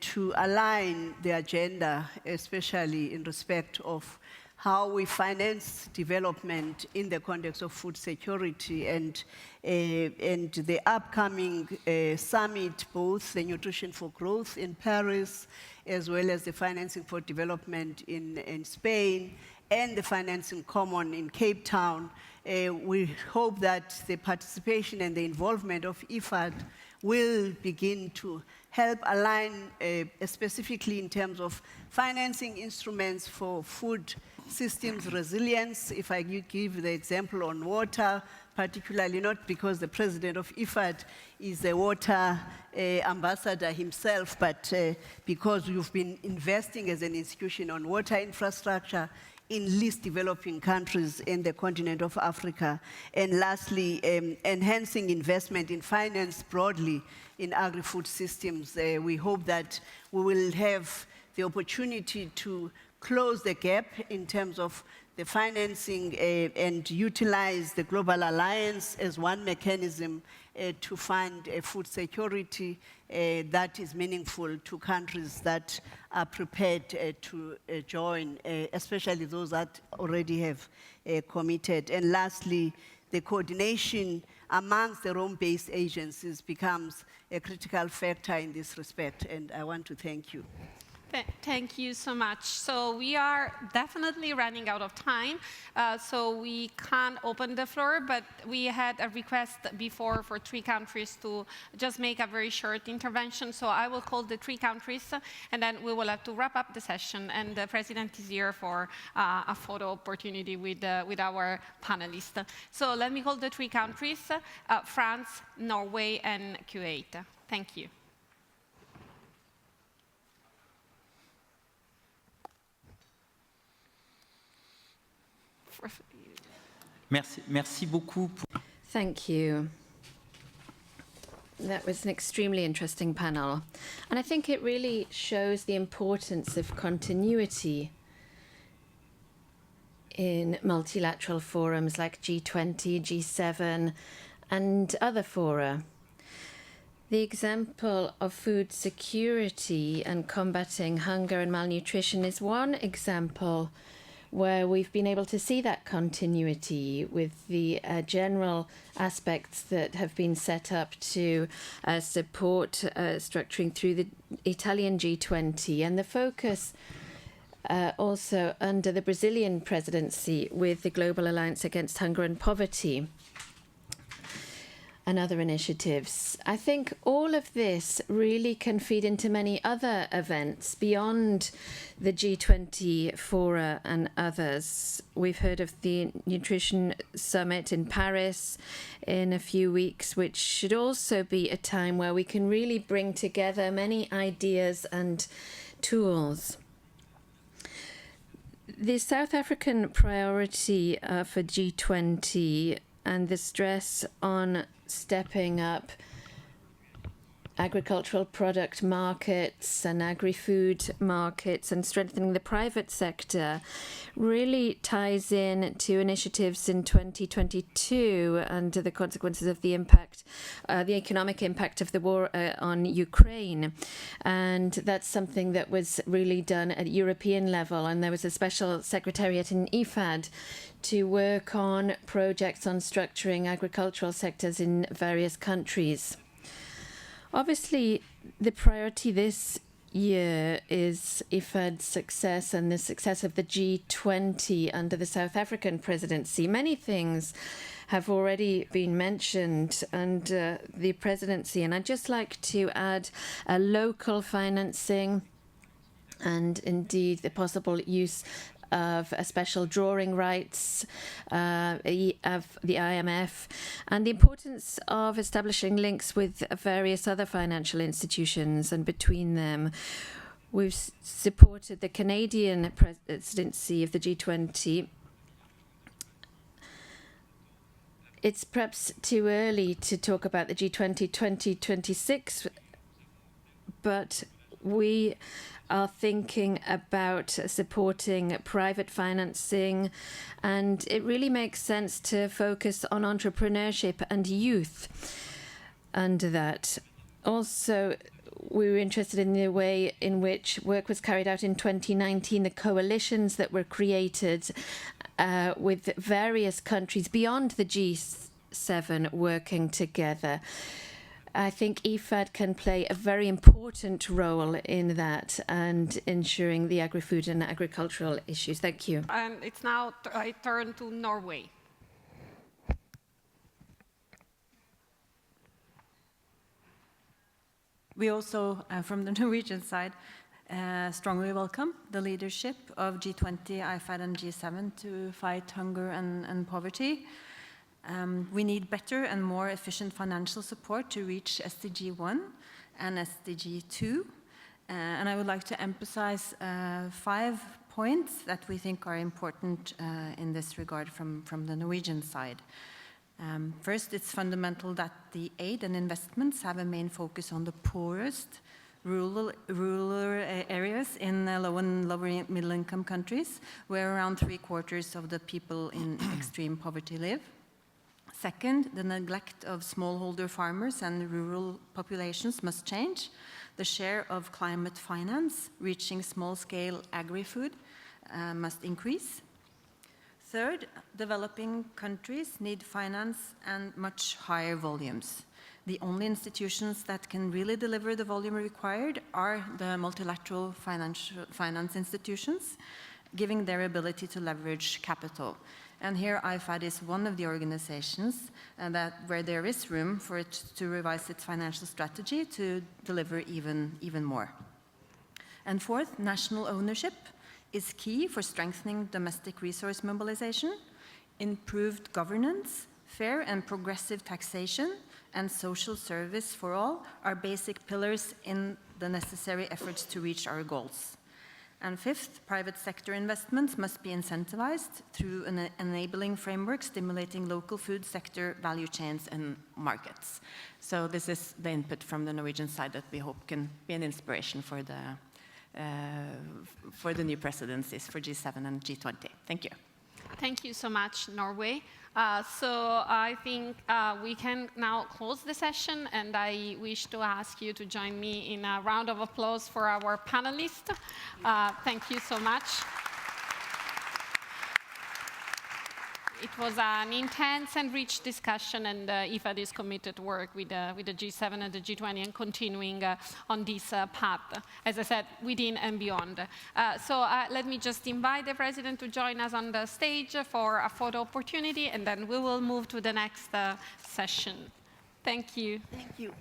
to align the agenda, especially in respect of how we finance development in the context of food security, and the upcoming summit, both the Nutrition for Growth in Paris, as well as the Financing for Development in Spain, and the Financing Common in Cape Town. We hope that the participation and the involvement of IFAD will begin to help align, specifically in terms of financing instruments for food systems resilience. If I give the example on water, particularly not because the president of IFAD is a water ambassador himself, but because we've been investing as an institution on water infrastructure in least developing countries in the continent of Africa. And lastly, enhancing investment in finance broadly in agri-food systems. We hope that we will have the opportunity to close the gap in terms of the financing and utilize the Global Alliance as one mechanism to fund food security that is meaningful to countries that are prepared to join, especially those that already have committed. And lastly, the coordination amongst the Rome-based agencies becomes a critical factor in this respect, and I want to thank you. Thank you so much. So we are definitely running out of time, so we can't open the floor, but we had a request before for 3 countries to just make a very short intervention. So I will call the 3 countries, and then we will have to wrap up the session, and the president is here for a photo opportunity with our panelists. So let me call the 3 countries, France, Norway, and Kuwait. Thank you. Merci beaucoup. Thank you. That was an extremely interesting panel. And I think it really shows the importance of continuity in multilateral forums like G20, G7, and other fora. The example of food security and combating hunger and malnutrition is one example where we've been able to see that continuity with the general aspects that have been set up to support structuring through the Italian G20, and the focus also under the Brazilian presidency with the Global Alliance Against Hunger and Poverty and other initiatives. I think all of this really can feed into many other events beyond the G20 fora and others. We've heard of the Nutrition Summit in Paris in a few weeks, which should also be a time where we can really bring together many ideas and tools. The South African priority for G20 and the stress on stepping up agricultural product markets and agri-food markets and strengthening the private sector really ties in to initiatives in 2022 and the consequences of the impact, the economic impact of the war on Ukraine. And that's something that was really done at European level. And there was a special secretariat in IFAD to work on projects on structuring agricultural sectors in various countries. Obviously, the priority this year is IFAD's success and the success of the G20 under the South African presidency. Many things have already been mentioned under the presidency, and I'd just like to add a local financing and indeed the possible use of a special drawing rights of the IMF, and the importance of establishing links with various other financial institutions and between them. We've supported the Canadian presidency of the G20. It's perhaps too early to talk about the G20 2026, but we are thinking about supporting private financing, and it really makes sense to focus on entrepreneurship and youth under that. Also, we were interested in the way in which work was carried out in 2019, the coalitions that were created with various countries beyond the G7 working together. I think IFAD can play a very important role in that and ensuring the agri-food and agricultural issues. Thank you. And it's now I turn to Norway. We also, from the Norwegian side, strongly welcome the leadership of G20, IFAD, and G7 to fight hunger and poverty. We need better and more efficient financial support to reach SDG 1 and SDG 2. And I would like to emphasize 5 points that we think are important in this regard from the Norwegian side. First, it's fundamental that the aid and investments have a main focus on the poorest rural areas in low and lower middle income countries, where around 3/4 of the people in extreme poverty live. Second, the neglect of smallholder farmers and rural populations must change. The share of climate finance reaching small-scale agri-food must increase. Third, developing countries need finance and much higher volumes. The only institutions that can really deliver the volume required are the multilateral finance institutions, giving their ability to leverage capital. And here IFAD is one of the organizations where there is room for it to revise its financial strategy to deliver even more. And fourth, national ownership is key for strengthening domestic resource mobilization. Improved governance, fair and progressive taxation, and social service for all are basic pillars in the necessary efforts to reach our goals. And fifth, private sector investments must be incentivized through an enabling framework stimulating local food sector value chains and markets. So this is the input from the Norwegian side that we hope can be an inspiration for the new presidencies for G7 and G20. Thank you. Thank you so much, Norway. So I think we can now close the session, and I wish to ask you to join me in a round of applause for our panelists. Thank you so much. It was an intense and rich discussion, and IFAD is committed to work with the G7 and the G20 and continuing on this path, as I said, within and beyond. So let me just invite the President to join us on the stage for a photo opportunity, and then we will move to the next session. Thank you. Thank you.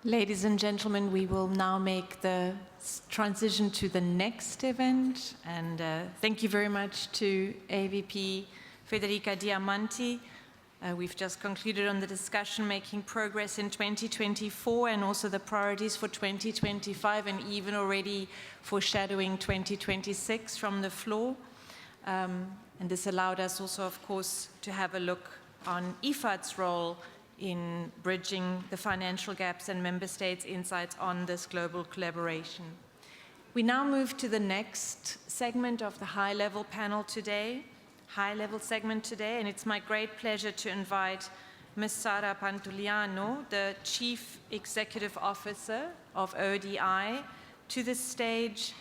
Ladies and gentlemen, we will now make the transition to the next event. And thank you very much to AVP Federica Diamanti. We've just concluded on the discussion making progress in 2024 and also the priorities for 2025 and even already foreshadowing 2026 from the floor. And this allowed us also, of course, to have a look on IFAD's role in bridging the financial gaps and member states' insights on this global collaboration. We now move to the next segment of the high-level panel today, high-level segment today, and it's my great pleasure to invite Ms. Sara Pantuliano, the Chief Executive Officer of ODI, to the stage,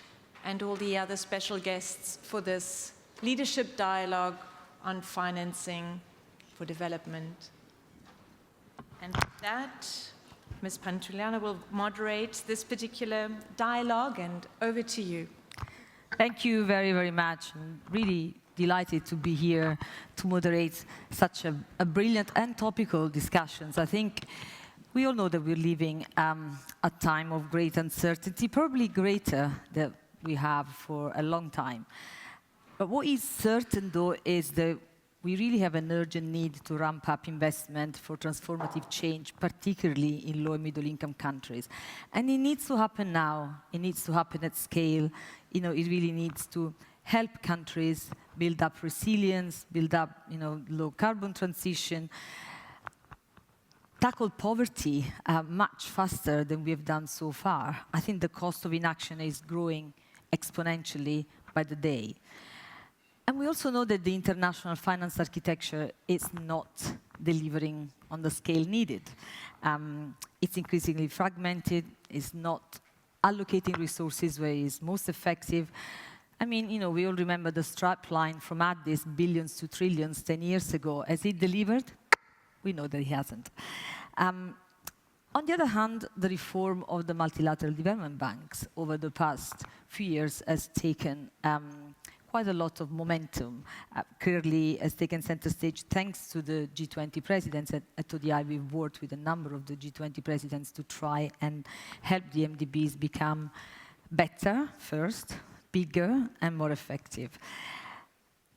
and all the other special guests for this leadership dialogue on financing for development. And with that, Ms. Pantuliano will moderate this particular dialogue, and over to you. Thank you very, very much. I'm really delighted to be here to moderate such a brilliant and topical discussions. I think we all know that we're living a time of great uncertainty, probably greater than we have for a long time. But what is certain, though, is that we really have an urgent need to ramp up investment for transformative change, particularly in low and middle-income countries. And it needs to happen now. It needs to happen at scale. You know, it really needs to help countries build up resilience, build up, low-carbon transition, tackle poverty much faster than we have done so far. I think the cost of inaction is growing exponentially by the day. And we also know that the international finance architecture is not delivering on the scale needed. It's increasingly fragmented, it's not allocating resources where it's most effective. I mean, we all remember the strap line from Addis, billions to trillions 10 years ago. Has it delivered? We know that it hasn't. On the other hand, the reform of the multilateral development banks over the past few years has taken quite a lot of momentum. Clearly has taken center stage thanks to the G20 presidents. At ODI, we've worked with a number of the G20 presidents to try and help the MDBs become better first, bigger, and more effective.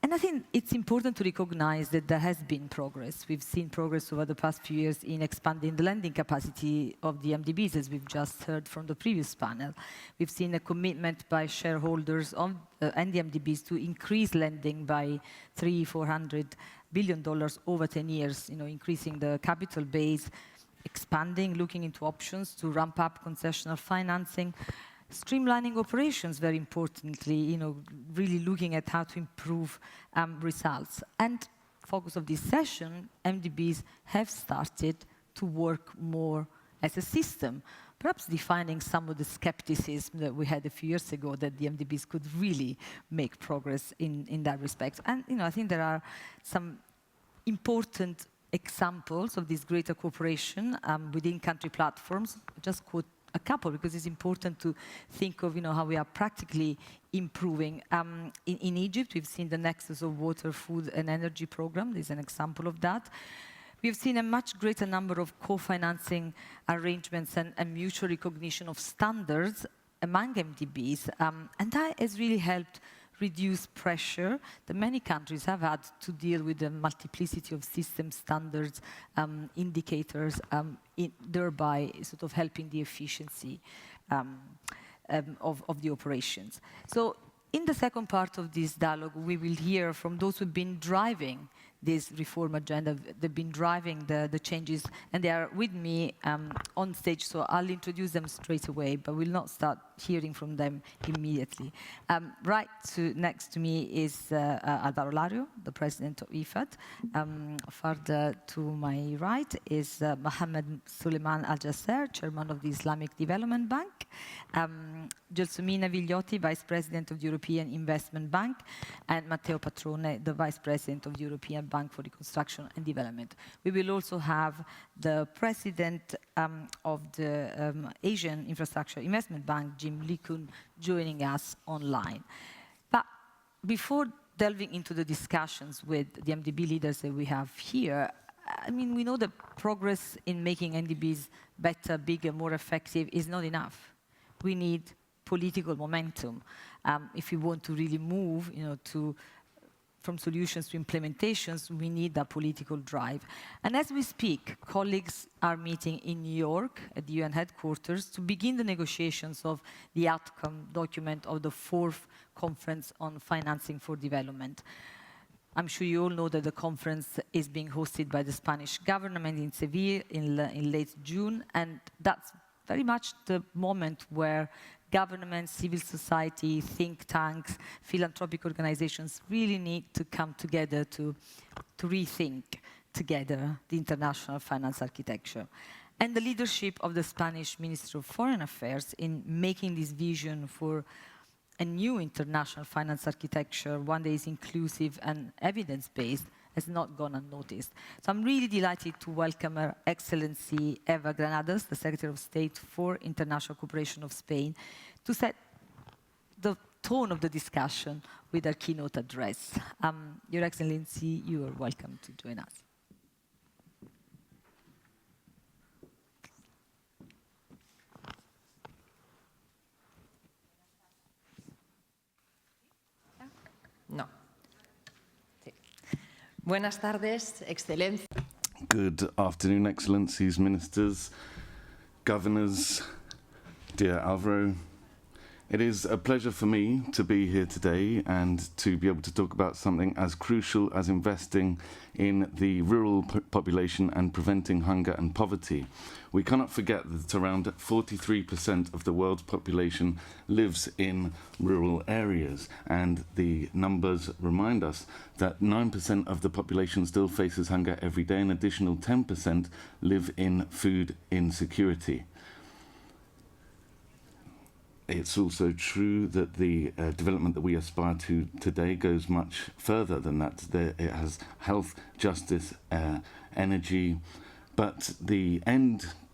And I think it's important to recognize that there has been progress. We've seen progress over the past few years in expanding the lending capacity of the MDBs, as we've just heard from the previous panel. We've seen a commitment by shareholders and the MDBs to increase lending by $300–400 billion over 10 years, increasing the capital base, expanding, looking into options to ramp up concessional financing, streamlining operations, very importantly, really looking at how to improve results. And focus of this session, MDBs have started to work more as a system, perhaps defining some of the skepticism that we had a few years ago that the MDBs could really make progress in that respect. And I think there are some important examples of this greater cooperation within country platforms. I'll just quote a couple, because it's important to think of how we are practically improving. In Egypt, we've seen the Nexus of Water, Food and Energy program. There's an example of that. We've seen a much greater number of co-financing arrangements and mutual recognition of standards among MDBs, and that has really helped reduce pressure that many countries have had to deal with the multiplicity of system standards, indicators, thereby sort of helping the efficiency of the operations. So in the second part of this dialogue, we will hear from those who've been driving this reform agenda. They've been driving the changes, and they are with me on stage, so I'll introduce them straight away, but we'll not start hearing from them immediately. Next to me is Alvaro Lario, the president of IFAD. Further to my right is Mohammed Sulaiman Al-Jasser, chairman of the Islamic Development Bank. Gelsomina Vigliotti, vice president of the European Investment Bank, and Matteo Patrone, the vice president of the European Bank for Reconstruction and Development. We will also have the president of the Asian Infrastructure Investment Bank, Jim Likun, joining us online. But before delving into the discussions with the MDB leaders that we have here, I mean, we know that progress in making MDBs better, bigger, more effective is not enough. We need political momentum if we want to really move, from solutions to implementations. We need that political drive. And as we speak, colleagues are meeting in New York at the UN headquarters to begin the negotiations of the outcome document of the 4th Conference on Financing for Development. I'm sure you all know that the conference is being hosted by the Spanish government in Seville in late June, and that's very much the moment where governments, civil society, think tanks, philanthropic organizations really need to come together to rethink together the international finance architecture. And the leadership of the Spanish Minister of Foreign Affairs in making this vision for a new international finance architecture, one that is inclusive and evidence-based, has not gone unnoticed. So I'm really delighted to welcome Her Excellency Eva Granados, the Secretary of State for International Cooperation of Spain, to set the tone of the discussion with our keynote address. Your Excellency, you are welcome to join us. No. Sí. Buenas tardes, Excelencia. Good afternoon, Excellencies, Ministers, Governors, dear Alvaro. It is a pleasure for me to be here today and to be able to talk about something as crucial as investing in the rural population and preventing hunger and poverty. We cannot forget that around 43% of the world's population lives in rural areas, and the numbers remind us that 9% of the population still faces hunger every day. An additional 10% live in food insecurity. It's also true that the development that we aspire to today goes much further than that. It has health, justice, energy, but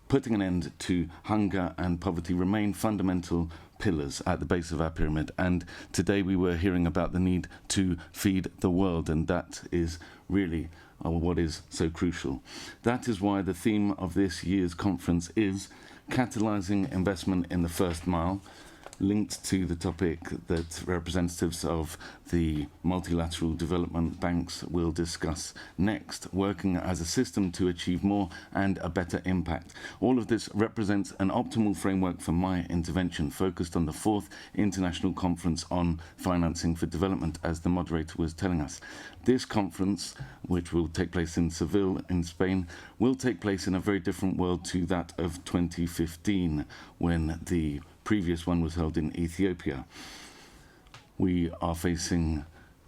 putting an end to hunger and poverty remain fundamental pillars at the base of our pyramid. And today we were hearing about the need to feed the world, and that is really what is so crucial. That is why the theme of this year's conference is Catalysing Investment in the First Mile, linked to the topic that representatives of the multilateral development banks will discuss next, working as a system to achieve more and a better impact. All of this represents an optimal framework for my intervention, focused on the 4th International Conference on Financing for Development, as the moderator was telling us. This conference, which will take place in Seville in Spain, will take place in a very different world to that of 2015, when the previous one was held in Ethiopia. We are facing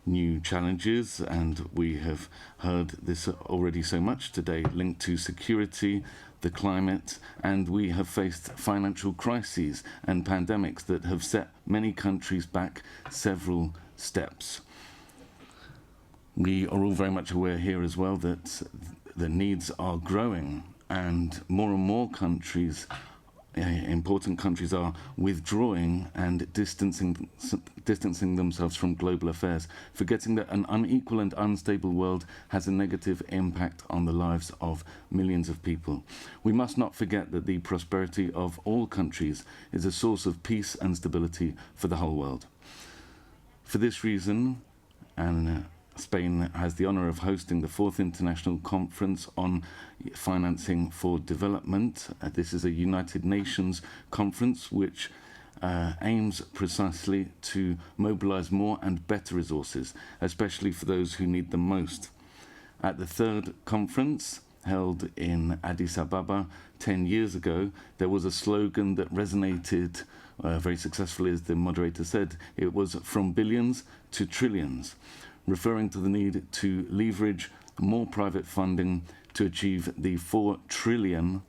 new challenges, and we have heard this already so much today, linked to security, the climate, and we have faced financial crises and pandemics that have set many countries back several steps. We are all very much aware here as well that the needs are growing, and more countries, important countries, are withdrawing and distancing themselves from global affairs, forgetting that an unequal and unstable world has a negative impact on the lives of millions of people. We must not forget that the prosperity of all countries is a source of peace and stability for the whole world. For this reason, and Spain has the honor of hosting the 4th International Conference on Financing for Development. This is a United Nations conference which aims precisely to mobilize more and better resources, especially for those who need them most. At the 3rd conference, held in Addis Ababa 10 years ago, there was a slogan that resonated very successfully, as the moderator said. It was "From billions to trillions," referring to the need to leverage more private funding to achieve the $4 trillion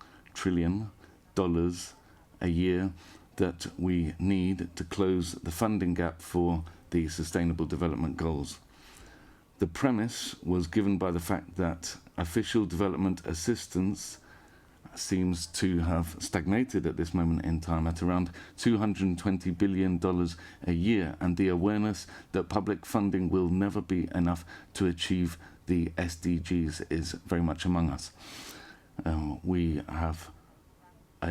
a year that we need to close the funding gap for the Sustainable Development Goals. The premise was given by the fact that official development assistance seems to have stagnated at this moment in time at around $220 billion a year, and the awareness that public funding will never be enough to achieve the SDGs is very much among us. We have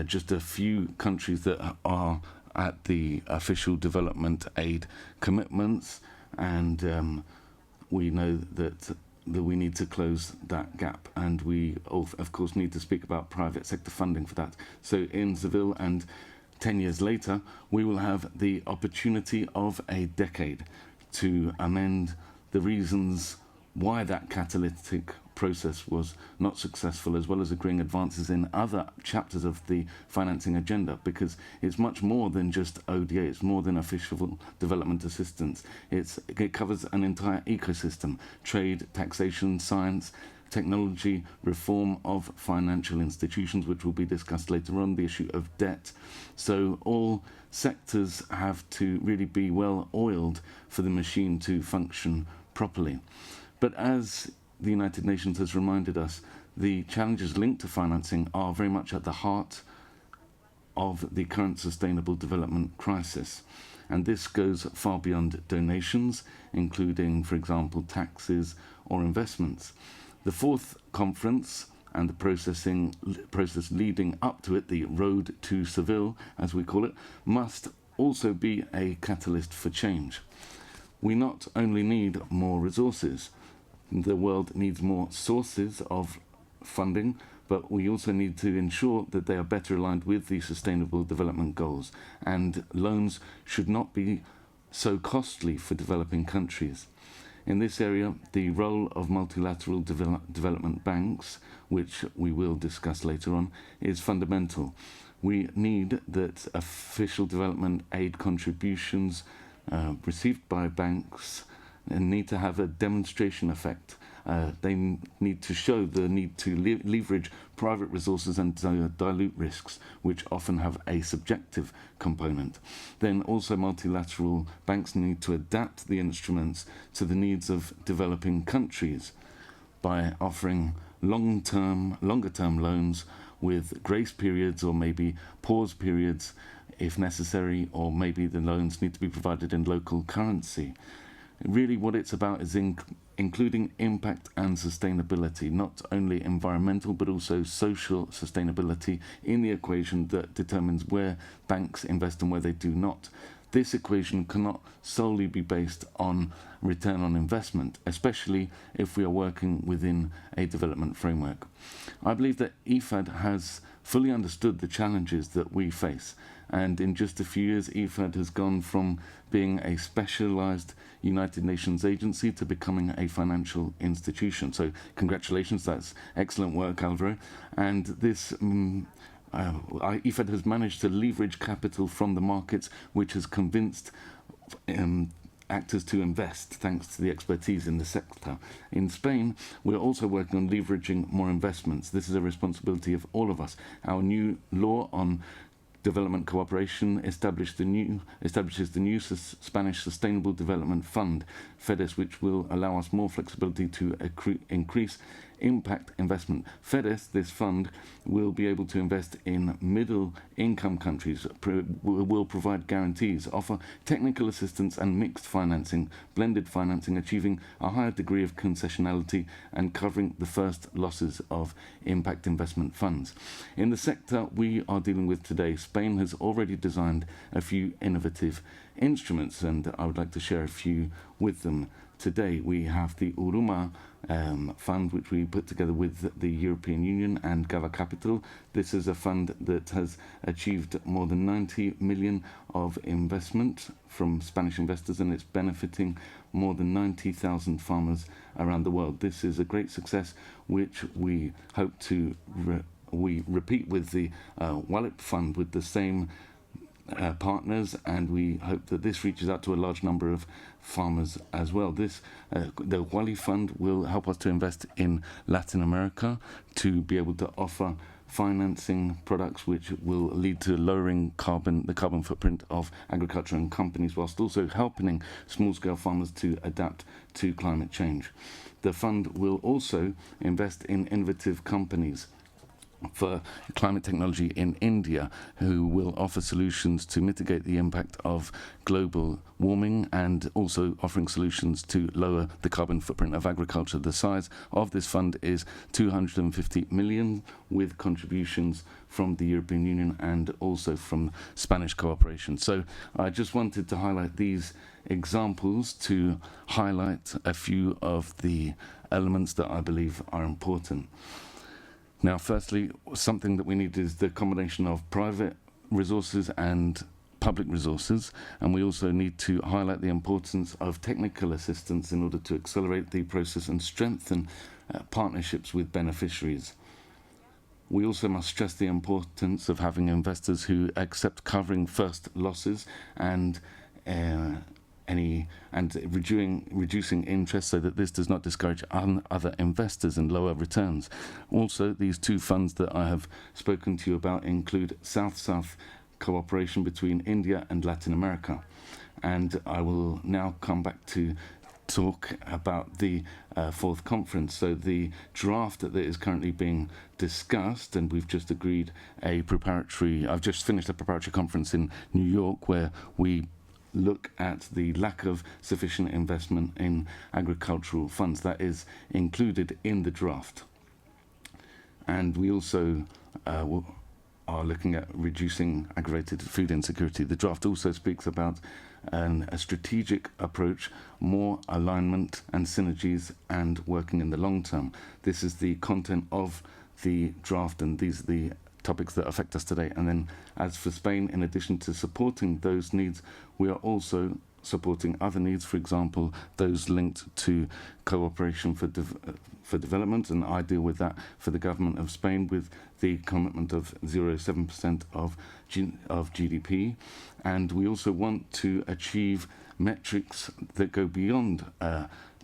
just a few countries that are at the official development aid commitments, and we know that we need to close that gap, and we of course need to speak about private sector funding for that. So in Seville, and 10 years later, we will have the opportunity of a decade to amend the reasons why that catalytic process was not successful, as well as agreeing advances in other chapters of the financing agenda, because it's much more than just ODA, it's more than official development assistance. It covers an entire ecosystem: trade, taxation, science, technology, reform of financial institutions, which will be discussed later on, the issue of debt. So all sectors have to really be well oiled for the machine to function properly. But as the United Nations has reminded us, the challenges linked to financing are very much at the heart of the current sustainable development crisis. And this goes far beyond donations, including, for example, taxes or investments. The fourth conference and the process leading up to it, the road to Seville, as we call it, must also be a catalyst for change. We not only need more resources, the world needs more sources of funding, but we also need to ensure that they are better aligned with the Sustainable Development Goals, and loans should not be so costly for developing countries. In this area, the role of multilateral development banks, which we will discuss later on, is fundamental. We need that official development aid contributions received by banks need to have a demonstration effect. They need to show the need to leverage private resources and dilute risks, which often have a subjective component. Then also multilateral banks need to adapt the instruments to the needs of developing countries by offering longer term loans with grace periods or maybe pause periods if necessary, or maybe the loans need to be provided in local currency. Really what it's about is including impact and sustainability, not only environmental but also social sustainability in the equation that determines where banks invest and where they do not. This equation cannot solely be based on return on investment, especially if we are working within a development framework. I believe that IFAD has fully understood the challenges that we face, and in just a few years IFAD has gone from being a specialized United Nations agency to becoming a financial institution. So congratulations, that's excellent work, Alvaro. And this IFAD has managed to leverage capital from the markets, which has convinced actors to invest, thanks to the expertise in the sector. In Spain, we're also working on leveraging more investments. This is a responsibility of all of us. Our new law on development cooperation establishes the new Spanish Sustainable Development Fund, FEDES, which will allow us more flexibility to increase impact investment. FEDES, this fund, will be able to invest in middle-income countries, will provide guarantees, offer technical assistance and mixed financing, blended financing, achieving a higher degree of concessionality and covering the first losses of impact investment funds. In the sector we are dealing with today, Spain has already designed a few innovative instruments, and I would like to share a few with them today. We have the Uruma fund, which we put together with the European Union and Gava Capital. This is a fund that has achieved more than 90 million of investment from Spanish investors, and it's benefiting more than 90,000 farmers around the world. This is a great success, which we hope to repeat with the Wallet Fund with the same partners, and we hope that this reaches out to a large number of farmers as well. The Wali Fund will help us to invest in Latin America to be able to offer financing products which will lead to lowering the carbon footprint of agriculture and companies, whilst also helping small-scale farmers to adapt to climate change. The fund will also invest in innovative companies for climate technology in India, who will offer solutions to mitigate the impact of global warming and also offering solutions to lower the carbon footprint of agriculture. The size of this fund is 250 million, with contributions from the European Union and also from Spanish cooperation. So I just wanted to highlight these examples to highlight a few of the elements that I believe are important. Now, firstly, something that we need is the combination of private resources and public resources, and we also need to highlight the importance of technical assistance in order to accelerate the process and strengthen partnerships with beneficiaries. We also must stress the importance of having investors who accept covering first losses and reducing interest, so that this does not discourage other investors and lower returns. Also, these two funds that I have spoken to you about include South-South cooperation between India and Latin America. And I will now come back to talk about the fourth conference. So the draft that is currently being discussed, and we've just agreed I've just finished a preparatory conference in New York where we look at the lack of sufficient investment in agricultural funds. That is included in the draft. And we also are looking at reducing aggravated food insecurity. The draft also speaks about a strategic approach, more alignment and synergies, and working in the long term. This is the content of the draft, and these are the topics that affect us today. And then as for Spain, in addition to supporting those needs, we are also supporting other needs, for example, those linked to cooperation for development, and I deal with that for the government of Spain with the commitment of 0.7% of GDP. And we also want to achieve metrics that go beyond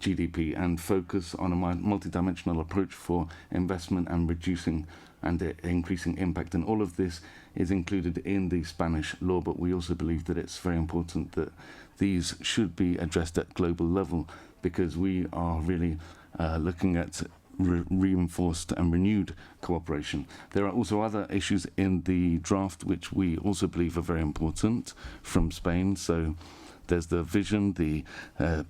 GDP and focus on a multidimensional approach for investment and reducing and increasing impact. And all of this is included in the Spanish law, but we also believe that it's very important that these should be addressed at global level, because we are really looking at reinforced and renewed cooperation. There are also other issues in the draft which we also believe are very important from Spain. So there's the vision, the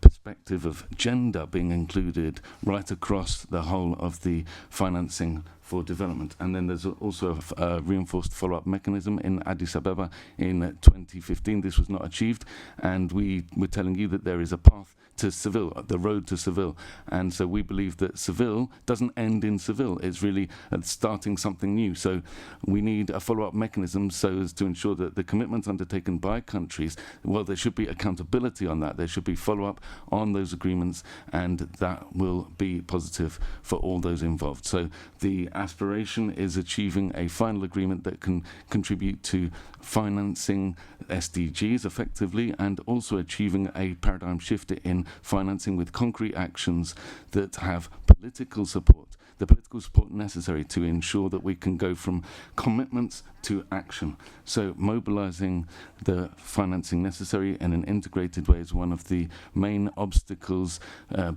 perspective of gender being included right across the whole of the financing for development. And then there's also a reinforced follow-up mechanism in Addis Ababa in 2015. This was not achieved, and we were telling you that there is a path to Seville, the road to Seville. And so we believe that Seville doesn't end in Seville. It's really starting something new. So we need a follow-up mechanism so as to ensure that the commitments undertaken by countries, well, there should be accountability on that. There should be follow-up on those agreements, and that will be positive for all those involved. So the aspiration is achieving a final agreement that can contribute to financing SDGs effectively, and also achieving a paradigm shift in financing with concrete actions that have political support, the political support necessary to ensure that we can go from commitments to action. So mobilizing the financing necessary in an integrated way is one of the main obstacles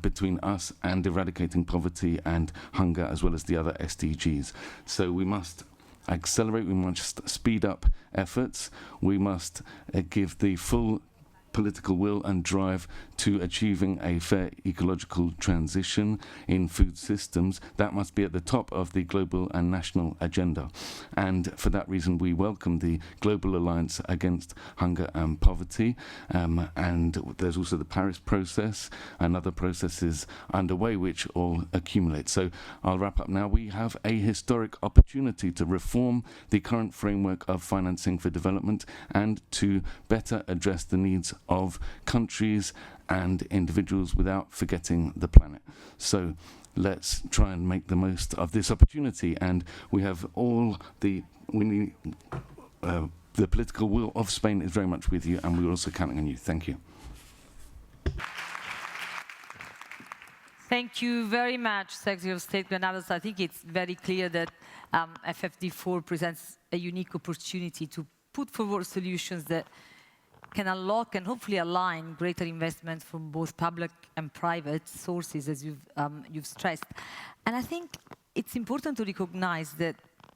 between us and eradicating poverty and hunger, as well as the other SDGs. So we must accelerate, we must speed up efforts, we must give the full political will and drive to achieving a fair ecological transition in food systems. That must be at the top of the global and national agenda. And for that reason, we welcome the Global Alliance Against Hunger and Poverty. And there's also the Paris process and other processes underway which all accumulate. So I'll wrap up now. We have a historic opportunity to reform the current framework of financing for development and to better address the needs of countries and individuals without forgetting the planet. So let's try and make the most of this opportunity, and we have the political will of Spain is very much with you, and we're also counting on you. Thank you. Thank you very much, Secretary of State Granados. I think it's very clear that FFD4 presents a unique opportunity to put forward solutions that can unlock and hopefully align greater investment from both public and private sources, as you've stressed. And I think it's important to recognize that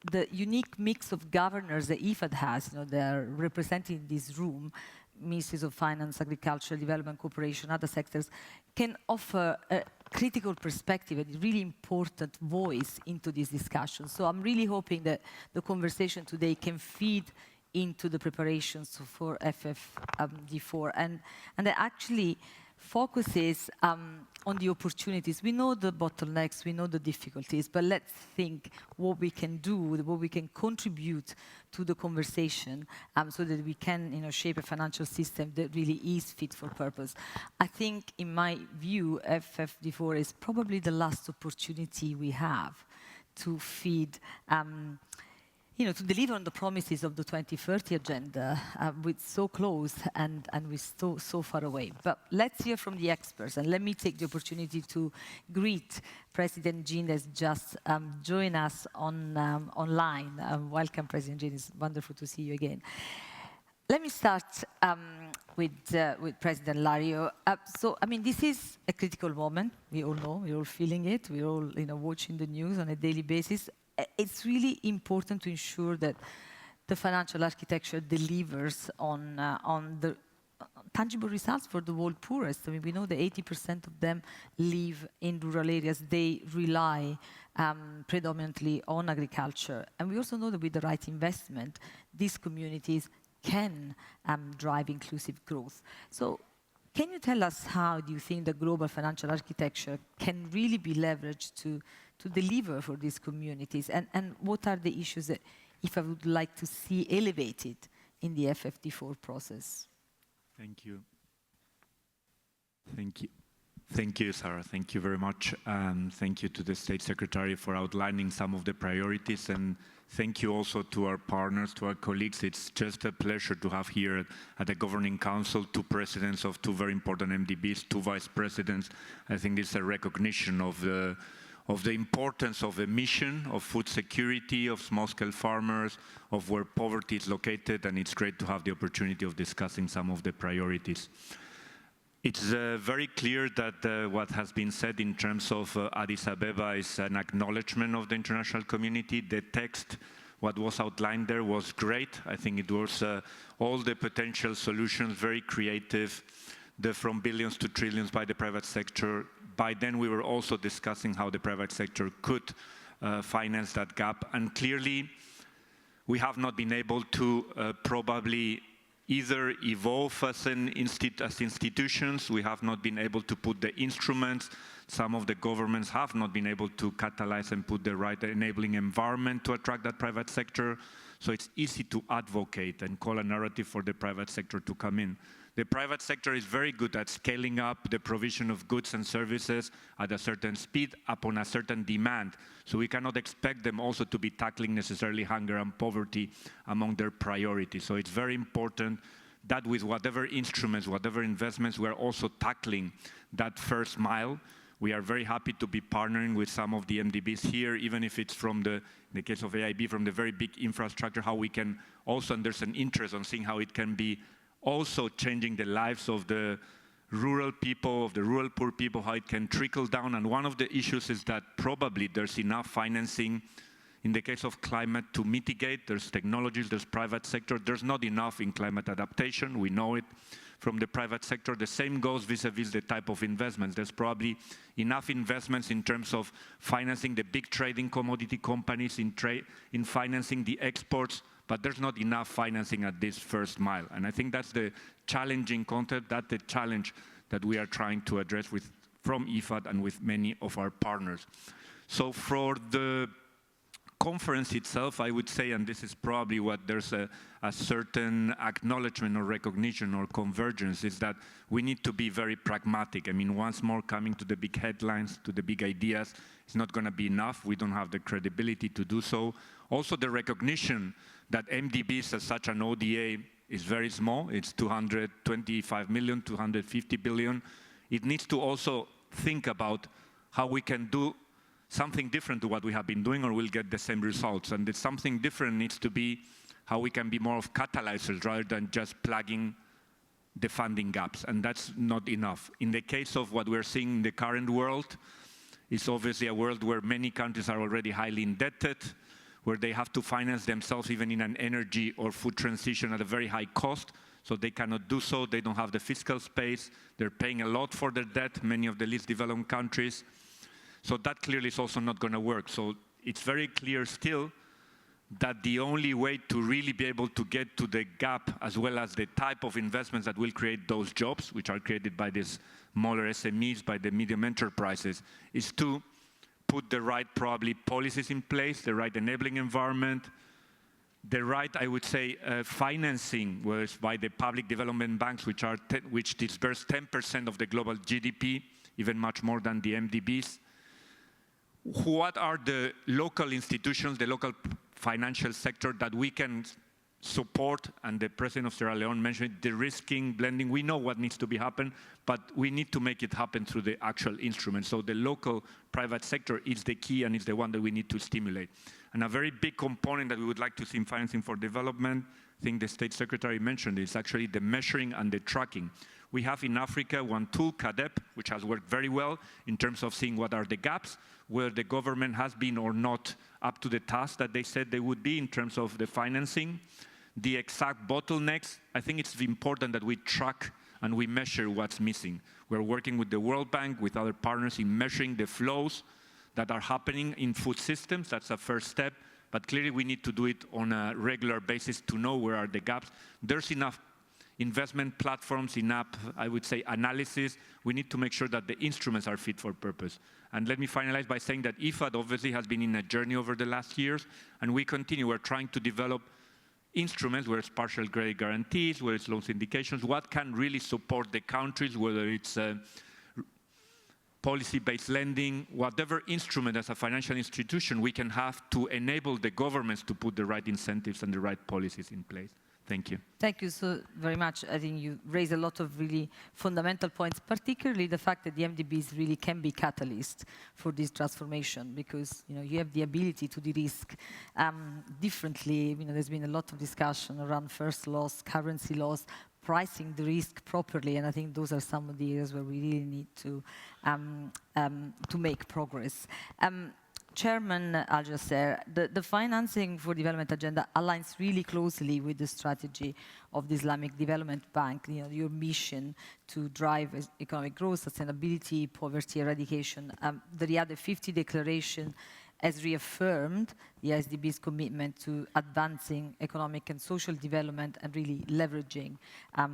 the unique mix of governors that IFAD has, they're represented in this room, Ministries of Finance, Agriculture, Development, Cooperation, other sectors, can offer a critical perspective and a really important voice into this discussion. So I'm really hoping that the conversation today can feed into the preparations for FFD4, and that actually focuses on the opportunities. We know the bottlenecks, we know the difficulties, but let's think what we can do, what we can contribute to the conversation so that we can shape a financial system that really is fit for purpose. I think, in my view, FFD4 is probably the last opportunity we have to feed to deliver on the promises of the 2030 agenda, with so close and with so far away. But let's hear from the experts, and let me take the opportunity to greet President Jean has just joined us online. Welcome, President Jean. It's wonderful to see you again. Let me start with President Lario. So, I mean, this is a critical moment. We all know, we're all feeling it. We're all, watching the news on a daily basis. It's really important to ensure that the financial architecture delivers on the tangible results for the world poorest. I mean, we know that 80% of them live in rural areas. They rely predominantly on agriculture. And we also know that with the right investment, these communities can drive inclusive growth. So can you tell us how do you think the global financial architecture can really be leveraged to deliver for these communities? And what are the issues that IFAD would like to see elevated in the FFD4 process? Thank you. Thank you. Thank you, Sarah. Thank you very much. Thank you to the State Secretary for outlining some of the priorities, and thank you also to our partners, to our colleagues. It's just a pleasure to have here at the Governing Council 2 presidents of 2 very important MDBs, 2 vice presidents. I think it's a recognition of the importance of a mission of food security, of small-scale farmers, of where poverty is located, and it's great to have the opportunity of discussing some of the priorities. It's very clear that what has been said in terms of Addis Ababa is an acknowledgement of the international community. The text, what was outlined there, was great. I think it was all the potential solutions, very creative, from billions to trillions by the private sector. By then, we were also discussing how the private sector could finance that gap. And clearly, we have not been able to probably either evolve as institutions. We have not been able to put the instruments. Some of the governments have not been able to catalyze and put the right enabling environment to attract that private sector. So it's easy to advocate and call a narrative for the private sector to come in. The private sector is very good at scaling up the provision of goods and services at a certain speed upon a certain demand. So we cannot expect them also to be tackling necessarily hunger and poverty among their priorities. So it's very important that with whatever instruments, whatever investments, we are also tackling that first mile. We are very happy to be partnering with some of the MDBs here, even if it's from in the case of AIB, from the very big infrastructure, how we can also, and there's an interest on seeing how it can be also changing the lives of the rural people, of the rural poor people, how it can trickle down. And one of the issues is that probably there's enough financing in the case of climate to mitigate. There's technologies, there's private sector. There's not enough in climate adaptation. We know it from the private sector. The same goes vis-a-vis the type of investments. There's probably enough investments in terms of financing the big trading commodity companies, in financing the exports, but there's not enough financing at this first mile. And I think that's the challenging content, that's the challenge that we are trying to address from IFAD and with many of our partners. So for the conference itself, I would say, and this is probably what there's a certain acknowledgement or recognition or convergence, is that we need to be very pragmatic. I mean, once more coming to the big headlines, to the big ideas, it's not going to be enough. We don't have the credibility to do so. Also, the recognition that MDBs as such an ODA is very small. It's 225 million, 250 billion. It needs to also think about how we can do something different to what we have been doing, or we'll get the same results. And it's something different needs to be how we can be more of catalyzers rather than just plugging the funding gaps. And that's not enough. In the case of what we're seeing in the current world, it's obviously a world where many countries are already highly indebted, where they have to finance themselves even in an energy or food transition at a very high cost. So they cannot do so. They don't have the fiscal space. They're paying a lot for their debt, many of the least developed countries. So that clearly is also not going to work. So it's very clear still that the only way to really be able to get to the gap, as well as the type of investments that will create those jobs, which are created by these smaller SMEs, by the medium enterprises, is to put the right, probably, policies in place, the right enabling environment, the right, I would say, financing was by the public development banks, which disperse 10% of the global GDP, even much more than the MDBs. What are the local institutions, the local financial sector that we can support? And the President of Sierra Leone mentioned de-risking, blending. We know what needs to be happen, but we need to make it happen through the actual instruments. So the local private sector is the key, and it's the one that we need to stimulate. And a very big component that we would like to see in financing for development, think the State Secretary mentioned, is actually the measuring and the tracking. We have in Africa one tool, CADEP, which has worked very well in terms of seeing what are the gaps, where the government has been or not up to the task that they said they would be in terms of the financing. The exact bottlenecks, I think it's important that we track and we measure what's missing. We're working with the World Bank, with other partners in measuring the flows that are happening in food systems. That's a first step, but clearly we need to do it on a regular basis to know where are the gaps. There's enough investment platforms, enough, I would say, analysis. We need to make sure that the instruments are fit for purpose. And let me finalize by saying that IFAD obviously has been in a journey over the last years, and we continue. We're trying to develop instruments, where it's partial credit guarantees, where it's loan syndications, what can really support the countries, whether it's policy-based lending, whatever instrument as a financial institution we can have to enable the governments to put the right incentives and the right policies in place. Thank you. Thank you so very much. I think you raise a lot of really fundamental points, particularly the fact that the MDBs really can be catalyst for this transformation, because you have the ability to de-risk differently. There's been a lot of discussion around first loss, currency loss, pricing the risk properly, and I think those are some of the areas where we really need to make progress. Chairman Al-Jasser, the financing for development agenda aligns really closely with the strategy of the Islamic Development Bank, your mission to drive economic growth, sustainability, poverty eradication. The Riyadh 50 declaration has reaffirmed the ISDB's commitment to advancing economic and social development and really leveraging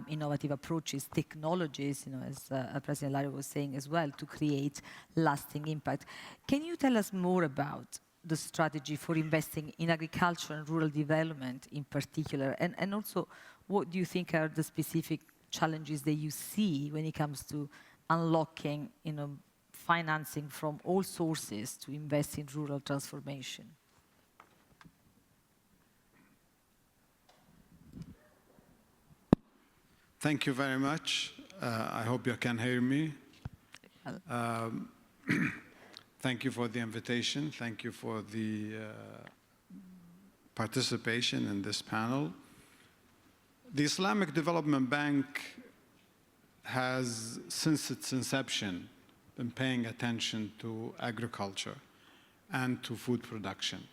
innovative approaches, technologies, as President Lario was saying as well, to create lasting impact. Can you tell us more about the strategy for investing in agriculture and rural development in particular? And also, what do you think are the specific challenges that you see when it comes to unlocking, financing from all sources to invest in rural transformation? Thank you very much. I hope you can hear me. Thank you for the invitation. Thank you for the participation in this panel. The Islamic Development Bank has, since its inception, been paying attention to agriculture and to food production.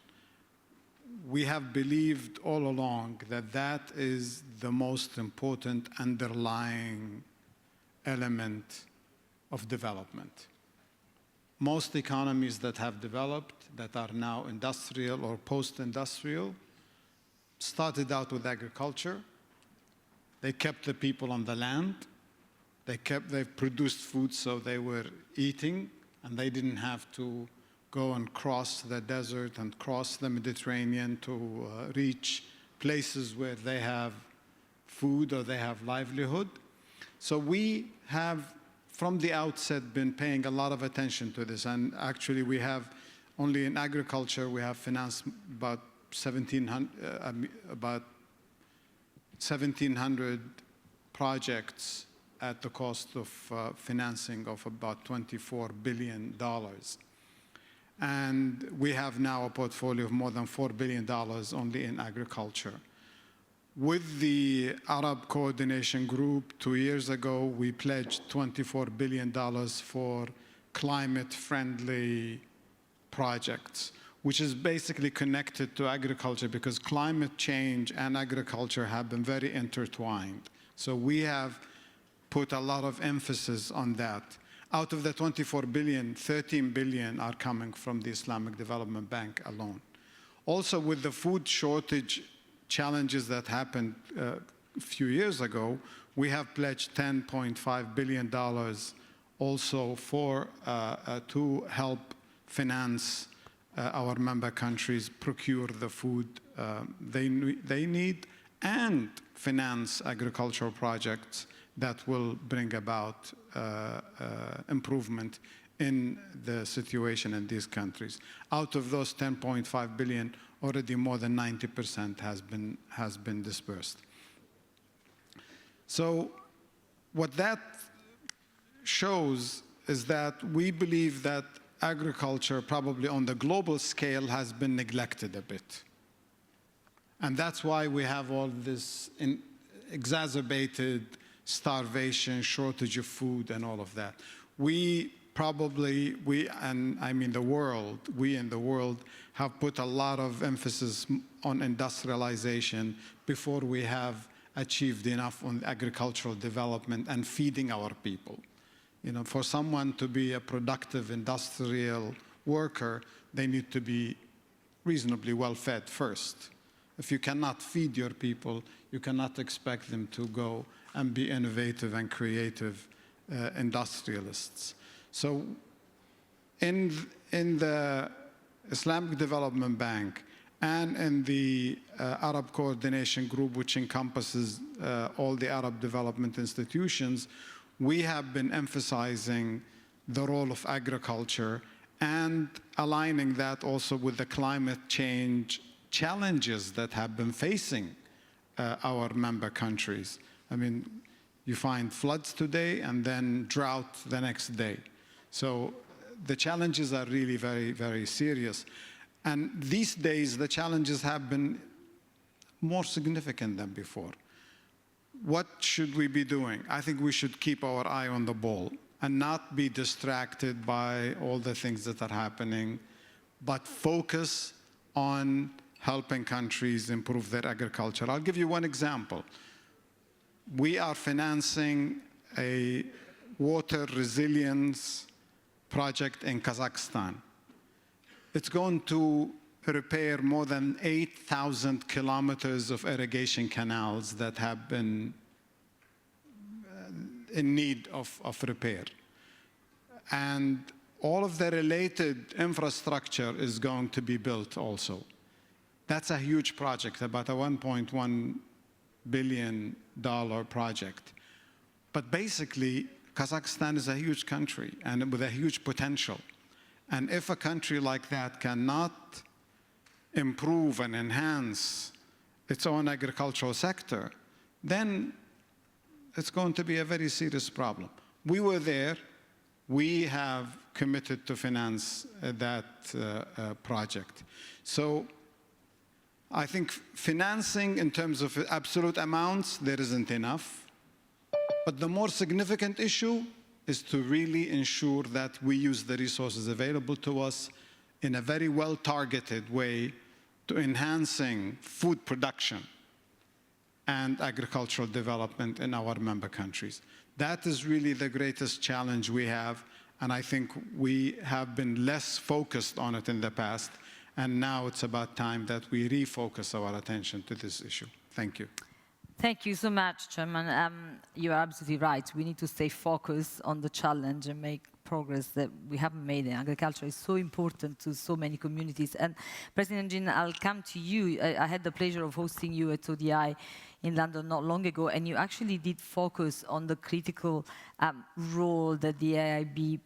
We have believed all along that that is the most important underlying element of development. Most economies that have developed, that are now industrial or post-industrial, started out with agriculture. They kept the people on the land. They produced food, so they were eating, and they didn't have to go and cross the desert and cross the Mediterranean to reach places where they have food or they have livelihood. So we have, from the outset, been paying a lot of attention to this. And actually, we have, only in agriculture, we have financed about 1,700 projects at the cost of financing of about $24 billion. And we have now a portfolio of more than $4 billion only in agriculture. With the Arab Coordination Group 2 years ago, we pledged $24 billion for climate-friendly projects, which is basically connected to agriculture, because climate change and agriculture have been very intertwined. So we have put a lot of emphasis on that. Out of the 24 billion, 13 billion are coming from the Islamic Development Bank alone. Also, with the food shortage challenges that happened a few years ago, we have pledged $10.5 billion also for to help finance our member countries procure the food they need, and finance agricultural projects that will bring about improvement in the situation in these countries. Out of those 10.5 billion, already more than 90% has been dispersed. So what that shows is that we believe that agriculture, probably on the global scale, has been neglected a bit. And that's why we have all this exacerbated starvation, shortage of food, and all of that. We in the world have put a lot of emphasis on industrialization before we have achieved enough on agricultural development and feeding our people. You know, for someone to be a productive industrial worker, they need to be reasonably well fed first. If you cannot feed your people, you cannot expect them to go and be innovative and creative industrialists. So in the Islamic Development Bank and in the Arab Coordination Group, which encompasses all the Arab development institutions, we have been emphasizing the role of agriculture and aligning that also with the climate change challenges that have been facing our member countries. I mean, you find floods today and then drought the next day. So the challenges are really very, very serious. And these days, the challenges have been more significant than before. What should we be doing? I think we should keep our eye on the ball and not be distracted by all the things that are happening, but focus on helping countries improve their agriculture. I'll give you one example. We are financing a water resilience project in Kazakhstan. It's going to repair more than 8,000 kilometers of irrigation canals that have been in need of repair. And all of the related infrastructure is going to be built also. That's a huge project, about a $1.1 billion project. But basically, Kazakhstan is a huge country and with a huge potential. And if a country like that cannot improve and enhance its own agricultural sector, then it's going to be a very serious problem. We were there. We have committed to finance that project. So I think financing in terms of absolute amounts, there isn't enough. But the more significant issue is to really ensure that we use the resources available to us in a very well-targeted way to enhancing food production and agricultural development in our member countries. That is really the greatest challenge we have, and I think we have been less focused on it in the past, and now it's about time that we refocus our attention to this issue. Thank you. Thank you so much, Chairman. You're absolutely right. We need to stay focused on the challenge and make progress that we haven't made in agriculture. Is so important to so many communities. And President Jean, I'll come to you. I had the pleasure of hosting you at ODI in London not long ago, and you actually did focus on the critical role that the AIB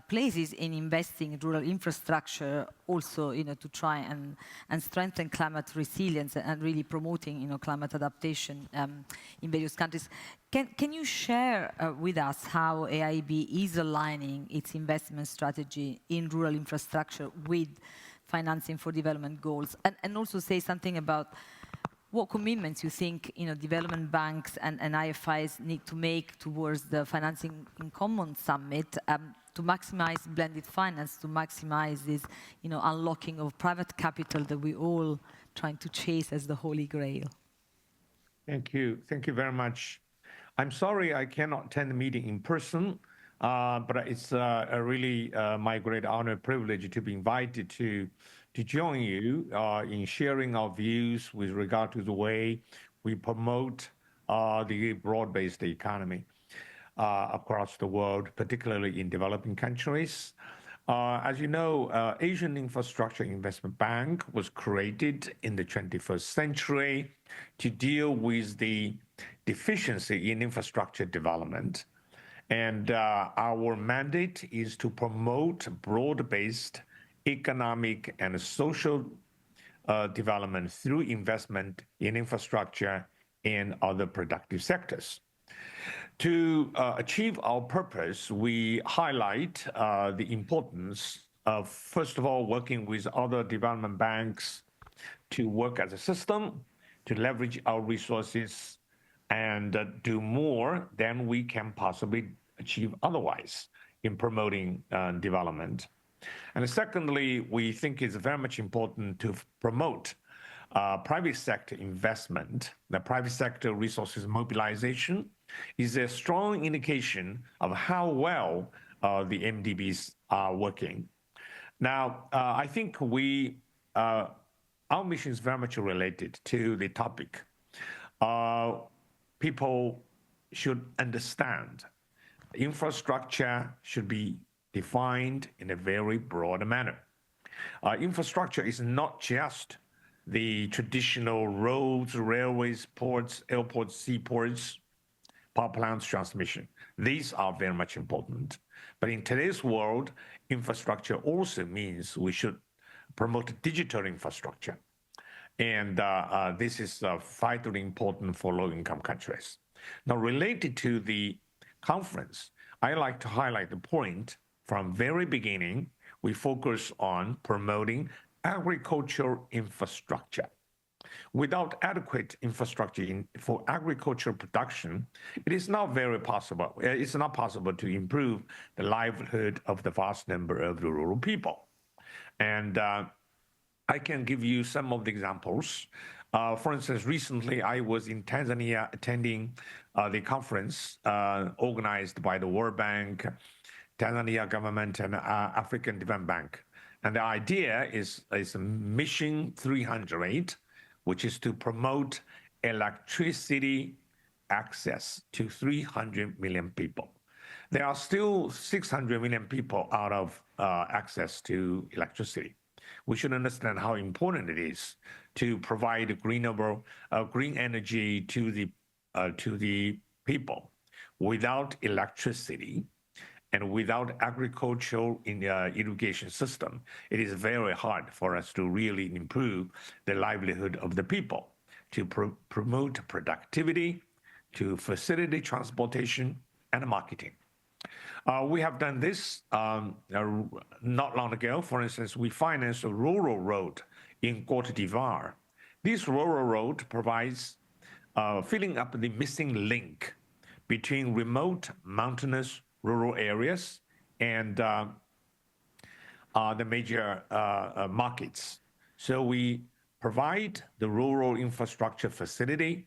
places in investing in rural infrastructure, also, to try and strengthen climate resilience and really promoting, climate adaptation in various countries. Can you share with us how AIB is aligning its investment strategy in rural infrastructure with financing for development goals, and also say something about what commitments you think development banks and IFIs need to make towards the Financing in Common Summit to maximize blended finance, to maximize this unlocking of private capital that we all trying to chase as the holy grail. Thank you. Thank you very much. I'm sorry I cannot attend the meeting in person, but it's really my great honor and privilege to be invited to join you in sharing our views with regard to the way we promote the broad-based economy across the world, particularly in developing countries. As you know, Asian Infrastructure Investment Bank was created in the 21st century to deal with the deficiency in infrastructure development. And our mandate is to promote broad-based economic and social development through investment in infrastructure and other productive sectors. To achieve our purpose, we highlight the importance of, first of all, working with other development banks to work as a system, to leverage our resources, and do more than we can possibly achieve otherwise in promoting development. And secondly, we think it's very much important to promote private sector investment. The private sector resources mobilization is a strong indication of how well the MDBs are working. Now, I think our mission is very much related to the topic. People should understand infrastructure should be defined in a very broad manner. Infrastructure is not just the traditional roads, railways, ports, airports, seaports, power plants, transmission. These are very much important. But in today's world, infrastructure also means we should promote digital infrastructure. And this is vitally important for low-income countries. Now, related to the conference, I like to highlight the point from very beginning, we focus on promoting agricultural infrastructure. Without adequate infrastructure for agricultural production, it is not very possible. It's not possible to improve the livelihood of the vast number of the rural people. And I can give you some of the examples. For instance, recently I was in Tanzania attending the conference organized by the World Bank, Tanzania government, and African Development Bank. And the idea is Mission 308, which is to promote electricity access to 300 million people. There are still 600 million people out of access to electricity. We should understand how important it is to provide green energy to the people. Without electricity and without agricultural irrigation system, it is very hard for us to really improve the livelihood of the people, to promote productivity, to facilitate transportation and marketing. We have done this not long ago. For instance, we financed a rural road in Côte d'Ivoire. This rural road provides filling up the missing link between remote mountainous rural areas and the major markets. So we provide the rural infrastructure facility.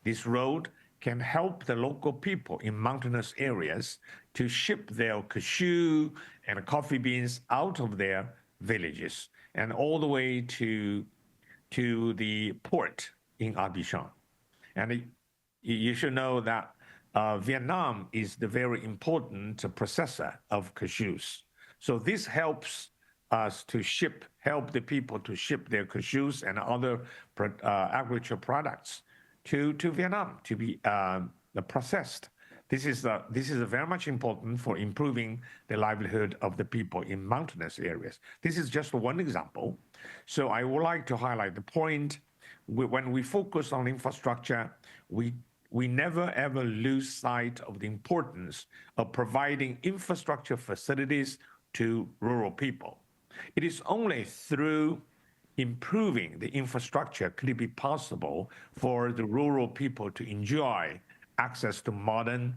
This road can help the local people in mountainous areas to ship their cashew and coffee beans out of their villages and all the way to the port in Abidjan. And you should know that Vietnam is the very important processor of cashews. So this helps us to help the people to ship their cashews and other agricultural products to Vietnam to be processed. This is very much important for improving the livelihood of the people in mountainous areas. This is just one example. So I would like to highlight the point, when we focus on infrastructure, we never ever lose sight of the importance of providing infrastructure facilities to rural people. It is only through improving the infrastructure could it be possible for the rural people to enjoy access to modern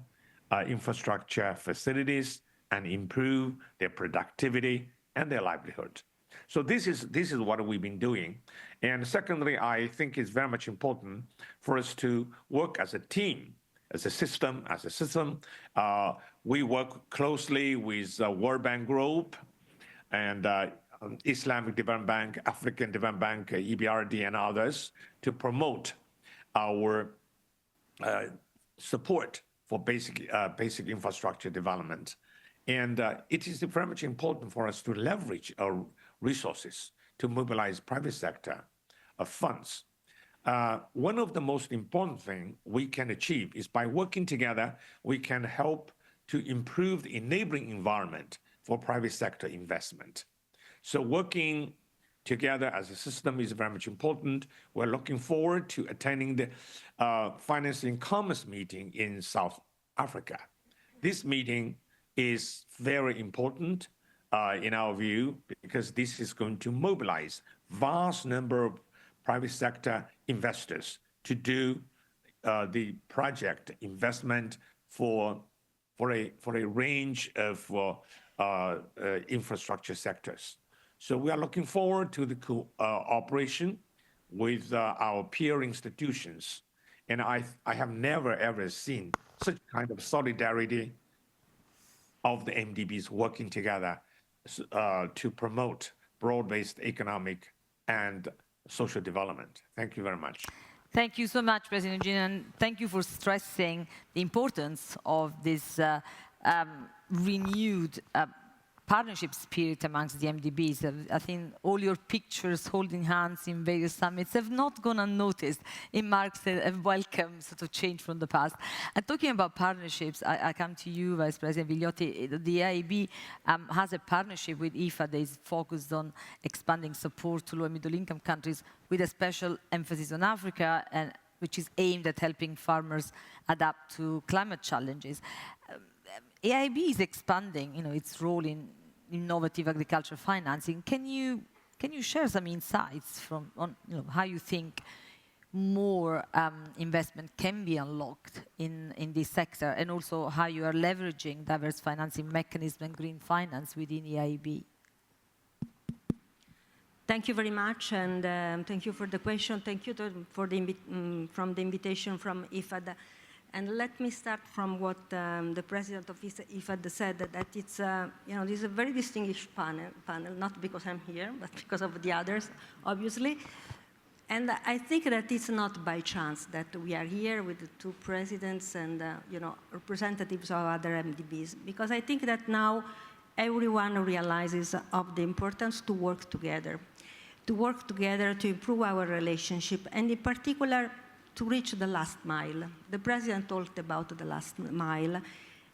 infrastructure facilities and improve their productivity and their livelihood. So this is what we've been doing. And secondly, I think it's very much important for us to work as a team, as a system. We work closely with World Bank Group and Islamic Development Bank, African Development Bank, EBRD, and others to promote our support for basic infrastructure development. And it is very much important for us to leverage our resources to mobilize private sector funds. One of the most important things we can achieve is by working together, we can help to improve the enabling environment for private sector investment. So working together as a system is very much important. We're looking forward to attending the Finance and Commerce meeting in South Africa. This meeting is very important in our view, because this is going to mobilize vast number of private sector investors to do the project investment for a range of infrastructure sectors. So we are looking forward to the cooperation with our peer institutions. And I have never, ever seen such kind of solidarity of the MDBs working together to promote broad-based economic and social development. Thank you very much. Thank you so much, President Jean, and thank you for stressing the importance of this renewed partnership spirit amongst the MDBs. I think all your pictures holding hands in various summits have not gone unnoticed. It marks a welcome sort of change from the past. And talking about partnerships, I come to you, Vice President Vigliotti. The EIB has a partnership with IFAD that is focused on expanding support to low and middle income countries with a special emphasis on Africa, and which is aimed at helping farmers adapt to climate challenges. EIB is expanding, its role in innovative agricultural financing. Can you share some insights on how you think more investment can be unlocked in this sector, and also how you are leveraging diverse financing mechanisms and green finance within EIB? Thank you very much, and thank you for the question. Thank you for the invitation from IFAD. And let me start from what the president of IFAD said, that it's, this is a very distinguished panel, not because I'm here, but because of the others, obviously. And I think that it's not by chance that we are here with the two presidents and, representatives of other MDBs, because I think that now everyone realizes of the importance to work together to improve our relationship, and in particular, to reach the last mile. The president talked about the last mile,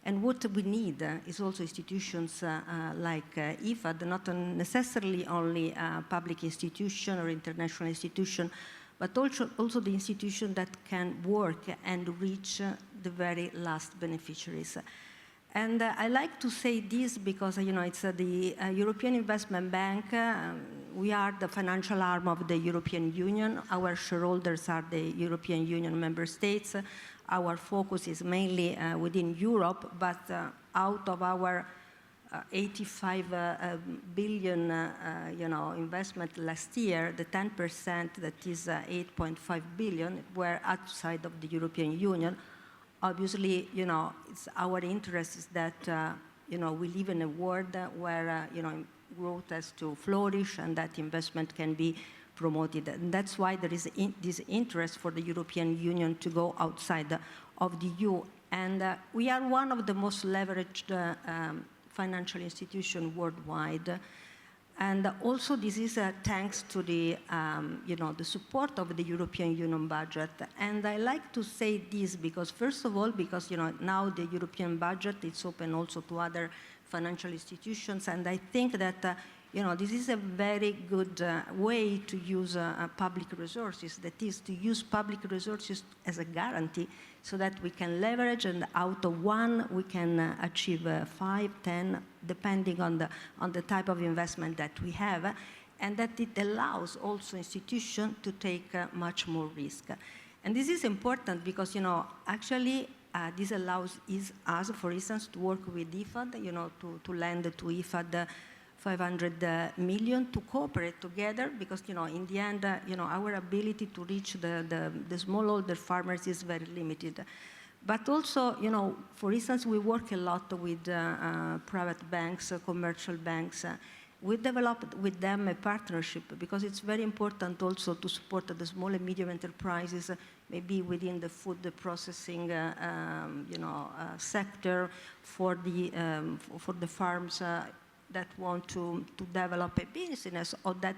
and what we need is also institutions like IFAD, not necessarily only a public institution or international institution, but also the institution that can work and reach the very last beneficiaries. And I like to say this because, it's the European Investment Bank. We are the financial arm of the European Union. Our shareholders are the European Union member states. Our focus is mainly within Europe, but out of our 85 billion, investment last year, the 10% that is 8.5 billion were outside of the European Union. Obviously, it's our interest is that, we live in a world where, growth has to flourish and that investment can be promoted. And that's why there is this interest for the European Union to go outside of the EU. And we are one of the most leveraged financial institutions worldwide. And also this is thanks to the, the support of the European Union budget. And I like to say this because, first of all, because, now the European budget is open also to other financial institutions. And I think that, this is a very good way to use public resources. That is, to use public resources as a guarantee so that we can leverage, and out of one we can achieve 5, 10, depending on the type of investment that we have, and that it allows also institutions to take much more risk. And this is important because, actually this allows us, for instance, to work with IFAD, to lend to IFAD 500 million to cooperate together because, in the end, our ability to reach the smallholder farmers is very limited. But also, for instance, we work a lot with private banks, commercial banks. We developed with them a partnership because it's very important also to support the small and medium enterprises, maybe within the food processing, sector, for the farms that want to develop a business or that,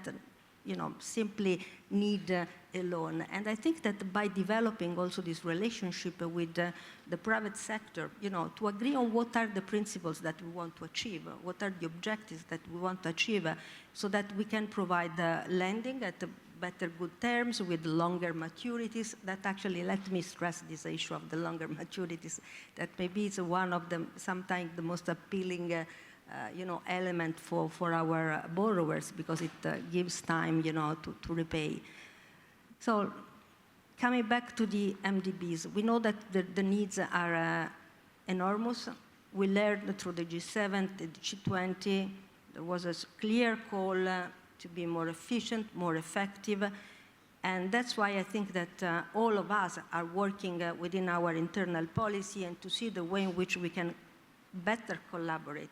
simply need a loan. And I think that by developing also this relationship with the private sector, to agree on what are the principles that we want to achieve, what are the objectives that we want to achieve, so that we can provide lending at better good terms with longer maturities. That actually, let me stress this issue of the longer maturities, that maybe it's one of the, sometimes the most appealing element for our borrowers because it gives time, to repay. So coming back to the MDBs, we know that the needs are enormous. We learned through the G7, the G20, there was a clear call to be more efficient, more effective. And that's why I think that all of us are working within our internal policy and to see the way in which we can better collaborate.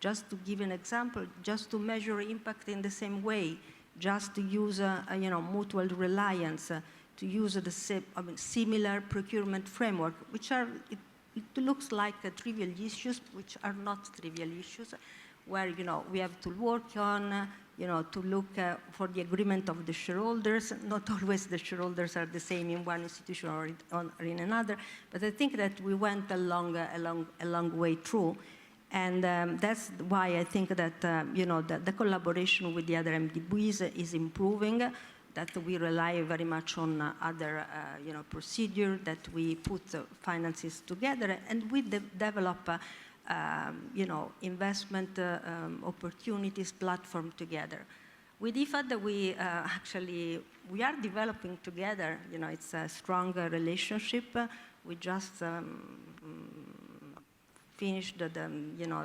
Just to give an example, just to measure impact in the same way, just to use mutual reliance, to use the similar procurement framework, which are, it looks like trivial issues, which are not trivial issues, where we have to work on, to look for the agreement of the shareholders. Not always the shareholders are the same in one institution or in another, but I think that we went a long way through. And that's why I think that the collaboration with the other MDBs is improving, that we rely very much on other procedure, that we put finances together, and we develop investment opportunities platform together. With IFAD, we are developing together. It's a strong relationship. We just finished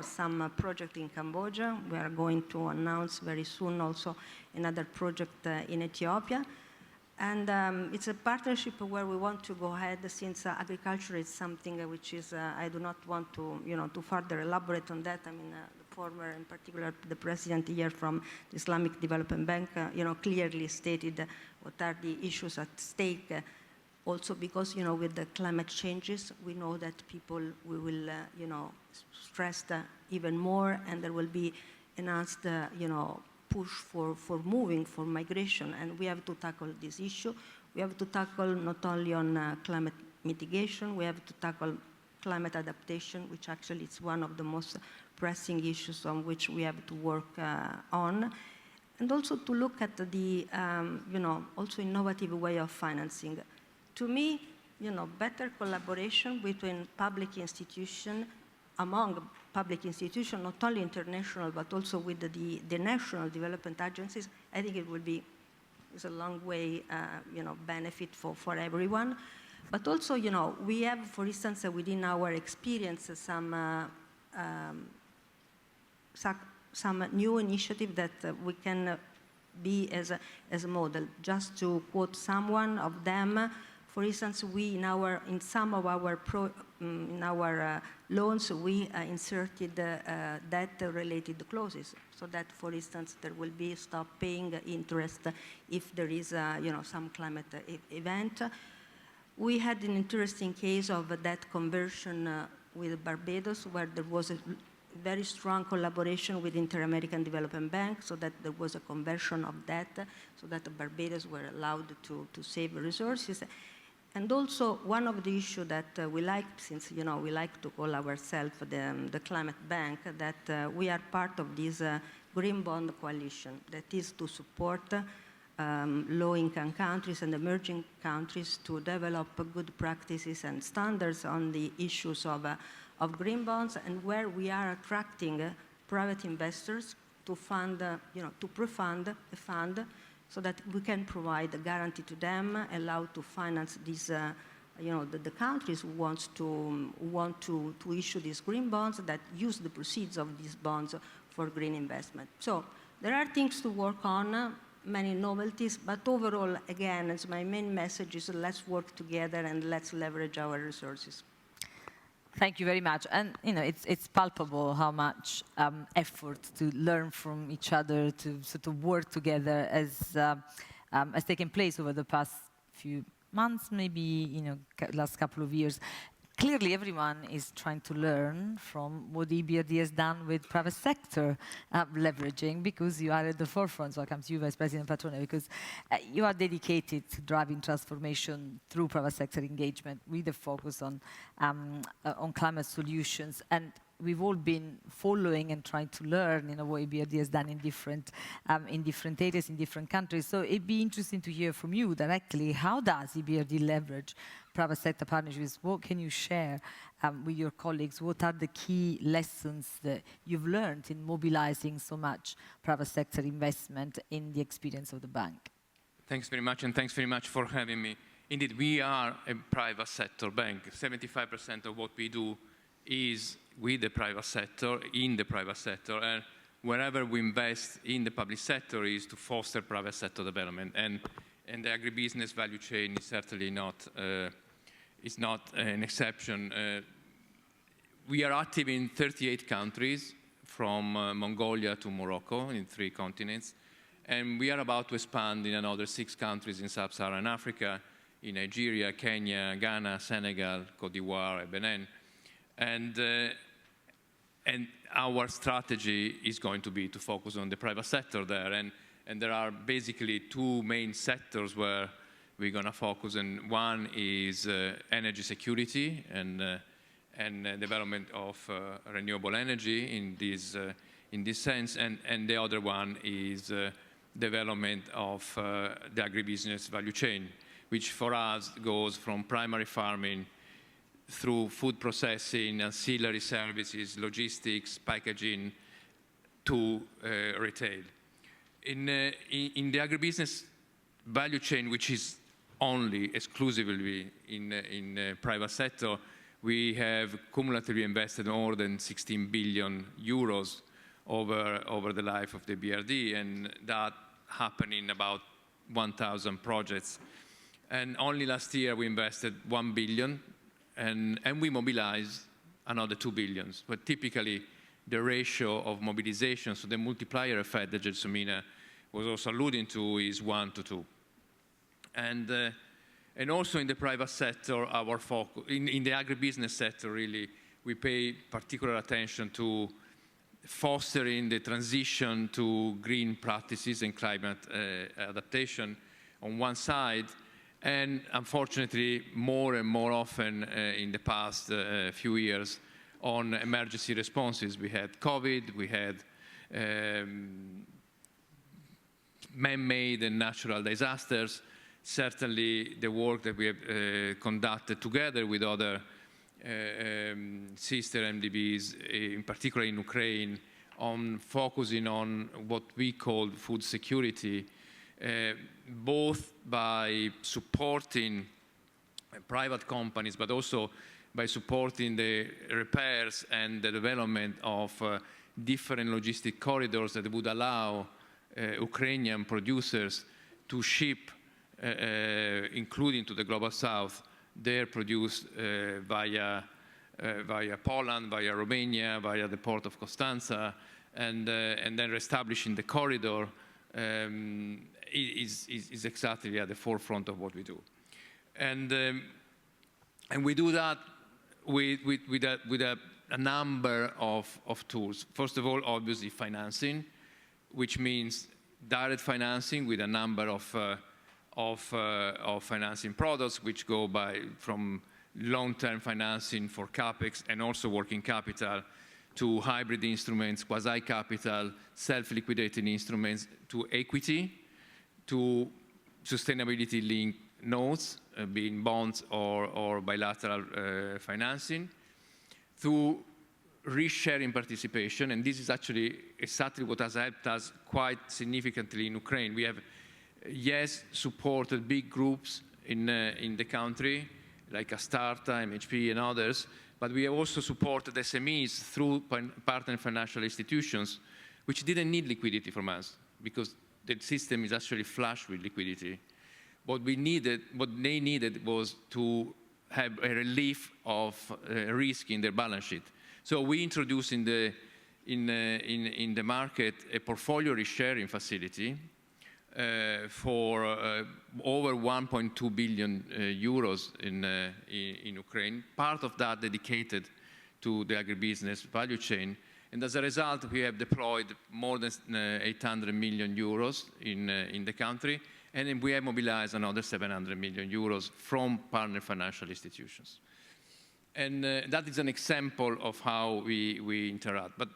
some project in Cambodia. We are going to announce very soon also another project in Ethiopia. And it's a partnership where we want to go ahead, since agriculture is something which is, I do not want to, to further elaborate on that. I mean, the former, in particular, the president here from the Islamic Development Bank, clearly stated what are the issues at stake. Also because, with the climate changes, we know that people will, stressed even more, and there will be enhanced, push for moving, for migration, and we have to tackle this issue. We have to tackle not only on climate mitigation, we have to tackle climate adaptation, which actually is one of the most pressing issues on which we have to work on, and also to look at the, also innovative way of financing. To me, better collaboration between public institutions, among public institutions, not only international, but also with the national development agencies, I think it will be a long way, benefit for everyone. But also, we have, for instance, within our experience, some new initiative that we can be as a model. Just to quote someone of them, for instance, we in some of our loans, we inserted debt-related clauses, so that, for instance, there will be stop paying interest if there is, some climate event. We had an interesting case of a debt conversion with Barbados, where there was a very strong collaboration with Inter-American Development Bank, so that there was a conversion of debt, so that the Barbados were allowed to save resources. And also, one of the issues that we like, since we like to call ourselves the climate bank, that we are part of this green bond coalition that is to support low-income countries and emerging countries to develop good practices and standards on the issues of green bonds, and where we are attracting private investors to fund, to pre-fund a fund, so that we can provide a guarantee to them, allow to finance these, the countries who want to issue these green bonds that use the proceeds of these bonds for green investment. So there are things to work on, many novelties, but overall, again, as my main message is, let's work together and let's leverage our resources. Thank you very much. And it's palpable how much effort to learn from each other, to sort of work together has taken place over the past few months, maybe last couple of years. Clearly, everyone is trying to learn from what EBRD has done with private sector leveraging, because you are at the forefront. So I come to you, Vice President Patrone, because you are dedicated to driving transformation through private sector engagement with a focus on climate solutions. And we've all been following and trying to learn what EBRD has done in different areas, in different countries. So it'd be interesting to hear from you directly, how does EBRD leverage private sector partnerships? What can you share with your colleagues? What are the key lessons that you've learned in mobilizing so much private sector investment in the experience of the bank? Thanks very much, and thanks very much for having me. Indeed, we are a private sector bank. 75% of what we do is with the private sector, in the private sector, and wherever we invest in the public sector is to foster private sector development. And the agribusiness value chain is certainly not, an exception. We are active in 38 countries, from Mongolia to Morocco, in 3 continents. And we are about to expand in another 6 countries in sub-Saharan Africa, in Nigeria, Kenya, Ghana, Senegal, Cote d'Ivoire, and Benin. And our strategy is going to be to focus on the private sector there. And there are basically 2 main sectors where we're going to focus. And one is energy security and development of renewable energy in this sense. And the other one is development of the agribusiness value chain, which for us goes from primary farming through food processing, ancillary services, logistics, packaging, to retail. In the agribusiness value chain, which is only exclusively in private sector, we have cumulatively invested more than 16 billion euros over the life of the BRD, and that happened in about 1,000 projects. And only last year we invested 1 billion, and we mobilized another 2 billion. But typically, the ratio of mobilization, so the multiplier effect that Gelsomina was also alluding to, is 1 to 2. And also in the private sector, our focus, in the agribusiness sector, really, we pay particular attention to fostering the transition to green practices and climate adaptation on one side, and unfortunately, more and more often in the past few years, on emergency responses. We had COVID, we had man-made and natural disasters. Certainly, the work that we have conducted together with other sister MDBs, in particular in Ukraine, on focusing on what we call food security, both by supporting private companies, but also by supporting the repairs and the development of different logistic corridors that would allow Ukrainian producers to ship, including to the Global South, their produce via Poland, via Romania, via the port of Constanza, and then reestablishing the corridor is exactly at the forefront of what we do. And we do that with a number of tools. First of all, obviously, financing, which means direct financing with a number of financing products, which go from long-term financing for CapEx and also working capital, to hybrid instruments, quasi-capital, self-liquidating instruments, to equity, to sustainability-linked notes, being bonds or bilateral financing, to risk-sharing participation. And this is actually exactly what has helped us quite significantly in Ukraine. We have, yes, supported big groups in the country, like Astarta, MHP, and others, but we have also supported SMEs through partner financial institutions, which didn't need liquidity from us, because the system is actually flush with liquidity. What they needed was to have a relief of risk in their balance sheet. So we introduced in the market a portfolio risk-sharing facility for over 1.2 billion euros in Ukraine, part of that dedicated to the agribusiness value chain. And as a result, we have deployed more than 800 million euros in the country, and then we have mobilized another 700 million euros from partner financial institutions. And that is an example of how we interact. But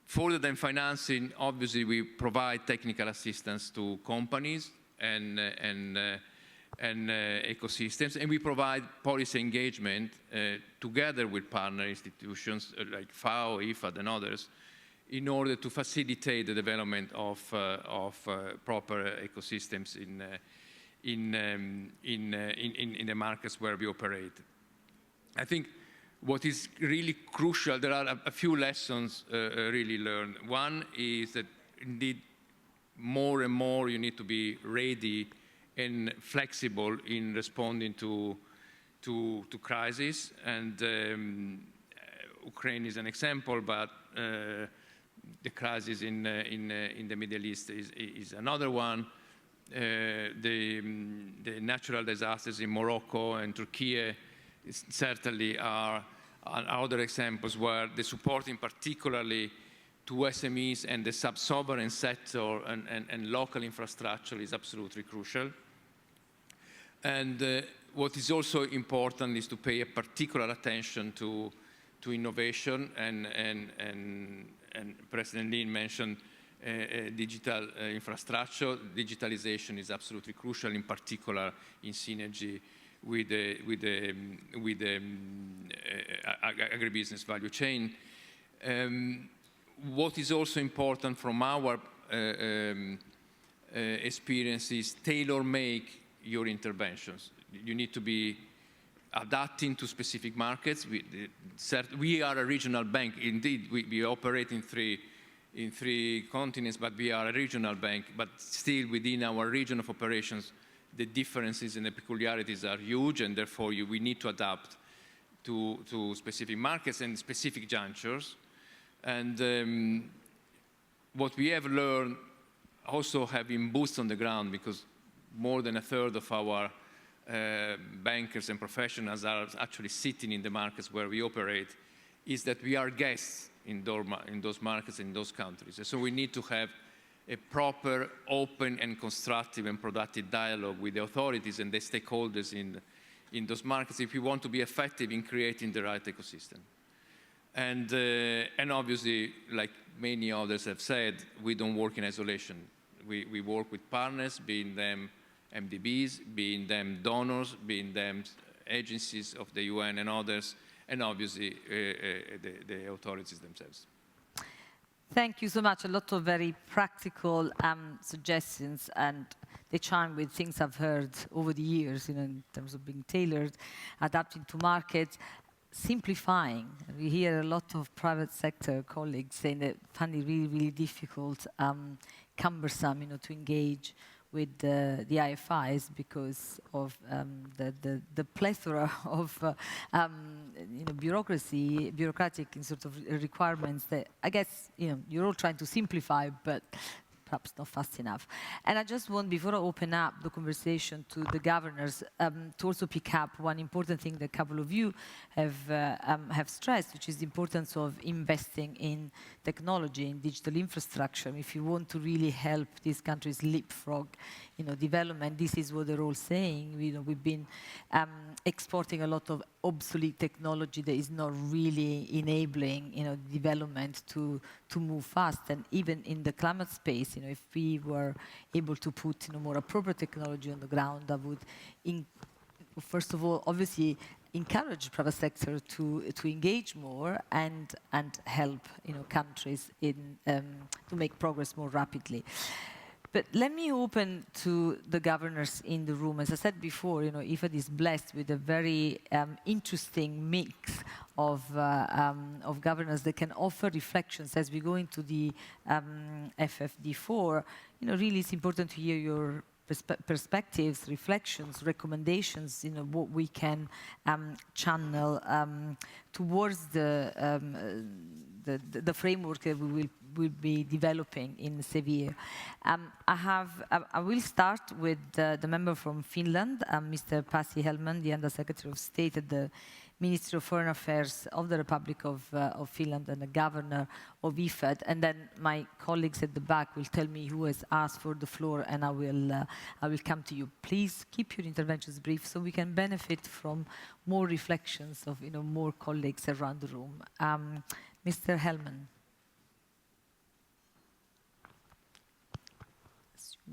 further than financing, obviously, we provide technical assistance to companies and ecosystems, and we provide policy engagement together with partner institutions like FAO, IFAD, and others, in order to facilitate the development of proper ecosystems in the markets where we operate. I think what is really crucial, there are a few lessons really learned. One is that indeed more and more you need to be ready and flexible in responding to crises, and Ukraine is an example, but the crisis in the Middle East is another one. The natural disasters in Morocco and Turkey certainly are other examples where the supporting particularly to SMEs and the sub-sovereign sector and local infrastructure is absolutely crucial. And what is also important is to pay a particular attention to innovation, and President Lin mentioned digital infrastructure. Digitalization is absolutely crucial, in particular in synergy with the agribusiness value chain. What is also important from our experience is tailor-make your interventions. You need to be adapting to specific markets. We are a regional bank. Indeed, we operate in three continents, but we are a regional bank. But still, within our region of operations, the differences and the peculiarities are huge, and therefore we need to adapt to specific markets and specific junctures. And what we have learned, also having boots on the ground, because more than a third of our bankers and professionals are actually sitting in the markets where we operate, is that we are guests in those markets, in those countries. And so we need to have a proper, open, and constructive and productive dialogue with the authorities and the stakeholders in those markets if we want to be effective in creating the right ecosystem. And obviously, like many others have said, we don't work in isolation. We work with partners, being them MDBs, being them donors, being them agencies of the UN and others, and obviously the authorities themselves. Thank you so much. A lot of very practical suggestions, and they chime with things I've heard over the years, in terms of being tailored, adapting to markets, simplifying. We hear a lot of private sector colleagues saying that find it really, really difficult, cumbersome, to engage with the IFIs because of the plethora of bureaucratic sort of requirements that I guess you're all trying to simplify, but perhaps not fast enough. And I just want, before I open up the conversation to the governors, to also pick up one important thing that a couple of you have stressed, which is the importance of investing in technology, in digital infrastructure. If you want to really help these countries leapfrog, development, this is what they're all saying. We've been exporting a lot of obsolete technology that is not really enabling, development to move fast. And even in the climate space, if we were able to put more appropriate technology on the ground, that would, first of all, obviously encourage private sector to engage more and help countries to make progress more rapidly. But let me open to the governors in the room. As I said before, IFAD is blessed with a very interesting mix of governors that can offer reflections as we go into the FFD4. Really, it's important to hear your perspectives, reflections, recommendations, what we can channel towards the framework that we will be developing in Seville. I will start with the member from Finland, Mr. Pasi Helman, the Under-Secretary of State at the Ministry of Foreign Affairs of the Republic of Finland and the Governor of IFAD. And then my colleagues at the back will tell me who has asked for the floor, and I will come to you. Please keep your interventions brief so we can benefit from more reflections of more colleagues around the room. Mr. Helman.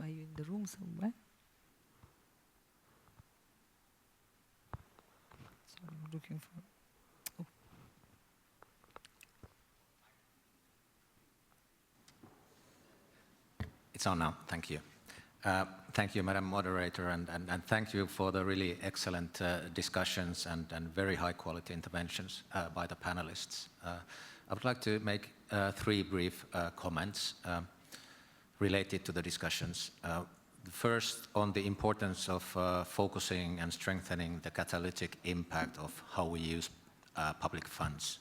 Are you in the room somewhere? Sorry, I'm looking for... Oh. It's on now, thank you. Thank you, Madam Moderator, and thank you for the really excellent discussions and very high-quality interventions by the panelists. I would like to make 3 brief comments related to the discussions. The first, on the importance of focusing and strengthening the catalytic impact of how we use public funds.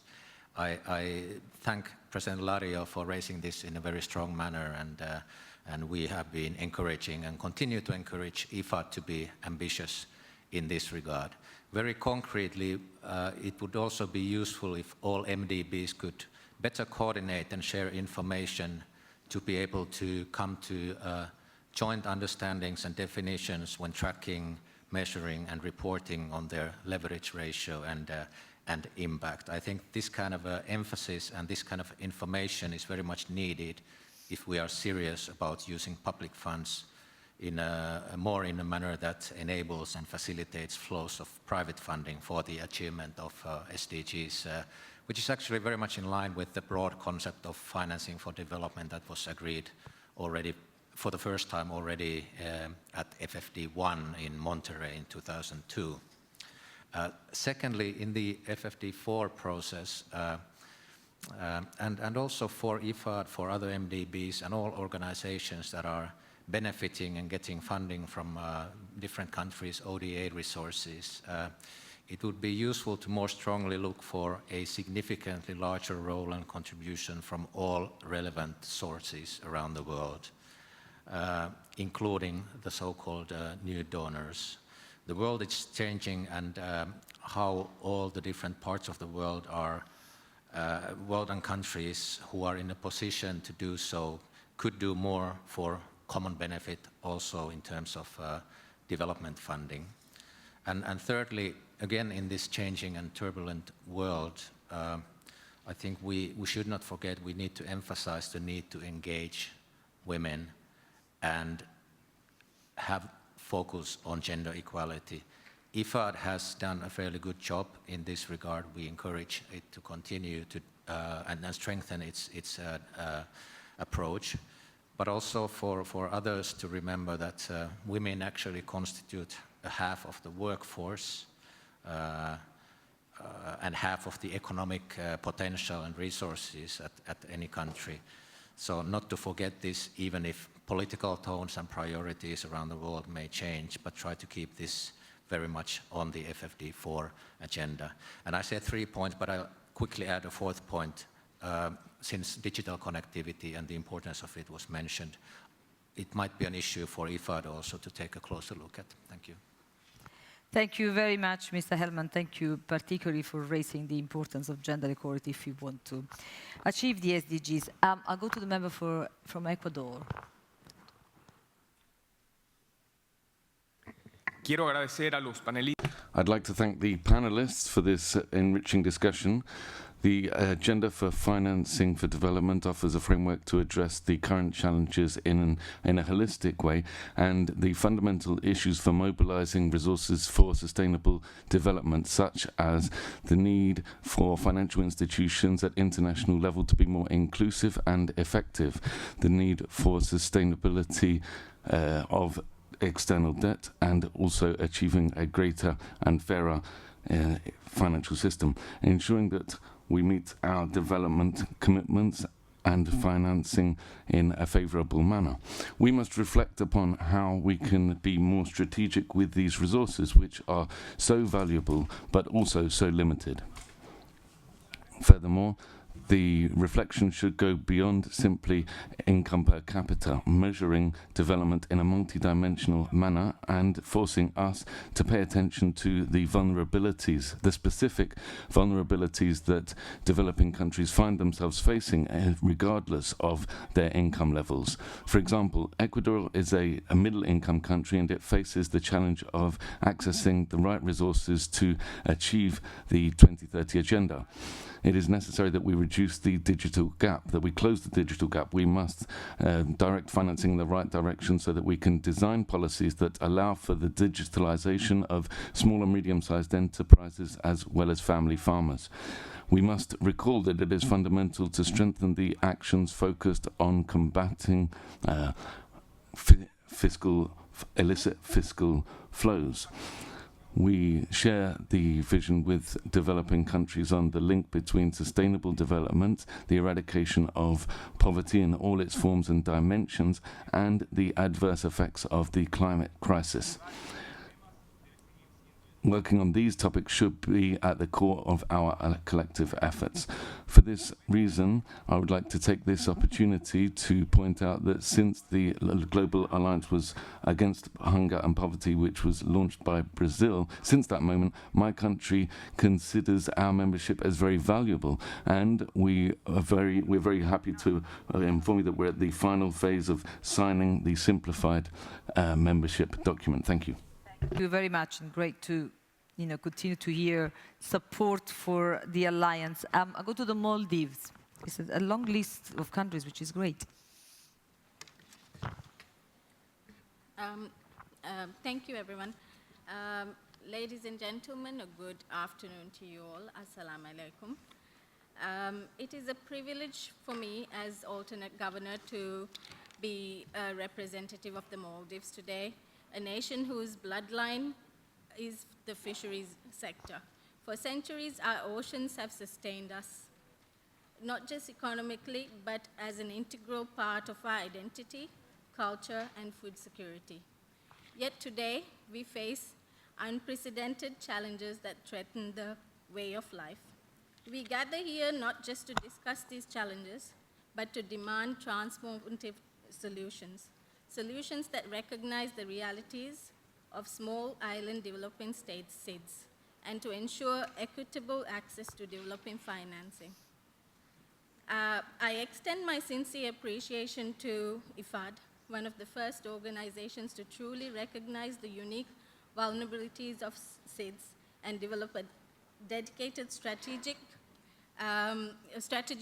I thank President Lario for raising this in a very strong manner, and we have been encouraging and continue to encourage IFAD to be ambitious in this regard. Very concretely, it would also be useful if all MDBs could better coordinate and share information to be able to come to joint understandings and definitions when tracking, measuring, and reporting on their leverage ratio and impact. I think this kind of emphasis and this kind of information is very much needed if we are serious about using public funds more in a manner that enables and facilitates flows of private funding for the achievement of SDGs, which is actually very much in line with the broad concept of financing for development that was agreed already for the first time already at FFD1 in Monterrey in 2002. Secondly, in the FFD4 process, and also for IFAD, for other MDBs and all organizations that are benefiting and getting funding from different countries' ODA resources, it would be useful to more strongly look for a significantly larger role and contribution from all relevant sources around the world, including the so-called new donors. The world is changing, and how all the different parts of the world are world and countries who are in a position to do so could do more for common benefit also in terms of development funding. And thirdly, again, in this changing and turbulent world, I think we should not forget we need to emphasize the need to engage women and have focus on gender equality. IFAD has done a fairly good job in this regard. We encourage it to continue to and strengthen its approach, but also for others to remember that women actually constitute half of the workforce and half of the economic potential and resources at any country. So not to forget this, even if political tones and priorities around the world may change, but try to keep this very much on the FFD4 agenda. And I said 3 points, but I'll quickly add a 4th point. Since digital connectivity and the importance of it was mentioned, it might be an issue for IFAD also to take a closer look at. Thank you. Thank you very much, Mr. Hellman. Thank you particularly for raising the importance of gender equality if you want to achieve the SDGs. I'll go to the member from Ecuador. I'd like to thank the panelists for this enriching discussion. The Agenda for Financing for Development offers a framework to address the current challenges in a holistic way, and the fundamental issues for mobilizing resources for sustainable development, such as the need for financial institutions at international level to be more inclusive and effective, the need for sustainability of external debt, and also achieving a greater and fairer financial system, ensuring that we meet our development commitments and financing in a favorable manner. We must reflect upon how we can be more strategic with these resources, which are so valuable but also so limited. Furthermore, the reflection should go beyond simply income per capita, measuring development in a multidimensional manner and forcing us to pay attention to the vulnerabilities, the specific vulnerabilities that developing countries find themselves facing regardless of their income levels. For example, Ecuador is a middle-income country, and it faces the challenge of accessing the right resources to achieve the 2030 agenda. It is necessary that we reduce the digital gap, that we close the digital gap. We must direct financing in the right direction so that we can design policies that allow for the digitalization of small and medium-sized enterprises as well as family farmers. We must recall that it is fundamental to strengthen the actions focused on combating illicit fiscal flows. We share the vision with developing countries on the link between sustainable development, the eradication of poverty in all its forms and dimensions, and the adverse effects of the climate crisis. Working on these topics should be at the core of our collective efforts. For this reason, I would like to take this opportunity to point out that since the Global Alliance was against hunger and poverty, which was launched by Brazil, since that moment, my country considers our membership as very valuable, and we're very happy to inform you that we're at the final phase of signing the simplified membership document. Thank you. Thank you very much, and great to continue to hear support for the alliance. I go to the Maldives. It's a long list of countries, which is great. Thank you, everyone. Ladies and gentlemen, a good afternoon to you all. Assalamu alaikum. It is a privilege for me as alternate governor to be a representative of the Maldives today, a nation whose bloodline is the fisheries sector. For centuries, our oceans have sustained us, not just economically, but as an integral part of our identity, culture, and food security. Yet today, we face unprecedented challenges that threaten the way of life. We gather here not just to discuss these challenges, but to demand transformative solutions, solutions that recognize the realities of small island developing states, SIDS, and to ensure equitable access to developing financing. I extend my sincere appreciation to IFAD, one of the first organizations to truly recognize the unique vulnerabilities of SIDS and develop a dedicated strategy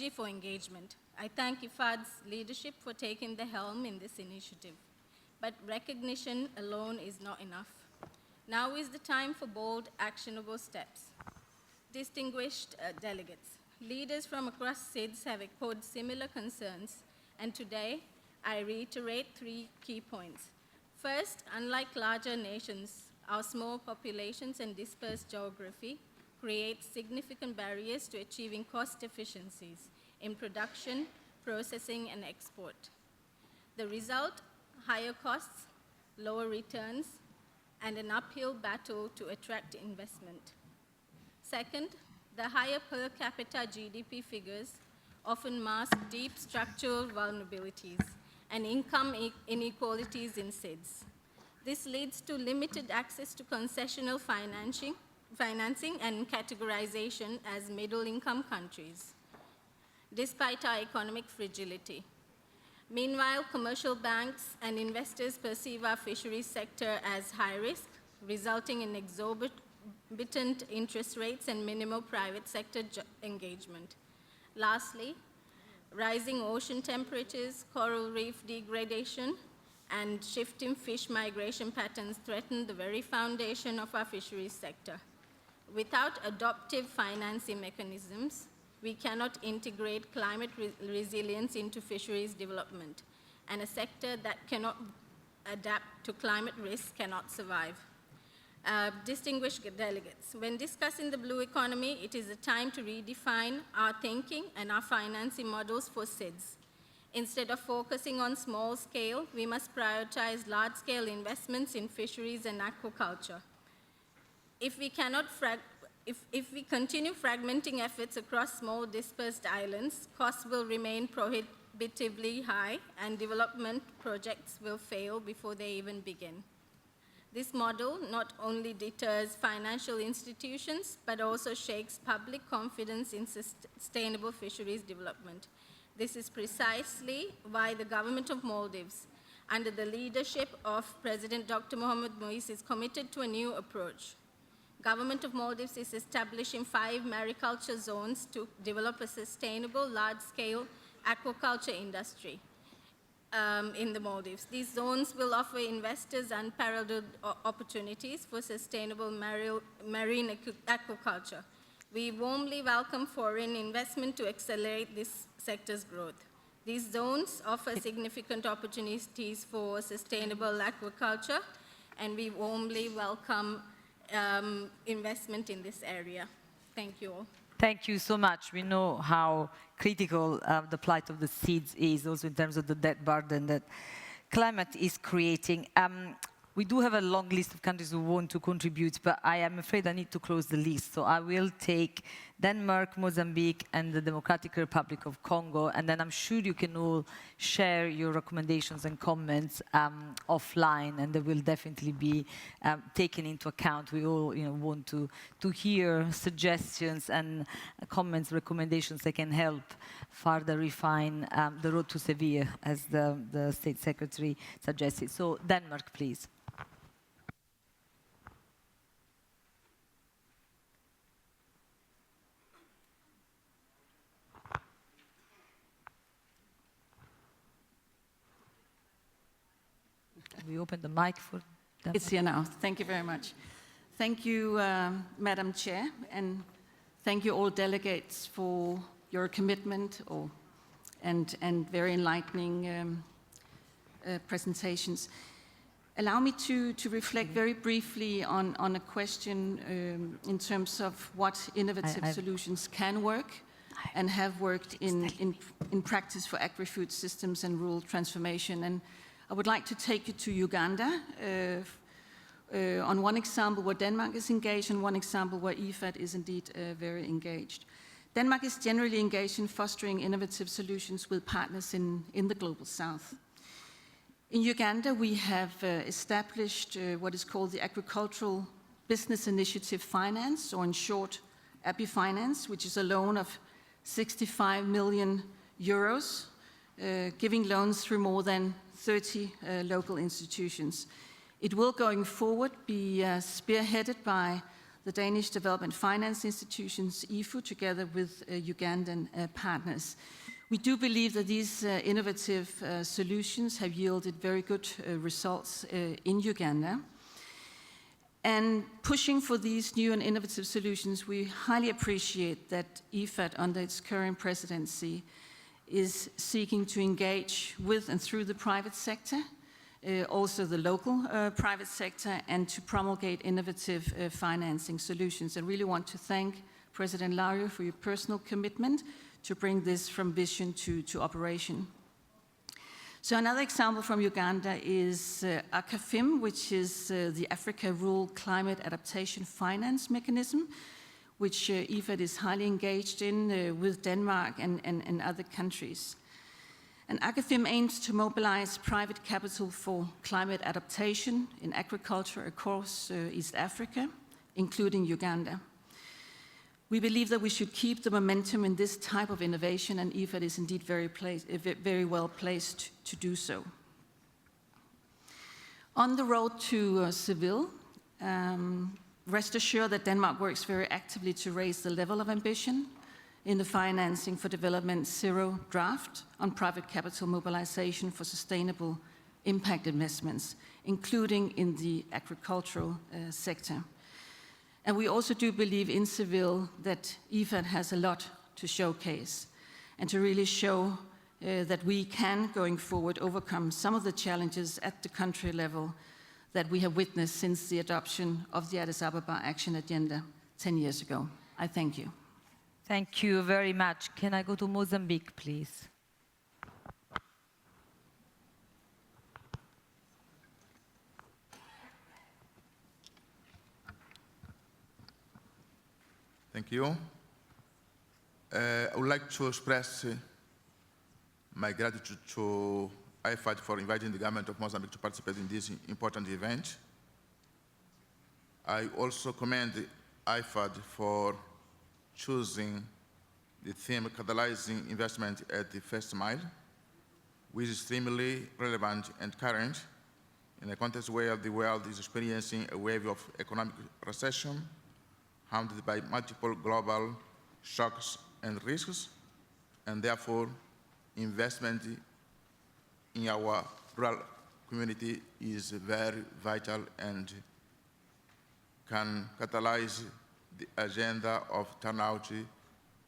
for engagement. I thank IFAD's leadership for taking the helm in this initiative. But recognition alone is not enough. Now is the time for bold, actionable steps. Distinguished delegates, leaders from across SIDS have echoed similar concerns, and today I reiterate 3 key points. First, unlike larger nations, our small populations and dispersed geography create significant barriers to achieving cost efficiencies in production, processing, and export. The result, higher costs, lower returns, and an uphill battle to attract investment. Second, the higher per capita GDP figures often mask deep structural vulnerabilities and income inequalities in SIDS. This leads to limited access to concessional financing and categorization as middle-income countries, despite our economic fragility. Meanwhile, commercial banks and investors perceive our fisheries sector as high risk, resulting in exorbitant interest rates and minimal private sector engagement. Lastly, rising ocean temperatures, coral reef degradation, and shifting fish migration patterns threaten the very foundation of our fisheries sector. Without adaptive financing mechanisms, we cannot integrate climate resilience into fisheries development, and a sector that cannot adapt to climate risks cannot survive. Distinguished delegates, when discussing the blue economy, it is a time to redefine our thinking and our financing models for SIDS. Instead of focusing on small scale, we must prioritize large-scale investments in fisheries and aquaculture. If we continue fragmenting efforts across small dispersed islands, costs will remain prohibitively high and development projects will fail before they even begin. This model not only deters financial institutions, but also shakes public confidence in sustainable fisheries development. This is precisely why the government of Maldives, under the leadership of President Dr. Muhammad Yunus, is committed to a new approach. Government of Maldives is establishing 5 mariculture zones to develop a sustainable, large-scale aquaculture industry in the Maldives. These zones will offer investors unparalleled opportunities for sustainable marine aquaculture. We warmly welcome foreign investment to accelerate this sector's growth. These zones offer significant opportunities for sustainable agriculture, and we warmly welcome investment in this area. Thank you all. Thank you so much. We know how critical the plight of the seeds is, also in terms of the debt burden that climate is creating. We do have a long list of countries who want to contribute, but I am afraid I need to close the list. So I will take Denmark, Mozambique, and the Democratic Republic of Congo, and then I'm sure you can all share your recommendations and comments offline, and they will definitely be taken into account. We all want to hear suggestions and comments, recommendations that can help further refine the road to Seville, as the State Secretary suggested. So Denmark, please. We open the mic for them. It's here now. Thank you very much. Thank you, Madam Chair, and thank you all delegates for your commitment and very enlightening presentations. Allow me to reflect very briefly on a question in terms of what innovative solutions can work and have worked in practice for agri-food systems and rural transformation. And I would like to take you to Uganda on one example where Denmark is engaged and one example where IFAD is indeed very engaged. Denmark is generally engaged in fostering innovative solutions with partners in the Global South. In Uganda, we have established what is called the Agricultural Business Initiative Finance, or in short, ABI Finance, which is a loan of 65 million euros, giving loans through more than 30 local institutions. It will, going forward, be spearheaded by the Danish Development Finance Institutions, IFU, together with Ugandan partners. We do believe that these innovative solutions have yielded very good results in Uganda. And pushing for these new and innovative solutions, we highly appreciate that IFAD, under its current presidency, is seeking to engage with and through the private sector, also the local private sector, and to promulgate innovative financing solutions. I really want to thank President Lario for your personal commitment to bring this from vision to operation. So another example from Uganda is ACAFIM, which is the Africa Rural Climate Adaptation Finance Mechanism, which IFAD is highly engaged in with Denmark and other countries. And ACAFIM aims to mobilize private capital for climate adaptation in agriculture across East Africa, including Uganda. We believe that we should keep the momentum in this type of innovation, and IFAD is indeed very well placed to do so. On the road to Seville, rest assured that Denmark works very actively to raise the level of ambition in the Financing for Development Zero draft on private capital mobilization for sustainable impact investments, including in the agricultural sector. And we also do believe in Seville that IFAD has a lot to showcase and to really show that we can, going forward, overcome some of the challenges at the country level that we have witnessed since the adoption of the Addis Ababa Action Agenda 10 years ago. I thank you. Thank you very much. Can I go to Mozambique, please? Thank you. I would like to express my gratitude to IFAD for inviting the government of Mozambique to participate in this important event. I also commend IFAD for choosing the theme Catalysing investment at the first mile, which is extremely relevant and current in a context where the world is experiencing a wave of economic recession, hampered by multiple global shocks and risks, and therefore investment in our rural community is very vital and can catalyze the agenda of turnout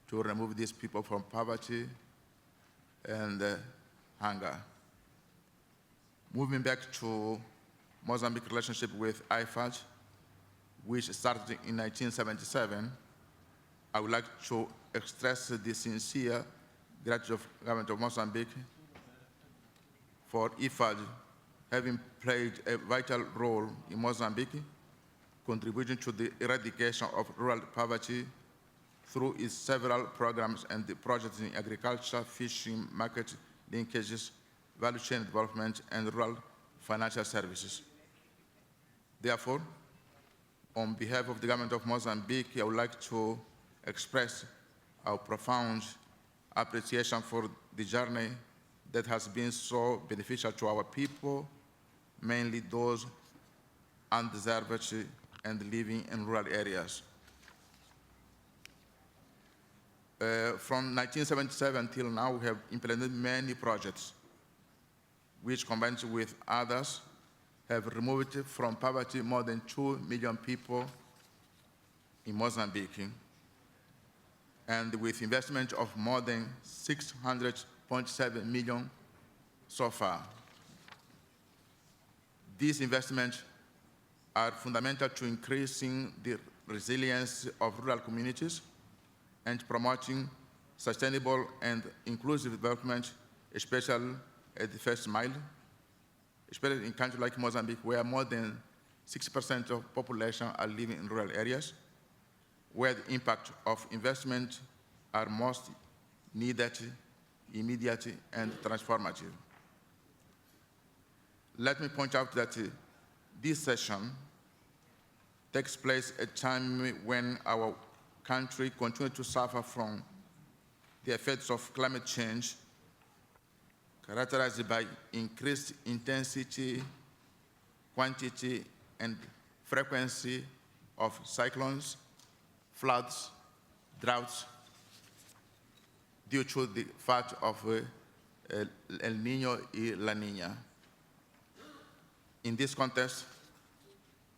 to remove these people from poverty and hunger. Moving back to Mozambique relationship with IFAD, which started in 1977, I would like to express the sincere gratitude of the government of Mozambique for IFAD having played a vital role in Mozambique, contributing to the eradication of rural poverty through its several programs and the projects in agriculture, fishing, market linkages, value chain development, and rural financial services. Therefore, on behalf of the government of Mozambique, I would like to express our profound appreciation for the journey that has been so beneficial to our people, mainly those undeserved and living in rural areas. From 1977 till now, we have implemented many projects, which combined with others, have removed from poverty more than 2 million people in Mozambique, and with investment of more than 600.7 million so far. These investments are fundamental to increasing the resilience of rural communities and promoting sustainable and inclusive development, especially at the first mile, especially in countries like Mozambique, where more than 60% of population are living in rural areas, where the impact of investment are most needed, immediate, and transformative. Let me point out that this session takes place at a time when our country continues to suffer from the effects of climate change, characterized by increased intensity, quantity, and frequency of cyclones, floods, droughts, due to the fact of El Niño y La Niña. In this context,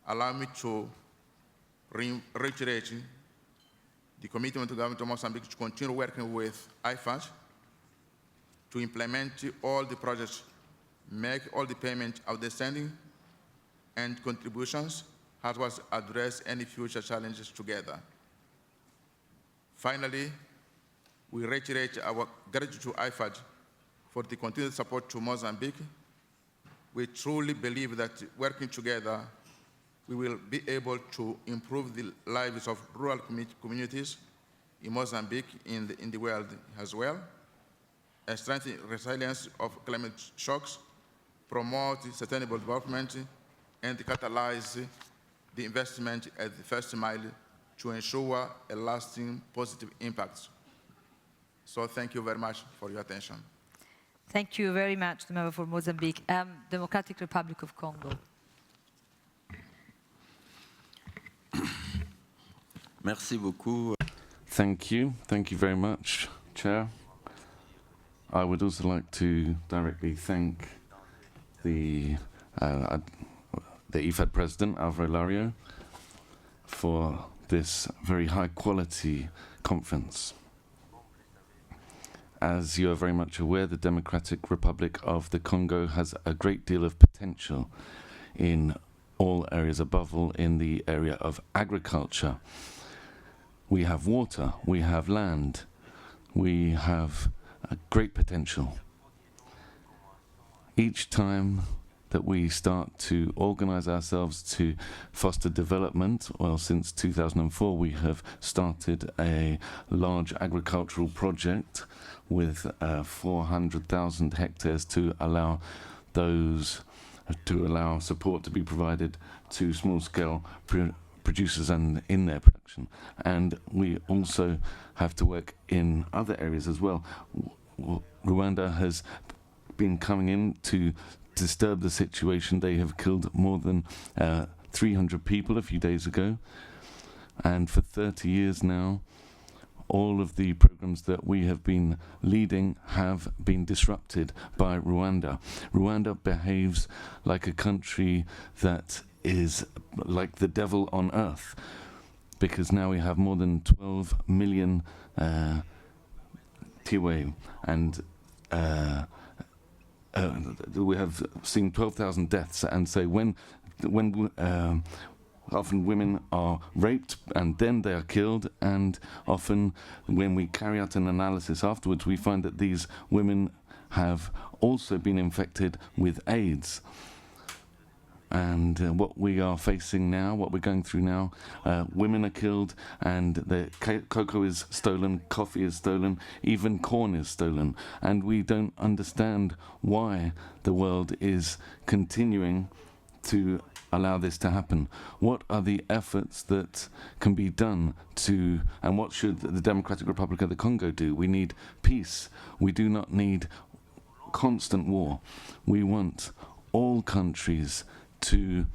allow me to reiterate the commitment of the government of Mozambique to continue working with IFAD to implement all the projects, make all the payments outstanding and contributions, as well as address any future challenges together. Finally, we reiterate our gratitude to IFAD for the continued support to Mozambique. We truly believe that working together, we will be able to improve the lives of rural communities in Mozambique, in the world as well, and strengthen resilience of climate shocks, promote sustainable development, and catalyze the investment at the first mile to ensure a lasting positive impact. So thank you very much for your attention. Thank you very much, the member for Mozambique. Democratic Republic of Congo. Merci beaucoup. Thank you very much, Chair. I would also like to directly thank the IFAD President, Alvaro Lario, for this very high-quality conference. As you are very much aware, the Democratic Republic of the Congo has a great deal of potential in all areas, above all in the area of agriculture. We have water, we have land, we have a great potential. Each time that we start to organize ourselves to foster development, well, since 2004 we have started a large agricultural project with 400,000 hectares to allow support to be provided to small-scale producers and in their production. And we also have to work in other areas as well. Rwanda has been coming in to disturb the situation. They have killed more than 300 people a few days ago. And for 30 years now, all of the programs that we have been leading have been disrupted by Rwanda. Rwanda behaves like a country that is like the devil on earth, because now we have more than 12 million Tiwe, and we have seen 12,000 deaths, and so when often women are raped and then they are killed, and often when we carry out an analysis afterwards, we find that these women have also been infected with AIDS. And what we are facing now, what we're going through now, women are killed, and the cocoa is stolen, coffee is stolen, even corn is stolen. And we don't understand why the world is continuing to allow this to happen. What are the efforts that can be done to, and what should the Democratic Republic of the Congo do? We need peace. We do not need constant war. We want all countries to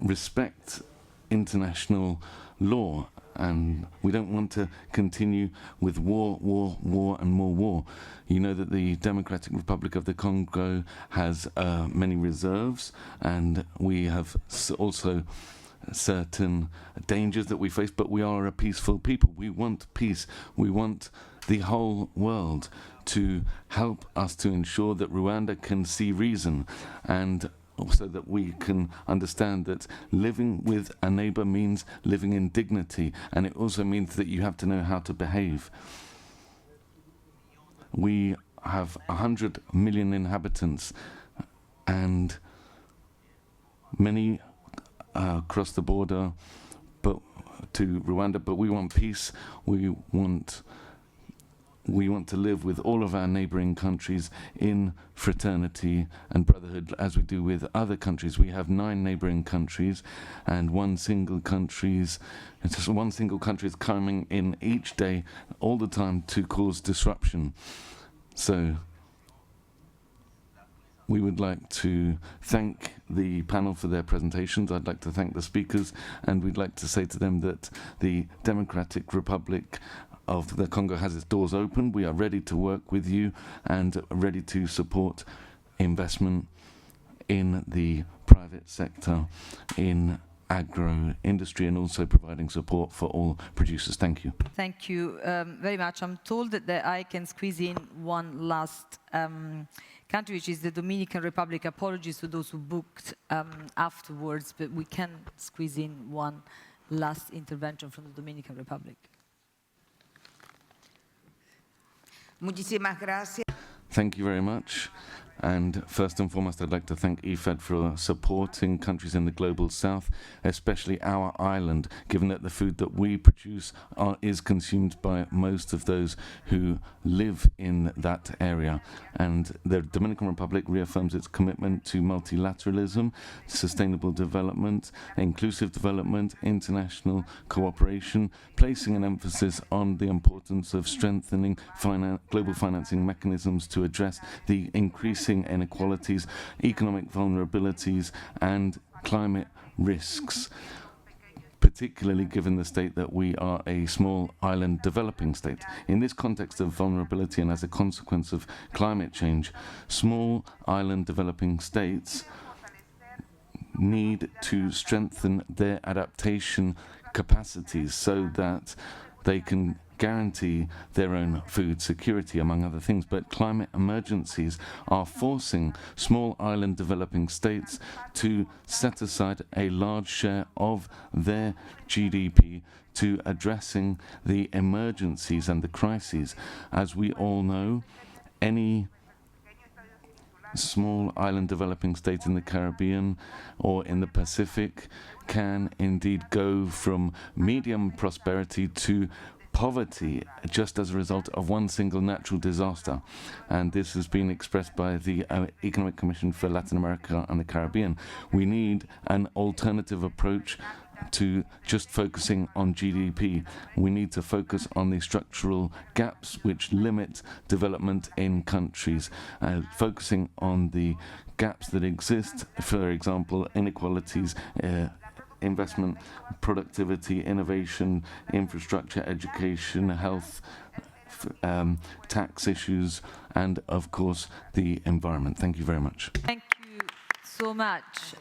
respect international law, and we don't want to continue with war, and more war. You know that the Democratic Republic of the Congo has many reserves, and we have also certain dangers that we face, but we are a peaceful people. We want peace. We want the whole world to help us to ensure that Rwanda can see reason, and also that we can understand that living with a neighbor means living in dignity, and it also means that you have to know how to behave. We have 100 million inhabitants, and many cross the border to Rwanda, but we want peace. We want to live with all of our neighboring countries in fraternity and brotherhood, as we do with other countries. We have 9 neighboring countries, and one single country is coming in each day, all the time, to cause disruption. So we would like to thank the panel for their presentations. I'd like to thank the speakers, and we'd like to say to them that the Democratic Republic of the Congo has its doors open. We are ready to work with you and ready to support investment in the private sector, in agro-industry, and also providing support for all producers. Thank you. Thank you very much. I'm told that I can squeeze in one last country, which is the Dominican Republic. Apologies to those who booked afterwards, but we can squeeze in one last intervention from the Dominican Republic. Thank you very much. And first and foremost, I'd like to thank IFAD for supporting countries in the global south, especially our island, given that the food that we produce is consumed by most of those who live in that area. And the Dominican Republic reaffirms its commitment to multilateralism, sustainable development, inclusive development, international cooperation, placing an emphasis on the importance of strengthening global financing mechanisms to address the increasing inequalities, economic vulnerabilities, and climate risks, particularly given the state that we are a small island developing state. In this context of vulnerability and as a consequence of climate change, small island developing states need to strengthen their adaptation capacities so that they can guarantee their own food security, among other things. But climate emergencies are forcing small island developing states to set aside a large share of their GDP to addressing the emergencies and the crises. As we all know, any small island developing state in the Caribbean or in the Pacific can indeed go from medium prosperity to poverty just as a result of one single natural disaster. And this has been expressed by the Economic Commission for Latin America and the Caribbean. We need an alternative approach to just focusing on GDP. We need to focus on the structural gaps which limit development in countries, focusing on the gaps that exist, for example, inequalities, investment, productivity, innovation, infrastructure, education, health, tax issues, and of course the environment. Thank you very much. Thank you so much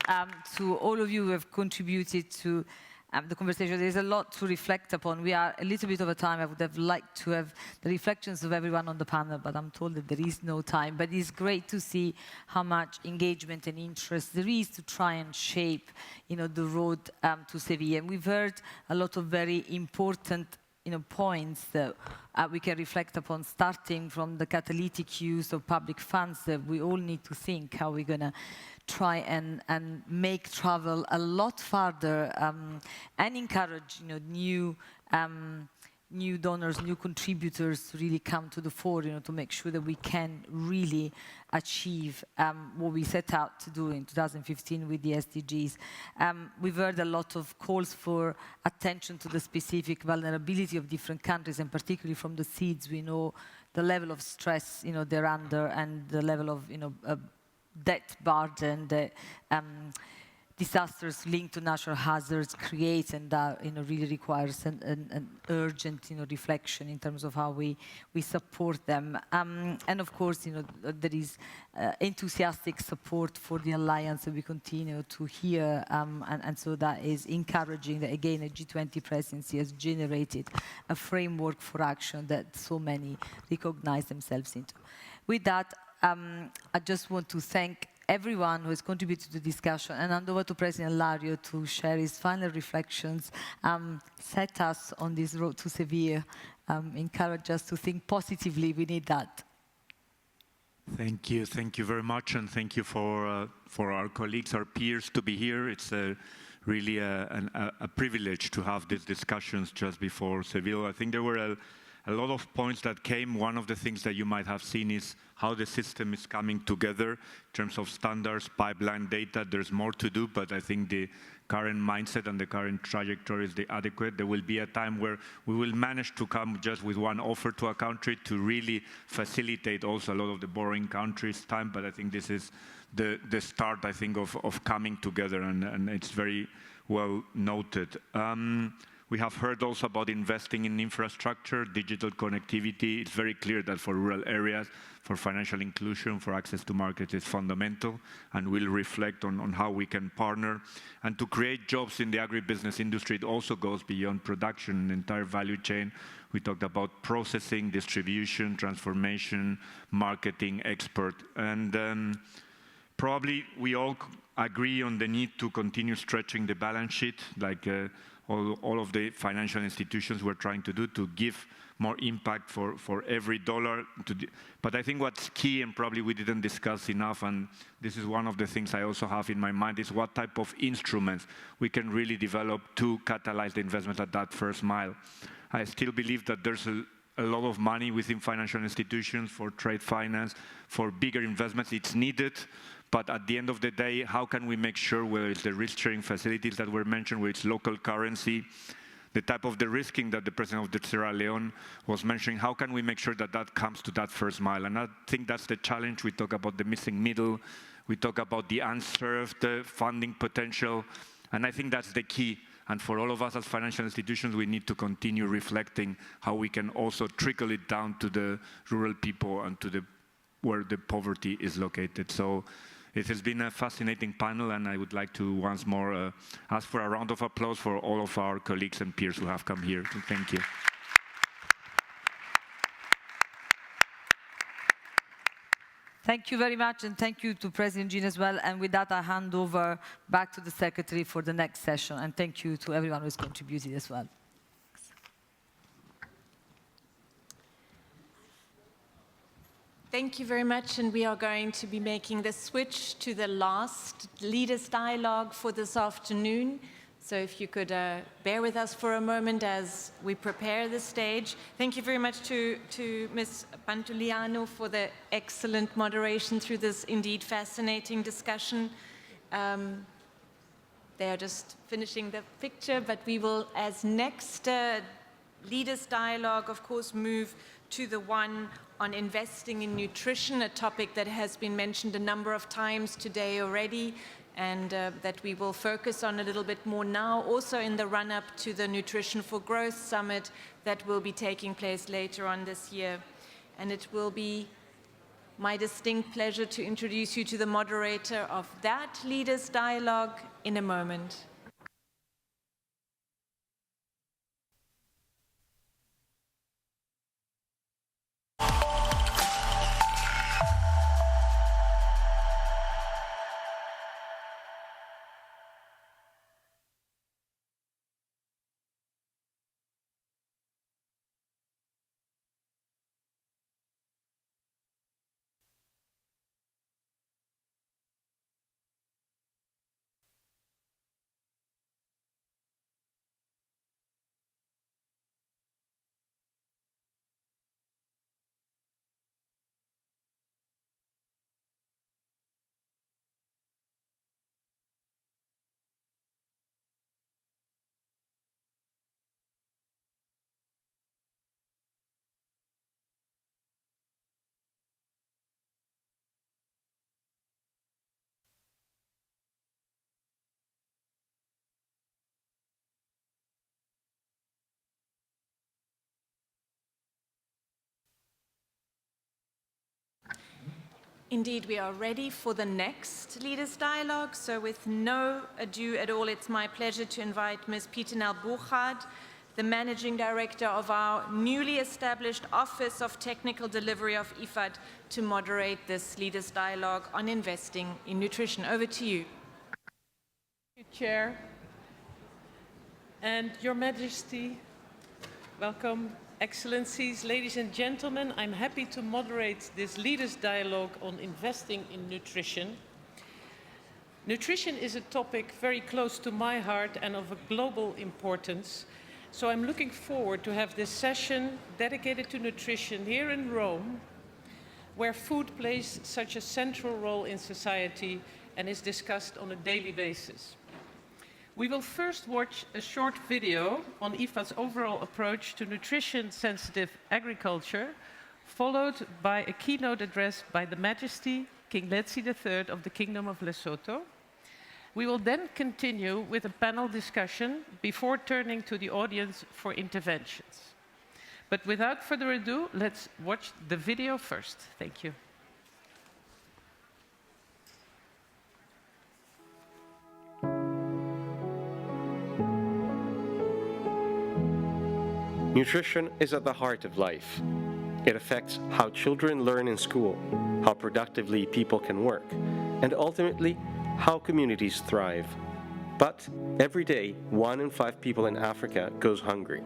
to all of you who have contributed to the conversation. There's a lot to reflect upon. We are a little bit over time. I would have liked to have the reflections of everyone on the panel, but I'm told that there is no time. But it's great to see how much engagement and interest there is to try and shape, the road to Seville. And we've heard a lot of very important points that we can reflect upon, starting from the catalytic use of public funds, that we all need to think how we're going to try and make travel a lot farther and encourage new donors, new contributors to really come to the fore, to make sure that we can really achieve what we set out to do in 2015 with the SDGs. We've heard a lot of calls for attention to the specific vulnerability of different countries, and particularly from the seeds, we know the level of stress, they're under, and the level of, debt burden that disasters linked to natural hazards create, and that really requires an urgent reflection in terms of how we support them. And of course, there is enthusiastic support for the alliance that we continue to hear, and so that is encouraging that, again, a G20 presidency has generated a framework for action that so many recognize themselves into. With that, I just want to thank everyone who has contributed to the discussion, and hand over to President Lario to share his final reflections, set us on this road to Seville, encourage us to think positively. We need that. Thank you very much, and thank you for our colleagues, our peers, to be here. It's really a privilege to have these discussions just before Seville. I think there were a lot of points that came. One of the things that you might have seen is how the system is coming together in terms of standards, pipeline data. There's more to do, but I think the current mindset and the current trajectory is adequate. There will be a time where we will manage to come just with one offer to a country to really facilitate also a lot of the boring countries' time, but I think this is the start, I think, of coming together, and it's very well noted. We have heard also about investing in infrastructure, digital connectivity. It's very clear that for rural areas, for financial inclusion, for access to markets is fundamental, and we'll reflect on how we can partner. And to create jobs in the agribusiness industry, it also goes beyond production, the entire value chain. We talked about processing, distribution, transformation, marketing, export. And probably we all agree on the need to continue stretching the balance sheet, like all of the financial institutions were trying to do, to give more impact for every dollar. But I think what's key, and probably we didn't discuss enough, and this is one of the things I also have in my mind, is what type of instruments we can really develop to catalyze the investment at that first mile. I still believe that there's a lot of money within financial institutions for trade finance, for bigger investments. It's needed. But at the end of the day, how can we make sure, whether it's the risk-sharing facilities that were mentioned, whether it's local currency, the type of de-risking that the President of the Sierra Leone was mentioning, how can we make sure that that comes to that first mile? And I think that's the challenge. We talk about the missing middle. We talk about the unserved funding potential. And I think that's the key. And for all of us as financial institutions, we need to continue reflecting how we can also trickle it down to the rural people and to where the poverty is located. So it has been a fascinating panel, and I would like to once more ask for a round of applause for all of our colleagues and peers who have come here. So thank you. Thank you very much, and thank you to President Jean as well. And with that, I hand over back to the Secretary for the next session. And thank you to everyone who has contributed as well. Thank you very much, and we are going to be making the switch to the last Leaders' Dialogue for this afternoon. So if you could bear with us for a moment as we prepare the stage. Thank you very much to Ms. Pantuliano for the excellent moderation through this indeed fascinating discussion. They are just finishing the picture, but we will, as next Leaders' Dialogue, of course, move to the one on investing in nutrition, a topic that has been mentioned a number of times today already, and that we will focus on a little bit more now, also in the run-up to the Nutrition for Growth Summit that will be taking place later on this year. And it will be my distinct pleasure to introduce you to the moderator of that Leaders' Dialogue in a moment. Indeed, we are ready for the next Leaders' Dialogue. So with no ado at all, it's my pleasure to invite Ms. Pieter Bouchard, the Managing Director of our newly established Office of Technical Delivery of IFAD, to moderate this Leaders' Dialogue on investing in nutrition. Over to you. Thank you, Chair. And Your Majesty, welcome. Excellencies, ladies and gentlemen, I'm happy to moderate this Leaders' Dialogue on investing in nutrition. Nutrition is a topic very close to my heart and of a global importance, so I'm looking forward to have this session dedicated to nutrition here in Rome, where food plays such a central role in society and is discussed on a daily basis. We will first watch a short video on IFAD's overall approach to nutrition-sensitive agriculture, followed by a keynote address by the Majesty, King Letsie III of the Kingdom of Lesotho. We will then continue with a panel discussion before turning to the audience for interventions. But without further ado, let's watch the video first. Thank you. Nutrition is at the heart of life. It affects how children learn in school, how productively people can work, and ultimately, how communities thrive. But every day, 1 in 5 people in Africa goes hungry.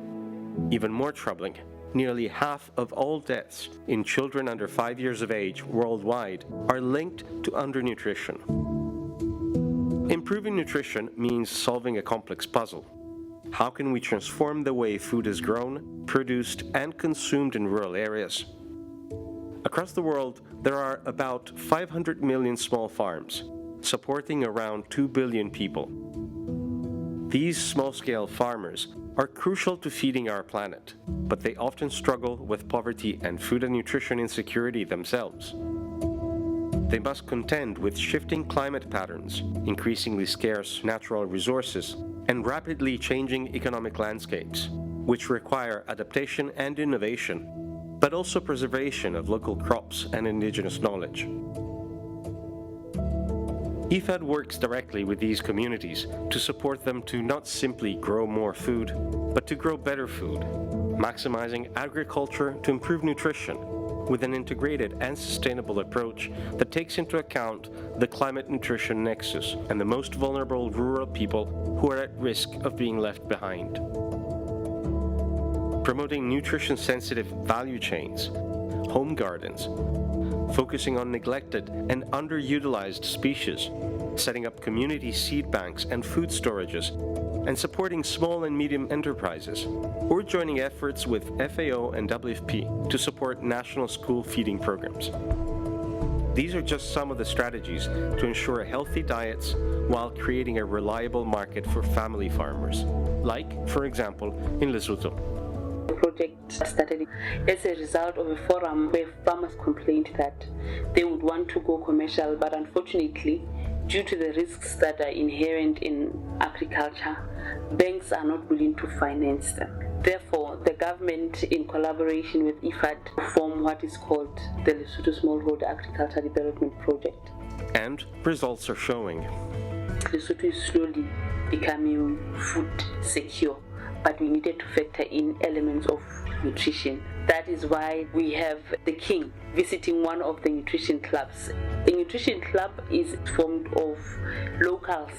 Even more troubling, nearly half of all deaths in children under 5 years of age worldwide are linked to undernutrition. Improving nutrition means solving a complex puzzle. How can we transform the way food is grown, produced, and consumed in rural areas? Across the world, there are about 500 million small farms, supporting around 2 billion people. These small-scale farmers are crucial to feeding our planet, but they often struggle with poverty and food and nutrition insecurity themselves. They must contend with shifting climate patterns, increasingly scarce natural resources, and rapidly changing economic landscapes, which require adaptation and innovation, but also preservation of local crops and indigenous knowledge. IFAD works directly with these communities to support them to not simply grow more food, but to grow better food, maximizing agriculture to improve nutrition with an integrated and sustainable approach that takes into account the climate-nutrition nexus and the most vulnerable rural people who are at risk of being left behind. Promoting nutrition-sensitive value chains, home gardens, focusing on neglected and underutilized species, setting up community seed banks and food storages, and supporting small and medium enterprises, or joining efforts with FAO and WFP to support national school feeding programs. These are just some of the strategies to ensure healthy diets while creating a reliable market for family farmers, like, for example, in Lesotho. The project started as a result of a forum where farmers complained that they would want to go commercial, but unfortunately, due to the risks that are inherent in agriculture, banks are not willing to finance them. Therefore, the government, in collaboration with IFAD, formed what is called the Lesotho Smallholder Agriculture Development Project. And results are showing. Lesotho is slowly becoming food secure, but we needed to factor in elements of nutrition. That is why we have the king visiting one of the nutrition clubs. A nutrition club is formed of locals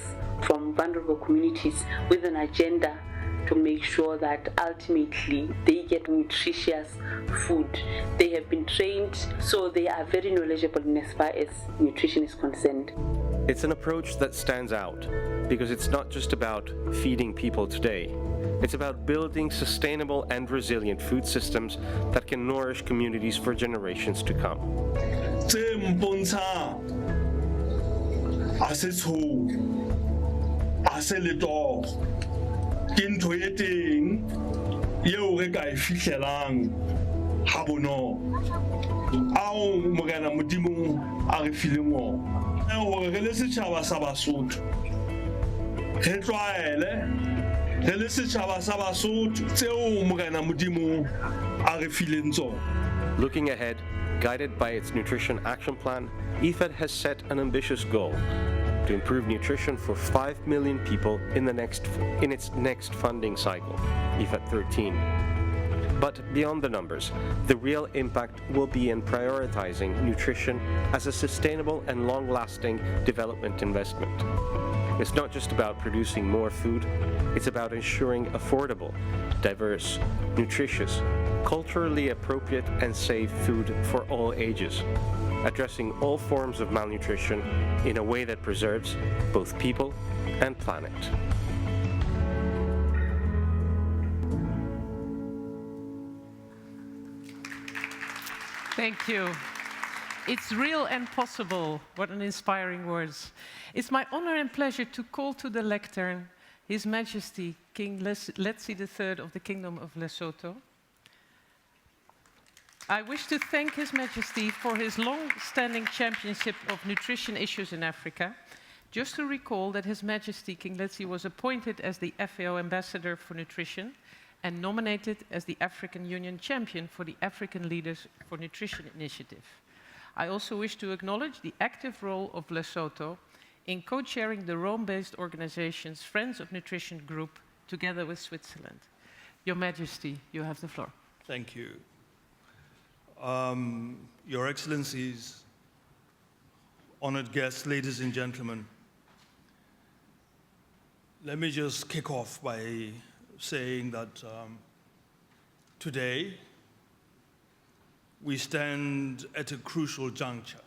from vulnerable communities with an agenda to make sure that ultimately they get nutritious food. They have been trained, so they are very knowledgeable in as far as nutrition is concerned. It's an approach that stands out because it's not just about feeding people today. It's about building sustainable and resilient food systems that can nourish communities for generations to come. Looking ahead, Guided by its Nutrition Action Plan, IFAD has set an ambitious goal to improve nutrition for 5 million people in its next funding cycle, IFAD 13. But beyond the numbers, the real impact will be in prioritizing nutrition as a sustainable and long-lasting development investment. It's not just about producing more food, it's about ensuring affordable, diverse, nutritious, culturally appropriate and safe food for all ages, addressing all forms of malnutrition in a way that preserves both people and planet. Thank you. It's real and possible. What an inspiring words. It's my honor and pleasure to call to the lectern His Majesty King Letsie III of the Kingdom of Lesotho. I wish to thank His Majesty for his long-standing championship of nutrition issues in Africa. Just to recall that His Majesty King Letsie was appointed as the FAO Ambassador for Nutrition and nominated as the African Union Champion for the African Leaders for Nutrition Initiative. I also wish to acknowledge the active role of Lesotho in co-chairing the Rome-based organization's Friends of Nutrition group together with Switzerland. Your Majesty, you have the floor. Thank you. Your Excellencies, honored guests, ladies and gentlemen, let me just kick off by saying that today we stand at a crucial juncture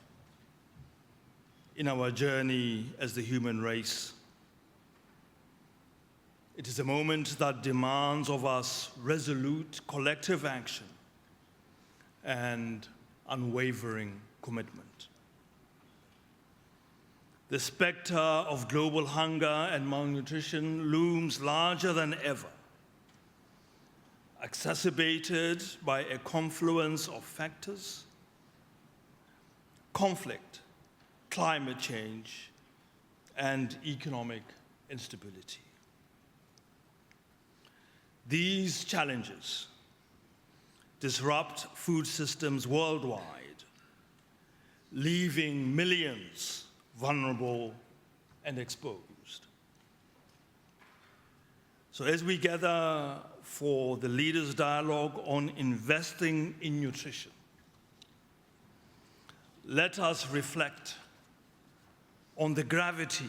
in our journey as the human race. It is a moment that demands of us resolute collective action and unwavering commitment. The specter of global hunger and malnutrition looms larger than ever, exacerbated by a confluence of factors: conflict, climate change, and economic instability. These challenges disrupt food systems worldwide, leaving millions vulnerable and exposed. So as we gather for the Leaders' Dialogue on investing in nutrition, let us reflect on the gravity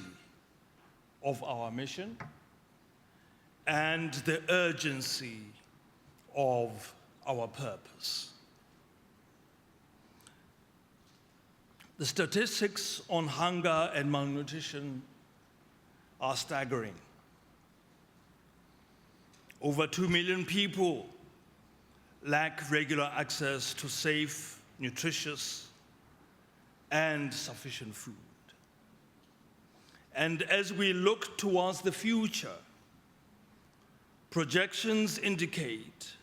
of our mission and the urgency of our purpose. The statistics on hunger and malnutrition are staggering. Over 2 million people lack regular access to safe, nutritious, and sufficient food. And as we look towards the future, projections indicate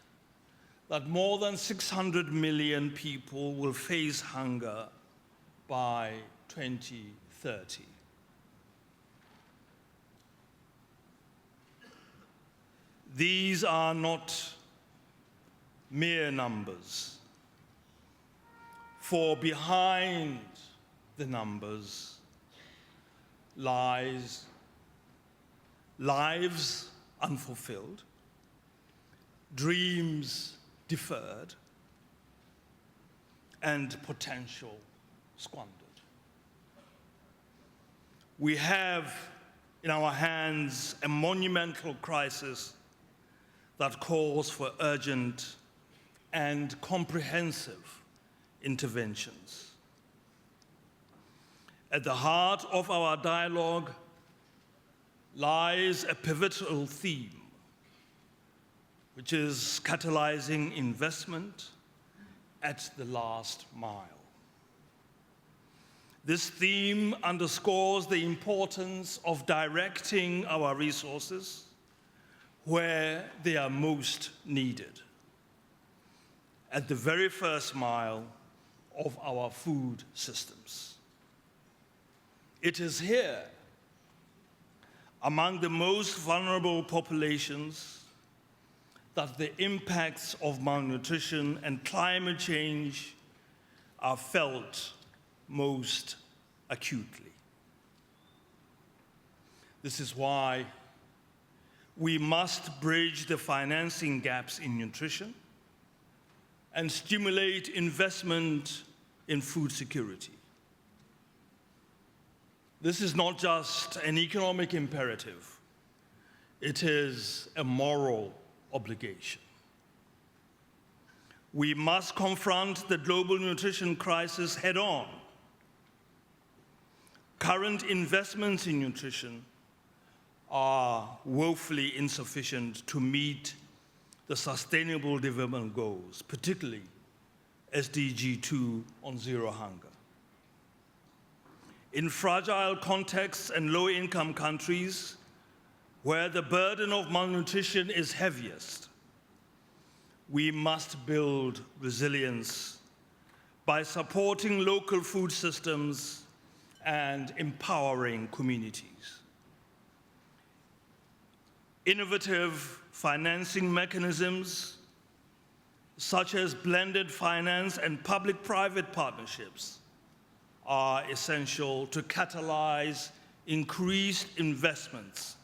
that more than 600 million people will face hunger by 2030. These are not mere numbers, for behind the numbers lies lives unfulfilled, dreams deferred, and potential squandered. We have in our hands a monumental crisis that calls for urgent and comprehensive interventions. At the heart of our dialogue lies a pivotal theme, which is catalyzing investment at the last mile. This theme underscores the importance of directing our resources where they are most needed, at the very first mile of our food systems. It is here, among the most vulnerable populations, that the impacts of malnutrition and climate change are felt most acutely. This is why we must bridge the financing gaps in nutrition and stimulate investment in food security. This is not just an economic imperative, it is a moral obligation. We must confront the global nutrition crisis head-on. Current investments in nutrition are woefully insufficient to meet the Sustainable Development Goals, particularly SDG 2 on zero hunger. In fragile contexts and low-income countries, where the burden of malnutrition is heaviest, we must build resilience by supporting local food systems and empowering communities. Innovative financing mechanisms, such as blended finance and public-private partnerships, are essential to catalyze increased investments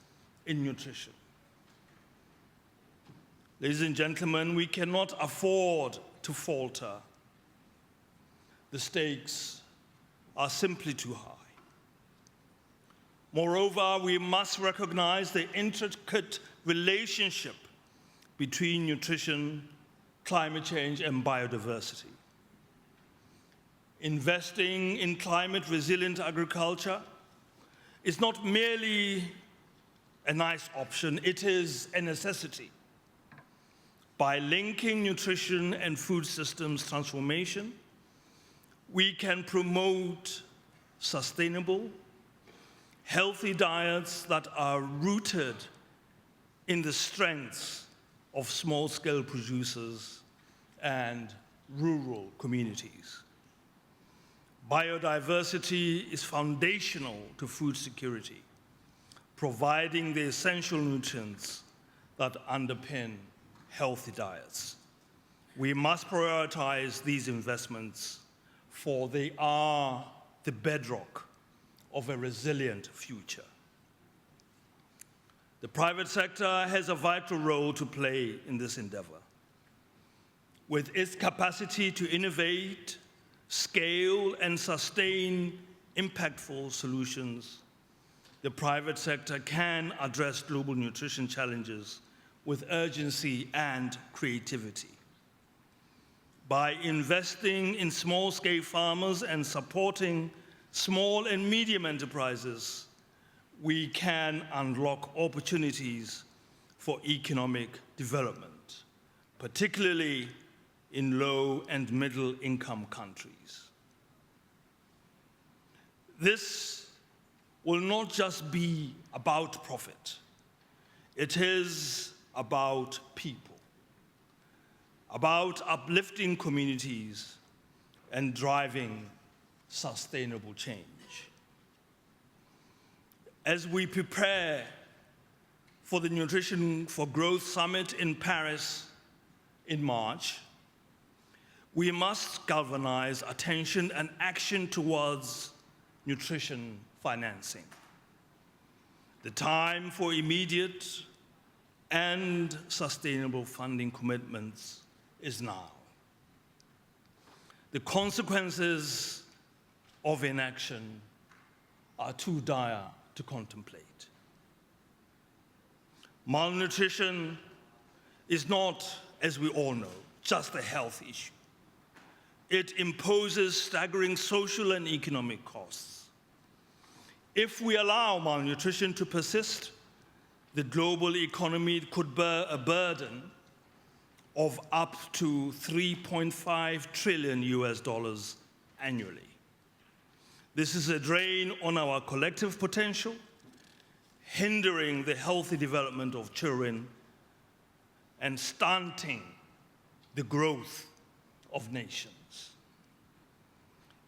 in nutrition. Ladies and gentlemen, we cannot afford to falter. The stakes are simply too high. Moreover, we must recognize the intricate relationship between nutrition, climate change, and biodiversity. Investing in climate-resilient agriculture is not merely a nice option, it is a necessity. By linking nutrition and food systems transformation, we can promote sustainable, healthy diets that are rooted in the strengths of small-scale producers and rural communities. Biodiversity is foundational to food security, providing the essential nutrients that underpin healthy diets. We must prioritize these investments, for they are the bedrock of a resilient future. The private sector has a vital role to play in this endeavor. With its capacity to innovate, scale, and sustain impactful solutions, the private sector can address global nutrition challenges with urgency and creativity. By investing in small-scale farmers and supporting small and medium enterprises, we can unlock opportunities for economic development, particularly in low and middle-income countries. This will not just be about profit. It is about people, about uplifting communities and driving sustainable change. As we prepare for the Nutrition for Growth Summit in Paris in March, we must galvanize attention and action towards nutrition financing. The time for immediate and sustainable funding commitments is now. The consequences of inaction are too dire to contemplate. Malnutrition is not, as we all know, just a health issue. It imposes staggering social and economic costs. If we allow malnutrition to persist, the global economy could bear a burden of up to $3.5 trillion annually. This is a drain on our collective potential, hindering the healthy development of children and stunting the growth of nations.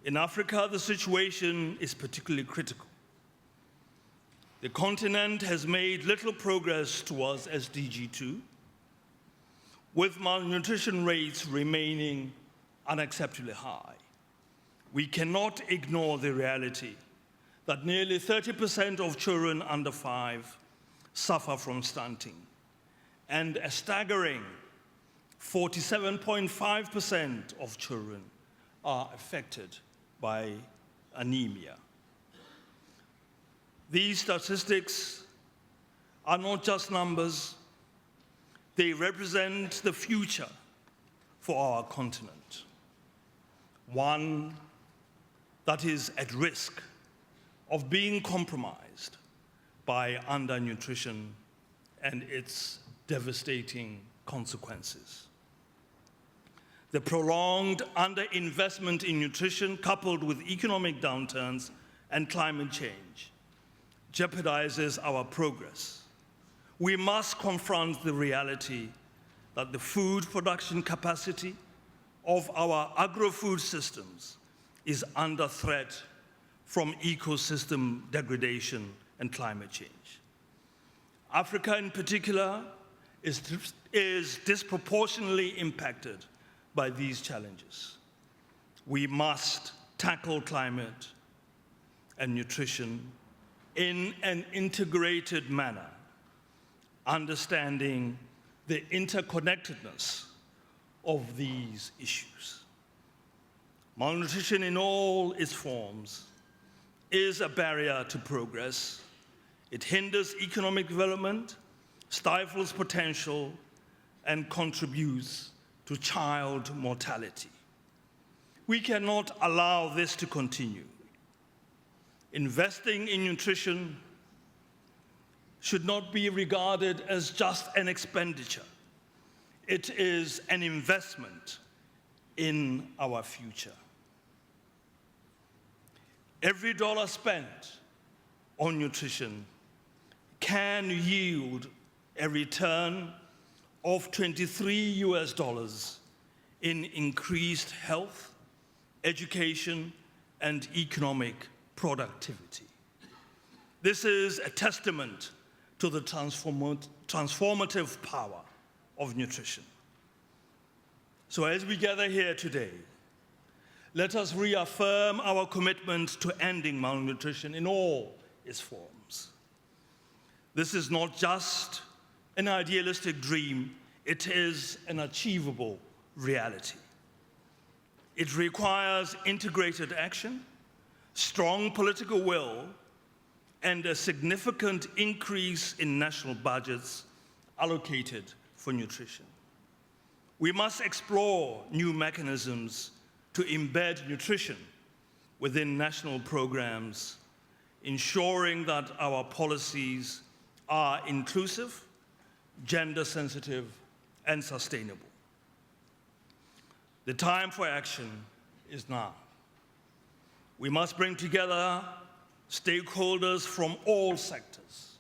In Africa, the situation is particularly critical. The continent has made little progress towards SDG 2, with malnutrition rates remaining unacceptably high. we cannot ignore the reality that nearly 30% of children under 5 suffer from stunting, and a staggering 47.5% of children are affected by anemia. These statistics are not just numbers, they represent the future for our continent, one that is at risk of being compromised by undernutrition and its devastating consequences. The prolonged underinvestment in nutrition, coupled with economic downturns and climate change, jeopardizes our progress. We must confront the reality that the food production capacity of our agro-food systems is under threat from ecosystem degradation and climate change. Africa in particular is disproportionately impacted by these challenges. We must tackle climate and nutrition in an integrated manner, understanding the interconnectedness of these issues. Malnutrition in all its forms is a barrier to progress. It hinders economic development, stifles potential, and contributes to child mortality. We cannot allow this to continue. Investing in nutrition should not be regarded as just an expenditure. It is an investment in our future. Every dollar spent on nutrition can yield a return of $23 in increased health, education, and economic productivity. This is a testament to the transformative power of nutrition. So as we gather here today, let us reaffirm our commitment to ending malnutrition in all its forms. This is not just an idealistic dream, it is an achievable reality. It requires integrated action, strong political will, and a significant increase in national budgets allocated for nutrition. We must explore new mechanisms to embed nutrition within national programs, ensuring that our policies are inclusive, gender-sensitive, and sustainable. The time for action is now. We must bring together stakeholders from all sectors,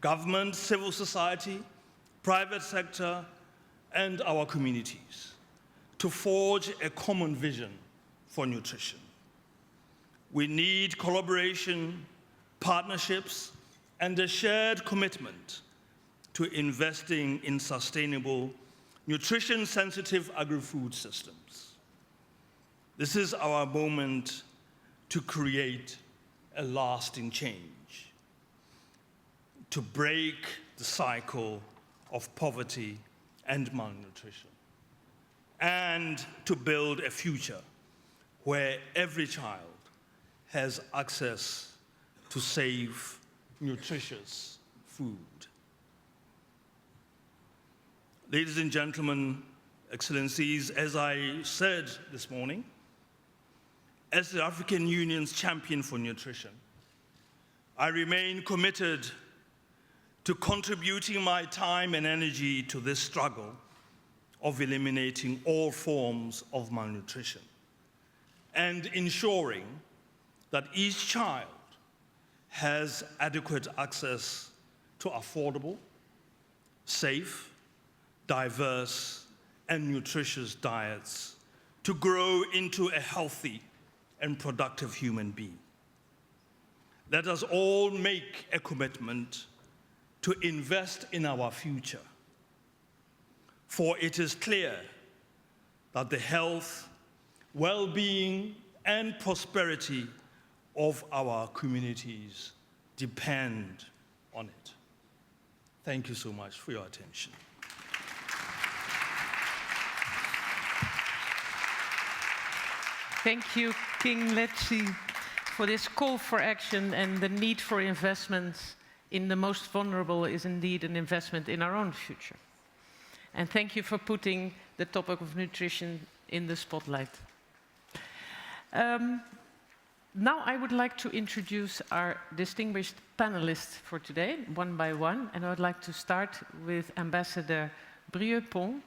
government, civil society, private sector, and our communities, to forge a common vision for nutrition. We need collaboration, partnerships, and a shared commitment to investing in sustainable, nutrition-sensitive agri-food systems. This is our moment to create a lasting change, to break the cycle of poverty and malnutrition, and to build a future where every child has access to safe, nutritious food. Ladies and gentlemen, Excellencies, as I said this morning, as the African Union's champion for nutrition, I remain committed to contributing my time and energy to this struggle of eliminating all forms of malnutrition and ensuring that each child has adequate access to affordable, safe, diverse, and nutritious diets to grow into a healthy and productive human being. Let us all make a commitment to invest in our future, for it is clear that the health, well-being, and prosperity of our communities depend on it. Thank you so much for your attention. Thank you, King Letsie, for this call for action, and the need for investments in the most vulnerable is indeed an investment in our own future. And thank you for putting the topic of nutrition in the spotlight. Now I would like to introduce our distinguished panelists for today, one by one, and I would like to start with Ambassador Brieux-Pont,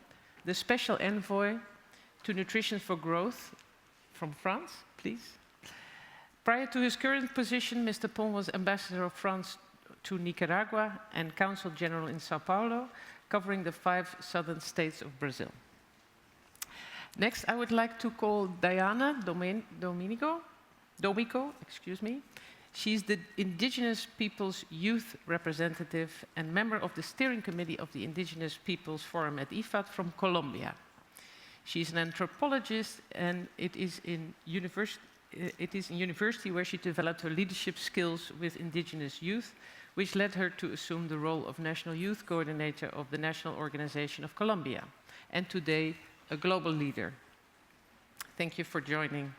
the Special Envoy to Nutrition for Growth from France, please. Prior to his current position, Mr. Pont was Ambassador of France to Nicaragua and Consul General in Sao Paulo, covering the 5 southern states of Brazil. Next, I would like to call Diana Domico. She's the Indigenous Peoples Youth Representative and member of the Steering Committee of the Indigenous Peoples Forum at IFAD from Colombia. She's an anthropologist, and it is in university where she developed her leadership skills with indigenous youth, which led her to assume the role of National Youth Coordinator of the National Organization of Colombia, and today a global leader. Thank you for joining.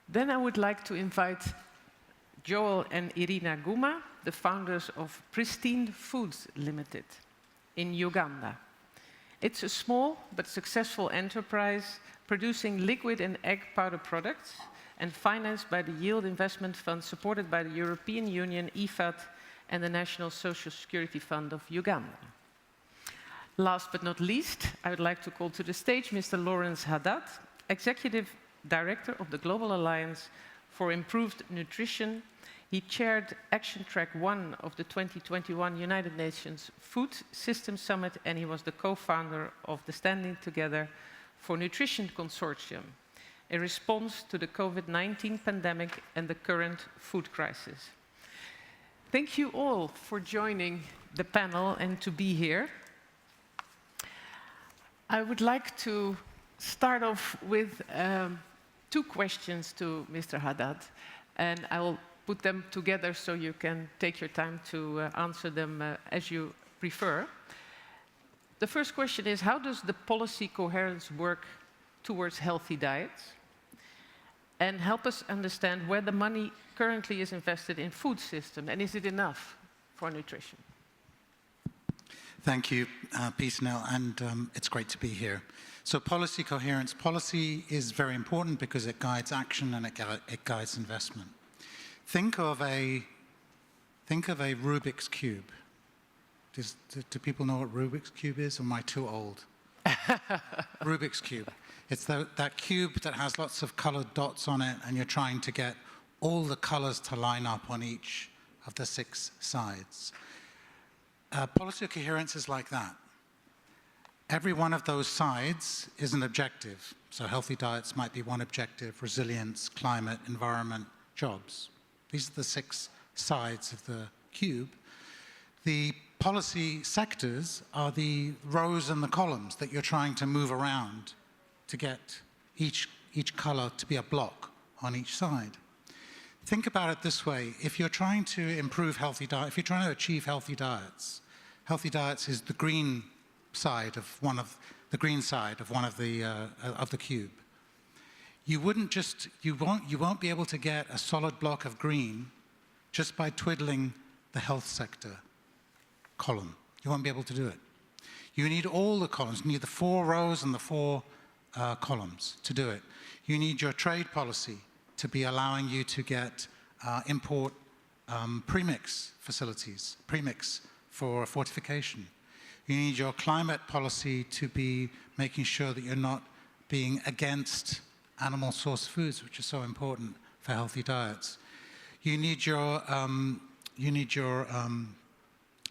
Then I would like to invite Joel and Irina Guma, the founders of Pristine Foods Limited in Uganda. It's a small but successful enterprise producing liquid and egg powder products and financed by the Yield Investment Fund supported by the European Union, IFAD, and the National Social Security Fund of Uganda. Last but not least, I would like to call to the stage Mr. Lawrence Haddad, Executive Director of the Global Alliance for Improved Nutrition. He chaired Action Track 1 of the 2021 United Nations Food System Summit, and he was the co-founder of the Standing Together for Nutrition Consortium, a response to the COVID-19 pandemic and the current food crisis. Thank you all for joining the panel and to be here. I would like to start off with 2 questions to Mr. Haddad, and I will put them together so you can take your time to answer them as you prefer. The first question is, how does the policy coherence work towards healthy diets? And help us understand where the money currently is invested in food system, and is it enough for nutrition? Thank you, Peace Nell, and it's great to be here. So policy coherence. Policy is very important because it guides action and it guides investment. Think of a Rubik's Cube. Do people know what Rubik's Cube is, or am I too old? Rubik's Cube. It's that cube that has lots of colored dots on it, and you're trying to get all the colors to line up on each of the 6 sides. Policy coherence is like that. Every one of those sides is an objective. So healthy diets might be one objective: resilience, climate, environment, jobs. These are the 6 sides of the cube. The policy sectors are the rows and the columns that you're trying to move around to get each color to be a block on each side. Think about it this way: if you're trying to improve healthy diet, if you're trying to achieve healthy diets is the green side of one of the cube. You won't be able to get a solid block of green just by twiddling the health sector column. You won't be able to do it. You need all the columns. You need the 4 rows and the 4 columns to do it. You need your trade policy to be allowing you to get import premix facilities, premix for fortification. You need your climate policy to be making sure that you're not being against animal source foods, which are so important for healthy diets. You need your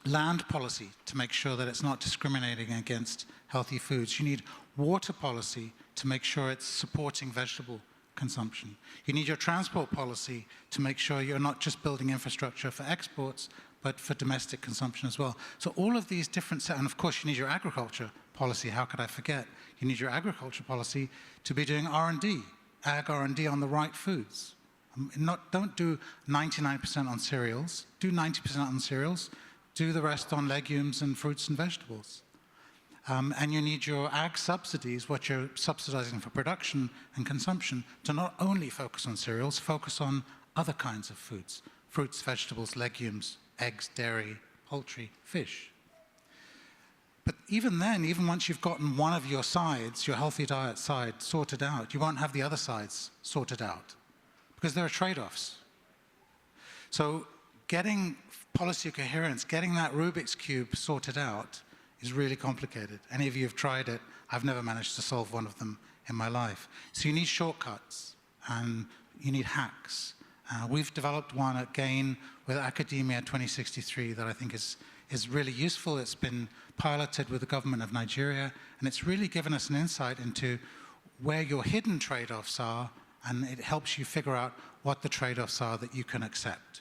land policy to make sure that it's not discriminating against healthy foods. You need water policy to make sure it's supporting vegetable consumption. You need your transport policy to make sure you're not just building infrastructure for exports, but for domestic consumption as well. So all of these different, and of course you need your agriculture policy. How could I forget? You need your agriculture policy to be doing R&D ag R&D on the right foods. Don't do 99% on cereals. Do 90% on cereals. Do the rest on legumes and fruits and vegetables. And you need your ag subsidies, what you're subsidizing for production and consumption, to not only focus on cereals, focus on other kinds of foods. Fruits, vegetables, legumes, eggs, dairy, poultry, fish. But even then, even once you've gotten one of your sides, your healthy diet side, sorted out, you won't have the other sides sorted out, because there are trade-offs. So getting policy coherence, getting that Rubik's Cube sorted out is really complicated. Any of you have tried it. I've never managed to solve one of them in my life. So you need shortcuts, and you need hacks. We've developed one at GAIN with Academia 2063 that I think is really useful. It's been piloted with the government of Nigeria, and it's really given us an insight into where your hidden trade-offs are, and it helps you figure out what the trade-offs are that you can accept.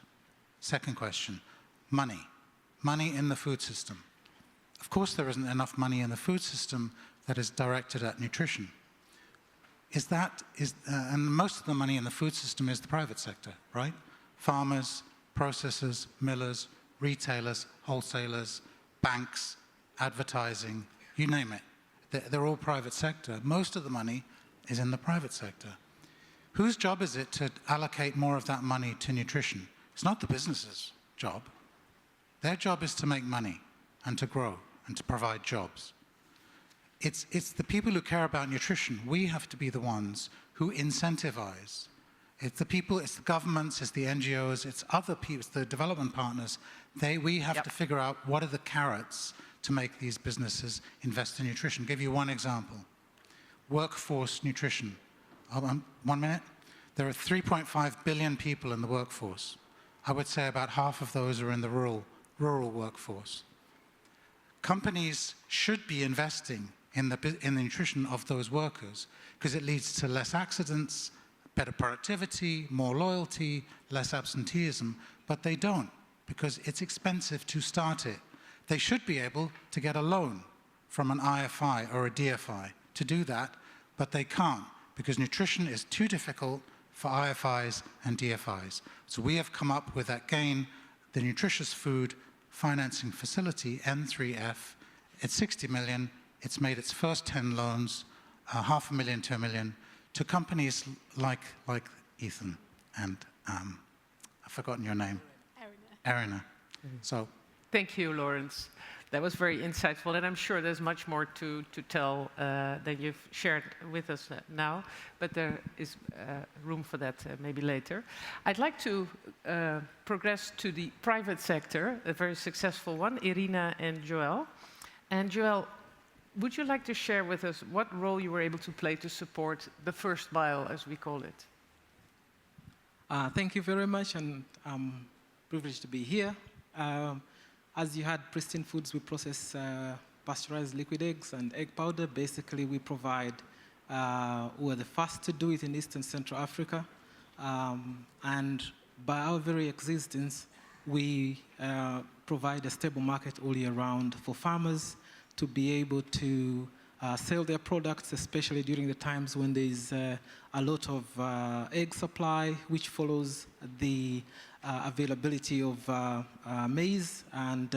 Second question, money. Money in the food system. Of course, there isn't enough money in the food system that is directed at nutrition. And most of the money in the food system is the private sector, right? Farmers, processors, millers, retailers, wholesalers, banks, advertising, you name it. They're all private sector. Most of the money is in the private sector. Whose job is it to allocate more of that money to nutrition? It's not the business's job. Their job is to make money and to grow and to provide jobs. It's the people who care about nutrition. We have to be the ones who incentivize. It's the people, it's the governments, it's the NGOs, it's other people, it's the development partners. We have to figure out what are the carrots to make these businesses invest in nutrition. I'll give you one example. Workforce nutrition. 1 minute. There are 3.5 billion people in the workforce. I would say about half of those are in the rural workforce. Companies should be investing in the nutrition of those workers because it leads to less accidents, better productivity, more loyalty, less absenteeism, but they don't because it's expensive to start it. They should be able to get a loan from an IFI or a DFI to do that, but they can't because nutrition is too difficult for IFIs and DFIs. So we have come up with that GAIN, the Nutritious Food Financing Facility, N3F. It's 60 million. It's made its first 10 loans, $500,000 to $1 million, to companies like Ethan and I've forgotten your name. Arina. So. Thank you, Lawrence. That was very insightful, and I'm sure there's much more to tell than you've shared with us now, but there is room for that maybe later. I'd like to progress to the private sector, a very successful one, Irina and Joel. And Joel, would you like to share with us what role you were able to play to support the first mile, as we call it? Thank you very much, and I'm privileged to be here. As you had Pristine Foods, we process pasteurized liquid eggs and egg powder. Basically, we provide, we're the first to do it in East and Central Africa. And by our very existence, we provide a stable market all year round for farmers to be able to sell their products, especially during the times when there's a lot of egg supply, which follows the availability of maize, and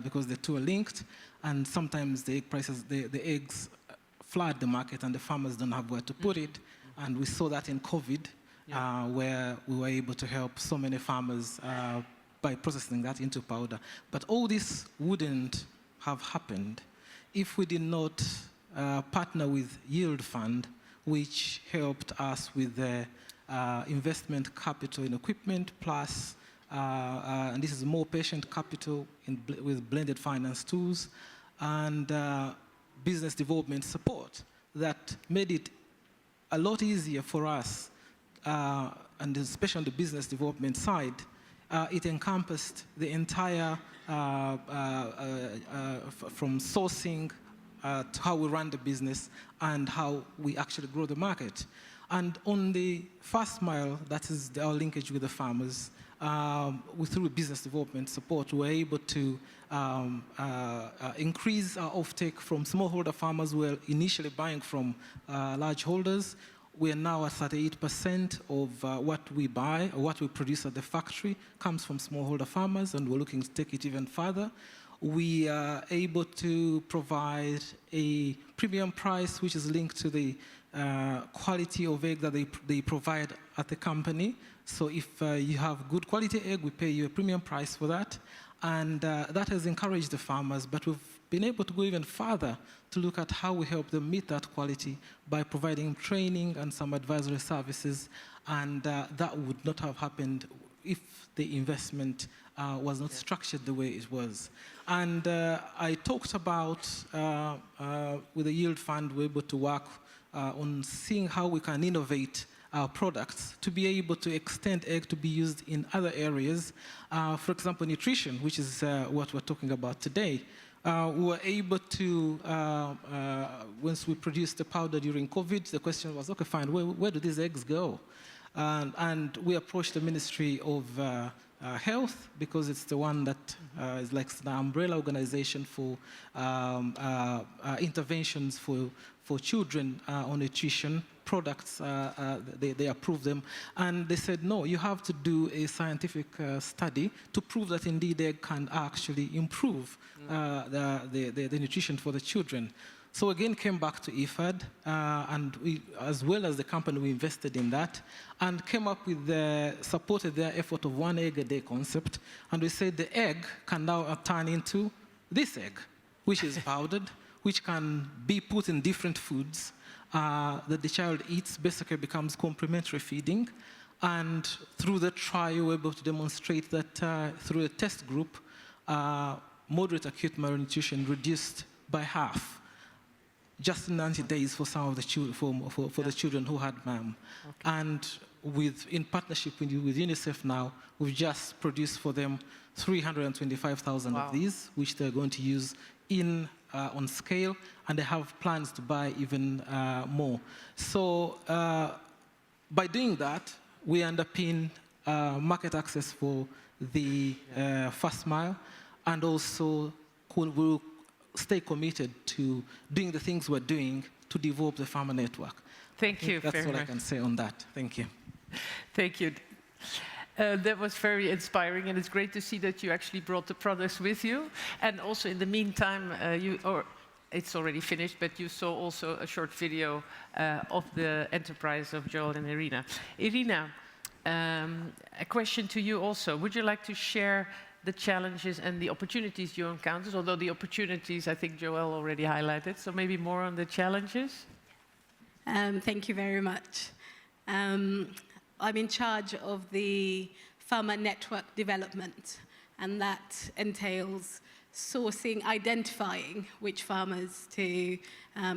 because the two are linked, and sometimes the egg prices, the eggs flood the market and the farmers don't have where to put it. And we saw that in COVID, where we were able to help so many farmers by processing that into powder. But all this wouldn't have happened if we did not partner with Yield Fund, which helped us with the investment capital in equipment, plus, and this is more patient capital with blended finance tools, and business development support that made it a lot easier for us, and especially on the business development side. It encompassed the entire, from sourcing to how we run the business and how we actually grow the market. And on the first mile, that is our linkage with the farmers, through business development support, we're able to increase our offtake from smallholder farmers who were initially buying from large holders, We are now at 38% of what we buy, or what we produce at the factory, comes from smallholder farmers, and we're looking to take it even further. We are able to provide a premium price, which is linked to the quality of egg that they provide at the company. So if you have good quality egg, we pay you a premium price for that. And that has encouraged the farmers, but we've been able to go even further to look at how we help them meet that quality by providing training and some advisory services. And that would not have happened if the investment was not structured the way it was. And I talked about, with the Yield Fund, we're able to work on seeing how we can innovate our products to be able to extend egg to be used in other areas. For example, nutrition, which is what we're talking about today. We were able to, once we produced the powder during COVID, the question was, okay, fine, where do these eggs go? And we approached the Ministry of Health, because it's the one that is like the umbrella organization for interventions for children on nutrition products. They approved them, and they said, no, you have to do a scientific study to prove that indeed egg can actually improve the nutrition for the children. So again, came back to IFAD, and we, as well as the company, we invested in that, and came up with supported their effort of 1 egg a day concept, and we said the egg can now turn into this egg, which is powdered, which can be put in different foods that the child eats, basically becomes complementary feeding. And through the trial, we're able to demonstrate that through a test group, moderate acute malnutrition reduced by half, just in 90 days for some of the children, for the children who had MAM. Okay. And in partnership with UNICEF now, we've just produced for them 325,000 of these, which they're going to use on scale, and they have plans to buy even more. So by doing that, we underpin market access for the first mile, and also we'll stay committed to doing the things we're doing to develop the farmer network. Thank you very much. That's all I can say on that. Thank you. Thank you. That was very inspiring, and it's great to see that you actually brought the products with you. And also, in the meantime, it's already finished, but you saw also a short video of the enterprise of Joel and Irina. Irina, a question to you also. Would you like to share the challenges and the opportunities you encountered? Although the opportunities, I think Joel already highlighted, so maybe more on the challenges? Thank you very much. I'm in charge of the farmer network development, and that entails sourcing, identifying which farmers to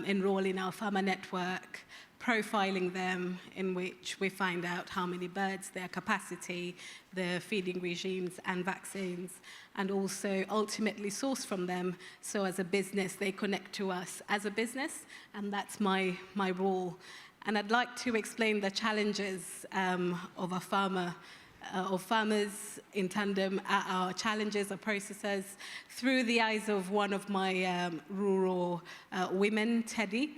enroll in our farmer network, profiling them, in which we find out how many birds, their capacity, their feeding regimes and vaccines, and also ultimately source from them. So as a business, they connect to us as a business, and that's my role. And I'd like to explain the challenges of farmers in tandem, our challenges, our processors, through the eyes of one of my rural women, Teddy,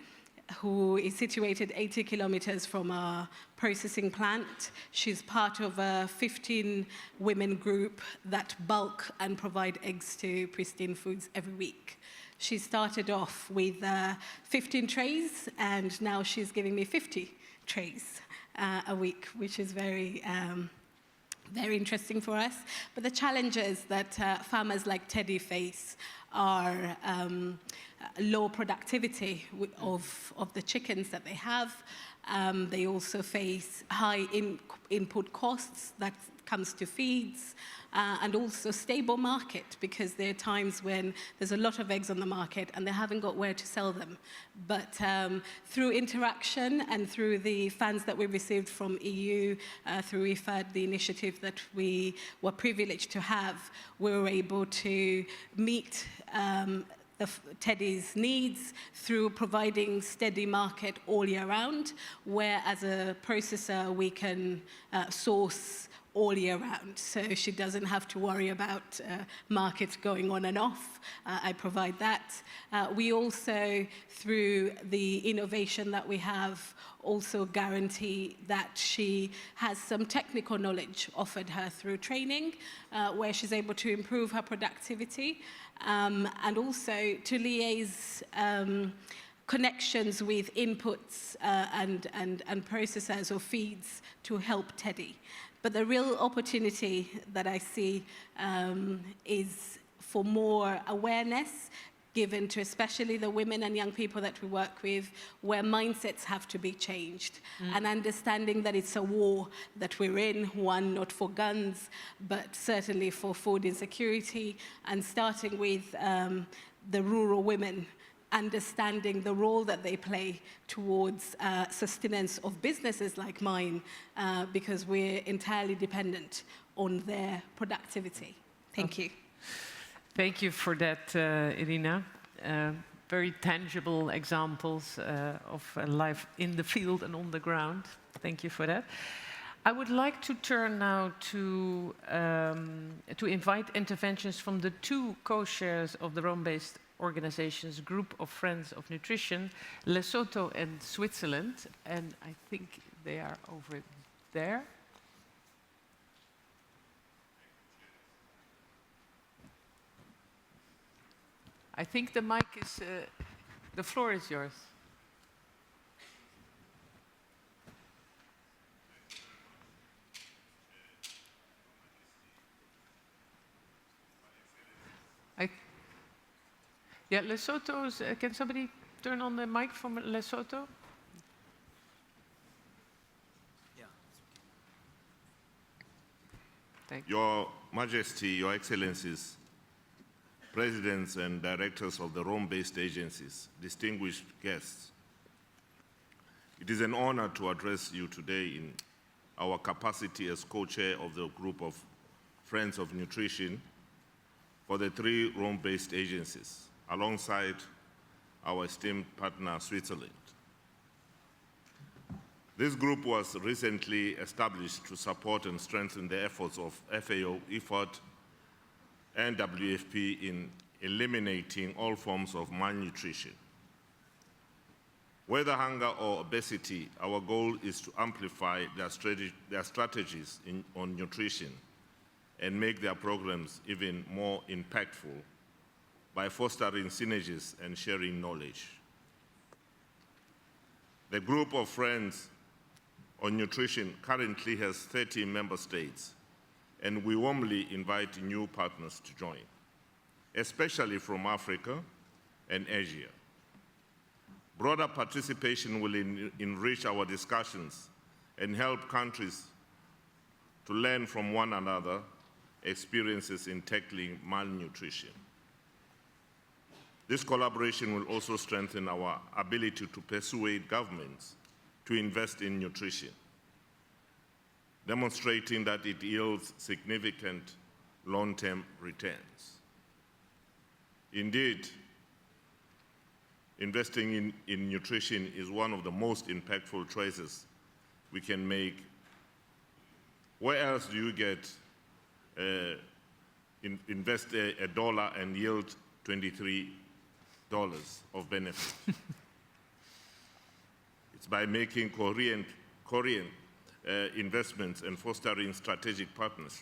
who is situated 80 kilometers from our processing plant. She's part of a 15 women group that bulk and provide eggs to Pristine Foods every week. She started off with 15 trays, and now she's giving me 50 trays a week, which is very interesting for us. But the challenges that farmers like Teddy face are low productivity of the chickens that they have. They also face high input costs that comes to feeds, and also stable market, because there are times when there's a lot of eggs on the market and they haven't got where to sell them. But through interaction and through the funds that we received from EU, through IFAD, the initiative that we were privileged to have, we were able to meet Teddy's needs through providing steady market all year round, where as a processor we can source all year round, so she doesn't have to worry about markets going on and off. I provide that. We also, through the innovation that we have, also guarantee that she has some technical knowledge offered her through training, where she's able to improve her productivity, and also to liaise connections with inputs and processors or feeds to help Teddy. But the real opportunity that I see is for more awareness given to especially the women and young people that we work with, where mindsets have to be changed, and understanding that it's a war that we're in, one not for guns, but certainly for food insecurity, and starting with the rural women, understanding the role that they play towards sustenance of businesses like mine, because we're entirely dependent on their productivity. Thank you. Thank you for that, Irina. Very tangible examples of life in the field and on the ground. Thank you for that. I would like to turn now to invite interventions from the two co-chairs of the Rome-based organizations, Group of Friends of Nutrition, Lesotho and Switzerland, and I think they are over there. I think the mic is, the floor is yours. Yeah, Lesotho's, can somebody turn on the mic from Lesotho? Yeah. Thank you. Your Majesty, Your Excellencies, Presidents and Directors of the Rome-based agencies, distinguished guests, it is an honor to address you today in our capacity as co-chair of the Group of Friends of Nutrition for the three Rome-based agencies, alongside our esteemed partner, Switzerland. This group was recently established to support and strengthen the efforts of FAO, IFAD, and WFP in eliminating all forms of malnutrition. Whether hunger or obesity, our goal is to amplify their strategies on nutrition and make their programs even more impactful by fostering synergies and sharing knowledge. The Group of Friends on Nutrition currently has 30 member states, and we warmly invite new partners to join, especially from Africa and Asia. Broader participation will enrich our discussions and help countries to learn from one another experiences in tackling malnutrition. This collaboration will also strengthen our ability to persuade governments to invest in nutrition, demonstrating that it yields significant long-term returns. Indeed, investing in nutrition is one of the most impactful choices we can make. Where else do you get invest a dollar and yield $23 of benefit? It's by making coherent investments and fostering strategic partners.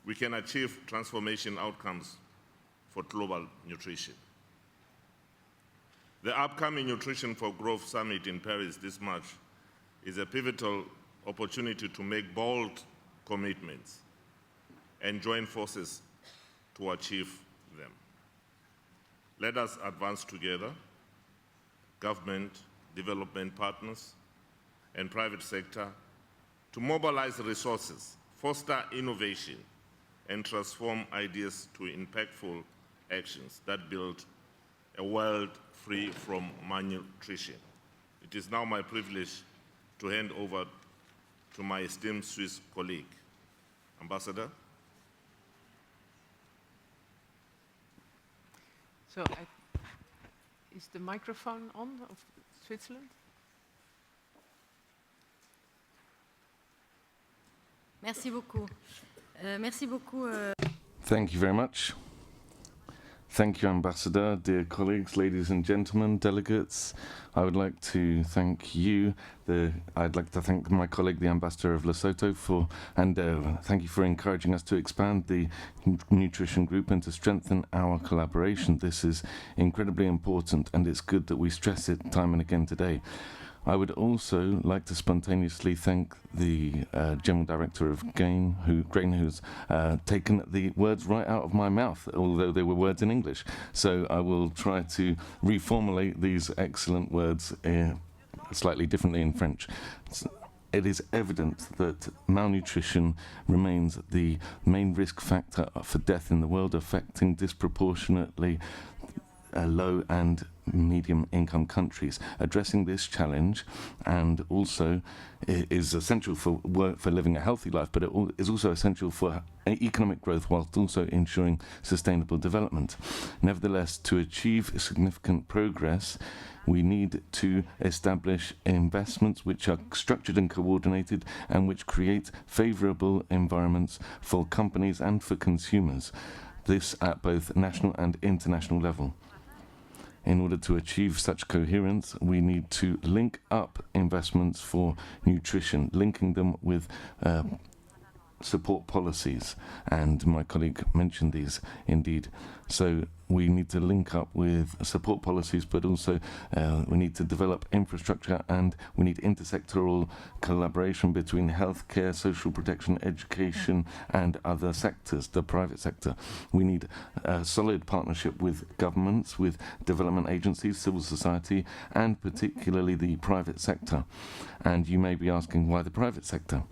We can achieve transformation outcomes for global nutrition. The upcoming Nutrition for Growth Summit in Paris this March is a pivotal opportunity to make bold commitments and join forces to achieve them. Let us advance together, government, development partners, and private sector, to mobilize resources, foster innovation, and transform ideas to impactful actions that build a world free from malnutrition. It is now my privilege to hand over to my esteemed Swiss colleague. Ambassador. So, is the microphone on of Switzerland? Merci beaucoup. Merci beaucoup. Thank you very much. Thank you, Ambassador, dear colleagues, ladies and gentlemen, delegates. I would like to thank you. I'd like to thank my colleague, the Ambassador of Lesotho, thank you for encouraging us to expand the nutrition group and to strengthen our collaboration. This is incredibly important, and it's good that we stress it time and again today. I would also like to spontaneously thank the General Director of Grain, who's taken the words right out of my mouth, although they were words in English. So I will try to reformulate these excellent words slightly differently in French. It is evident that malnutrition remains the main risk factor for death in the world, affecting disproportionately low and medium income countries. Addressing this challenge and also is essential for living a healthy life, but it is also essential for economic growth whilst also ensuring sustainable development. Nevertheless, to achieve significant progress, we need to establish investments which are structured and coordinated and which create favourable environments for companies and for consumers. This at both national and international level. In order to achieve such coherence, we need to link up investments for nutrition, linking them with support policies. And my colleague mentioned these indeed. So we need to link up with support policies, but also we need to develop infrastructure, and we need intersectoral collaboration between healthcare, social protection, education, and other sectors, the private sector. We need a solid partnership with governments, with development agencies, civil society, and particularly the private sector. And you may be asking, why the private sector?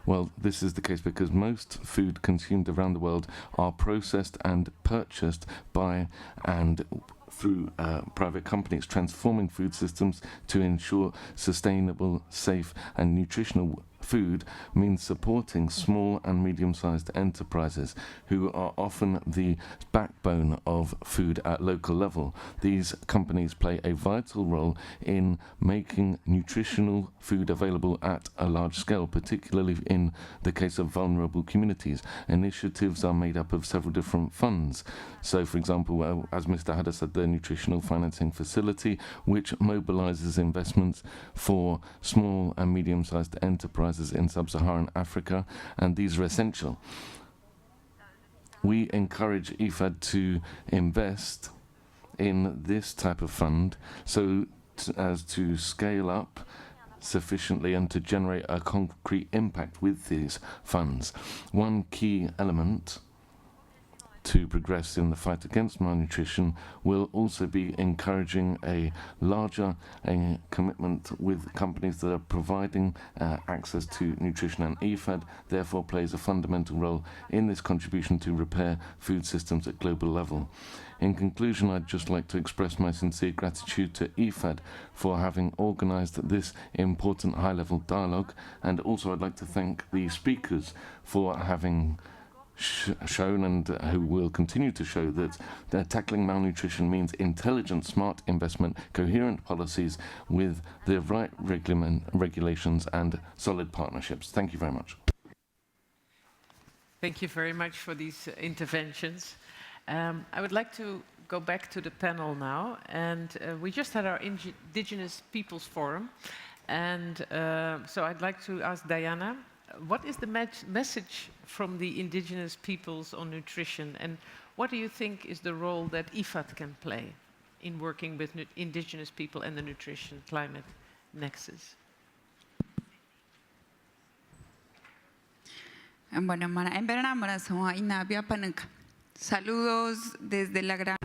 Well, this is the case because most food consumed around the world are processed and purchased by and through private companies, transforming food systems to ensure sustainable, safe, and nutritional food means supporting small and medium-sized enterprises who are often the backbone of food at local level. These companies play a vital role in making nutritional food available at a large scale, particularly in the case of vulnerable communities. Initiatives are made up of several different funds. So, for example, as Mr. Hadda said, the Nutritional Financing Facility, which mobilizes investments for small and medium-sized enterprises in sub-Saharan Africa, and these are essential. We encourage IFAD to invest in this type of fund so as to scale up sufficiently and to generate a concrete impact with these funds. One key element to progress in the fight against malnutrition will also be encouraging a larger commitment with companies that are providing access to nutrition, and IFAD therefore plays a fundamental role in this contribution to repair food systems at global level. In conclusion, I'd just like to express my sincere gratitude to IFAD for having organized this important high-level dialogue, and also I'd like to thank the speakers for having shown and who will continue to show that tackling malnutrition means intelligent, smart investment, coherent policies with the right regulations and solid partnerships. Thank you very much. Thank you very much for these interventions. I would like to go back to the panel now, and we just had our Indigenous Peoples Forum, and so I'd like to ask Diana, what is the message from the indigenous peoples on nutrition, and what do you think is the role that IFAD can play in working with indigenous people and the nutrition climate nexus? Bueno, saludos desde la gran.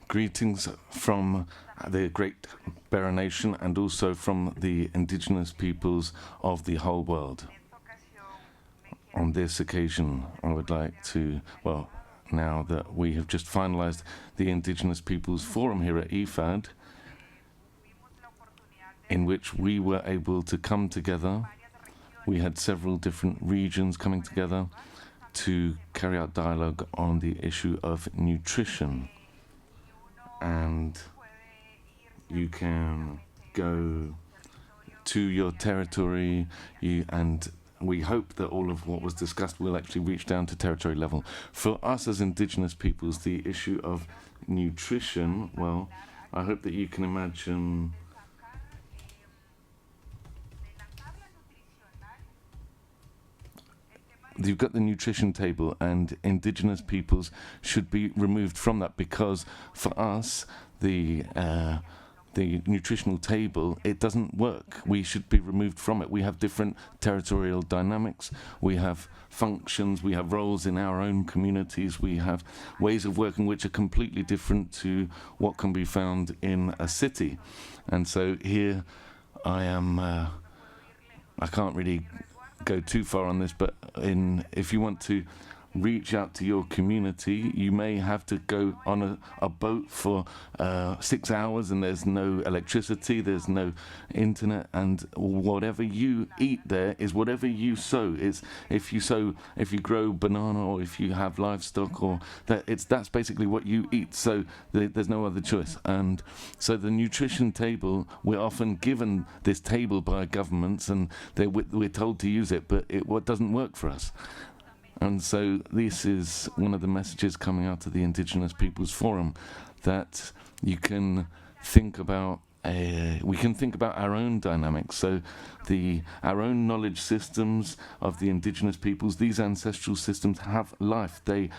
Greetings from the Great Barrier Nation and also from the indigenous peoples of the whole world. On this occasion, I would like to, well, now that we have just finalized the Indigenous Peoples Forum here at IFAD, in which we were able to come together. We had several different regions coming together to carry out dialogue on the issue of nutrition. And you can go to your territory and we hope that all of what was discussed will actually reach down to territory level. For us as indigenous peoples, the issue of nutrition, well, I hope that you can imagine you've got the nutrition table, and indigenous peoples should be removed from that, because for us the nutritional table, it doesn't work. We should be removed from it. We have different territorial dynamics, we have functions, we have roles in our own communities, we have ways of working which are completely different to what can be found in a city. And so here I am, I can't really go too far on this, but if you want to reach out to your community, you may have to go on a boat for 6 hours, and there's no electricity, there's no internet, and whatever you eat there is whatever you sow. It's if you grow banana, or if you have livestock, or that's basically what you eat. So there's no other choice. And so the nutrition table, we're often given this table by governments, and we're told to use it, but it doesn't work for us. And so this is one of the messages coming out of the Indigenous Peoples Forum, that you can think about we can think about our own dynamics. So our own knowledge systems of the indigenous peoples, these ancestral systems have life. They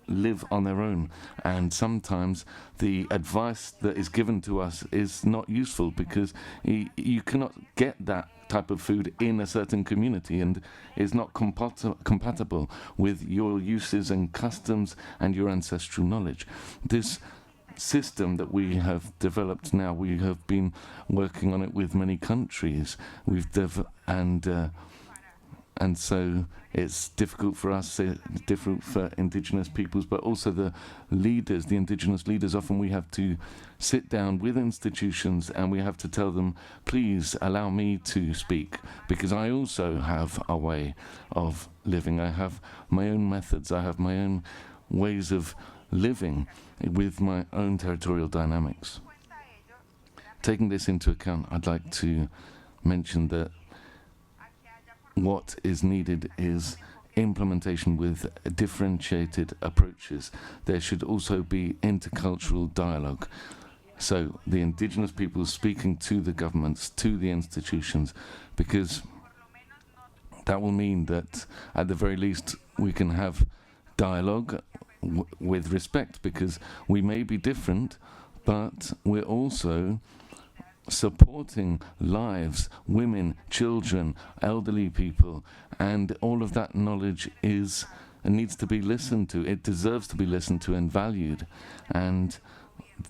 live on their own, and sometimes the advice that is given to us is not useful, because you cannot get that type of food in a certain community, and is not compatible with your uses and customs and your ancestral knowledge. This system that we have developed now, we have been working on it with many countries. And so it's difficult for us, difficult for indigenous peoples, but also the leaders, the indigenous leaders. Often we have to sit down with institutions and we have to tell them, please allow me to speak, because I also have a way of living. I have my own methods. I have my own ways of living with my own territorial dynamics. Taking this into account, I'd like to mention that what is needed is implementation with differentiated approaches. There should also be intercultural dialogue. So the indigenous people speaking to the governments, to the institutions, because that will mean that at the very least we can have dialogue with respect, because we may be different, but we're also supporting lives, women, children, elderly people, and all of that knowledge needs to be listened to. It deserves to be listened to and valued, and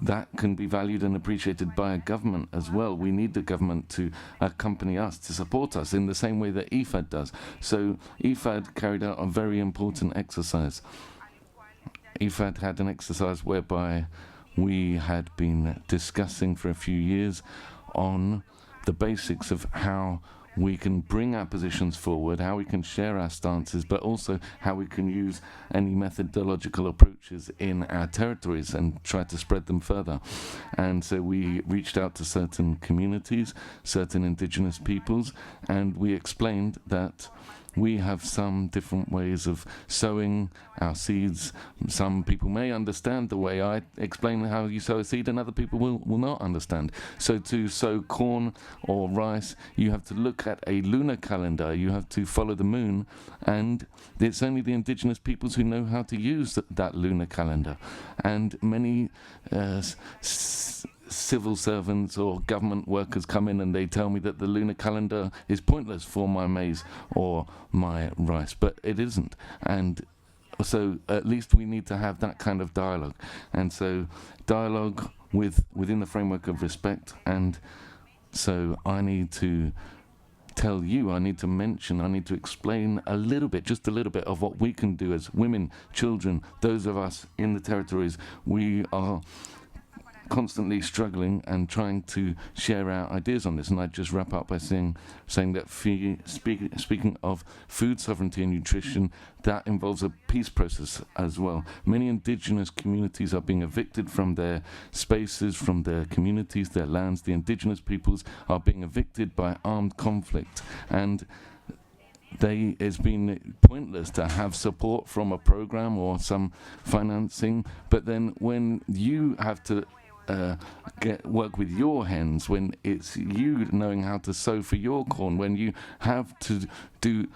that can be valued and appreciated by a government as well. We need the government to accompany us, to support us in the same way that IFAD does. So IFAD carried out a very important exercise. IFAD had an exercise whereby we had been discussing for a few years on the basics of how we can bring our positions forward, how we can share our stances, but also how we can use any methodological approaches in our territories and try to spread them further. And so we reached out to certain communities, certain indigenous peoples, and we explained that we have some different ways of sowing our seeds. Some people may understand the way I explain how you sow a seed, and other people will not understand. So to sow corn or rice, you have to look at a lunar calendar, you have to follow the moon, and it's only the indigenous peoples who know how to use that lunar calendar. And many civil servants or government workers come in and they tell me that the lunar calendar is pointless for my maize or my rice, but it isn't. And so at least we need to have that kind of dialogue. And so dialogue within the framework of respect. And so I need to tell you, I need to mention, I need to explain a little bit, just a little bit of what we can do as women, children, those of us in the territories. We are constantly struggling and trying to share our ideas on this. And I'd just wrap up by saying that speaking of food sovereignty and nutrition, that involves a peace process as well. Many indigenous communities are being evicted from their spaces, from their communities, their lands. The indigenous peoples are being evicted by armed conflict. And it's been pointless to have support from a program or some financing, but then when you have to work with your hens, when it's you knowing how to sow for your corn, when you have to do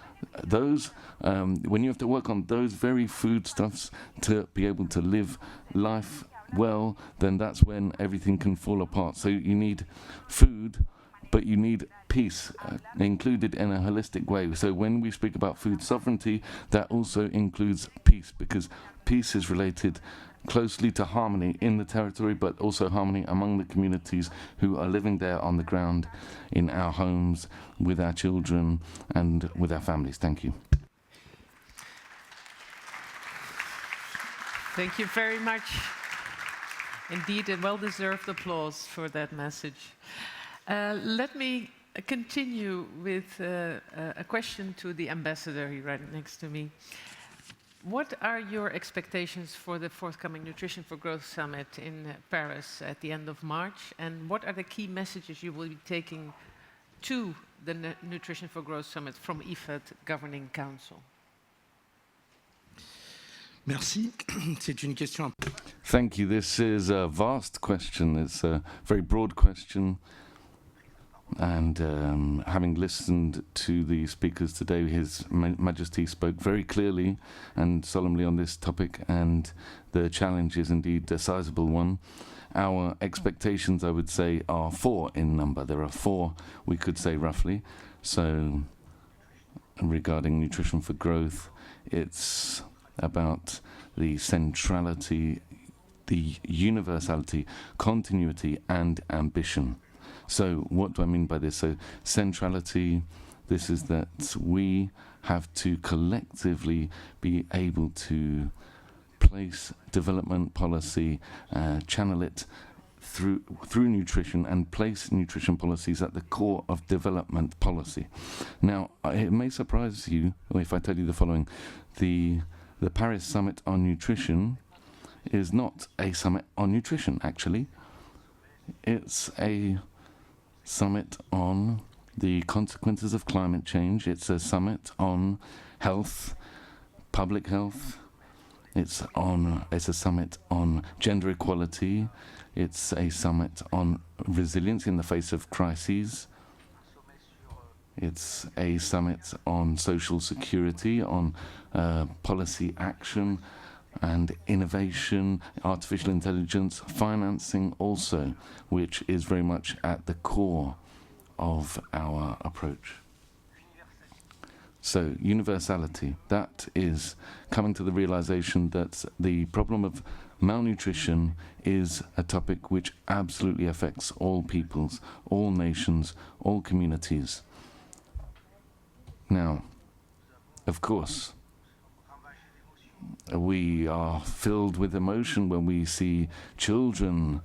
those, when you have to work on those very foodstuffs to be able to live life well, then that's when everything can fall apart. So you need food, but you need peace included in a holistic way. So when we speak about food sovereignty, that also includes peace, because peace is related closely to harmony in the territory, but also harmony among the communities who are living there on the ground, in our homes, with our children, and with our families. Thank you. Thank you very much. Indeed, a well-deserved applause for that message. Let me continue with a question to the ambassador here right next to me. What are your expectations for the forthcoming Nutrition for Growth Summit in Paris at the end of March? And what are the key messages you will be taking to the Nutrition for Growth Summit from IFAD Governing Council? Merci. C'est une question. Thank you. This is a vast question. It's a very broad question. And having listened to the speakers today, His Majesty spoke very clearly and solemnly on this topic, and the challenge is indeed a sizable one. Our expectations, I would say, are 4 in number. There are 4, we could say roughly. So regarding Nutrition for Growth, it's about the centrality, the universality, continuity, and ambition. So what do I mean by this? So centrality, this is that we have to collectively be able to place development policy, channel it through nutrition, and place nutrition policies at the core of development policy. Now, it may surprise you if I tell you the following. The Paris Summit on Nutrition is not a summit on nutrition, actually. It's a summit on the consequences of climate change. It's a summit on health, public health. It's a summit on gender equality. It's a summit on resilience in the face of crises. It's a summit on social security, on policy action and innovation, artificial intelligence, financing also, which is very much at the core of our approach. So, universality, that is coming to the realization that the problem of malnutrition is a topic which absolutely affects all peoples, all nations, all communities. Now, of course, we are filled with emotion when we see children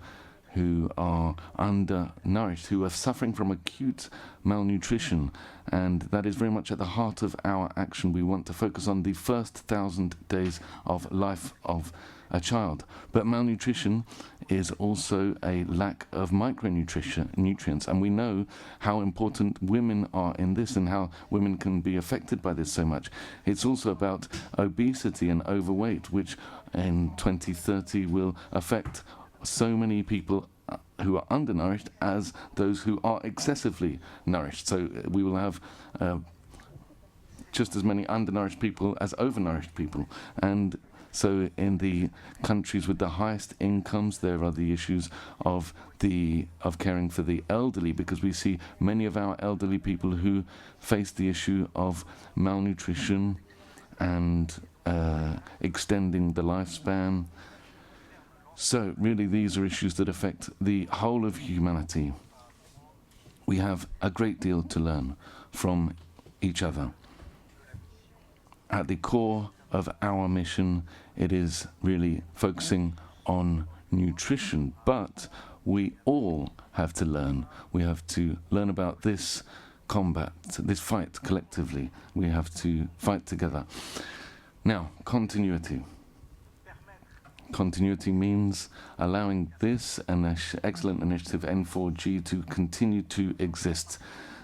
who are undernourished, who are suffering from acute malnutrition, and that is very much at the heart of our action. We want to focus on the first 1,000 days of life of a child. But malnutrition is also a lack of micronutrients, and we know how important women are in this and how women can be affected by this so much. It's also about obesity and overweight, which in 2030 will affect so many people who are undernourished as those who are excessively nourished. So we will have just as many undernourished people as overnourished people. And so in the countries with the highest incomes, there are the issues of caring for the elderly, because we see many of our elderly people who face the issue of malnutrition and extending the lifespan. So really these are issues that affect the whole of humanity. We have a great deal to learn from each other. At the core of our mission, it is really focusing on nutrition, but we all have to learn. We have to learn about this combat, this fight collectively. We have to fight together. Now, continuity. Continuity means allowing this excellent initiative N4G to continue to exist.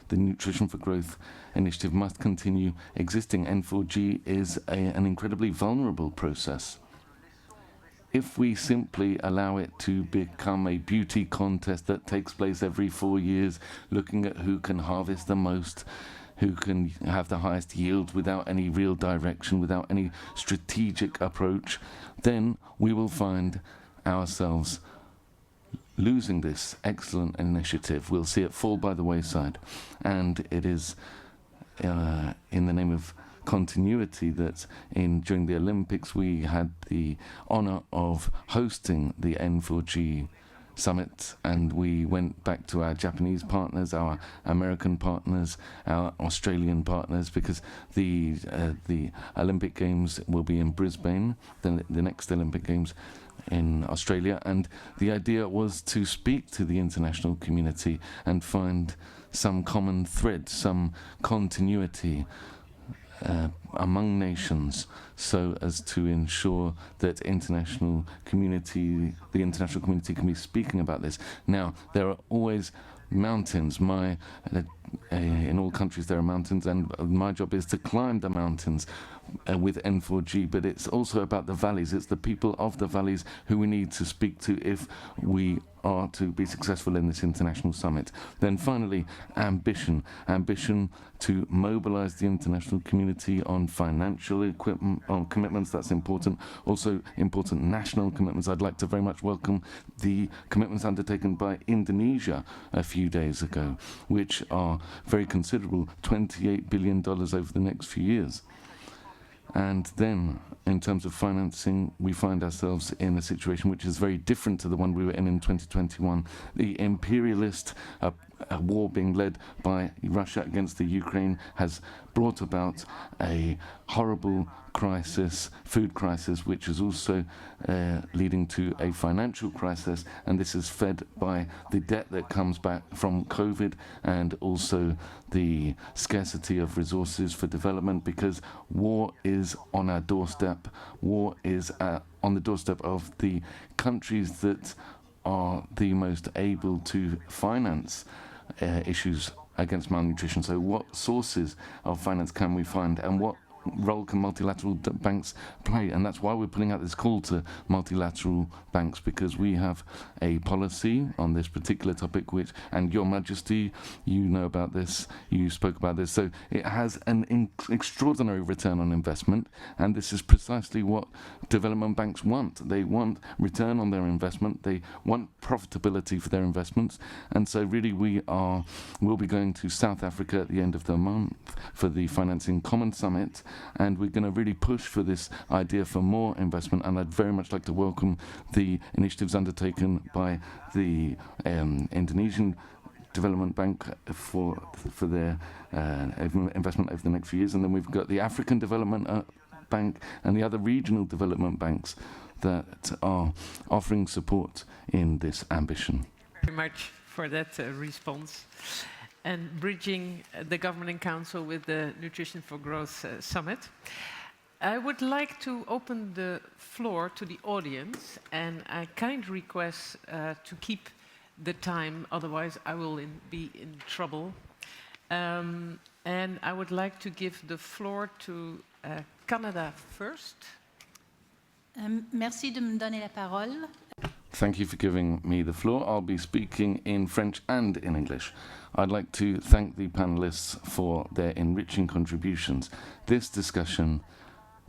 the Nutrition for Growth initiative must continue existing. N4G is an incredibly vulnerable process. If we simply allow it to become a beauty contest that takes place every 4 years, looking at who can harvest the most, who can have the highest yield without any real direction, without any strategic approach, then we will find ourselves losing this excellent initiative. We'll see it fall by the wayside. And it is in the name of continuity that during the Olympics we had the honor of hosting the N4G summit, and we went back to our Japanese partners, our American partners, our Australian partners, because the Olympic Games will be in Brisbane, the next Olympic Games in Australia, and the idea was to speak to the international community and find some common thread, some continuity among nations, so as to ensure that the international community can be speaking about this. Now, there are always mountains. In all countries there are mountains, and my job is to climb the mountains with N4G, but it's also about the valleys. It's the people of the valleys who we need to speak to if we are to be successful in this international summit. Then finally, ambition to mobilize the international community on financial commitments. That's important. Also important national commitments. I'd like to very much welcome the commitments undertaken by Indonesia a few days ago, which are very considerable, $28 billion over the next few years. And then, in terms of financing, we find ourselves in a situation which is very different to the one we were in 2021. The imperialist war being led by Russia against the Ukraine has brought about a horrible crisis, food crisis, which is also leading to a financial crisis, and this is fed by the debt that comes back from COVID and also the scarcity of resources for development, because war is on our doorstep. War is on the doorstep of the countries that are the most able to finance issues against malnutrition. So what sources of finance can we find, and what role can multilateral banks play? And that's why we're putting out this call to multilateral banks, because we have a policy on this particular topic, and Your Majesty, you know about this, you spoke about this, so it has an extraordinary return on investment, and this is precisely what development banks want. They want return on their investment, they want profitability for their investments, and so really we'll be going to South Africa at the end of the month for the Financing Common Summit, and we're going to really push for this idea for more investment. And I'd very much like to welcome the initiatives undertaken by the Indonesian Development Bank for their investment over the next few years. And then we've got the African Development Bank and the other regional development banks that are offering support in this ambition. Very much for that response. And bridging the Governing Council with the Nutrition for Growth Summit. I would like to open the floor to the audience, and I kind request to keep the time, otherwise I will be in trouble. And I would like to give the floor to Canada first. Merci de me donner la parole. Thank you for giving me the floor. I'll be speaking in French and in English. I'd like to thank the panelists for their enriching contributions. This discussion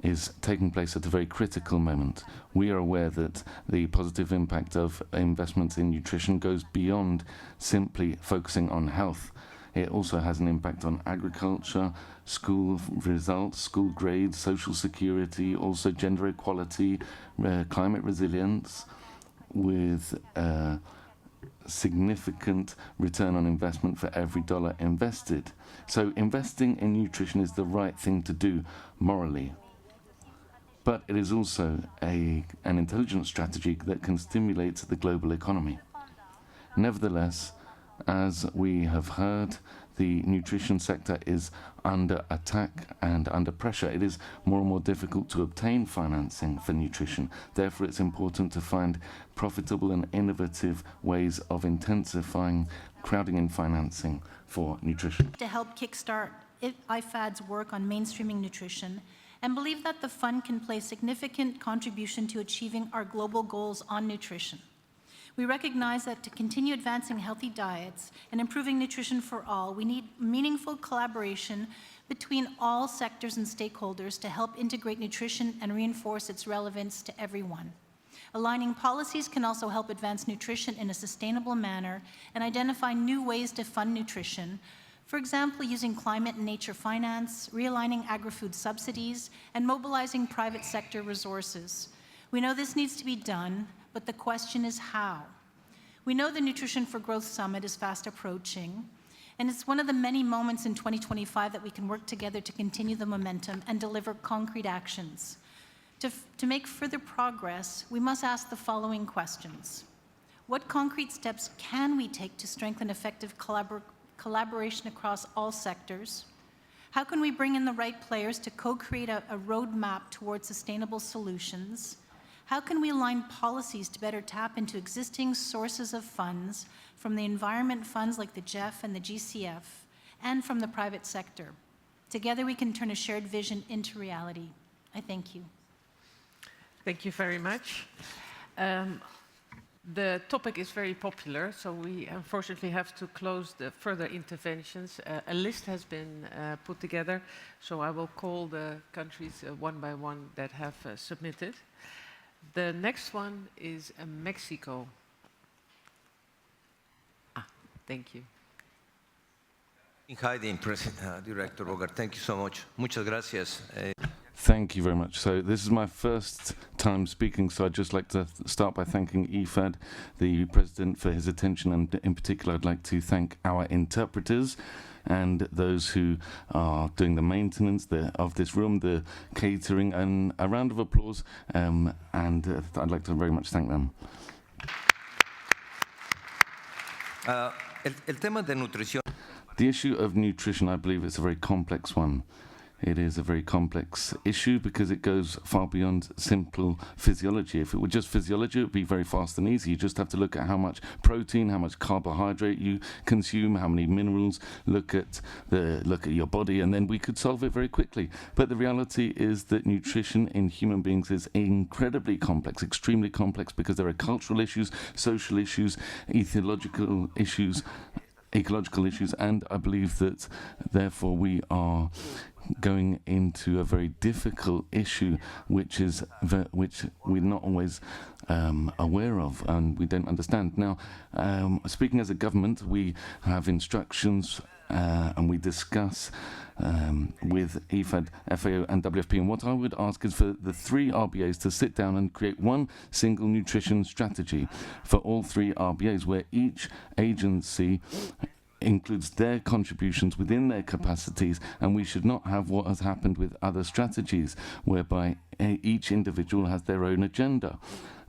is taking place at a very critical moment. We are aware that the positive impact of investments in nutrition goes beyond simply focusing on health. It also has an impact on agriculture, school results, school grades, social security, also gender equality, climate resilience, with significant return on investment for every dollar invested. So investing in nutrition is the right thing to do morally. But it is also an intelligent strategy that can stimulate the global economy. Nevertheless, as we have heard, the nutrition sector is under attack and under pressure. It is more and more difficult to obtain financing for nutrition. Therefore, it's important to find profitable and innovative ways of intensifying crowding in financing for nutrition. To help kickstart IFAD's work on mainstreaming nutrition, and believe that the fund can play a significant contribution to achieving our global goals on nutrition. We recognize that to continue advancing healthy diets and improving nutrition for all, we need meaningful collaboration between all sectors and stakeholders to help integrate nutrition and reinforce its relevance to everyone. Aligning policies can also help advance nutrition in a sustainable manner and identify new ways to fund nutrition. For example, using climate and nature finance, realigning agri-food subsidies, and mobilizing private sector resources. We know this needs to be done, but the question is how. We know the Nutrition for Growth Summit is fast approaching, and it's one of the many moments in 2025 that we can work together to continue the momentum and deliver concrete actions. To make further progress, we must ask the following questions. What concrete steps can we take to strengthen effective collaboration across all sectors? How can we bring in the right players to co-create a roadmap towards sustainable solutions? How can we align policies to better tap into existing sources of funds from the environment funds like the GEF and the GCF and from the private sector? Together we can turn a shared vision into reality. I thank you. Thank you very much. The topic is very popular, so we unfortunately have to close the further interventions. A list has been put together, so I will call the countries one by one that have submitted. The next one is Mexico. Thank you. Hi, Director Robert. Thank you so much. Muchas gracias. Thank you very much. So this is my first time speaking, so I'd just like to start by thanking IFAD, the President, for his attention, and in particular I'd like to thank our interpreters and those who are doing the maintenance of this room, the catering, and a round of applause, and I'd like to very much thank them. El tema de nutrición. The issue of nutrition, I believe, is a very complex one. It is a very complex issue because it goes far beyond simple physiology. If it were just physiology, it would be very fast and easy. You just have to look at how much protein, how much carbohydrate you consume, how many minerals, look at your body, and then we could solve it very quickly. But the reality is that nutrition in human beings is incredibly complex, extremely complex, because there are cultural issues, social issues, ecological issues, and I believe that therefore we are going into a very difficult issue which we're not always aware of and we don't understand. Now, speaking as a government, we have instructions and we discuss with IFAD, FAO and WFP, and what I would ask is for the three RBAs to sit down and create one single nutrition strategy for all three RBAs, where each agency includes their contributions within their capacities, and we should not have what has happened with other strategies, whereby each individual has their own agenda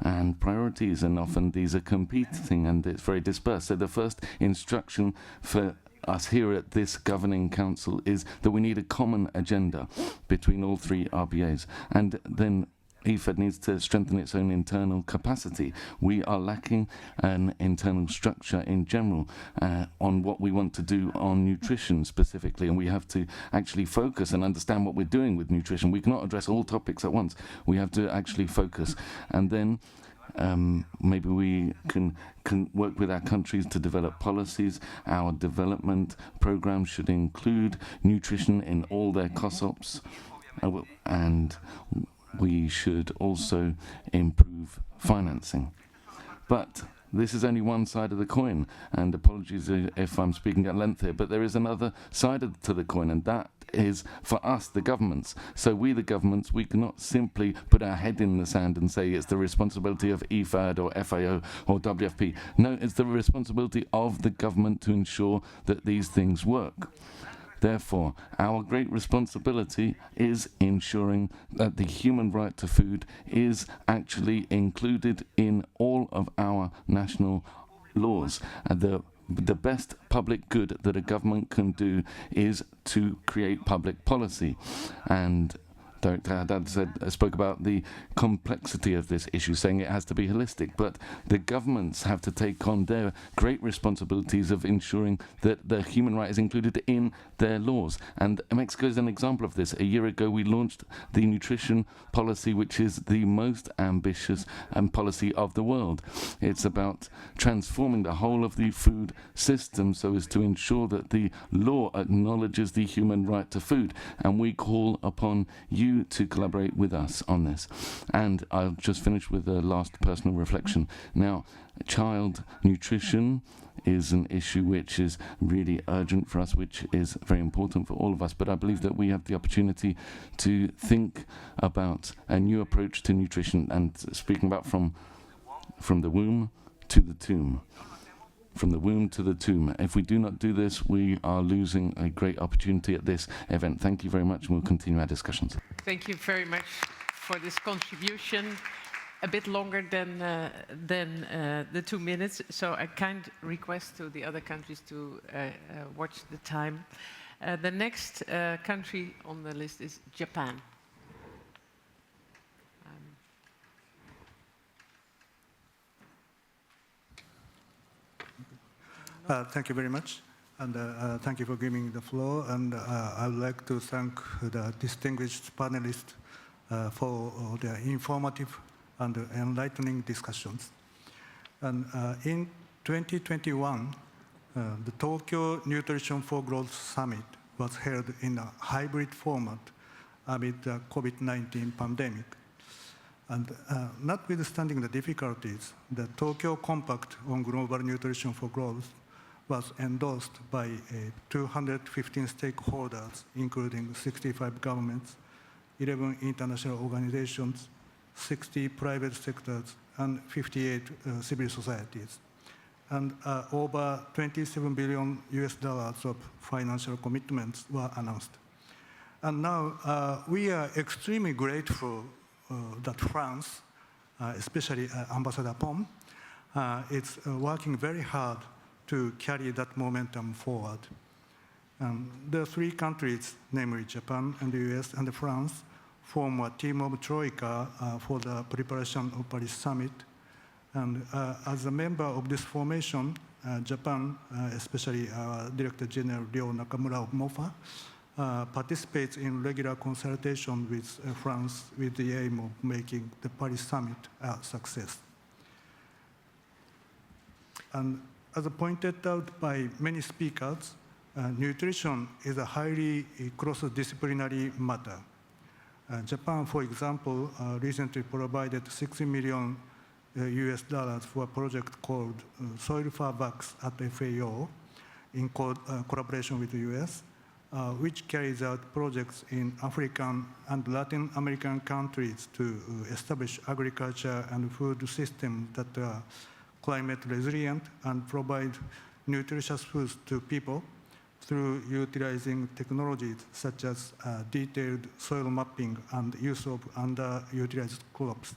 and priorities, and often these are competing and it's very dispersed. So the first instruction for us here at this Governing Council is that we need a common agenda between all three RBAs, and then IFAD needs to strengthen its own internal capacity. We are lacking an internal structure in general on what we want to do on nutrition specifically, and we have to actually focus and understand what we're doing with nutrition. We cannot address all topics at once. We have to actually focus, and then maybe we can work with our countries to develop policies. Our development programs should include nutrition in all their COSOPs, and we should also improve financing. But this is only one side of the coin, and apologies if I'm speaking at length here, but there is another side to the coin, and that is for us, the governments. So we, the governments, we cannot simply put our head in the sand and say it's the responsibility of IFAD or FAO or WFP. No, it's the responsibility of the government to ensure that these things work. Therefore, our great responsibility is ensuring that the human right to food is actually included in all of our national laws. The the best public good that a government can do is to create public policy. And Director Haddad spoke about the complexity of this issue, saying it has to be holistic, but the governments have to take on their great responsibilities of ensuring that the human right is included in their laws. And Mexico is an example of this. A year ago, we launched the nutrition policy, which is the most ambitious policy of the world. It's about transforming the whole of the food system so as to ensure that the law acknowledges the human right to food. And we call upon you to collaborate with us on this. And I'll just finish with a last personal reflection. Now, child nutrition is an issue which is really urgent for us, which is very important for all of us, but I believe that we have the opportunity to think about a new approach to nutrition, and speaking about from the womb to the tomb. From the womb to the tomb. If we do not do this, we are losing a great opportunity at this event. Thank you very much, and we'll continue our discussions. Thank you very much for this contribution. A bit longer than the 2 minutes, so a kind request to the other countries to watch the time. The next country on the list is Japan. Thank you very much, and thank you for giving me the floor. And I would like to thank the distinguished panelists for their informative and enlightening discussions. And in 2021, the Tokyo Nutrition for Growth Summit was held in a hybrid format amid the COVID-19 pandemic. And notwithstanding the difficulties, the Tokyo Compact on Global Nutrition for Growth was endorsed by 215 stakeholders, including 65 governments, 11 international organizations, 60 private sectors, and 58 civil societies. And over $27 billion of financial commitments were announced. And now we are extremely grateful that France, especially Ambassador Pom, is working very hard to carry that momentum forward. The three countries, namely Japan and the US and France, form a team of Troika for the preparation of Paris Summit. And as a member of this formation, Japan, especially Director General Ryo Nakamura of MOFA, participates in regular consultation with France with the aim of making the Paris Summit a success. And as pointed out by many speakers, nutrition is a highly cross-disciplinary matter. Japan, for example, recently provided $60 million for a project called Soil Fairbanks at FAO in collaboration with the US, which carries out projects in African and Latin American countries to establish agriculture and food systems that are climate resilient and provide nutritious foods to people through utilizing technologies such as detailed soil mapping and use of underutilized crops.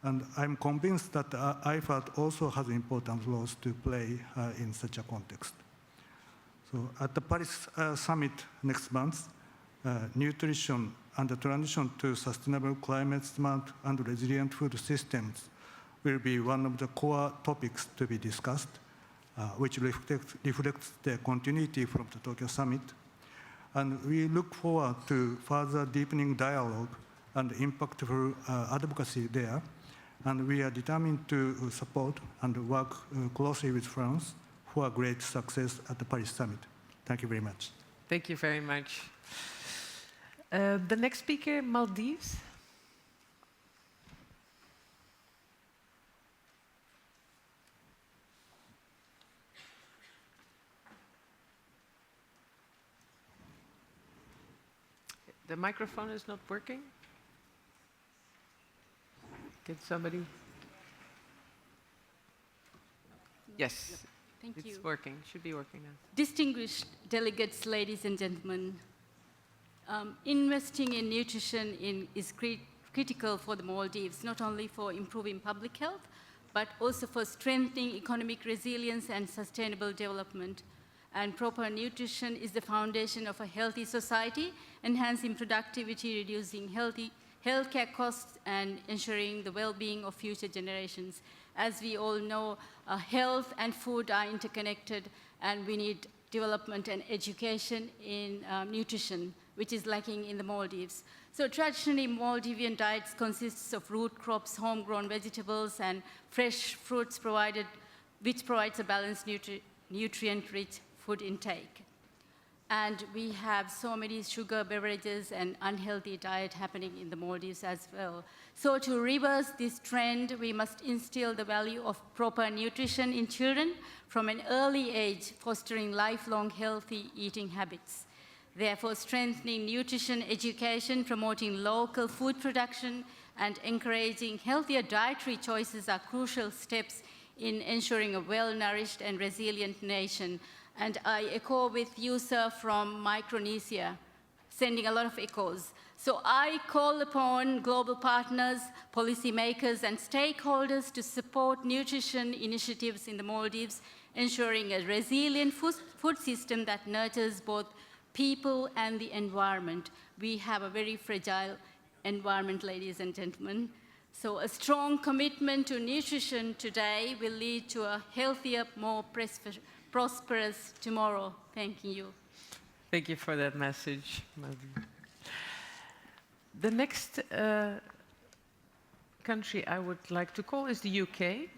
And I'm convinced that IFAD also has important roles to play in such a context. So at the Paris Summit next month, nutrition and the transition to sustainable climate smart and resilient food systems will be one of the core topics to be discussed, which reflects the continuity from the Tokyo Summit. And we look forward to further deepening dialogue and impactful advocacy there. And we are determined to support and work closely with France for a great success at the Paris Summit. Thank you very much. Thank you very much. The next speaker, Maldives. The microphone is not working. Can somebody? Yes. Thank you. It's working. Should be working now. Distinguished delegates, ladies and gentlemen, investing in nutrition is critical for the Maldives, not only for improving public health, but also for strengthening economic resilience and sustainable development. And proper nutrition is the foundation of a healthy society, enhancing productivity, reducing healthcare costs, and ensuring the well-being of future generations. As we all know, health and food are interconnected, and we need development and education in nutrition, which is lacking in the Maldives. So traditionally, Maldivian diets consists of root crops, homegrown vegetables, and fresh fruits which provides a balanced nutrient-rich food intake. And we have so many sugar beverages and unhealthy diet happening in the Maldives as well. So to reverse this trend, we must instill the value of proper nutrition in children from an early age, fostering lifelong healthy eating habits. Therefore, strengthening nutrition education, promoting local food production, and encouraging healthier dietary choices are crucial steps in ensuring a well-nourished and resilient nation. And I echo with you, sir, from Micronesia, sending a lot of echoes. So I call upon global partners, policymakers, and stakeholders to support nutrition initiatives in the Maldives, ensuring a resilient food system that nurtures both people and the environment. We have a very fragile environment, ladies and gentlemen. So a strong commitment to nutrition today will lead to a healthier, more prosperous tomorrow. Thank you. Thank you for that message. The next country I would like to call is the UK.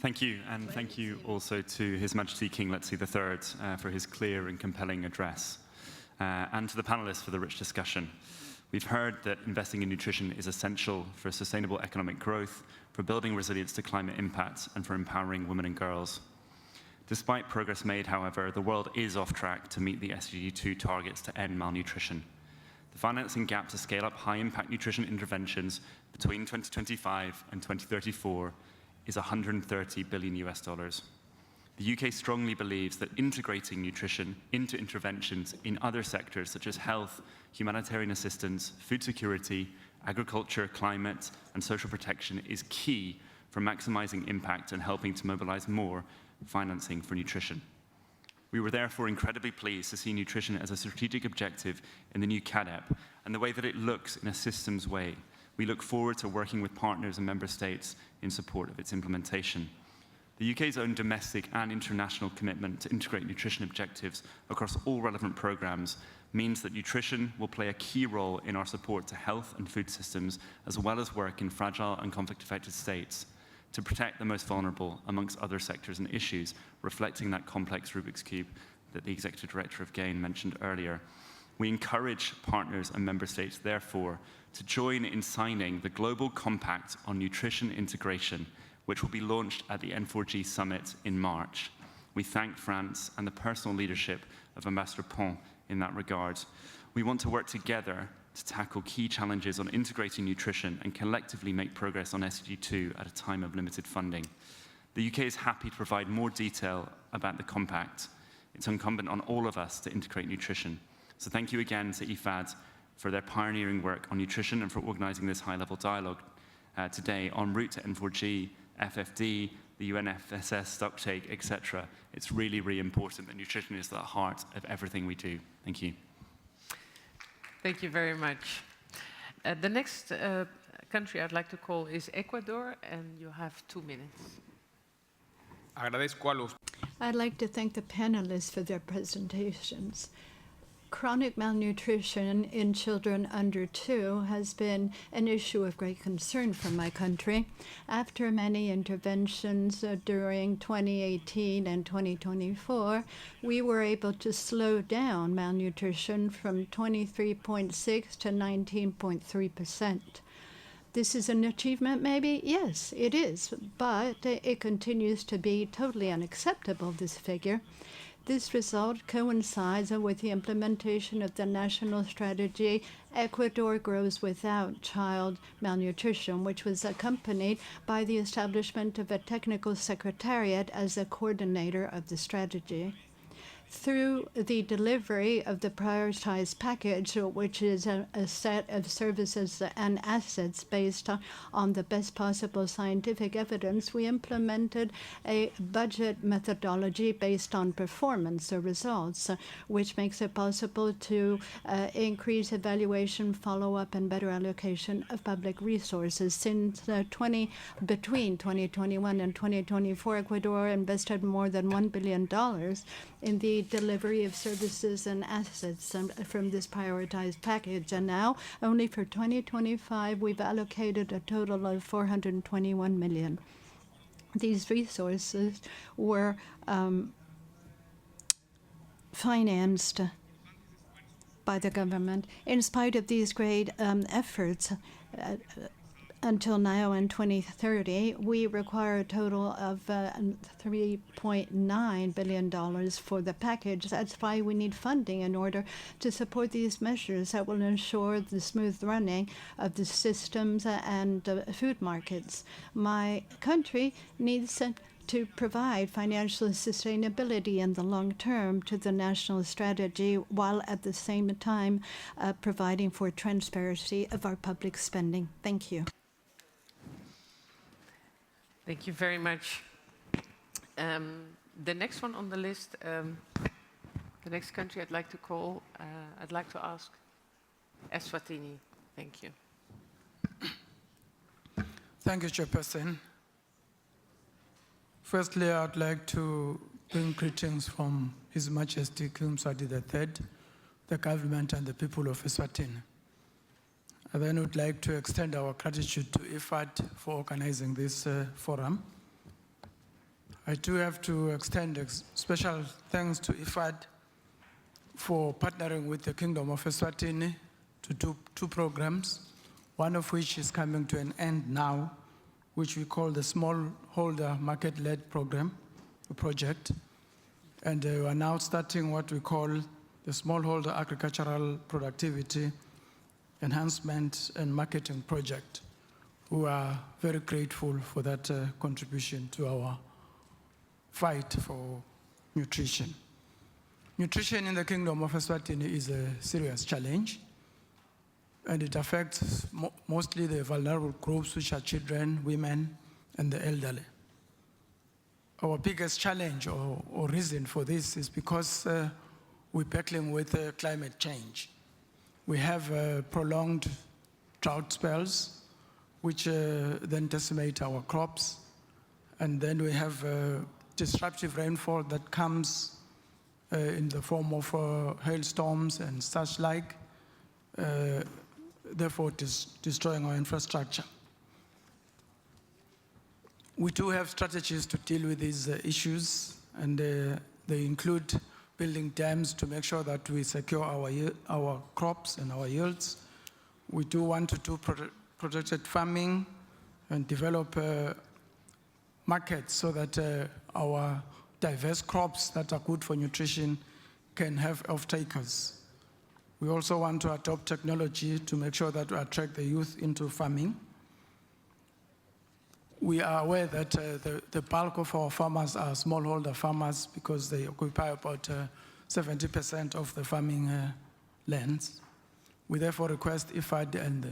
Thank you, and thank you also to His Majesty King Letsie III for his clear and compelling address, and to the panelists for the rich discussion. We've heard that investing in nutrition is essential for sustainable economic growth, for building resilience to climate impacts, and for empowering women and girls. Despite progress made, however, the world is off track to meet the SDG 2 targets to end malnutrition. The financing gap to scale up high-impact nutrition interventions between 2025 and 2034 is $130 billion US. The UK strongly believes that integrating nutrition into interventions in other sectors such as health, humanitarian assistance, food security, agriculture, climate, and social protection is key for maximizing impact and helping to mobilize more financing for nutrition. We were therefore incredibly pleased to see nutrition as a strategic objective in the new CADEP and the way that it looks in a systems way. We look forward to working with partners and member states in support of its implementation. The UK's own domestic and international commitment to integrate nutrition objectives across all relevant programs means that nutrition will play a key role in our support to health and food systems, as well as work in fragile and conflict-affected states to protect the most vulnerable, amongst other sectors and issues, reflecting that complex Rubik's Cube that the Executive Director of GAIN mentioned earlier. We encourage partners and member states, therefore, to join in signing the Global Compact on Nutrition Integration, which will be launched at the N4G Summit in March. We thank France and the personal leadership of Ambassador Pont in that regard. We want to work together to tackle key challenges on integrating nutrition and collectively make progress on SDG 2 at a time of limited funding. The UK is happy to provide more detail about the Compact. It's incumbent on all of us to integrate nutrition. So thank you again to IFAD for their pioneering work on nutrition and for organizing this high-level dialogue today en route to N4G, FFD, the UNFSS stocktake, etc. It's really, really important that nutrition is at the heart of everything we do. Thank you. Thank you very much. The next country I'd like to call is Ecuador, and you have 2 minutes. I'd like to thank the panelists for their presentations. Chronic malnutrition in children under 2 has been an issue of great concern for my country. After many interventions during 2018 and 2024, we were able to slow down malnutrition from 23.6 to 19.3%. This is an achievement, maybe? Yes, it is, but it continues to be totally unacceptable, this figure. This result coincides with the implementation of the national strategy, Ecuador Grows Without Child Malnutrition, which was accompanied by the establishment of a technical secretariat as the coordinator of the strategy. through the delivery of the prioritized package, which is a set of services and assets based on the best possible scientific evidence, we implemented a budget methodology based on performance or results, which makes it possible to increase evaluation, follow-up, and better allocation of public resources. Since between 2021 and 2024, Ecuador invested more than $1 billion in the delivery of services and assets from this prioritized package. And now, only for 2025, we've allocated a total of $421 million. These resources were financed by the government. In spite of these great efforts, until now in 2030, we require a total of $3.9 billion for the package. That's why we need funding in order to support these measures that will ensure the smooth running of the systems and food markets. My country needs to provide financial sustainability in the long term to the national strategy, while at the same time providing for transparency of our public spending. Thank you. Thank you very much. The next one on the list, the next country I'd like to call, I'd like to ask Eswatini. Thank you. Thank you, Chairperson. Firstly, I'd like to bring greetings from His Majesty King Mswati III, the government and the people of Eswatini. I then would like to extend our gratitude to IFAD for organizing this forum. I do have to extend special thanks to IFAD for partnering with the Kingdom of Eswatini to do two programs, one of which is coming to an end now, which we call the Smallholder Market-Led project. And we are now starting what we call the Smallholder Agricultural Productivity Enhancement and Marketing Project. We are very grateful for that contribution to our fight for nutrition. Nutrition in the Kingdom of Eswatini is a serious challenge, and it affects mostly the vulnerable groups, which are children, women, and the elderly. Our biggest challenge or reason for this is because we're battling with climate change. We have prolonged drought spells, which then decimate our crops. And then we have disruptive rainfall that comes in the form of hailstorms and such like, therefore destroying our infrastructure. We do have strategies to deal with these issues, and they include building dams to make sure that we secure our crops and our yields. We do want to do protected farming and develop markets so that our diverse crops that are good for nutrition can have off-takers. We also want to adopt technology to make sure that we attract the youth into farming. We are aware that the bulk of our farmers are smallholder farmers because they occupy about 70% of the farming lands. We therefore request IFAD and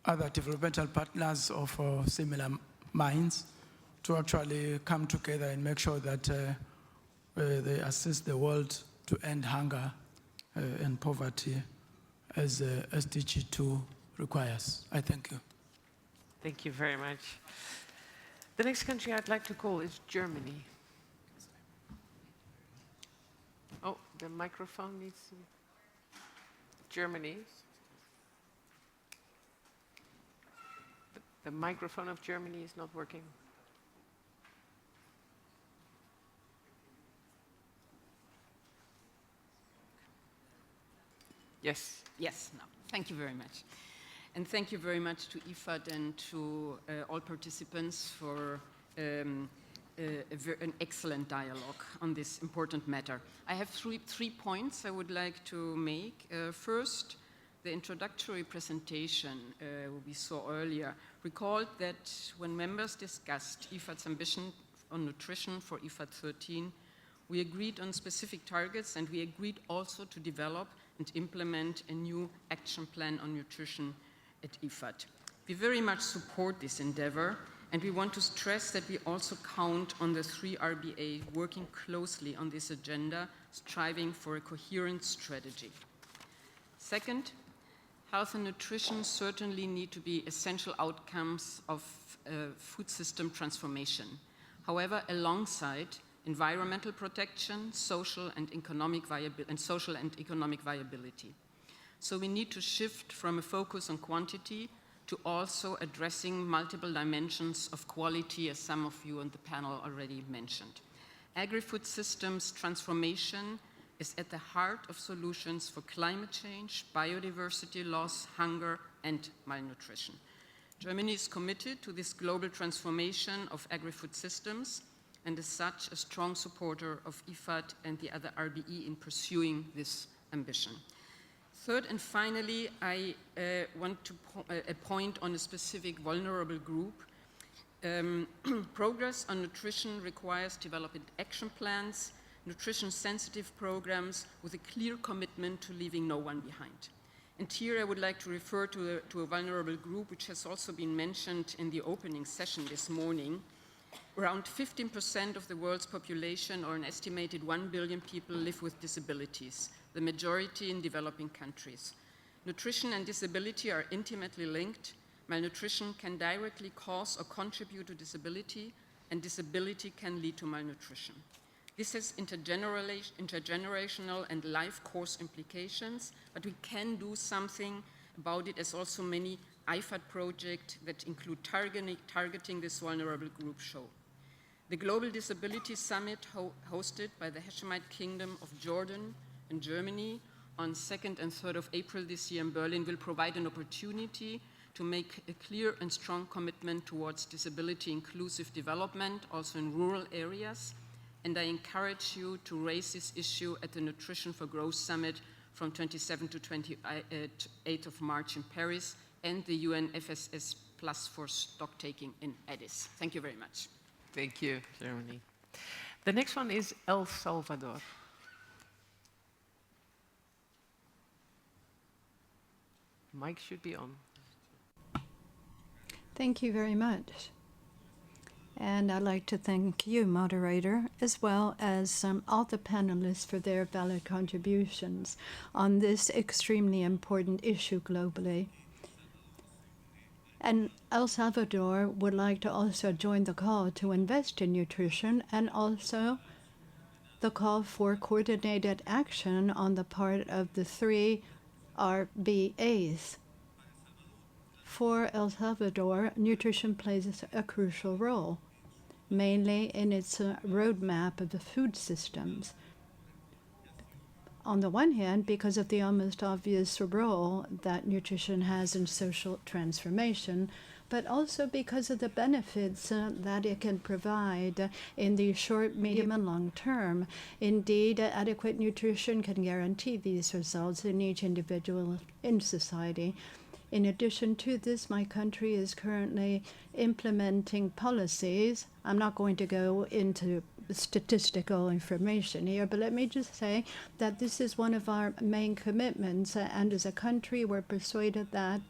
other developmental partners of similar minds to actually come together and make sure that they assist the world to end hunger and poverty as SDG 2 requires. I thank you. Thank you very much. The next country I'd like to call is Germany. Oh, the microphone needs to... Germany. The microphone of Germany is not working. Yes. Yes, no. Thank you very much. And thank you very much to IFAD and to all participants for an excellent dialogue on this important matter. I have three points I would like to make. First, the introductory presentation we saw earlier recalled that when members discussed IFAD's ambition on nutrition for IFAD 13, We agreed on specific targets, and we agreed also to develop and implement a new action plan on nutrition at IFAD. We very much support this endeavor, and we want to stress that we also count on the 3 RBA working closely on this agenda, striving for a coherent strategy. Second, health and nutrition certainly need to be essential outcomes of food system transformation. However, alongside environmental protection, social and economic viability. So we need to shift from a focus on quantity to also addressing multiple dimensions of quality, as some of you on the panel already mentioned. Agri-food systems transformation is at the heart of solutions for climate change, biodiversity loss, hunger, and malnutrition. Germany is committed to this global transformation of agri-food systems, and as such, a strong supporter of IFAD and the other RBE in pursuing this ambition. Third and finally, I want to point on a specific vulnerable group. Progress on nutrition requires developing action plans, nutrition-sensitive programs with a clear commitment to leaving no one behind. And here I would like to refer to a vulnerable group which has also been mentioned in the opening session this morning. Around 15% of the world's population, or an estimated 1 billion people, live with disabilities, the majority in developing countries. Nutrition and disability are intimately linked. Malnutrition can directly cause or contribute to disability, and disability can lead to malnutrition. This has intergenerational and life course implications, but we can do something about it, as also many IFAD projects that include targeting this vulnerable group show. The Global Disability Summit hosted by the Hashemite Kingdom of Jordan and Germany on 2nd and 3rd of April this year in Berlin will provide an opportunity to make a clear and strong commitment towards disability-inclusive development, also in rural areas. And I encourage you to raise this issue at the Nutrition for Growth Summit from 27 to 28 of March in Paris, and the UN FSS Plus for stock-taking in Addis. Thank you very much. Thank you, Germany. The next one is El Salvador. Mic should be on. Thank you very much. And I'd like to thank you, moderator, as well as all the panelists for their valid contributions on this extremely important issue globally. And El Salvador would like to also join the call to invest in nutrition, and also the call for coordinated action on the part of the 3 RBAs. For El Salvador, nutrition plays a crucial role, mainly in its roadmap of the food systems. On the one hand, because of the almost obvious role that nutrition has in social transformation, but also because of the benefits that it can provide in the short, medium, and long term. Indeed, adequate nutrition can guarantee these results in each individual in society. In addition to this, my country is currently implementing policies. I'm not going to go into statistical information here, but let me just say that this is one of our main commitments, and as a country, we're persuaded that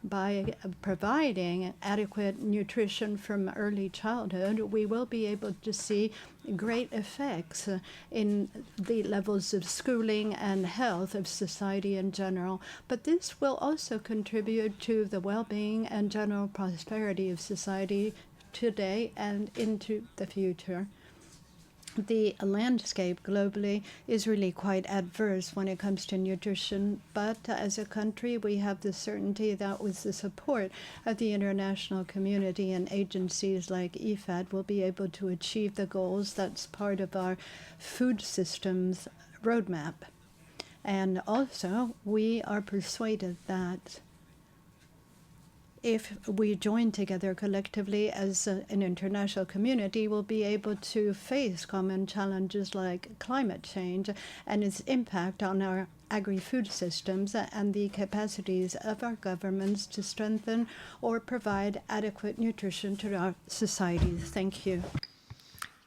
by providing adequate nutrition from early childhood, we will be able to see great effects in the levels of schooling and health of society in general. But this will also contribute to the well-being and general prosperity of society today and into the future. The landscape globally is really quite adverse when it comes to nutrition, but as a country, we have the certainty that with the support of the international community and agencies like IFAD, we'll be able to achieve the goals that's part of our food systems roadmap. And also, we are persuaded that if we join together collectively as an international community, we'll be able to face common challenges like climate change and its impact on our agri-food systems and the capacities of our governments to strengthen or provide adequate nutrition to our societies. Thank you.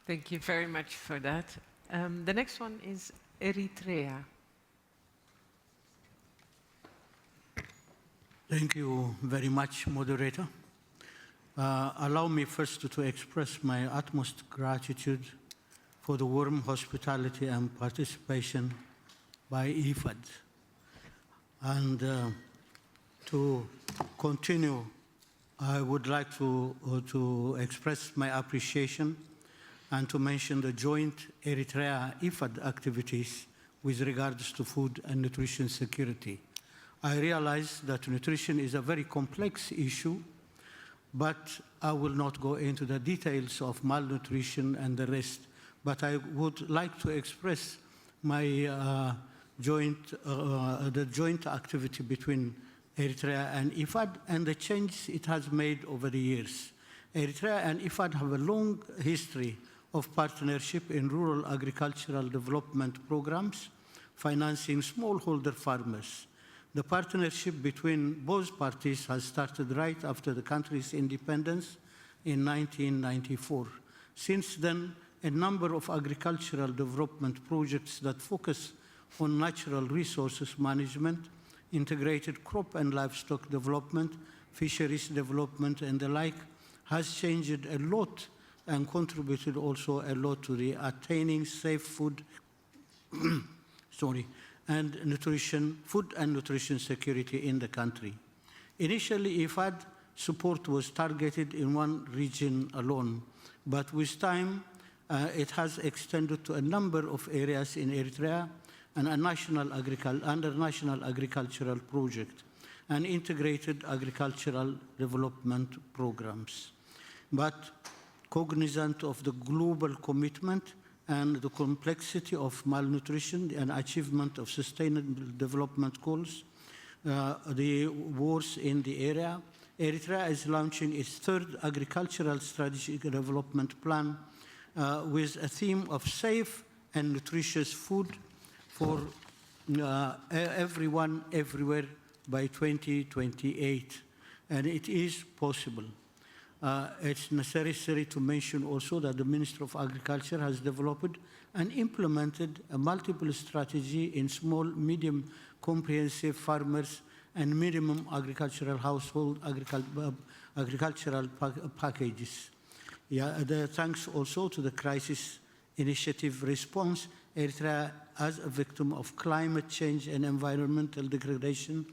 Thank you very much for that. The next one is Eritrea. Thank you very much, moderator. Allow me first to express my utmost gratitude for the warm hospitality and participation by IFAD. And to continue, I would like to express my appreciation and to mention the joint Eritrea-IFAD activities with regards to food and nutrition security. I realize that nutrition is a very complex issue, but I will not go into the details of malnutrition and the rest. But I would like to express my the joint activity between Eritrea and IFAD and the change it has made over the years. Eritrea and IFAD have a long history of partnership in rural agricultural development programs, financing smallholder farmers. The partnership between both parties has started right after the country's independence in 1994. Since then, a number of agricultural development projects that focus on natural resources management, integrated crop and livestock development, fisheries development, and the like, has changed a lot and contributed also a lot to the attaining safe food, and food and nutrition security in the country. Initially, IFAD support was targeted in one region alone, but with time, it has extended to a number of areas in Eritrea and under national agricultural project and integrated agricultural development programs. But cognizant of the global commitment and the complexity of malnutrition and achievement of sustainable development goals, the wars in the area, Eritrea is launching its third agricultural strategic development plan with a theme of safe and nutritious food for everyone, everywhere by 2028. And it is possible. It's necessary to mention also that the Ministry of Agriculture has developed and implemented a multiple strategy in small, medium, comprehensive farmers and minimum agricultural household agricultural packages. Thanks also to the crisis initiative response, Eritrea, as a victim of climate change and environmental degradation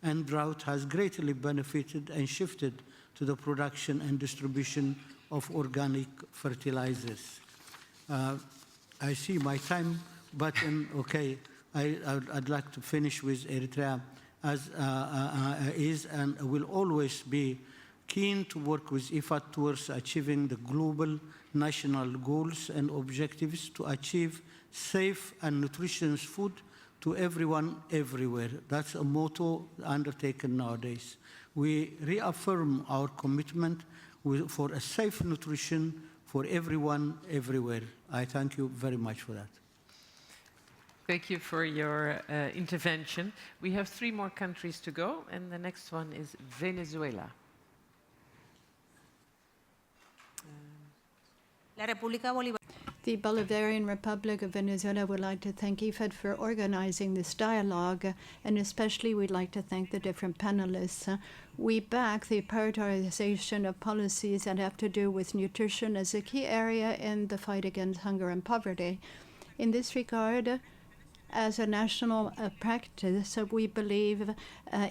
and drought, has greatly benefited and shifted to the production and distribution of organic fertilizers. I see my time button. Okay, I'd like to finish with Eritrea as is and will always be keen to work with IFAD towards achieving the global national goals and objectives to achieve safe and nutritious food to everyone, everywhere. That's a motto undertaken nowadays. We reaffirm our commitment for a safe nutrition for everyone, everywhere. I thank you very much for that. Thank you for your intervention. We have 3 more countries to go, and the next one is Venezuela. The Bolivarian Republic of Venezuela would like to thank IFAD for organizing this dialogue, and especially we'd like to thank the different panelists. We back the prioritization of policies that have to do with nutrition as a key area in the fight against hunger and poverty. In this regard, as a national practice, we believe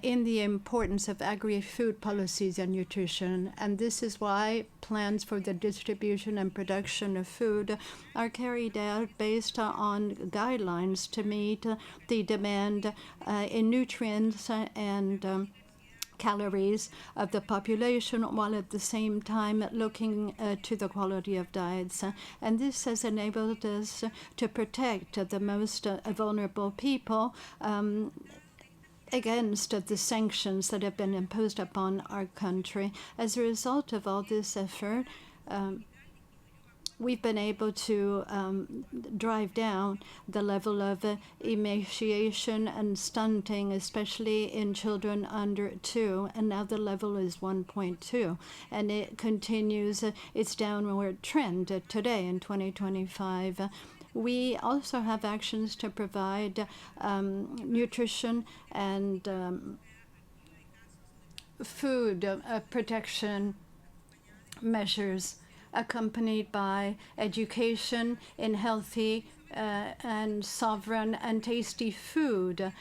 in the importance of agri-food policies and nutrition, and this is why plans for the distribution and production of food are carried out based on guidelines to meet the demand in nutrients and calories of the population, while at the same time looking to the quality of diets. And this has enabled us to protect the most vulnerable people against the sanctions that have been imposed upon our country. As a result of all this effort, we've been able to drive down the level of emaciation and stunting, especially in children under 2, and now the level is 1.2, and it continues its downward trend today in 2025. We also have actions to provide nutrition and food protection measures, accompanied by education in healthy and sovereign and tasty food.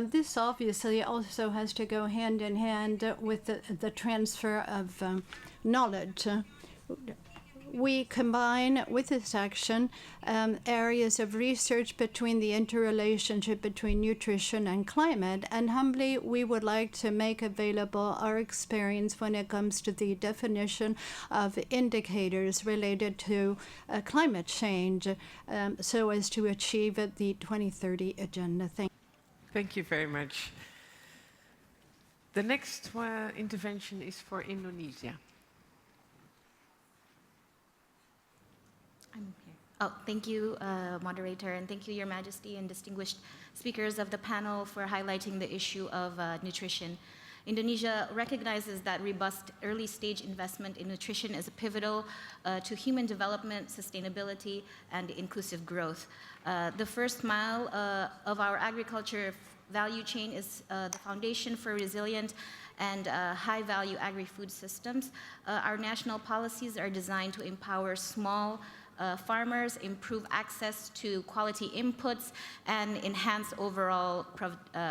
This obviously also has to go hand in hand with the transfer of knowledge. We combine with this action areas of research between the interrelationship between nutrition and climate, and humbly we would like to make available our experience when it comes to the definition of indicators related to climate change so as to achieve the 2030 agenda. Thank you very much. The next intervention is for Indonesia. I'm here. Oh, thank you, moderator, and thank you, Your Majesty, and distinguished speakers of the panel for highlighting the issue of nutrition. Indonesia recognizes that robust early-stage investment in nutrition is pivotal to human development, sustainability, and inclusive growth. The first mile of our agriculture value chain is the foundation for resilient and high-value agri-food systems. Our national policies are designed to empower small farmers, improve access to quality inputs, and enhance overall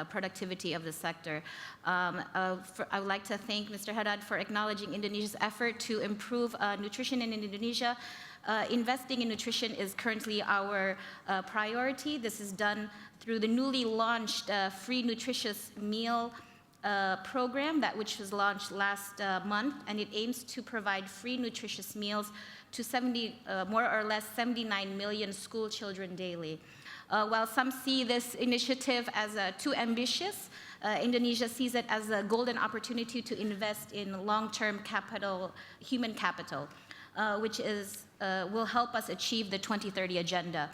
productivity of the sector. I would like to thank Mr. Haddad for acknowledging Indonesia's effort to improve nutrition in Indonesia. Investing in nutrition is currently our priority. This is done through the newly launched free nutritious meal program which was launched last month, and it aims to provide free nutritious meals to more or less 79 million school children daily. While some see this initiative as too ambitious, Indonesia sees it as a golden opportunity to invest in long-term human capital, which will help us achieve the 2030 agenda.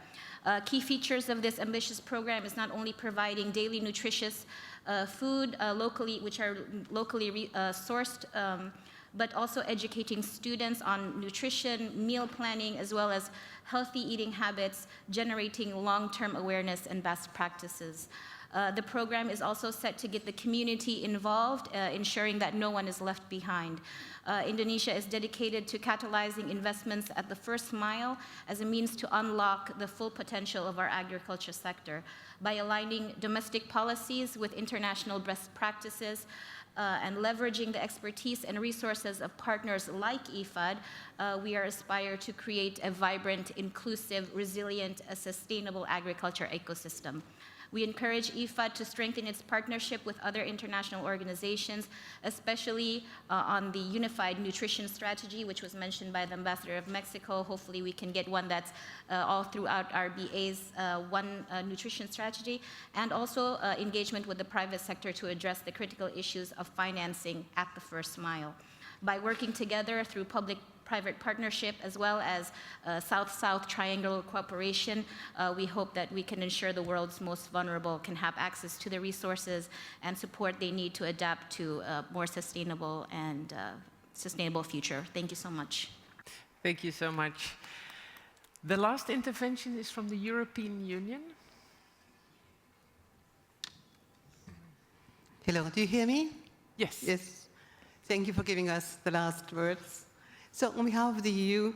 Key features of this ambitious program is not only providing daily nutritious food which are locally sourced, but also educating students on nutrition, meal planning, as well as healthy eating habits, generating long-term awareness and best practices. The program is also set to get the community involved, ensuring that no one is left behind. Indonesia is dedicated to catalyzing investments at the first mile as a means to unlock the full potential of our agriculture sector. By aligning domestic policies with international best practices, and leveraging the expertise and resources of partners like IFAD, we are aspired to create a vibrant, inclusive, resilient, sustainable agriculture ecosystem. We encourage IFAD to strengthen its partnership with other international organizations, especially on the Unified Nutrition Strategy, which was mentioned by the Ambassador of Mexico. Hopefully we can get one that's all throughout our BA's one nutrition strategy, and also engagement with the private sector to address the critical issues of financing at the first mile. By working together through public-private partnership as well as South-South triangular cooperation, we hope that we can ensure the world's most vulnerable can have access to the resources and support they need to adapt to a more sustainable and sustainable future. Thank you so much. Thank you so much. The last intervention is from the European Union. Hello, do you hear me? Yes. Yes. Thank you for giving us the last words. So on behalf of the EU,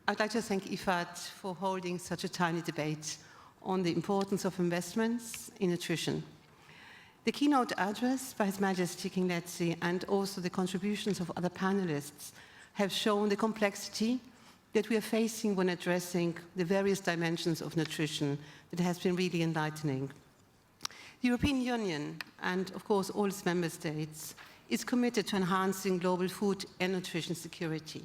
I'd like to thank IFAD for holding such a timely debate on the importance of investments in nutrition. The keynote address by His Majesty King Letsie and also the contributions of other panelists have shown the complexity that we are facing when addressing the various dimensions of nutrition that has been really enlightening. The European Union, and of course all its member states, is committed to enhancing global food and nutrition security.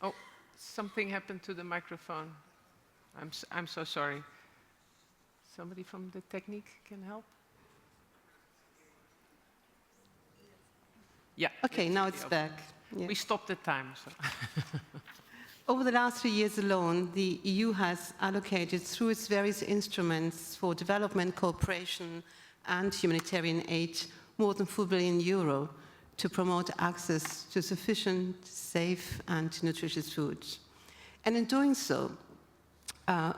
Oh, something happened to the microphone. I'm so sorry. Somebody from the technique can help? Yeah. Okay, now it's back. Yeah. We stopped the time. So. Over the last 3 years alone, the EU has allocated through its various instruments for development cooperation and humanitarian aid more than €4 billion to promote access to sufficient, safe, and nutritious food. And in doing so,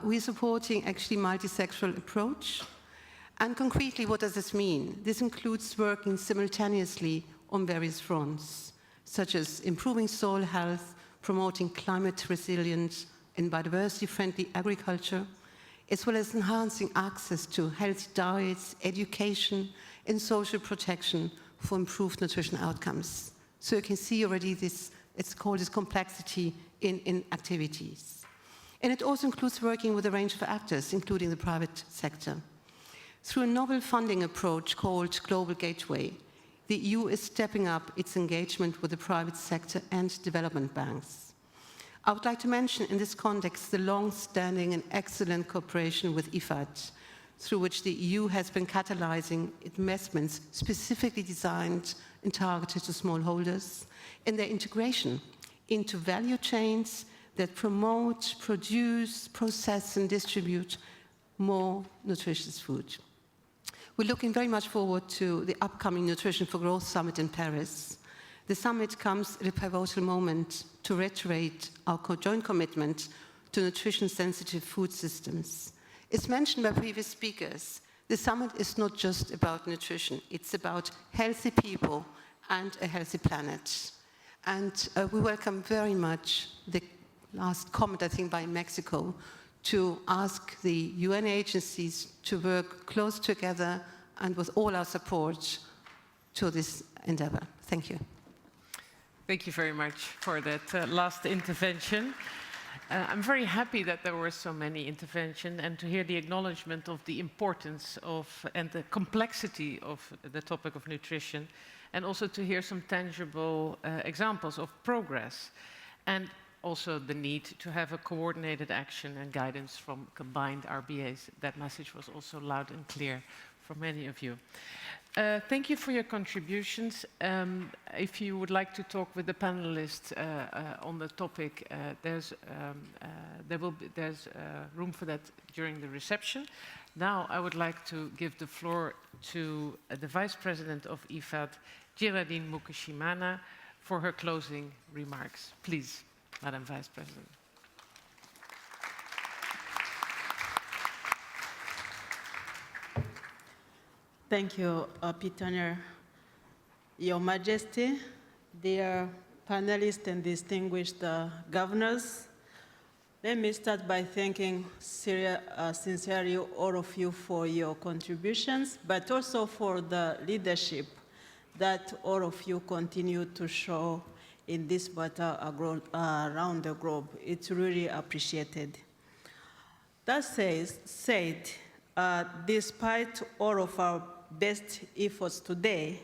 we're supporting actually multi-sectoral approach. And concretely, what does this mean? This includes working simultaneously on various fronts, such as improving soil health, promoting climate resilience and biodiversity-friendly agriculture, as well as enhancing access to healthy diets, education, and social protection for improved nutrition outcomes. So you can see already this, it's called this complexity in activities. And it also includes working with a range of actors, including the private sector. Through a novel funding approach called Global Gateway, the EU is stepping up its engagement with the private sector and development banks. I would like to mention in this context the long-standing and excellent cooperation with IFAD, through which the EU has been catalyzing investments specifically designed and targeted to smallholders in their integration into value chains that promote, produce, process, and distribute more nutritious food. We're looking very much forward to the upcoming Nutrition for Growth Summit in Paris. The summit comes at a pivotal moment to reiterate our joint commitment to nutrition-sensitive food systems. As mentioned by previous speakers, the summit is not just about nutrition, it's about healthy people and a healthy planet. And we welcome very much the last comment, I think, by Mexico, to ask the UN agencies to work close together and with all our support to this endeavor. Thank you. Thank you very much for that last intervention. I'm very happy that there were so many interventions and to hear the acknowledgement of the importance of and the complexity of the topic of nutrition, and also to hear some tangible examples of progress, and also the need to have a coordinated action and guidance from combined RBAs. That message was also loud and clear for many of you. Thank you for your contributions. If you would like to talk with the panelists on the topic, there's room for that during the reception. Now I would like to give the floor to the Vice President of IFAD, Geraldine Mukashimana, for her closing remarks. Please, Madam Vice President. Thank you, Peter. Your Majesty, dear panelists and distinguished governors, let me start by thanking sincerely all of you for your contributions, but also for the leadership that all of you continue to show in this battle around the globe. It's really appreciated. That said, despite all of our best efforts today,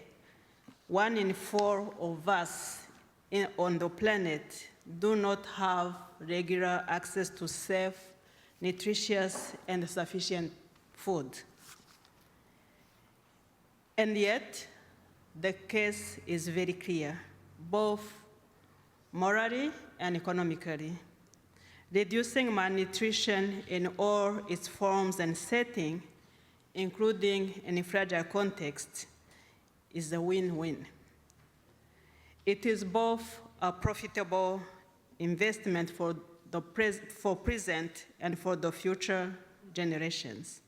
1 in 4 of us on the planet do not have regular access to safe, nutritious, and sufficient food. And yet, the case is very clear, both morally and economically. Reducing malnutrition in all its forms and settings, including in a fragile context, is a win-win. It is both a profitable investment for present and for the future generations.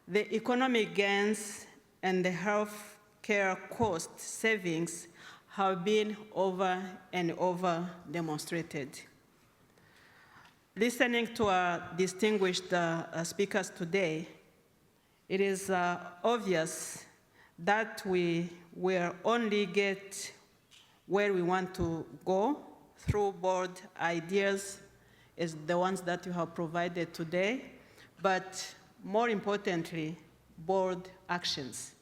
The economic gains and the health care cost savings have been over and over demonstrated. Listening to our distinguished speakers today, it is obvious that we will only get where we want to go through bold ideas as the ones that you have provided today, but more importantly, bold actions.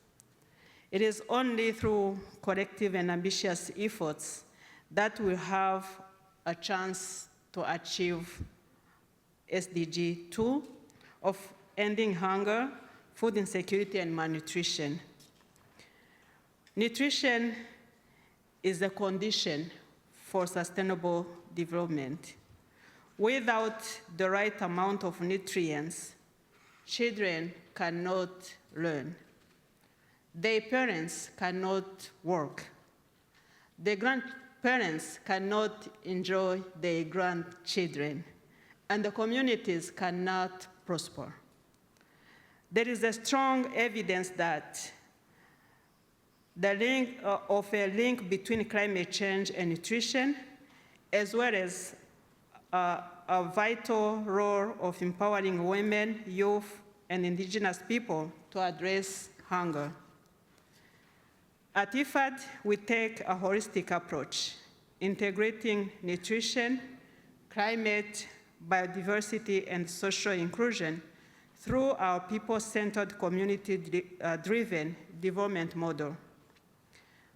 It is only through collective and ambitious efforts that we have a chance to achieve SDG 2 of ending hunger, food insecurity, and malnutrition. Nutrition is a condition for sustainable development. Without the right amount of nutrients, children cannot learn. Their parents cannot work. the grandparents cannot enjoy their grandchildren, and the communities cannot prosper. There is a strong evidence that the link of a link between climate change and nutrition, as well as a vital role of empowering women, youth, and indigenous people to address hunger. At IFAD, we take a holistic approach, integrating nutrition, climate, biodiversity, and social inclusion through our people-centered, community-driven development model.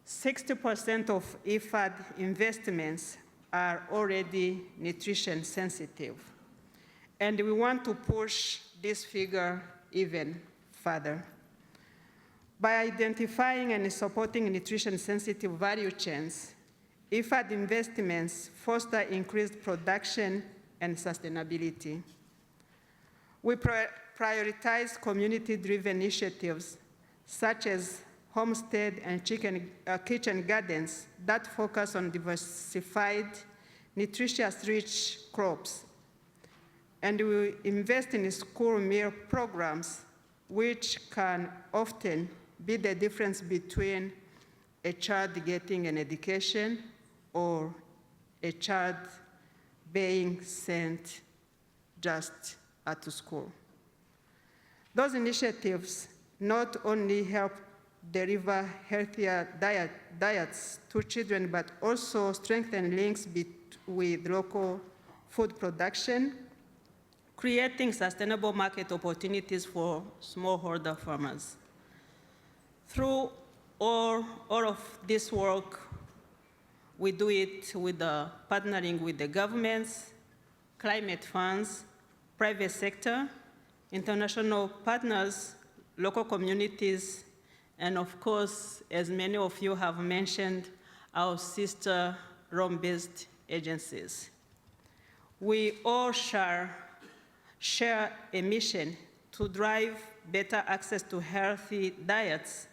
60% of IFAD investments are already nutrition sensitive, and we want to push this figure even further. By identifying and supporting nutrition-sensitive value chains, IFAD investments foster increased production and sustainability. We prioritize community-driven initiatives such as homestead and kitchen gardens that focus on diversified, nutritious-rich crops. And we invest in school meal programs, which can often be the difference between a child getting an education or a child being sent just to school. Those initiatives not only help deliver healthier diets to children, but also strengthen links with local food production, creating sustainable market opportunities for smallholder farmers. Through all of this work, we do it with partnering with the governments, climate funds, private sector, international partners, local communities, and of course, as many of you have mentioned, our sister Rome-based agencies. We all share a mission to drive better access to healthy diets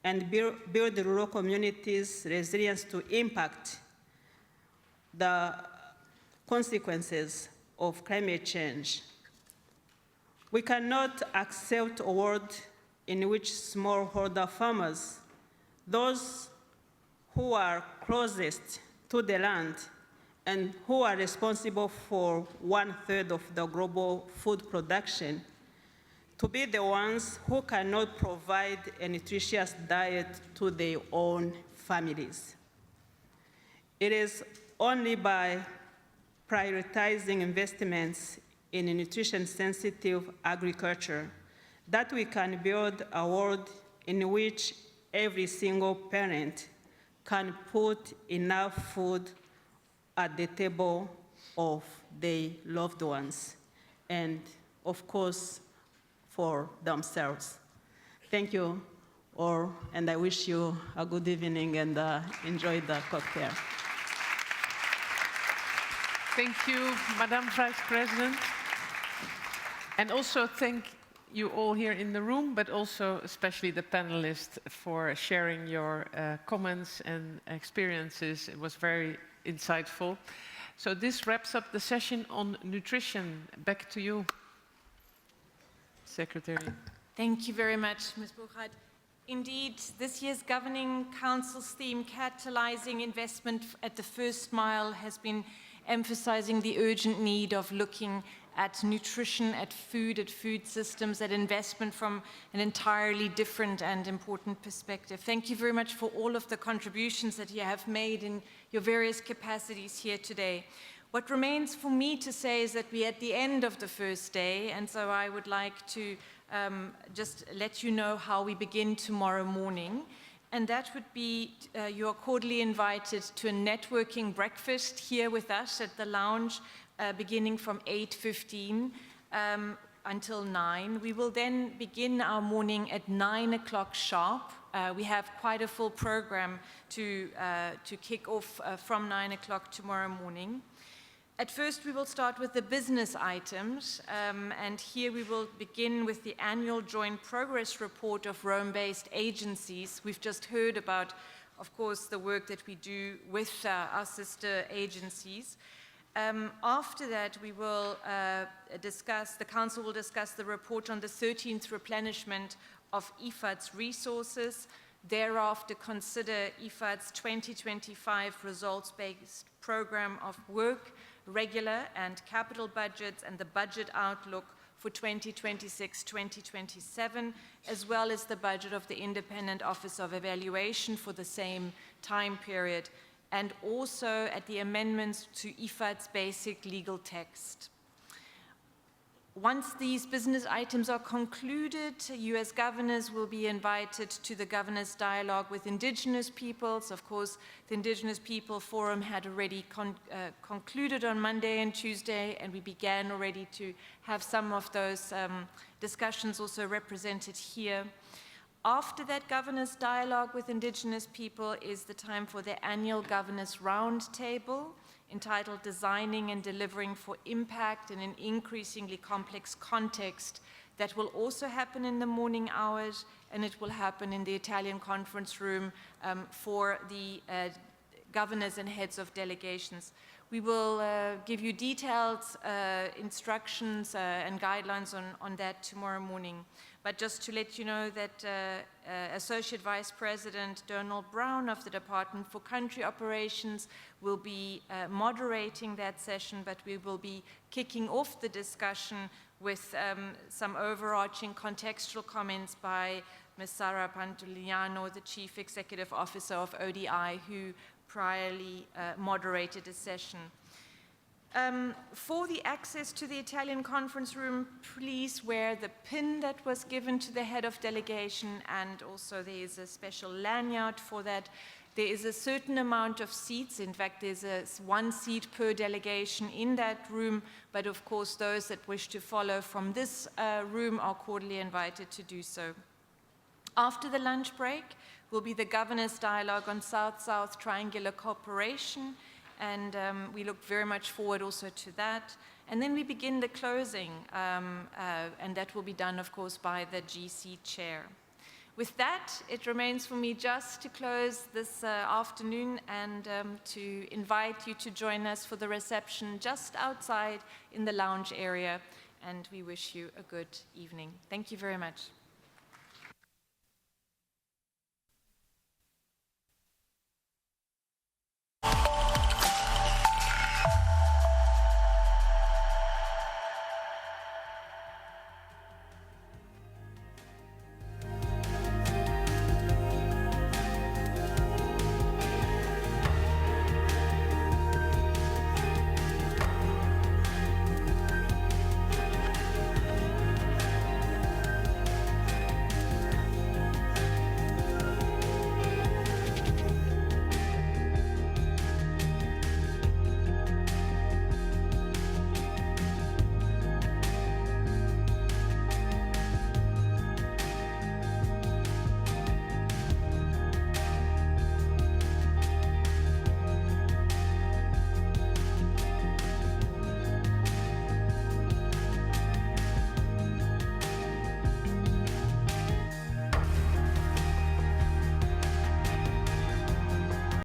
and build rural communities' resilience to impact the consequences of climate change. We cannot accept a world in which smallholder farmers, those who are closest to the land and who are responsible for 1/3 of the global food production, to be the ones who cannot provide a nutritious diet to their own families. It is only by prioritizing investments in nutrition-sensitive agriculture that we can build a world in which every single parent can put enough food at the table of their loved ones, and of course, for themselves. Thank you all, and I wish you a good evening and enjoy the cocktail. Thank you, Madam Vice President. And also thank you all here in the room, but also especially the panelists for sharing your comments and experiences. It was very insightful. So this wraps up the session on nutrition. Back to you, Secretary. Thank you very much, Ms. Burkhardt. Indeed, this year's Governing Council's theme, Catalysing Investment at the First Mile, has been emphasizing the urgent need of looking at nutrition, at food systems, at investment from an entirely different and important perspective. Thank you very much for all of the contributions that you have made in your various capacities here today. What remains for me to say is that we're at the end of the first day, and so I would like to just let you know how we begin tomorrow morning. And that would be, you are cordially invited to a networking breakfast here with us at the lounge, beginning from 8:15 until 9. We will then begin our morning at 9 o'clock sharp. We have quite a full program to kick off from 9 o'clock tomorrow morning. At first, we will start with the business items, and here we will begin with the annual joint progress report of Rome-based agencies. We've just heard about of course, the work that we do with our sister agencies. After that, we will the Council will discuss the report on the 13th replenishment of IFAD's resources. Thereafter, consider IFAD's 2025 results-based program of work, regular and capital budgets, and the budget outlook for 2026-2027, as well as the budget of the Independent Office of Evaluation for the same time period, and also at the amendments to IFAD's basic legal text. Once these business items are concluded, you as governors will be invited to the Governors' Dialogue with Indigenous Peoples. Of course, the Indigenous People Forum had already concluded on Monday and Tuesday, and we began already to have some of those discussions also represented here. After that Governors' Dialogue with Indigenous People is the time for the annual Governors' Roundtable, entitled Designing and Delivering for Impact in an Increasingly Complex Context. That will also happen in the morning hours, and it will happen in the Italian conference room for the governors and heads of delegations. We will give you detailed instructions and guidelines on that tomorrow morning. But just to let you know that Associate Vice President Donald Brown of the Department for Country Operations will be moderating that session, but we will be kicking off the discussion with some overarching contextual comments by Ms. Sara Pantuliano, the Chief Executive Officer of ODI, who priorly moderated the session. For the access to the Italian conference room, please wear the pin that was given to the head of delegation, and also there is a special lanyard for that. There is a certain amount of seats. In fact, there's one seat per delegation in that room, but of course those that wish to follow from this room are cordially invited to do so. After the lunch break will be the Governors' Dialogue on South-South Triangular Cooperation, and we look very much forward also to that. And then we begin the closing, and that will be done, of course, by the GC chair. With that, it remains for me just to close this afternoon and to invite you to join us for the reception just outside in the lounge area, and we wish you a good evening. Thank you very much.